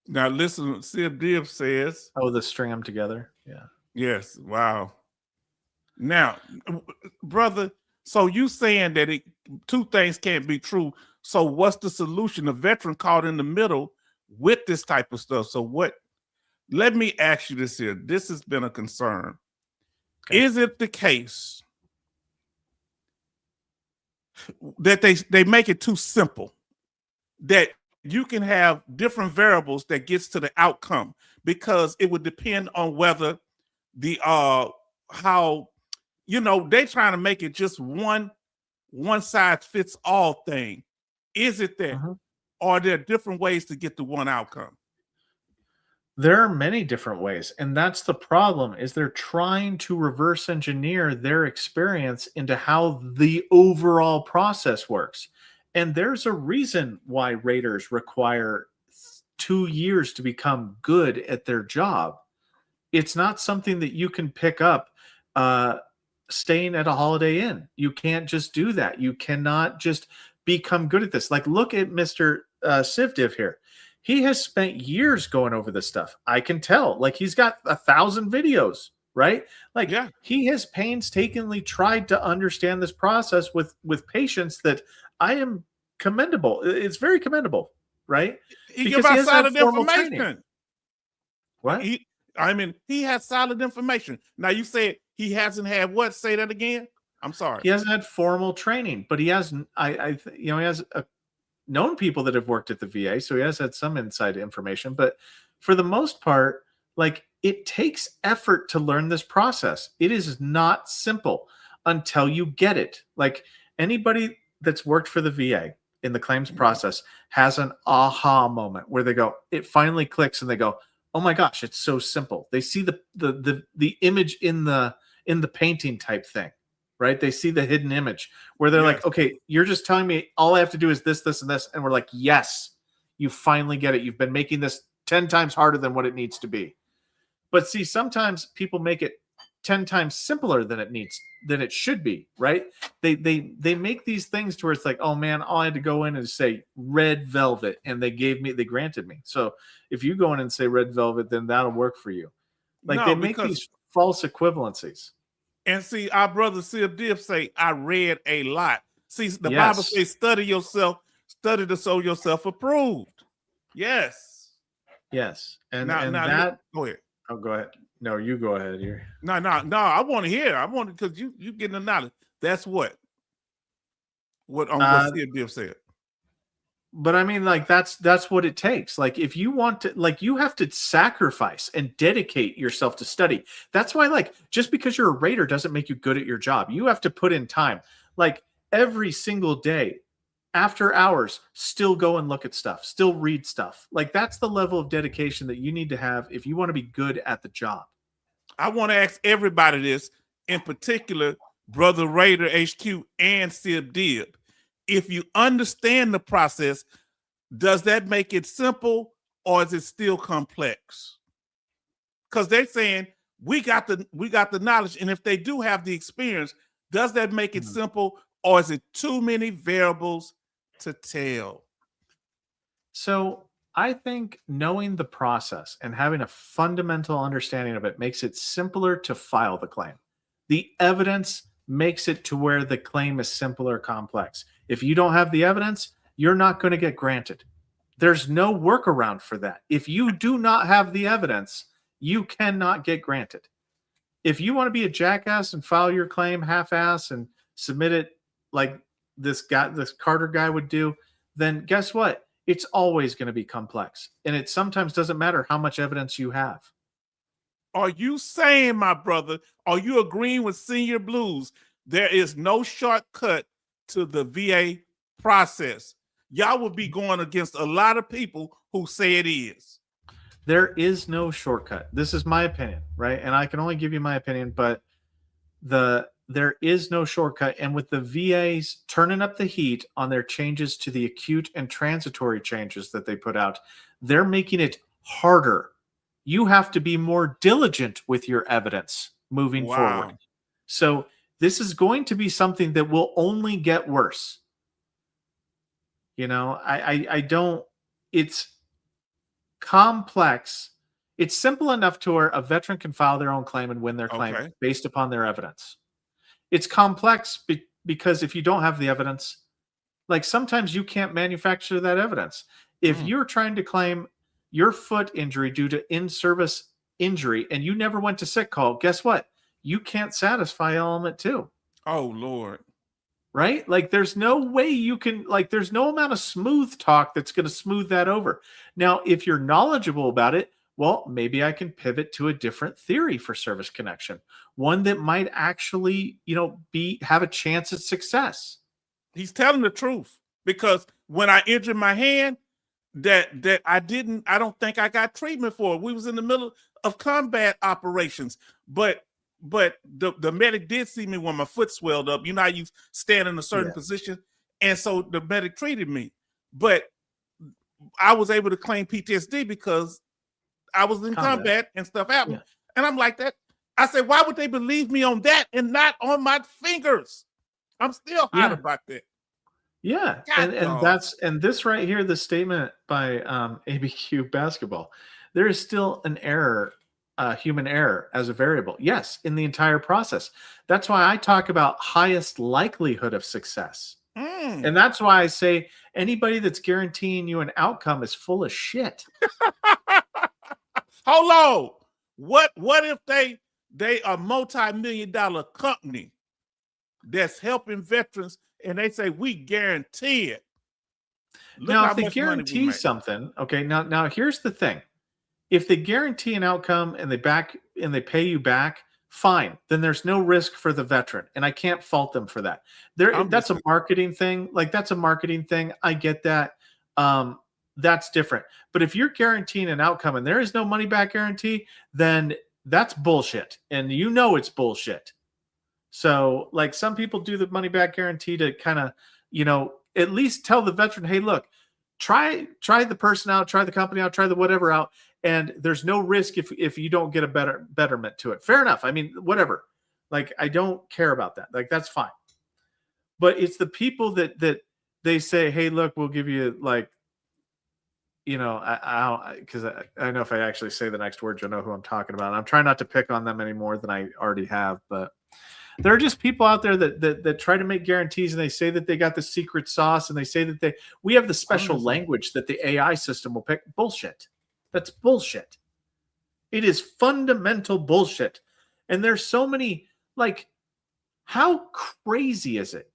Now listen, Sib Dib says. Oh, the string them together. Yeah. Yes. Wow. Now, brother, so you saying that two things can't be true. So what's the solution? The veteran caught in the middle with this type of stuff. So what? Let me ask you this here. This has been a concern. Okay. Is it the case that they make it too simple, that you can have different variables that gets to the outcome, because it would depend on whether the how, you know, they're trying to make it just one size fits all thing. Is it that? Or are there different ways to get to one outcome? There are many different ways, and that's the problem, is they're trying to reverse engineer their experience into how the overall process works. And there's a reason why Raiders require 2 years to become good at their job. It's not something that you can pick up staying at a Holiday Inn. You can't just do that. You cannot just become good at this. Like, look at Mr. Sivdiv here. He has spent years going over this stuff. I can tell. Like, he's got 1,000 videos, right? Like, he has painstakingly tried to understand this process with patience that I am commendable. It's very commendable, right? He gives out solid information. Training. What? He has solid information. Now, you said he hasn't had what? Say that again. I'm sorry. He hasn't had formal training, but he has. He has known people that have worked at the VA, so he has had some inside information. But for the most part, like, it takes effort to learn this process. It is not simple until you get it. Like, anybody that's worked for the VA in the claims process has an aha moment where they go, it finally clicks, and they go, oh my gosh, it's so simple. They see the image in the painting type thing, right? They see the hidden image where they're like, okay, you're just telling me all I have to do is this, this, and this. And we're like, yes, you finally get it. You've been making this 10 times harder than what it needs to be. But see, sometimes people make it 10 times simpler than it should be, right? They make these things to where it's like, oh man, all I had to go in and say red velvet, and they granted me. So if you go in and say red velvet, then that'll work for you. Like, no, they make these false equivalencies. And see, our brother Sib Dib say, I read a lot. See, the Bible says, study yourself, study to show yourself approved. Yes. Yes. And Now, and now, that go ahead. oh, go ahead. No, you go ahead here. No, I want to hear. I want because you getting the knowledge. That's what on what Steve Diff said. But I mean, like that's what it takes. Like if you want to, like you have to sacrifice and dedicate yourself to study. That's why, like, just because you're a raider doesn't make you good at your job. You have to put in time. Like every single day, after hours, still go and look at stuff, still read stuff. Like that's the level of dedication that you need to have if you want to be good at the job. I want to ask everybody this, in particular, Brother Raider HQ and Sib Dib. If you understand the process, does that make it simple or is it still complex? Because they're saying we got the knowledge, and if they do have the experience, does that make it simple or is it too many variables to tell? So I think knowing the process and having a fundamental understanding of it makes it simpler to file the claim. The evidence makes it to where the claim is simple or complex. If you don't have the evidence, you're not going to get granted. There's no workaround for that. If you do not have the evidence, you cannot get granted. If you want to be a jackass and file your claim half-ass and submit it like this Carter guy would do, then guess what? It's always going to be complex. And it sometimes doesn't matter how much evidence you have. Are you saying, my brother, are you agreeing with Senior Blues? There is no shortcut to the VA process. Y'all will be going against a lot of people who say it is. There is no shortcut. This is my opinion, right? And I can only give you my opinion, but there is no shortcut. And with the VAs turning up the heat on their changes to the acute and transitory changes that they put out, they're making it harder. You have to be more diligent with your evidence moving forward. So this is going to be something that will only get worse. You know, I don't, it's complex. It's simple enough to where a veteran can file their own claim and win their claim based upon their evidence. It's complex because if you don't have the evidence, like sometimes you can't manufacture that evidence. If you're trying to claim your foot injury due to in-service injury and you never went to sick call, guess what? You can't satisfy element 2. Oh, Lord. Right? Like there's no way you can, like there's no amount of smooth talk that's going to smooth that over. Now, if you're knowledgeable about it, well, maybe I can pivot to a different theory for service connection, one that might actually, you know, have a chance at success. He's telling the truth, because when I injured my hand, that I don't think I got treatment for it. We was in the middle of combat operations, but the medic did see me when my foot swelled up. You know how you stand in a certain position, and so the medic treated me. But I was able to claim PTSD because I was in combat and stuff happened. Yeah. And I'm like that. I said, why would they believe me on that and not on my fingers? I'm still hot about that. Yeah, and this right here, the statement by ABQ Basketball, there is still an error, human error as a variable. Yes, in the entire process. That's why I talk about highest likelihood of success. And that's why I say anybody that's guaranteeing you an outcome is full of shit. Hold on. What if they are multi-million-dollar company that's helping veterans and they say we guarantee it? Now, if they guarantee something, okay. Now here's the thing: if they guarantee an outcome and they pay you back, fine. Then there's no risk for the veteran, and I can't fault them for that. That's a marketing thing. Like that's a marketing thing. I get that. That's different. But if you're guaranteeing an outcome and there is no money back guarantee, then that's bullshit, and you know it's bullshit. So, like some people do the money back guarantee to kind of, you know, at least tell the veteran, hey, look, try the person out, try the company out, try the whatever out, and there's no risk if you don't get a betterment to it. Fair enough. I mean, whatever. Like, I don't care about that. Like, that's fine. But it's the people that they say, hey, look, we'll give you like, you know, because I know if I actually say the next word, you'll know who I'm talking about. And I'm trying not to pick on them any more than I already have, but there are just people out there that try to make guarantees, and they say that they got the secret sauce, and they say that we have the special language that the AI system will pick. Bullshit. That's bullshit. It is fundamental bullshit. And there's so many, like, how crazy is it?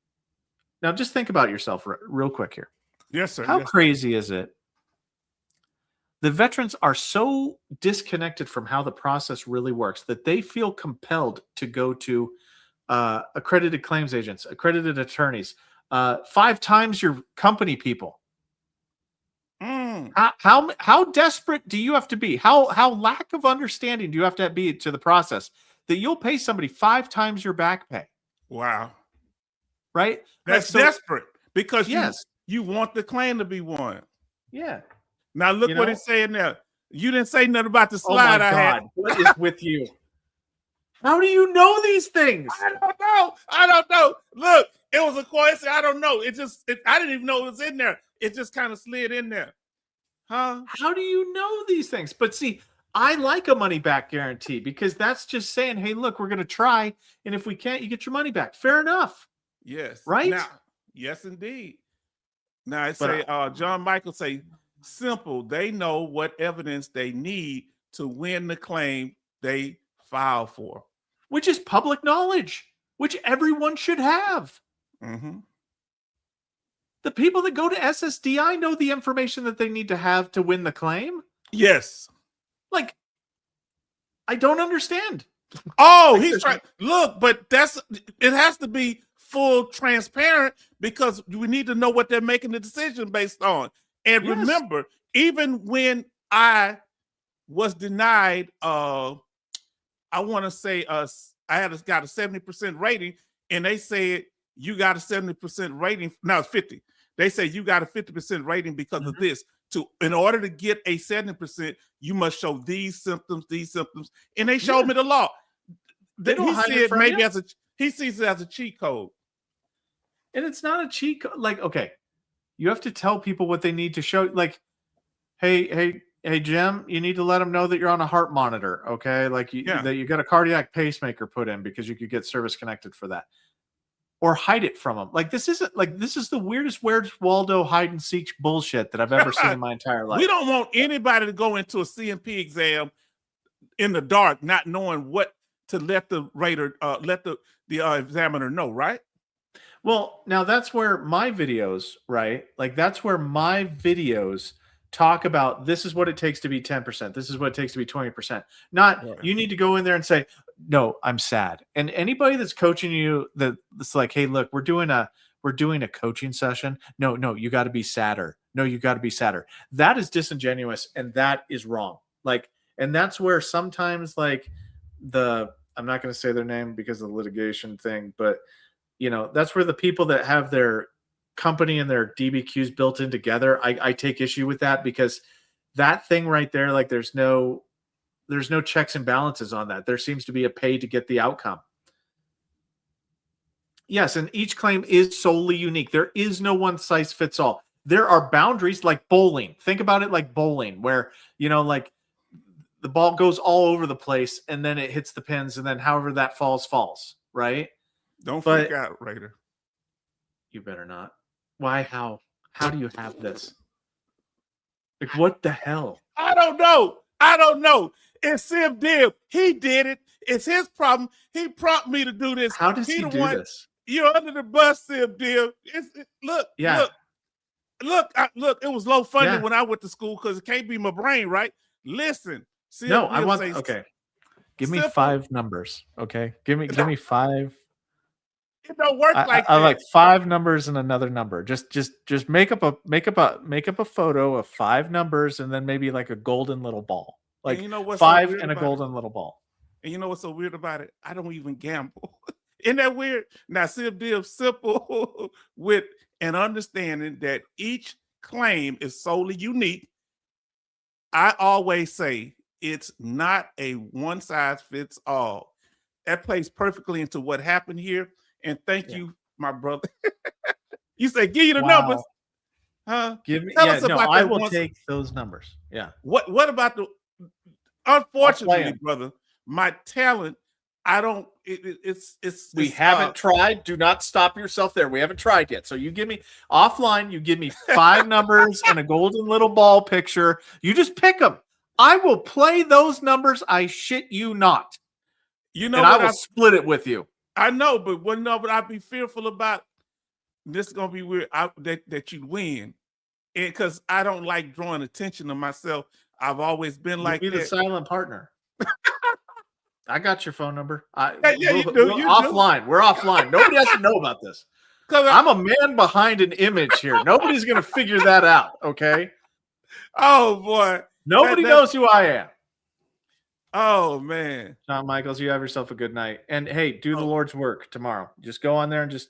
Now, just think about yourself real quick here. Yes, sir. How yes, crazy is it? The veterans are so disconnected from how the process really works that they feel compelled to go to accredited claims agents, accredited attorneys, 5 times your company people. Mm. How desperate do you have to be? How lack of understanding do you have to be to the process that you'll pay somebody 5 times your back pay? Wow. Right? That's desperate because yes. you want the claim to be won. Yeah. Now look what it's saying there. You didn't say nothing about the slide I had. What is with you? How do you know these things? I don't know. Look, it was a coincidence. I don't know. I didn't even know it was in there. It just kind of slid in there. Huh? How do you know these things? But see, I like a money back guarantee because that's just saying, hey, look, we're going to try. And if we can't, you get your money back. Fair enough. Yes. Right? Now, yes, indeed. Now I say, John Michael say, simple. They know what evidence they need to win the claim they file for. Which is public knowledge, which everyone should have. Mm-hmm. The people that go to SSDI know the information that they need to have to win the claim. Yes. Like, I don't understand. Oh, he's trying. Look, but it has to be full transparent because we need to know what they're making the decision based on. And remember, even when I was denied, I want to say got a 70% rating, and they said you got a 70% rating. Now it's 50. They say you got a 50% rating because of this. In order to get a 70%, you must show these symptoms, and they showed me the law. He said maybe he sees it as a cheat code, and it's not a cheat code. Like, okay, you have to tell people what they need to show. Like, hey, Jim, you need to let them know that you're on a heart monitor. Okay, like that you got a cardiac pacemaker put in because you could get service connected for that. Or hide it from them. Like this is the weirdest Where's Waldo hide and seek bullshit that I've ever seen in my entire life. We don't want anybody to go into a CMP exam in the dark, not knowing what to let the rater, let the examiner know, right? Well, now that's where my videos, right? Like that's where my videos talk about this is what it takes to be 10%. This is what it takes to be 20%. Not you need to go in there and say, no, I'm sad. And anybody that's coaching you that's like, hey, look, we're doing a coaching session. No, you got to be sadder. No, you got to be sadder. That is disingenuous and that is wrong. Like, and that's where sometimes like I'm not going to say their name because of the litigation thing, but that's where the people that have their company and their DBQs built in together, I take issue with that because that thing right there, like there's no checks and balances on that. There seems to be a pay to get the outcome. Yes, and each claim is solely unique. There is no one size fits all. There are boundaries like bowling. Think about it like bowling, where, like the ball goes all over the place and then it hits the pins and then however that falls, right? Don't freak out, Raider. You better not. Why? How do you have this? Like, what the hell? I don't know. It's Sim Dib. He did it. It's his problem. He prompted me to do this. How does he do this? You're under the bus, Sim Dib. Look. It was low funding when I went to school because it can't be my brain, right? Listen. Okay. Give me 5 numbers. Okay. Give me 5. It don't work like that. I like 5 numbers and another number. Just make up a photo of 5 numbers and then maybe like a golden little ball. Like 5 and a golden little ball. And you know what's so weird about it? I don't even gamble. Isn't that weird? Now, simple with an understanding that each claim is solely unique. I always say it's not a one size fits all. That plays perfectly into what happened here. And thank you, my brother. You say, give you the numbers. Huh? Give me. Tell us about I will take those numbers. Yeah. What about the? Unfortunately, brother, my talent. I don't. We haven't tried. Do not stop yourself there. We haven't tried yet. So you give me offline. You give me 5 numbers and a golden little ball picture. You just pick them. I will play those numbers. I shit you not. You know And I what? will split it with you. I know, but but I'd be fearful about. This is gonna be weird. That you win, and because I don't like drawing attention to myself. I've always been You'll like be the that. silent partner. I got your phone number. Yeah, you do. You do. Offline. We're offline. Nobody has to know about this. I'm a man behind an image here. Nobody's going to figure that out, okay? Oh, boy. Nobody knows who I am. Oh, man. John Michaels, you have yourself a good night. And, hey, do the Lord's work tomorrow. Just go on there and just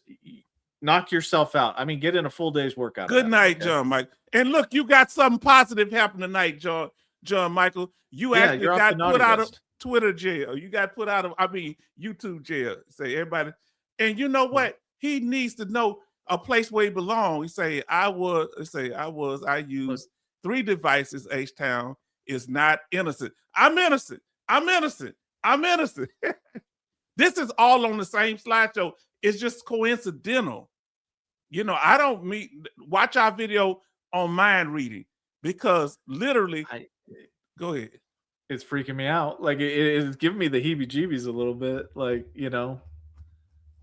knock yourself out. I mean, get in a full day's workout. Good night, okay? John Michael. And look, you got something positive happen tonight, John Michael. You actually got put out of Twitter jail. You got put out of, YouTube jail. Say everybody. And you know what? He needs to know a place where he belongs. He say, I used 3 devices, H-Town is not innocent. I'm innocent. I'm innocent. I'm innocent. This is all on the same slideshow. It's just coincidental. You know, I don't watch our video on mind reading because literally, go ahead. It's freaking me out. Like it's giving me the heebie-jeebies a little bit. Like, you know,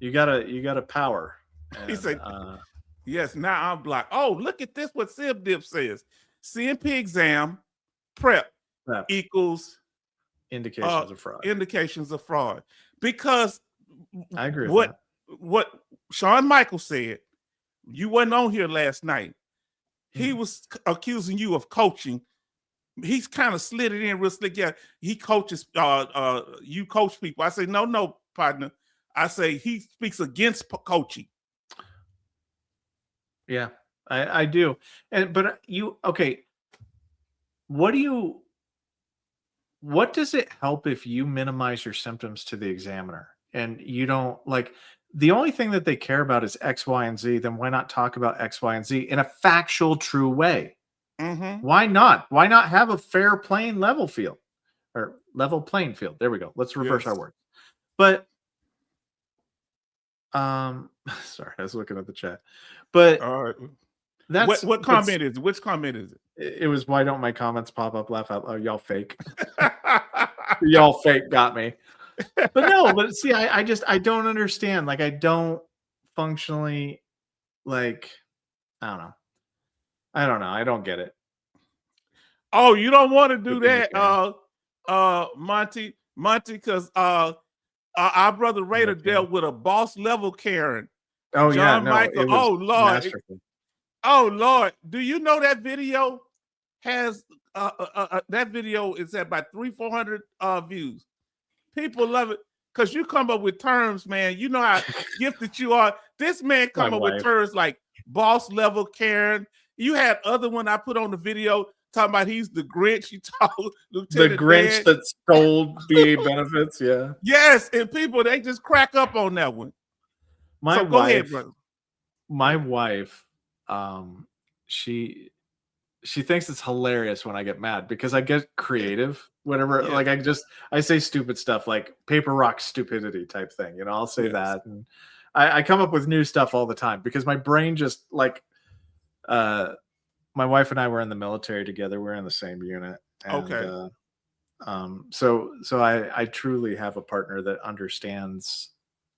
you gotta power. And, he said, yes, now I'm blocked. Oh, look at this. What SibDip says. CNP exam prep equals indications of fraud. Indications of fraud. Because I agree with what Shawn Michaels said, you wasn't on here last night. He was accusing you of coaching. He's kind of slid it in real slick. Yeah, he coaches, you coach people. I say, no, partner. I say he speaks against coaching. Yeah, I do. But what does it help if you minimize your symptoms to the examiner and you don't the only thing that they care about is X, Y, and Z? Then why not talk about X, Y, and Z in a factual, true way? Mm-hmm. Why not? Why not have a fair, plain, level field or level playing field? There we go. Let's reverse our words. But sorry, I was looking at the chat. But all right. That's what comment is it? Which comment is it? It was, why don't my comments pop up? Laugh out loud. Y'all fake. Y'all fake got me. But no, but see, I don't understand. Like, I don't functionally, I don't know. I don't get it. Oh, you don't want to do that, Monty, because our brother Raider dealt with a boss level Karen. Oh, John yeah, no, Michael. Oh Lord. Oh Lord. Do you know that video has that video is at about 300-400 views? People love it because you come up with terms, man. You know how gifted you are. This man come up with terms like boss level Karen. You had other one I put on the video talking about he's the Grinch. You talk the Grinch that stole VA benefits. Yeah. Yes, and people they just crack up on that one. Go ahead, brother. My wife, she thinks it's hilarious when I get mad because I get creative. Whatever, I say stupid stuff like paper rock stupidity type thing. You know, I'll say that, and I come up with new stuff all the time because my brain just my wife and I were in the military together. We're in the same unit. And, so I truly have a partner that understands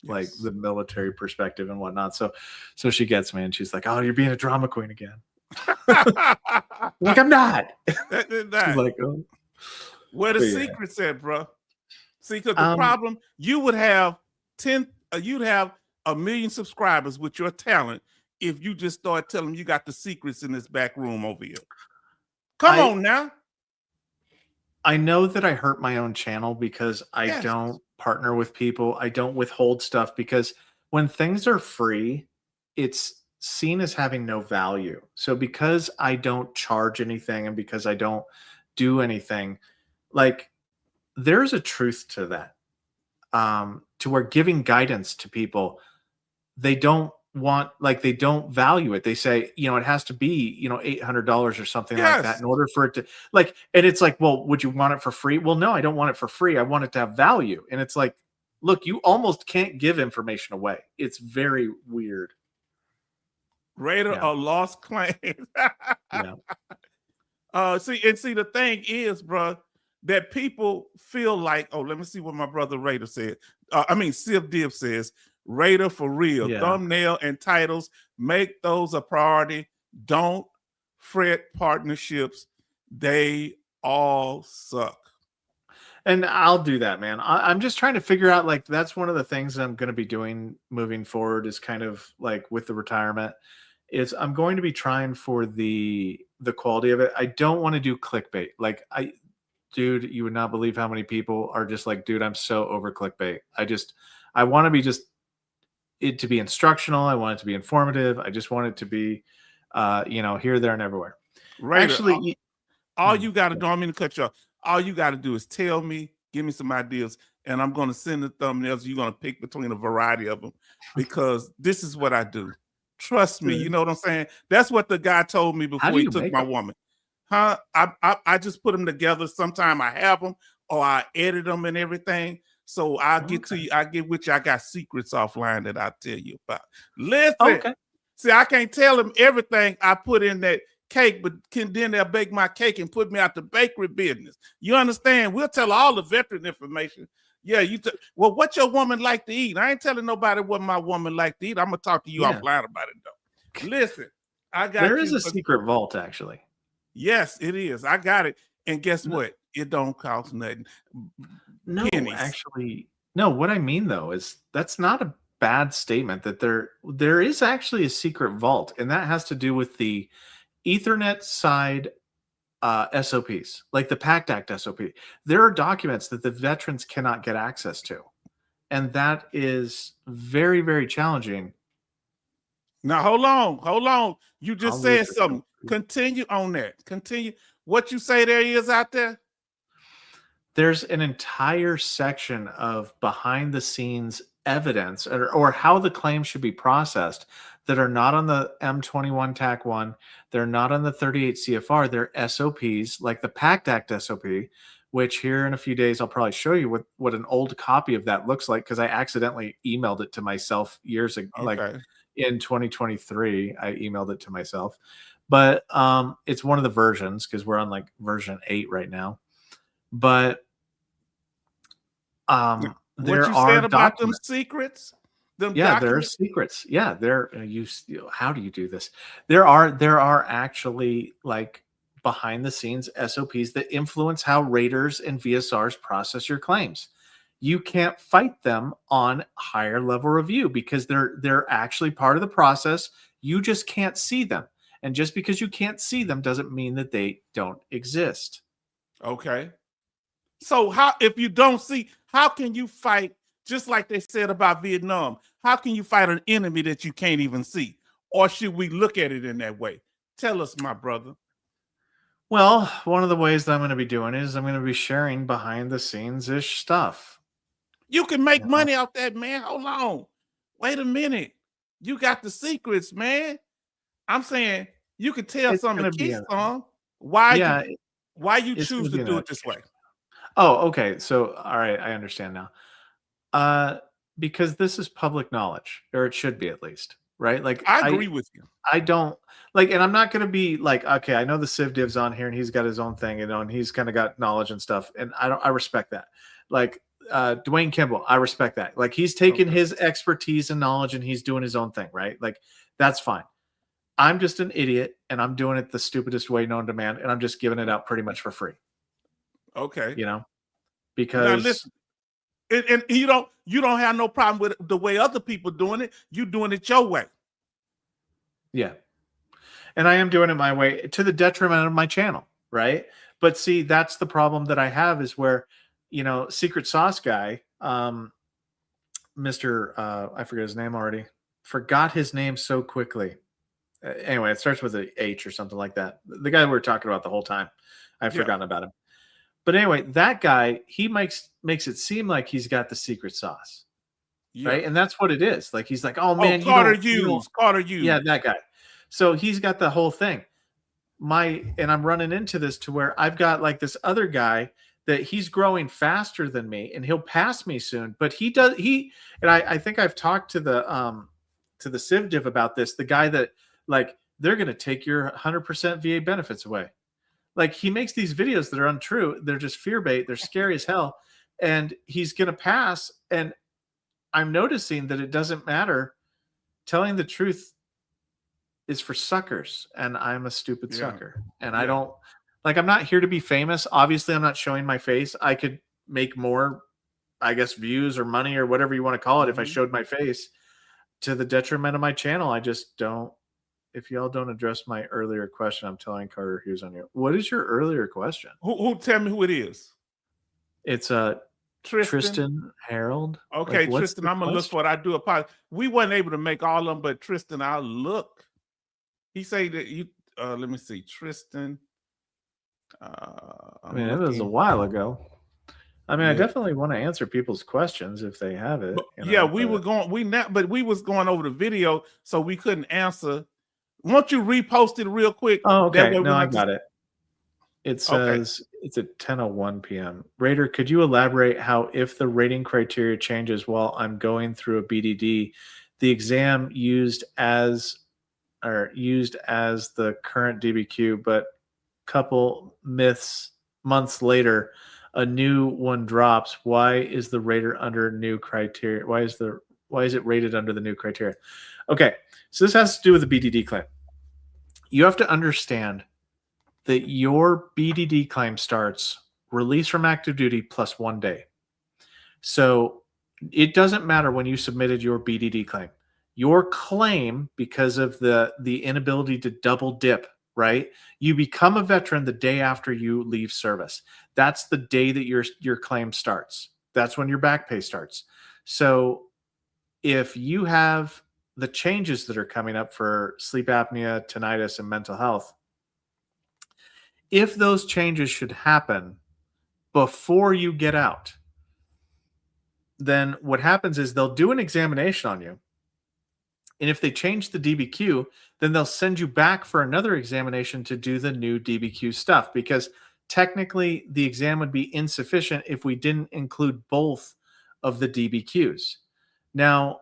the military perspective and whatnot. So she gets me and she's like, "Oh, you're being a drama queen again." Like, I'm not. She's like, "Oh." Where the secret's at, bro? See, because the problem, you would have you'd have 1 million subscribers with your talent if you just start telling them you got the secrets in this back room over here. Come on now. I know that I hurt my own channel because I don't partner with people. I don't withhold stuff because when things are free, it's seen as having no value. So because I don't charge anything and because I don't do anything, there's a truth to that. To where giving guidance to people, they don't want, they don't value it. They say, it has to be, $800 or something like that in order for it to and it's like, well, would you want it for free? Well, no, I don't want it for free. I want it to have value. And it's like, look, you almost can't give information away. It's very weird. Raider or lost claim. See, the thing is, bro, that people feel like, oh, let me see what my brother Raider said. Civ Div says, Raider for real. Yeah. Thumbnail and titles, make those a priority. Don't fret partnerships. They all suck. And I'll do that, man. I'm just trying to figure out, like, that's one of the things that I'm going to be doing moving forward is kind of like with the retirement is I'm going to be trying for the quality of it. I don't want to do clickbait. Like dude, you would not believe how many people are just like, dude, I'm so over clickbait. I want to be just it to be instructional. I want it to be informative. I just want it to be, here, there, and everywhere. Raider, Actually, all you got to do, I don't mean to cut you off. All you got to do is tell me, give me some ideas, and I'm going to send the thumbnails. You're going to pick between a variety of them because this is what I do. Trust me. You know what I'm saying? That's what the guy told me how before do he you took make my them? woman. Huh? I just put them together. Sometimes I have them or I edit them and everything. So I'll get to you. I get with you. I got secrets offline that I'll tell you about. Listen. Okay. See, I can't tell them everything I put in that cake, but then they'll bake my cake and put me out the bakery business. You understand? We'll tell all the veteran information. Yeah, well, what your woman like to eat? I ain't telling nobody what my woman like to eat. I'm gonna talk to you offline about it though. Listen, I got there is a secret vault, actually. Yes, it is. I got it. And guess what? It don't cost nothing. No, Pennies. actually, no. What I mean though is that's not a bad statement. That there is actually a secret vault, and that has to do with the Ethernet side SOPs, like the PACT Act SOP. There are documents that the veterans cannot get access to, and that is very, very challenging. Now hold on. You just I'll read said this something. real quick. Continue on that. Continue. What you say there is out there? There's an entire section of behind the scenes evidence or how the claim should be processed that are not on the M21 TAC 1. They're not on the 38 CFR. They're SOPs like the PACT Act SOP, which here in a few days I'll probably show you what an old copy of that looks like because I accidentally emailed it to myself years ago. Like in 2023, I emailed it to myself. But it's one of the versions because we're on like version 8 right now. But what there you are said about documents. them secrets? Yeah, there are secrets. Yeah, there how do you do this? There are actually like behind the scenes SOPs that influence how raters and VSRs process your claims. You can't fight them on higher level review because they're actually part of the process. You just can't see them. And just because you can't see them doesn't mean that they don't exist. Okay. So if you don't see, how can you fight, just like they said about Vietnam, how can you fight an enemy that you can't even see? Or should we look at it in that way? Tell us, my brother. Well, one of the ways that I'm going to be doing is I'm going to be sharing behind the scenes-ish stuff. You can make money off that, man. Hold on. Wait a minute. You got the secrets, man. I'm saying you could tell some and keep some. Why you choose to do it this way? Oh, okay. So, all right, I understand now. Because this is public knowledge, or it should be at least, right? Like I agree with you. I don't like, and I'm not going to be like, okay, I know the Civ Div's on here and he's got his own thing, and he's kind of got knowledge and stuff, and I respect that. Like Dwayne Kimball, I respect that. Like he's taking his expertise and knowledge and he's doing his own thing, right? Like that's fine. I'm just an idiot and I'm doing it the stupidest way known to man, and I'm just giving it out pretty much for free. Okay. Because now listen, and you don't have no problem with the way other people doing it. You doing it your way. Yeah. And I am doing it my way to the detriment of my channel, right? But see, that's the problem that I have is where, Secret Sauce guy, Mr. I forget his name already. Forgot his name so quickly. Anyway, it starts with an H or something like that. The guy we were talking about the whole time. I've forgotten about him. But anyway, that guy, he makes it seem like he's got the secret sauce. Yeah. Right? And that's what it is. Like he's like, oh man, Carter Hughes. Yeah, that guy. So he's got the whole thing. And I'm running into this to where I've got like this other guy that he's growing faster than me and he'll pass me soon. But I think I've talked to the Civ Div about this, the guy that like they're gonna take your 100% VA benefits away. Like, he makes these videos that are untrue. They're just fear bait. They're scary as hell. And he's going to pass. And I'm noticing that it doesn't matter. Telling the truth is for suckers. And I'm a stupid Yeah. sucker. And I don't, like, I'm not here to be famous. Obviously, I'm not showing my face. I could make more, I guess, views or money or whatever you want to call it if I showed my face, to the detriment of my channel. I just don't. If y'all don't address my earlier question, I'm telling Carter Hughes on you. What is your earlier question? Who tell me who it is? It's Tristan Harold. Okay, Like, what's Tristan, the I'm gonna look question? for it. I do apologize. We wasn't able to make all of them, but Tristan, I'll look. He say that you let me see. Tristan. I mean, it was a while ago. I mean, I definitely want to answer people's questions if they have it. But, we were going. But we was going over the video, so we couldn't answer. Won't you repost it real quick? Oh, okay. That way No, I got it. It says it's at 10:01 p.m. Raider, could you elaborate how, if the rating criteria changes while I'm going through a BDD, the exam used as the current DBQ, but couple months later, a new one drops? Why is the rater under new criteria? Why is it rated under the new criteria? Okay, so this has to do with the BDD claim. You have to understand that your BDD claim starts release from active duty plus 1 day. So it doesn't matter when you submitted your BDD claim. Your claim, because of the inability to double dip, right? You become a veteran the day after you leave service. That's the day that your claim starts. That's when your back pay starts. So if you have the changes that are coming up for sleep apnea, tinnitus, and mental health, if those changes should happen before you get out, then what happens is they'll do an examination on you. And if they change the DBQ, then they'll send you back for another examination to do the new DBQ stuff, because technically the exam would be insufficient if we didn't include both of the DBQs. Now,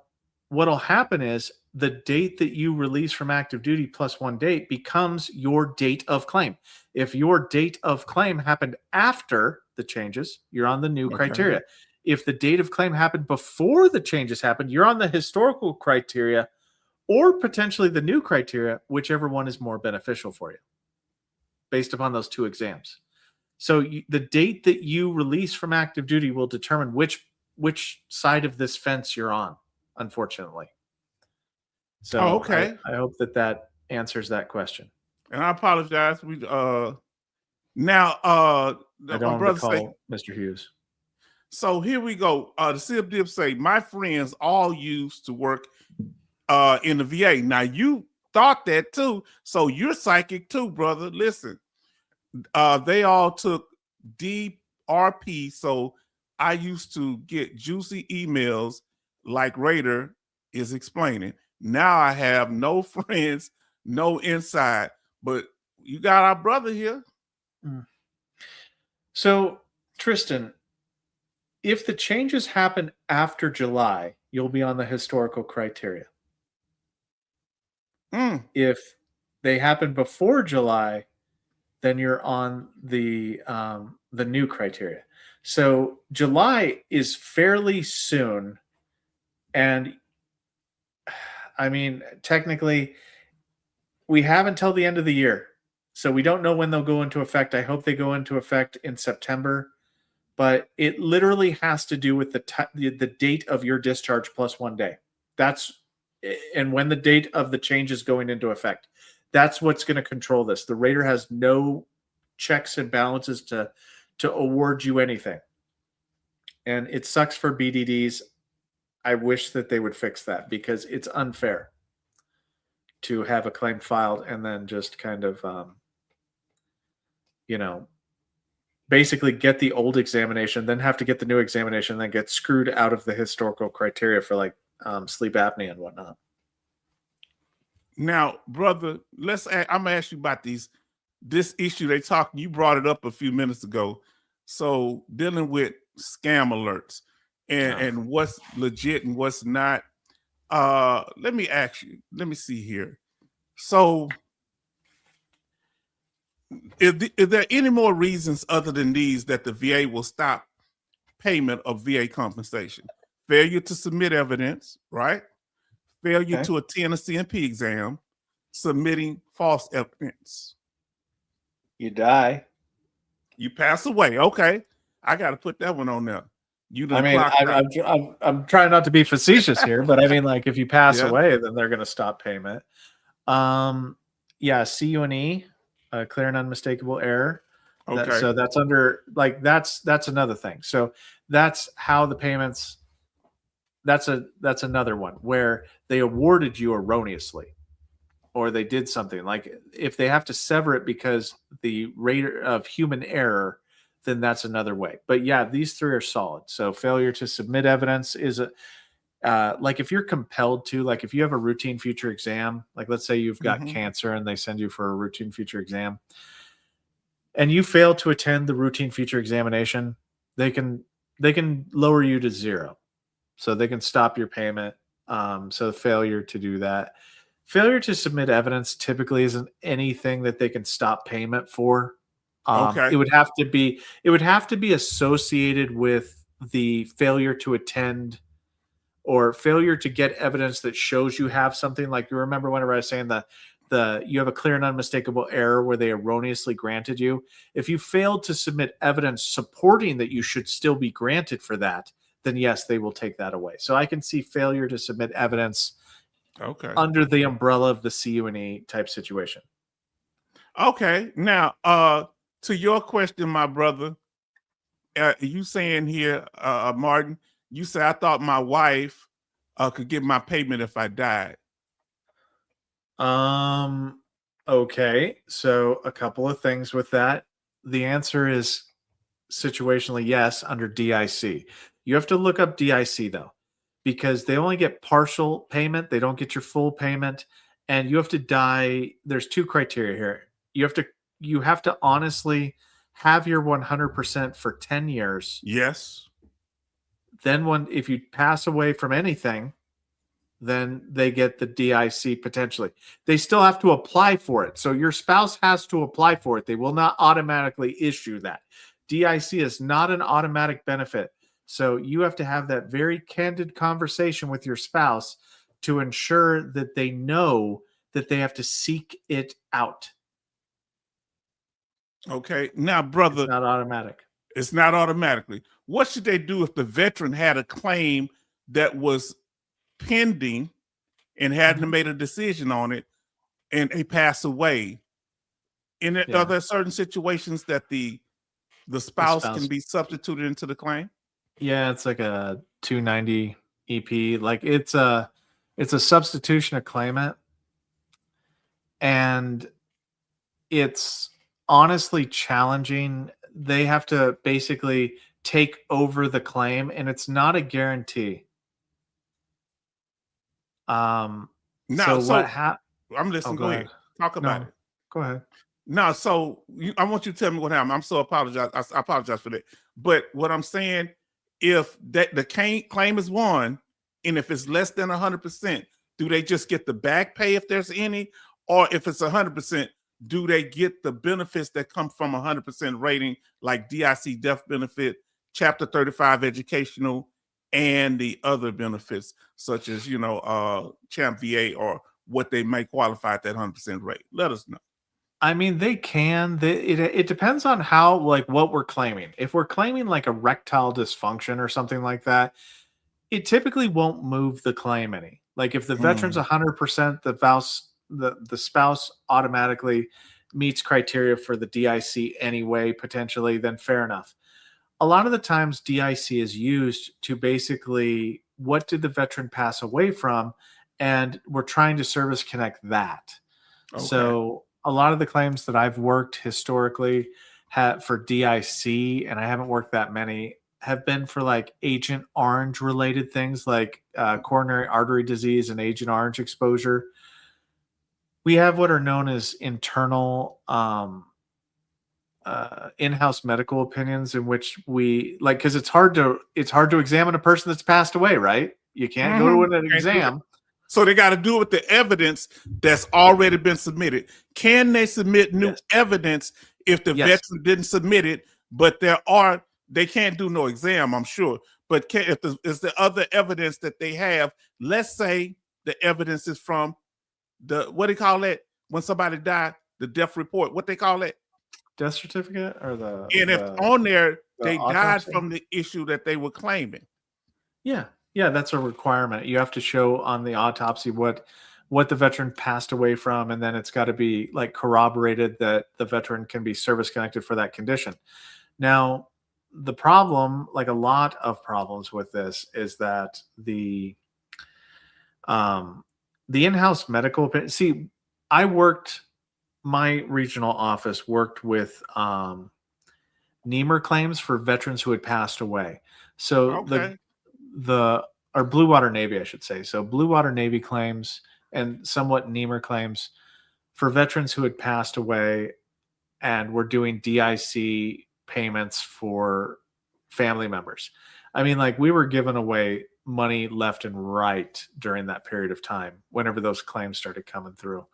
what'll happen is the date that you release from active duty plus 1 date becomes your date of claim. If your date of claim happened after the changes, you're on the new criteria. If the date of claim happened before the changes happened, you're on the historical criteria, or potentially the new criteria, whichever one is more beneficial for you, based upon those two exams. So the date that you release from active duty will determine which side of this fence you're on, unfortunately. So I hope that answers that question. And I apologize. We now I don't want to call Mr. Hughes. So here we go. The Sib Dib say, my friends all used to work in the VA. Now you thought that too, so you're psychic too, brother. Listen, they all took DRP, so I used to get juicy emails like Raider is explaining. Now I have no friends, no inside, but you got our brother here. So, Tristan, if the changes happen after July, you'll be on the historical criteria. If they happen before July, then you're on the new criteria. So July is fairly soon, and I mean, technically, we have until the end of the year, so we don't know when they'll go into effect. I hope they go into effect in September, but it literally has to do with the date of your discharge plus 1 day. And when the date of the change is going into effect. That's what's going to control this. The rater has no checks and balances to award you anything. And it sucks for BDDs. I wish that they would fix that, because it's unfair to have a claim filed and then just kind of, basically get the old examination, then have to get the new examination, then get screwed out of the historical criteria for like sleep apnea and whatnot. Now, brother, I'm gonna ask you about this issue you brought it up a few minutes ago. So dealing with scam alerts and what's legit and what's not. Let me ask you, let me see here. So Is there any more reasons other than these that the VA will stop payment of VA compensation? Failure to submit evidence, right? Failure Okay. to attend a CMP exam, submitting false evidence. You die. You pass away. Okay. I got to put that one on there. You I done mean, clocked out. I'm trying not to be facetious here, but I mean, like, if you pass Yeah. away, then they're going to stop payment. Yeah, CUNE, clear and unmistakable error. Okay. So that's under, like, that's another thing. So that's how the payments. That's another one where they awarded you erroneously, or they did something. Like, if they have to sever it because the rate of human error, then that's another way. But yeah, these three are solid. So failure to submit evidence is a like, if you're compelled to, like, if you have a routine future exam, like, let's say you've got cancer and they send you for a routine future exam, and you fail to attend the routine future examination, they can lower you to zero. So they can stop your payment. So failure to do that. Failure to submit evidence typically isn't anything that they can stop payment for. Okay. It would have to be associated with the failure to attend or failure to get evidence that shows you have something. Like, you remember whenever I was saying you have a clear and unmistakable error where they erroneously granted you. If you failed to submit evidence supporting that you should still be granted for that, then yes, they will take that away. So I can see failure to submit evidence under the umbrella of the CUNE type situation. Okay. Now, to your question, my brother, you saying here, Martin, you say, I thought my wife could get my payment if I died. Okay. So a couple of things with that. The answer is situationally yes under DIC. You have to look up DIC though, because they only get partial payment. They don't get your full payment, and you have to die. There's two criteria here. You have to honestly have your 100% for 10 years. Yes. Then if you pass away from anything, then they get the DIC potentially. They still have to apply for it. So your spouse has to apply for it. They will not automatically issue that. DIC is not an automatic benefit. So you have to have that very candid conversation with your spouse to ensure that they know that they have to seek it out. Okay. Now, brother, it's not automatic. It's not automatically. What should they do if the veteran had a claim that was pending and hadn't made a decision on it and he passed away? Are there certain situations that the spouse can be substituted into the claim? Yeah, it's like a 290 EP. Like, it's a substitution of claimant, and it's honestly challenging. They have to basically take over the claim, and it's not a guarantee. I'm listening. Go ahead. Talk about it. Go ahead. No, so I want you to tell me what happened. I'm so apologize. I apologize for that. But what I'm saying, if the claim is won, and if it's less than 100%, do they just get the back pay if there's any? Or if it's 100%, do they get the benefits that come from 100% rating, like DIC death benefit, Chapter 35 educational, and the other benefits, such as, Champ VA or what they may qualify at that 100% rate? Let us know. I mean, they can. It depends on how, like, what we're claiming. If we're claiming like erectile dysfunction or something like that, it typically won't move the claim any. Like, if the veteran's 100%, the spouse automatically meets criteria for the DIC anyway, potentially, then fair enough. A lot of the times DIC is used to basically, what did the veteran pass away from? And we're trying to service connect that. Okay. So a lot of the claims that I've worked historically for DIC, and I haven't worked that many, have been for like Agent Orange related things, like coronary artery disease and Agent Orange exposure. We have what are known as internal in-house medical opinions, in which we, like, because it's hard to examine a person that's passed away, right? You can't go to an exam. So they got to do it with the evidence that's already been submitted. Can they submit new evidence if the Yes. veteran didn't submit it, but they can't do no exam, I'm sure. But is there other evidence that they have? Let's say the evidence is from what do you call it when somebody died? The death report. What they call it? Death certificate or the And if on there they died autopsy? from the issue that they were claiming. Yeah, that's a requirement. You have to show on the autopsy what the veteran passed away from, and then it's got to be like corroborated that the veteran can be service connected for that condition. Now, the problem, like a lot of problems with this, is that the in-house medical opinion. See, my regional office worked with NEMR claims for veterans who had passed away. So Okay. or Blue Water Navy, I should say. So Blue Water Navy claims and somewhat NEMR claims for veterans who had passed away, and were doing DIC payments for family members. I mean, like, we were giving away money left and right during that period of time, whenever those claims started coming through.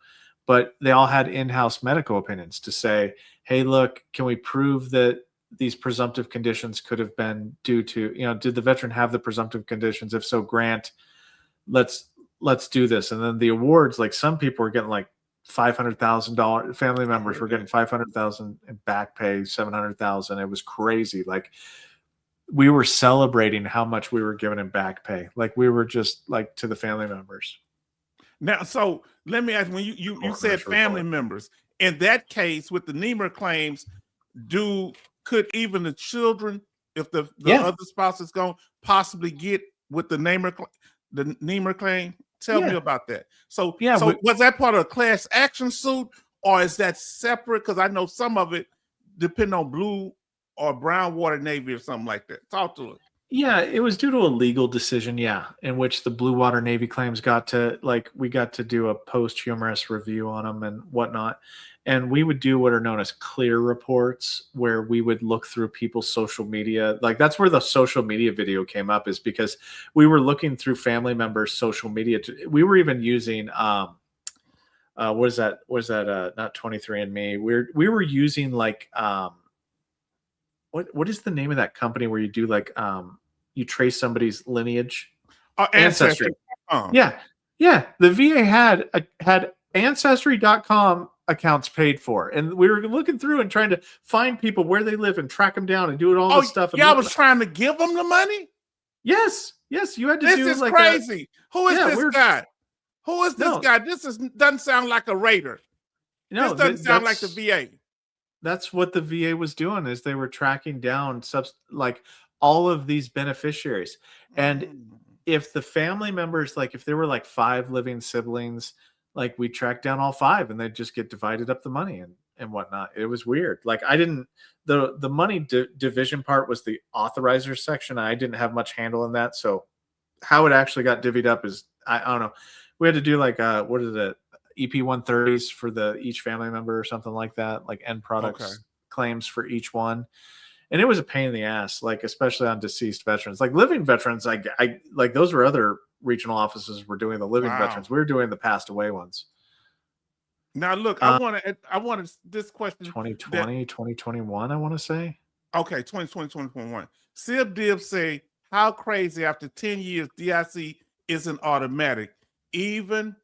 But they all had in-house medical opinions to say, hey, look, can we prove that these presumptive conditions could have been due to, did the veteran have the presumptive conditions? If so, grant, let's do this. And then the awards, like, some people were getting like $500,000. Family members were getting $500,000 in back pay, $700,000. It was crazy. Like, we were celebrating how much we were giving in back pay. Like, we were just like to the family members. Now, so let me ask, when you said family members, in that case with the NEMR claims, could even the children, if the other spouse is gone, possibly get with the NEMR claim? Tell me about that. So was that part of a class action suit, or is that separate? Because I know some of it depend on Blue or Brown Water Navy or something like that. Talk to us. Yeah, it was due to a legal decision, in which the Blue Water Navy claims we got to do a posthumous review on them and whatnot. And we would do what are known as clear reports, where we would look through people's social media. Like, that's where the social media video came up, is because we were looking through family members' social media. We were even using, what is that? Not 23andMe. We were using like, what is the name of that company where you do like, you trace somebody's lineage? Ancestry. Yeah. The VA had Ancestry.com accounts paid for, and we were looking through and trying to find people where they live and track them down and doing all this stuff. I was trying to give them the money. Yes, you had to do. This is like crazy. Who is this guy? Who is this guy? This doesn't sound like a raider. No, this doesn't sound like the VA. That's what the VA was doing, is they were tracking down like all of these beneficiaries. And if the family members, like if there were like 5 living siblings, like we tracked down all 5 and they'd just get divided up the money and whatnot. It was weird. Like, I didn't, the money division part was the authorizer section. I didn't have much handle in that. So how it actually got divvied up is, I don't know. We had to do like, what is it? EP 130s for each family member or something like that, like end products claims for each one. And it was a pain in the ass, like, especially on deceased veterans. Like, living veterans, I like, those were other regional offices were doing the living veterans. We were doing the passed away ones. Now, look, I wanted this question. 2020, 2021, I want to say. Okay, 2020, 2021. Sib Dib say, how crazy after 10 years, DIC isn't automatic, even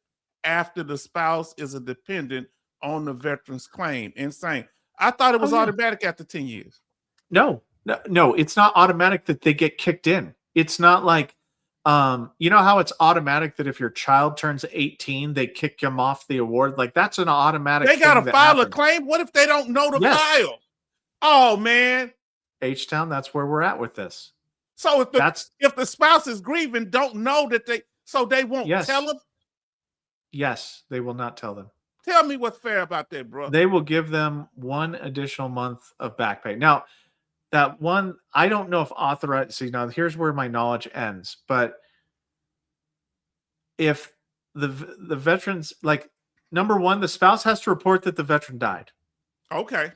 after the spouse is a dependent on the veteran's claim. Insane. I thought it was automatic after 10 years. No, it's not automatic that they get kicked in. It's not like, you know how it's automatic that if your child turns 18, they kick them off the award? Like, that's an automatic thing. They got to file a claim? What if they don't know to file? Oh, man. H-Town, that's where we're at with this. So if the spouse is grieving, don't know that they won't tell them? Yes, they will not tell them. Tell me what's fair about that, bro. They will give them 1 additional month of back pay. Now, that one, I don't know if authorized. See, now here's where my knowledge ends. But if the veterans, like, number 1, the spouse has to report that the veteran died. Okay.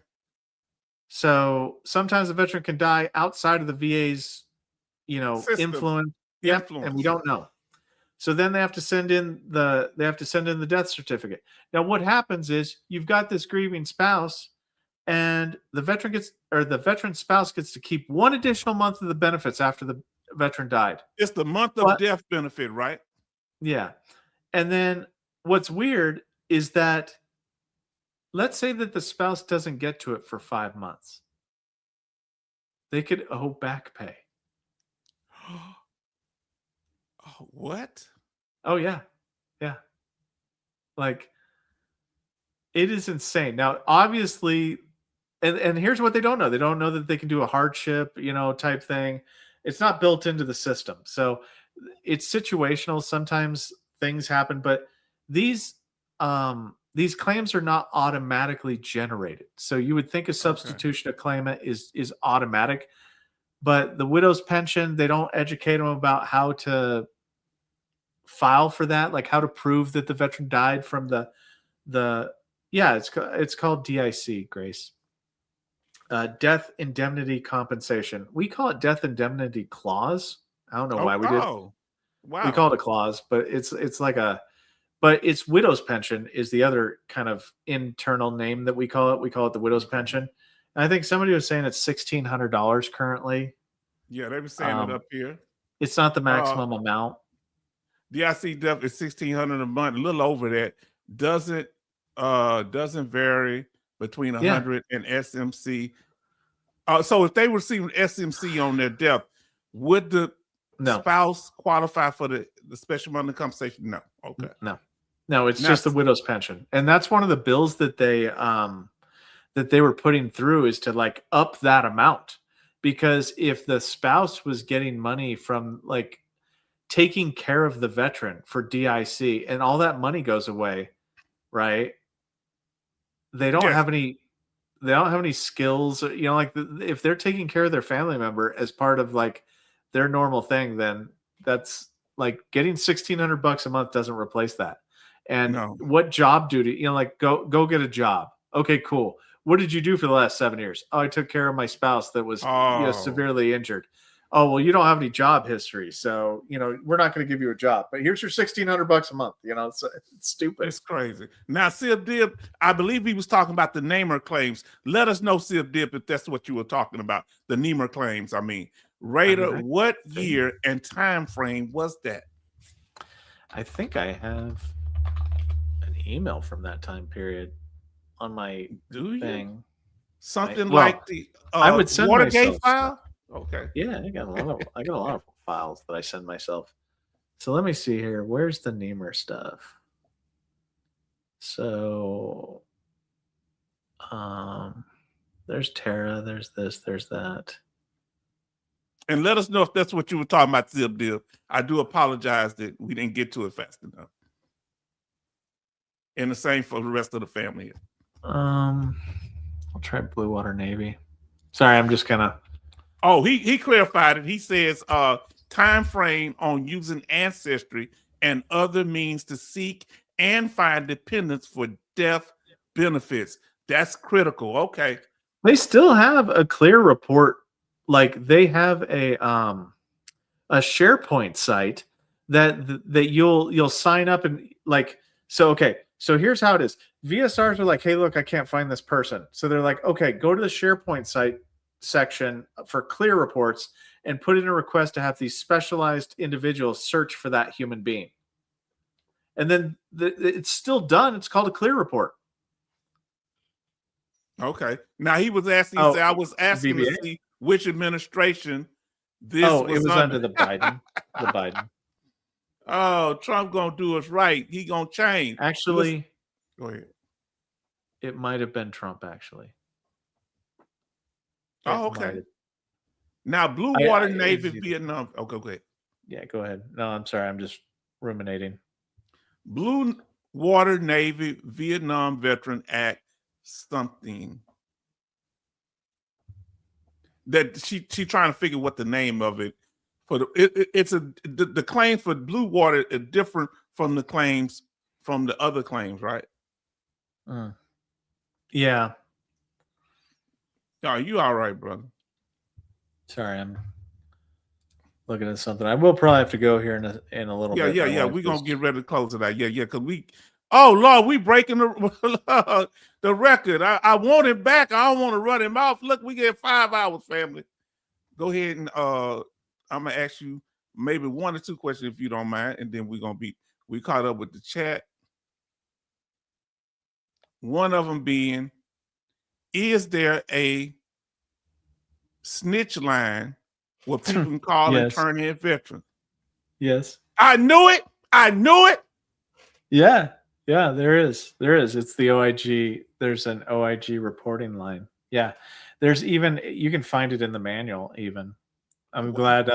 So sometimes the veteran can die outside of the VA's, influence. Yep, and we don't know. So then they have to send in the death certificate. Now, what happens is you've got this grieving spouse. and the veteran spouse gets to keep 1 additional month of the benefits after the veteran died. It's the month of But death benefit, right? yeah. And then what's weird is that let's say that the spouse doesn't get to it for 5 months. They could owe back pay. Oh, what? Oh yeah. Yeah. Like it is insane. Now, obviously, and here's what they don't know. They don't know that they can do a hardship, type thing. It's not built into the system. So it's situational. Sometimes things happen, but these claims are not automatically generated. So you would think a substitution of claimant is automatic, but the widow's pension, they don't educate them about how to file for that, like how to prove that the veteran died from the yeah, it's called DIC, Grace. Death indemnity compensation. We call it death indemnity clause. I don't know why we did. Oh, wow. We call it a clause, but it's like but it's widow's pension is the other kind of internal name that we call it. We call it the widow's pension. And I think somebody was saying it's $1,600 currently. Yeah, they were saying it up here. It's not the maximum amount. DIC death is $1,600 a month, a little over that. Doesn't vary between 100 and SMC. So if they were receiving SMC on their death, would the spouse qualify for the special monthly compensation? No. Okay. No, it's just the widow's pension. And that's one of the bills that they were putting through is to like up that amount. Because if the spouse was getting money from like taking care of the veteran for DIC and all that money goes away, right? They don't have any skills, like if they're taking care of their family member as part of like their normal thing, then that's like getting $1,600 a month doesn't replace that. And what job duty, like go get a job. Okay, cool. What did you do for the last 7 years? Oh, I took care of my spouse that was severely injured. Oh, well, you don't have any job history. So, we're not going to give you a job, but here's your $1,600 a month. It's stupid. It's crazy. Now, Sib Dib, I believe he was talking about the Namer claims. Let us know, Sib Dib, if that's what you were talking about. The Namer claims. I mean, Raider, what year and time frame was that? I think I have an email from that time period on my thing. Something like the I would send Watergate file? Stuff. Okay. Yeah, I got a lot of files that I send myself. So let me see here. Where's the Namer stuff? So there's Tara, there's this, there's that. And let us know if that's what you were talking about, Zip Dib. I do apologize that we didn't get to it fast enough. And the same for the rest of the family. I'll try Blue Water Navy. Sorry, I'm just gonna. Oh, he clarified it. He says time frame on using ancestry and other means to seek and find dependents for death benefits. That's critical. Okay. They still have a clear report. Like they have a SharePoint site that you'll sign up and like so. Okay, so here's how it is. VSRs are like, hey, look, I can't find this person. So they're like, okay, go to the SharePoint site section for clear reports and put in a request to have these specialized individuals search for that human being. And then it's still done. It's called a clear report. Okay. Now he was asking. I was asking VBA? To see which administration this was. It was under the Biden. The Biden. Oh, Trump gonna do us right. He gonna change. Actually, go ahead. It might have been Trump. Actually. Oh, okay. Now, Blue Water Navy, Vietnam. Oh, go ahead. Yeah, go ahead. No, I'm sorry. I'm just ruminating. Blue Water Navy Vietnam Veteran Act something. That she trying to figure what the name of it for the claims for Blue Water are different from the claims from the other claims, right? Yeah. Oh, you all right, brother? Sorry, I'm looking at something. I will probably have to go here in a little bit. Yeah. We're gonna get ready to close it out. Yeah, because Oh Lord, we breaking the the record. I want it back. I don't want to run him off. Look, we get 5 hours, family. Go ahead and I'm gonna ask you maybe 1 or 2 questions if you don't mind, and then we caught up with the chat. One of them being, is there a snitch line where people can call and Yes. turn in veterans? Yes. I knew it. I knew it. Yeah. Yeah, there is. There is. It's the OIG. There's an OIG reporting line. Yeah. There's even, you can find it in the manual even. I'm glad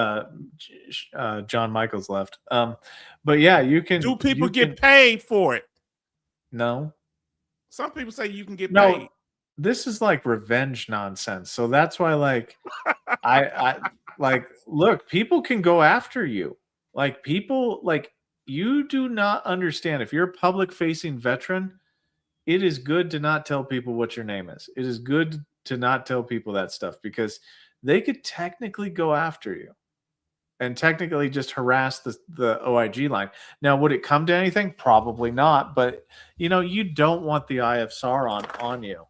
John Michaels left. But yeah, you can. Do people you get can, paid for it? No. Some people say you can get No. paid. This is like revenge nonsense. So that's why, like, I like, look, people can go after you. Like, people, like, you do not understand. If you're a public facing veteran, it is good to not tell people what your name is. It is good to not tell people that stuff because they could technically go after you and technically just harass the OIG line. Now, would it come to anything? Probably not. But, you know, you don't want the Eye of Sauron on you.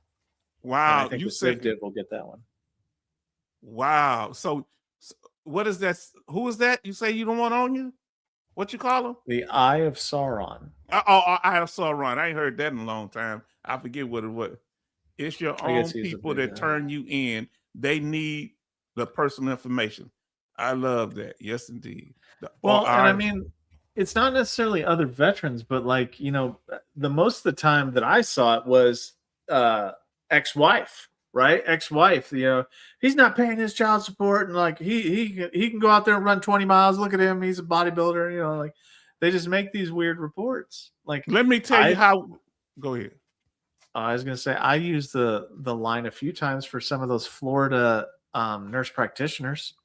And I Wow, think you the Civ said Div will get that one. wow. So what is that? Who is that? You say you don't want on you? What you call them? The Eye of Sauron. I saw Ron. I ain't heard that in a long time. I forget what it was. It's your I guess own he's a people big that guy. turn you in. They need the personal information. I love that. Yes, indeed. Well, and I mean, it's not necessarily other veterans, but like, you know, the most of the time that I saw it was ex-wife, right? Ex-wife, you know, he's not paying his child support, and like he can go out there and run 20 miles. Look at him, he's a bodybuilder, you know, like they just make these weird reports. Like, let me tell you how. Go ahead. I was gonna say I used the line a few times for some of those Florida nurse practitioners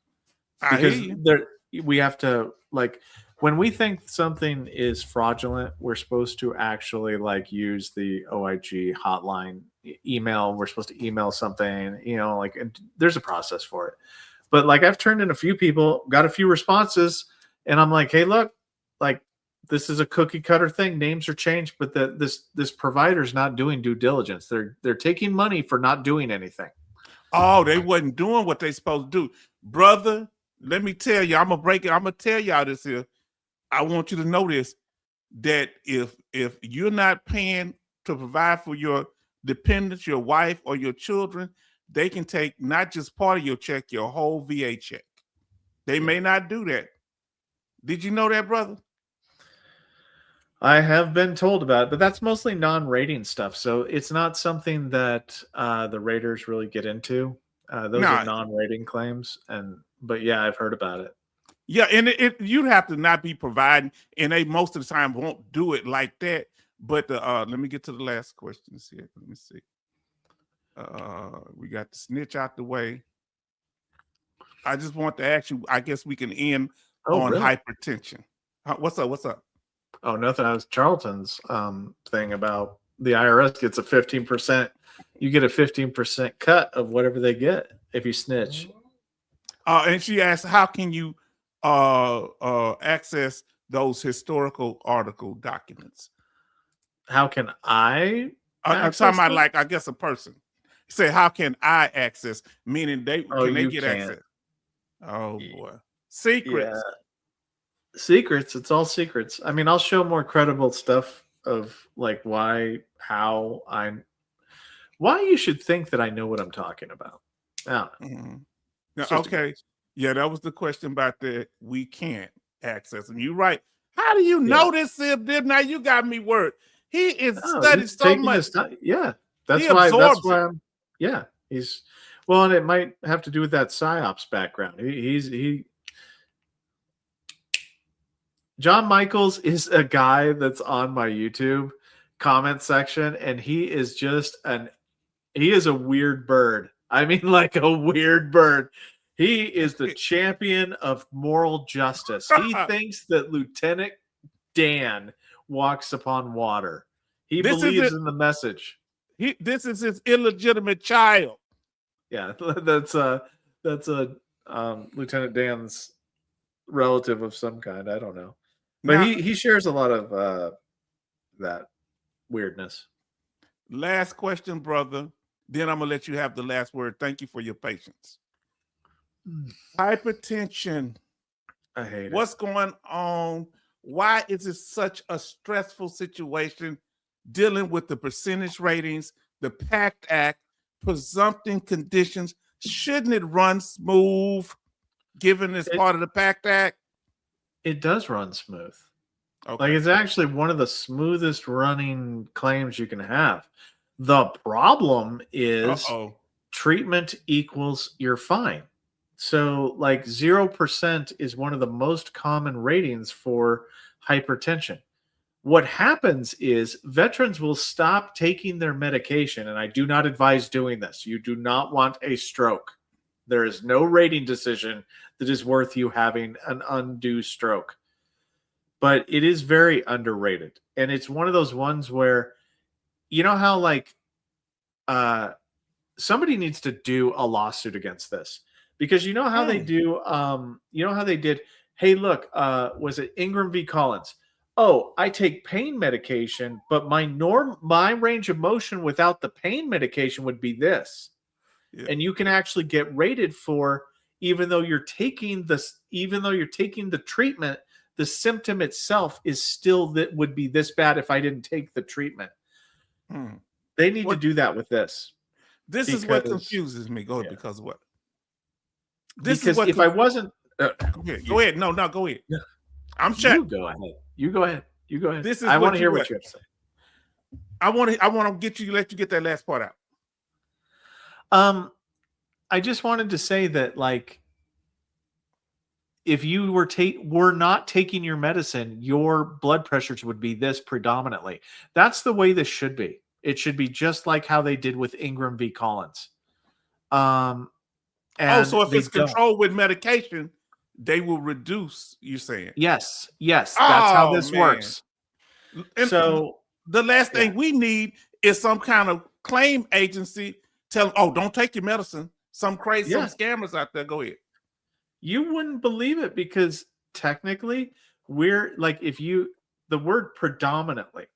I hear because you. we have to, like, when we think something is fraudulent, we're supposed to actually like use the OIG hotline email. We're supposed to email something, you know, like, and there's a process for it. But like, I've turned in a few people, got a few responses, and I'm like, hey, look, like, this is a cookie cutter thing. Names are changed, but this provider's not doing due diligence. They're taking money for not doing anything. Oh, they wasn't doing what they supposed to do, brother. Let me tell you, I'm gonna tell y'all this here. I want you to know this, that if you're not paying to provide for your dependents, your wife or your children, they can take not just part of your check, your whole VA check. They may not do that. Did you know that, brother? I have been told about it, but that's mostly non-rating stuff. So it's not something that the raters really get into. Those are Nah, non-rating claims, but yeah, I've heard about it. yeah, and you'd have to not be providing, and they most of the time won't do it like that. But let me get to the last questions here. Let me see. We got the snitch out the way. I just want to ask you, I guess we can end on really? hypertension. What's up? What's up? Oh, nothing. That was Charlton's thing about the IRS gets a 15%. You get a 15% cut of whatever they get if you snitch. And she asked, how can you access those historical article documents? How can I? I'm talking about, like, I guess a person. Say, how can I access? Meaning can they get can't. access? Oh boy, secrets. Yeah. Secrets. It's all secrets. I mean, I'll show more credible stuff of like why you should think that I know what I'm talking about. Mm-hmm. Now, okay. Yeah, that was the question about that we can't access. And you're right. How do you know this, Sib? Now you got me worried. He is studied so much. Yeah. He absorbs it. Yeah. He's, well, and it might have to do with that PsyOps background. John Michaels is a guy that's on my YouTube comment section, and he is a weird bird. I mean, like a weird bird. He is the champion of moral justice. He thinks that Lieutenant Dan walks upon water. He believes in the message. This is his illegitimate child. Yeah, that's Lieutenant Dan's relative of some kind. I don't know, but he shares a lot of that. weirdness. Last question, brother. Then I'm gonna let you have the last word. Thank you for your patience. Hypertension. I hate it. What's going on? Why is it such a stressful situation dealing with the percentage ratings, the PACT Act, presumptive conditions? Shouldn't it run smooth given it's part of the PACT Act? It does run smooth. Okay. Like, it's actually one of the smoothest running claims you can have. The problem is treatment equals you're fine. So like 0% is one of the most common ratings for hypertension. What happens is veterans will stop taking their medication, and I do not advise doing this. You do not want a stroke. There is no rating decision that is worth you having an undue stroke. But it is very underrated. And it's one of those ones where, you know how like somebody needs to do a lawsuit against this, because you know how they do, you know how they did, hey, look, was it Ingram v. Collins? Oh, I take pain medication, but my range of motion without the pain medication would be this. Yeah. And you can actually get rated for, even though you're taking the treatment, the symptom itself is still that would be this bad if I didn't take the treatment. They need to do that with this. This is what confuses me. Go ahead. Yeah. Because what? Because if I wasn't, go ahead. No, go ahead. Yeah. I'm sure. You go ahead. This is I want to hear what you have to say. I want to let you get that last part out. I just wanted to say that, like, if you were not taking your medicine, your blood pressures would be this predominantly. That's the way this should be. It should be just like how they did with Ingram v. Collins. So if it's controlled with medication, they will reduce, you're saying? Yes. That's how this works. And so the last thing we need is some kind of claim agency telling, don't take your medicine. Some crazy, some scammers out there. Go ahead. You wouldn't believe it, because technically we're like, the word predominantly.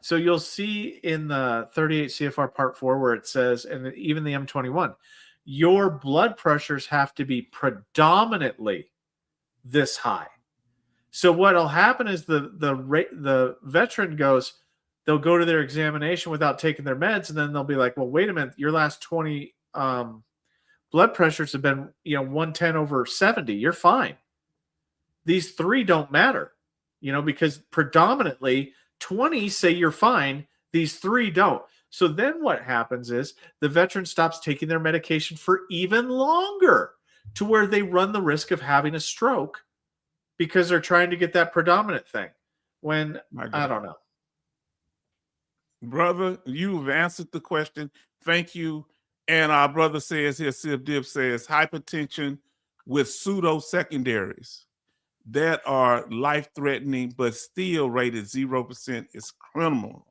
So you'll see in the 38 CFR Part 4 where it says, and even the M21, your blood pressures have to be predominantly this high. So what'll happen is the veteran they'll go to their examination without taking their meds, and then they'll be like, well, wait a minute, your last 20 blood pressures have been 110/70. You're fine. These 3 don't matter, because predominantly 20 say you're fine. These 3 don't. So then what happens is the veteran stops taking their medication for even longer, to where they run the risk of having a stroke because they're trying to get that predominant thing. When I don't know. Brother, you've answered the question. Thank you. And our brother says here, Civ Dib says, hypertension with pseudo secondaries that are life-threatening but still rated 0% is criminal.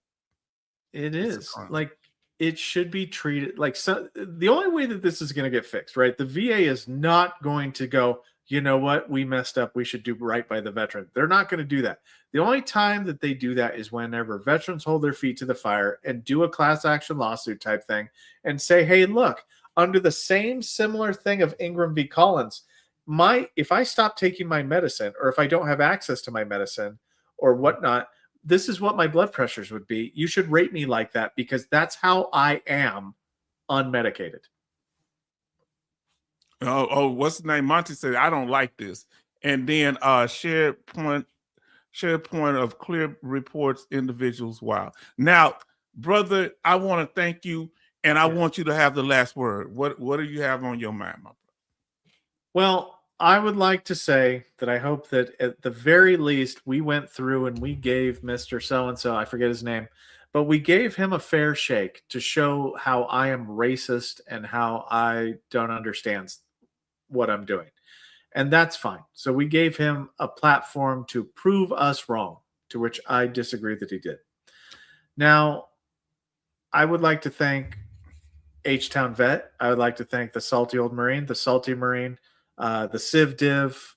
It is. Like, it should be treated like, so the only way that this is going to get fixed, right? The VA is not going to go, you know what, we messed up, we should do right by the veteran. They're not going to do that. The only time that they do that is whenever veterans hold their feet to the fire and do a class action lawsuit type thing and say, hey, look, under the same similar thing of Ingram v. Collins, if I stop taking my medicine, or if I don't have access to my medicine or whatnot, this is what my blood pressures would be. You should rate me like that, because that's how I am unmedicated. What's the name? Monty said, I don't like this. And then shared point of clear reports individuals. Wow. Now, brother, I want to thank you, and I want you to have the last word. What do you have on your mind, my brother? Well, I would like to say that I hope that at the very least we went through and we gave Mr. So-and-so, I forget his name, but we gave him a fair shake to show how I am racist and how I don't understand what I'm doing. And that's fine. So we gave him a platform to prove us wrong, to which I disagree that he did. Now, I would like to thank H-Town Vet. I would like to thank the Salty Old Marine, the Salty Marine, the Civ Div,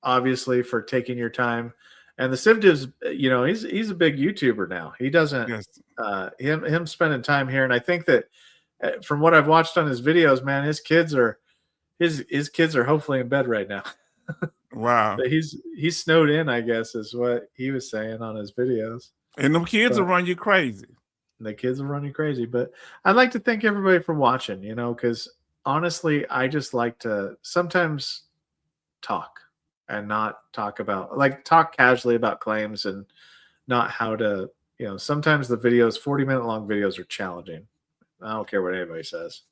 obviously for taking your time And the Civ Div's, you know, he's a big YouTuber now. He doesn't Yes. him spending time here, and I think that from what I've watched on his videos, man, his kids are hopefully in bed right now. Wow. But he's snowed in, I guess, is what he was saying on his videos. And them kids But- will run you crazy. The kids will run you crazy. But I'd like to thank everybody for watching, you know, because honestly, I just like to sometimes talk and not talk about, like, talk casually about claims and not how to, you know, sometimes the videos, 40-minute long videos are challenging. I don't care what anybody says.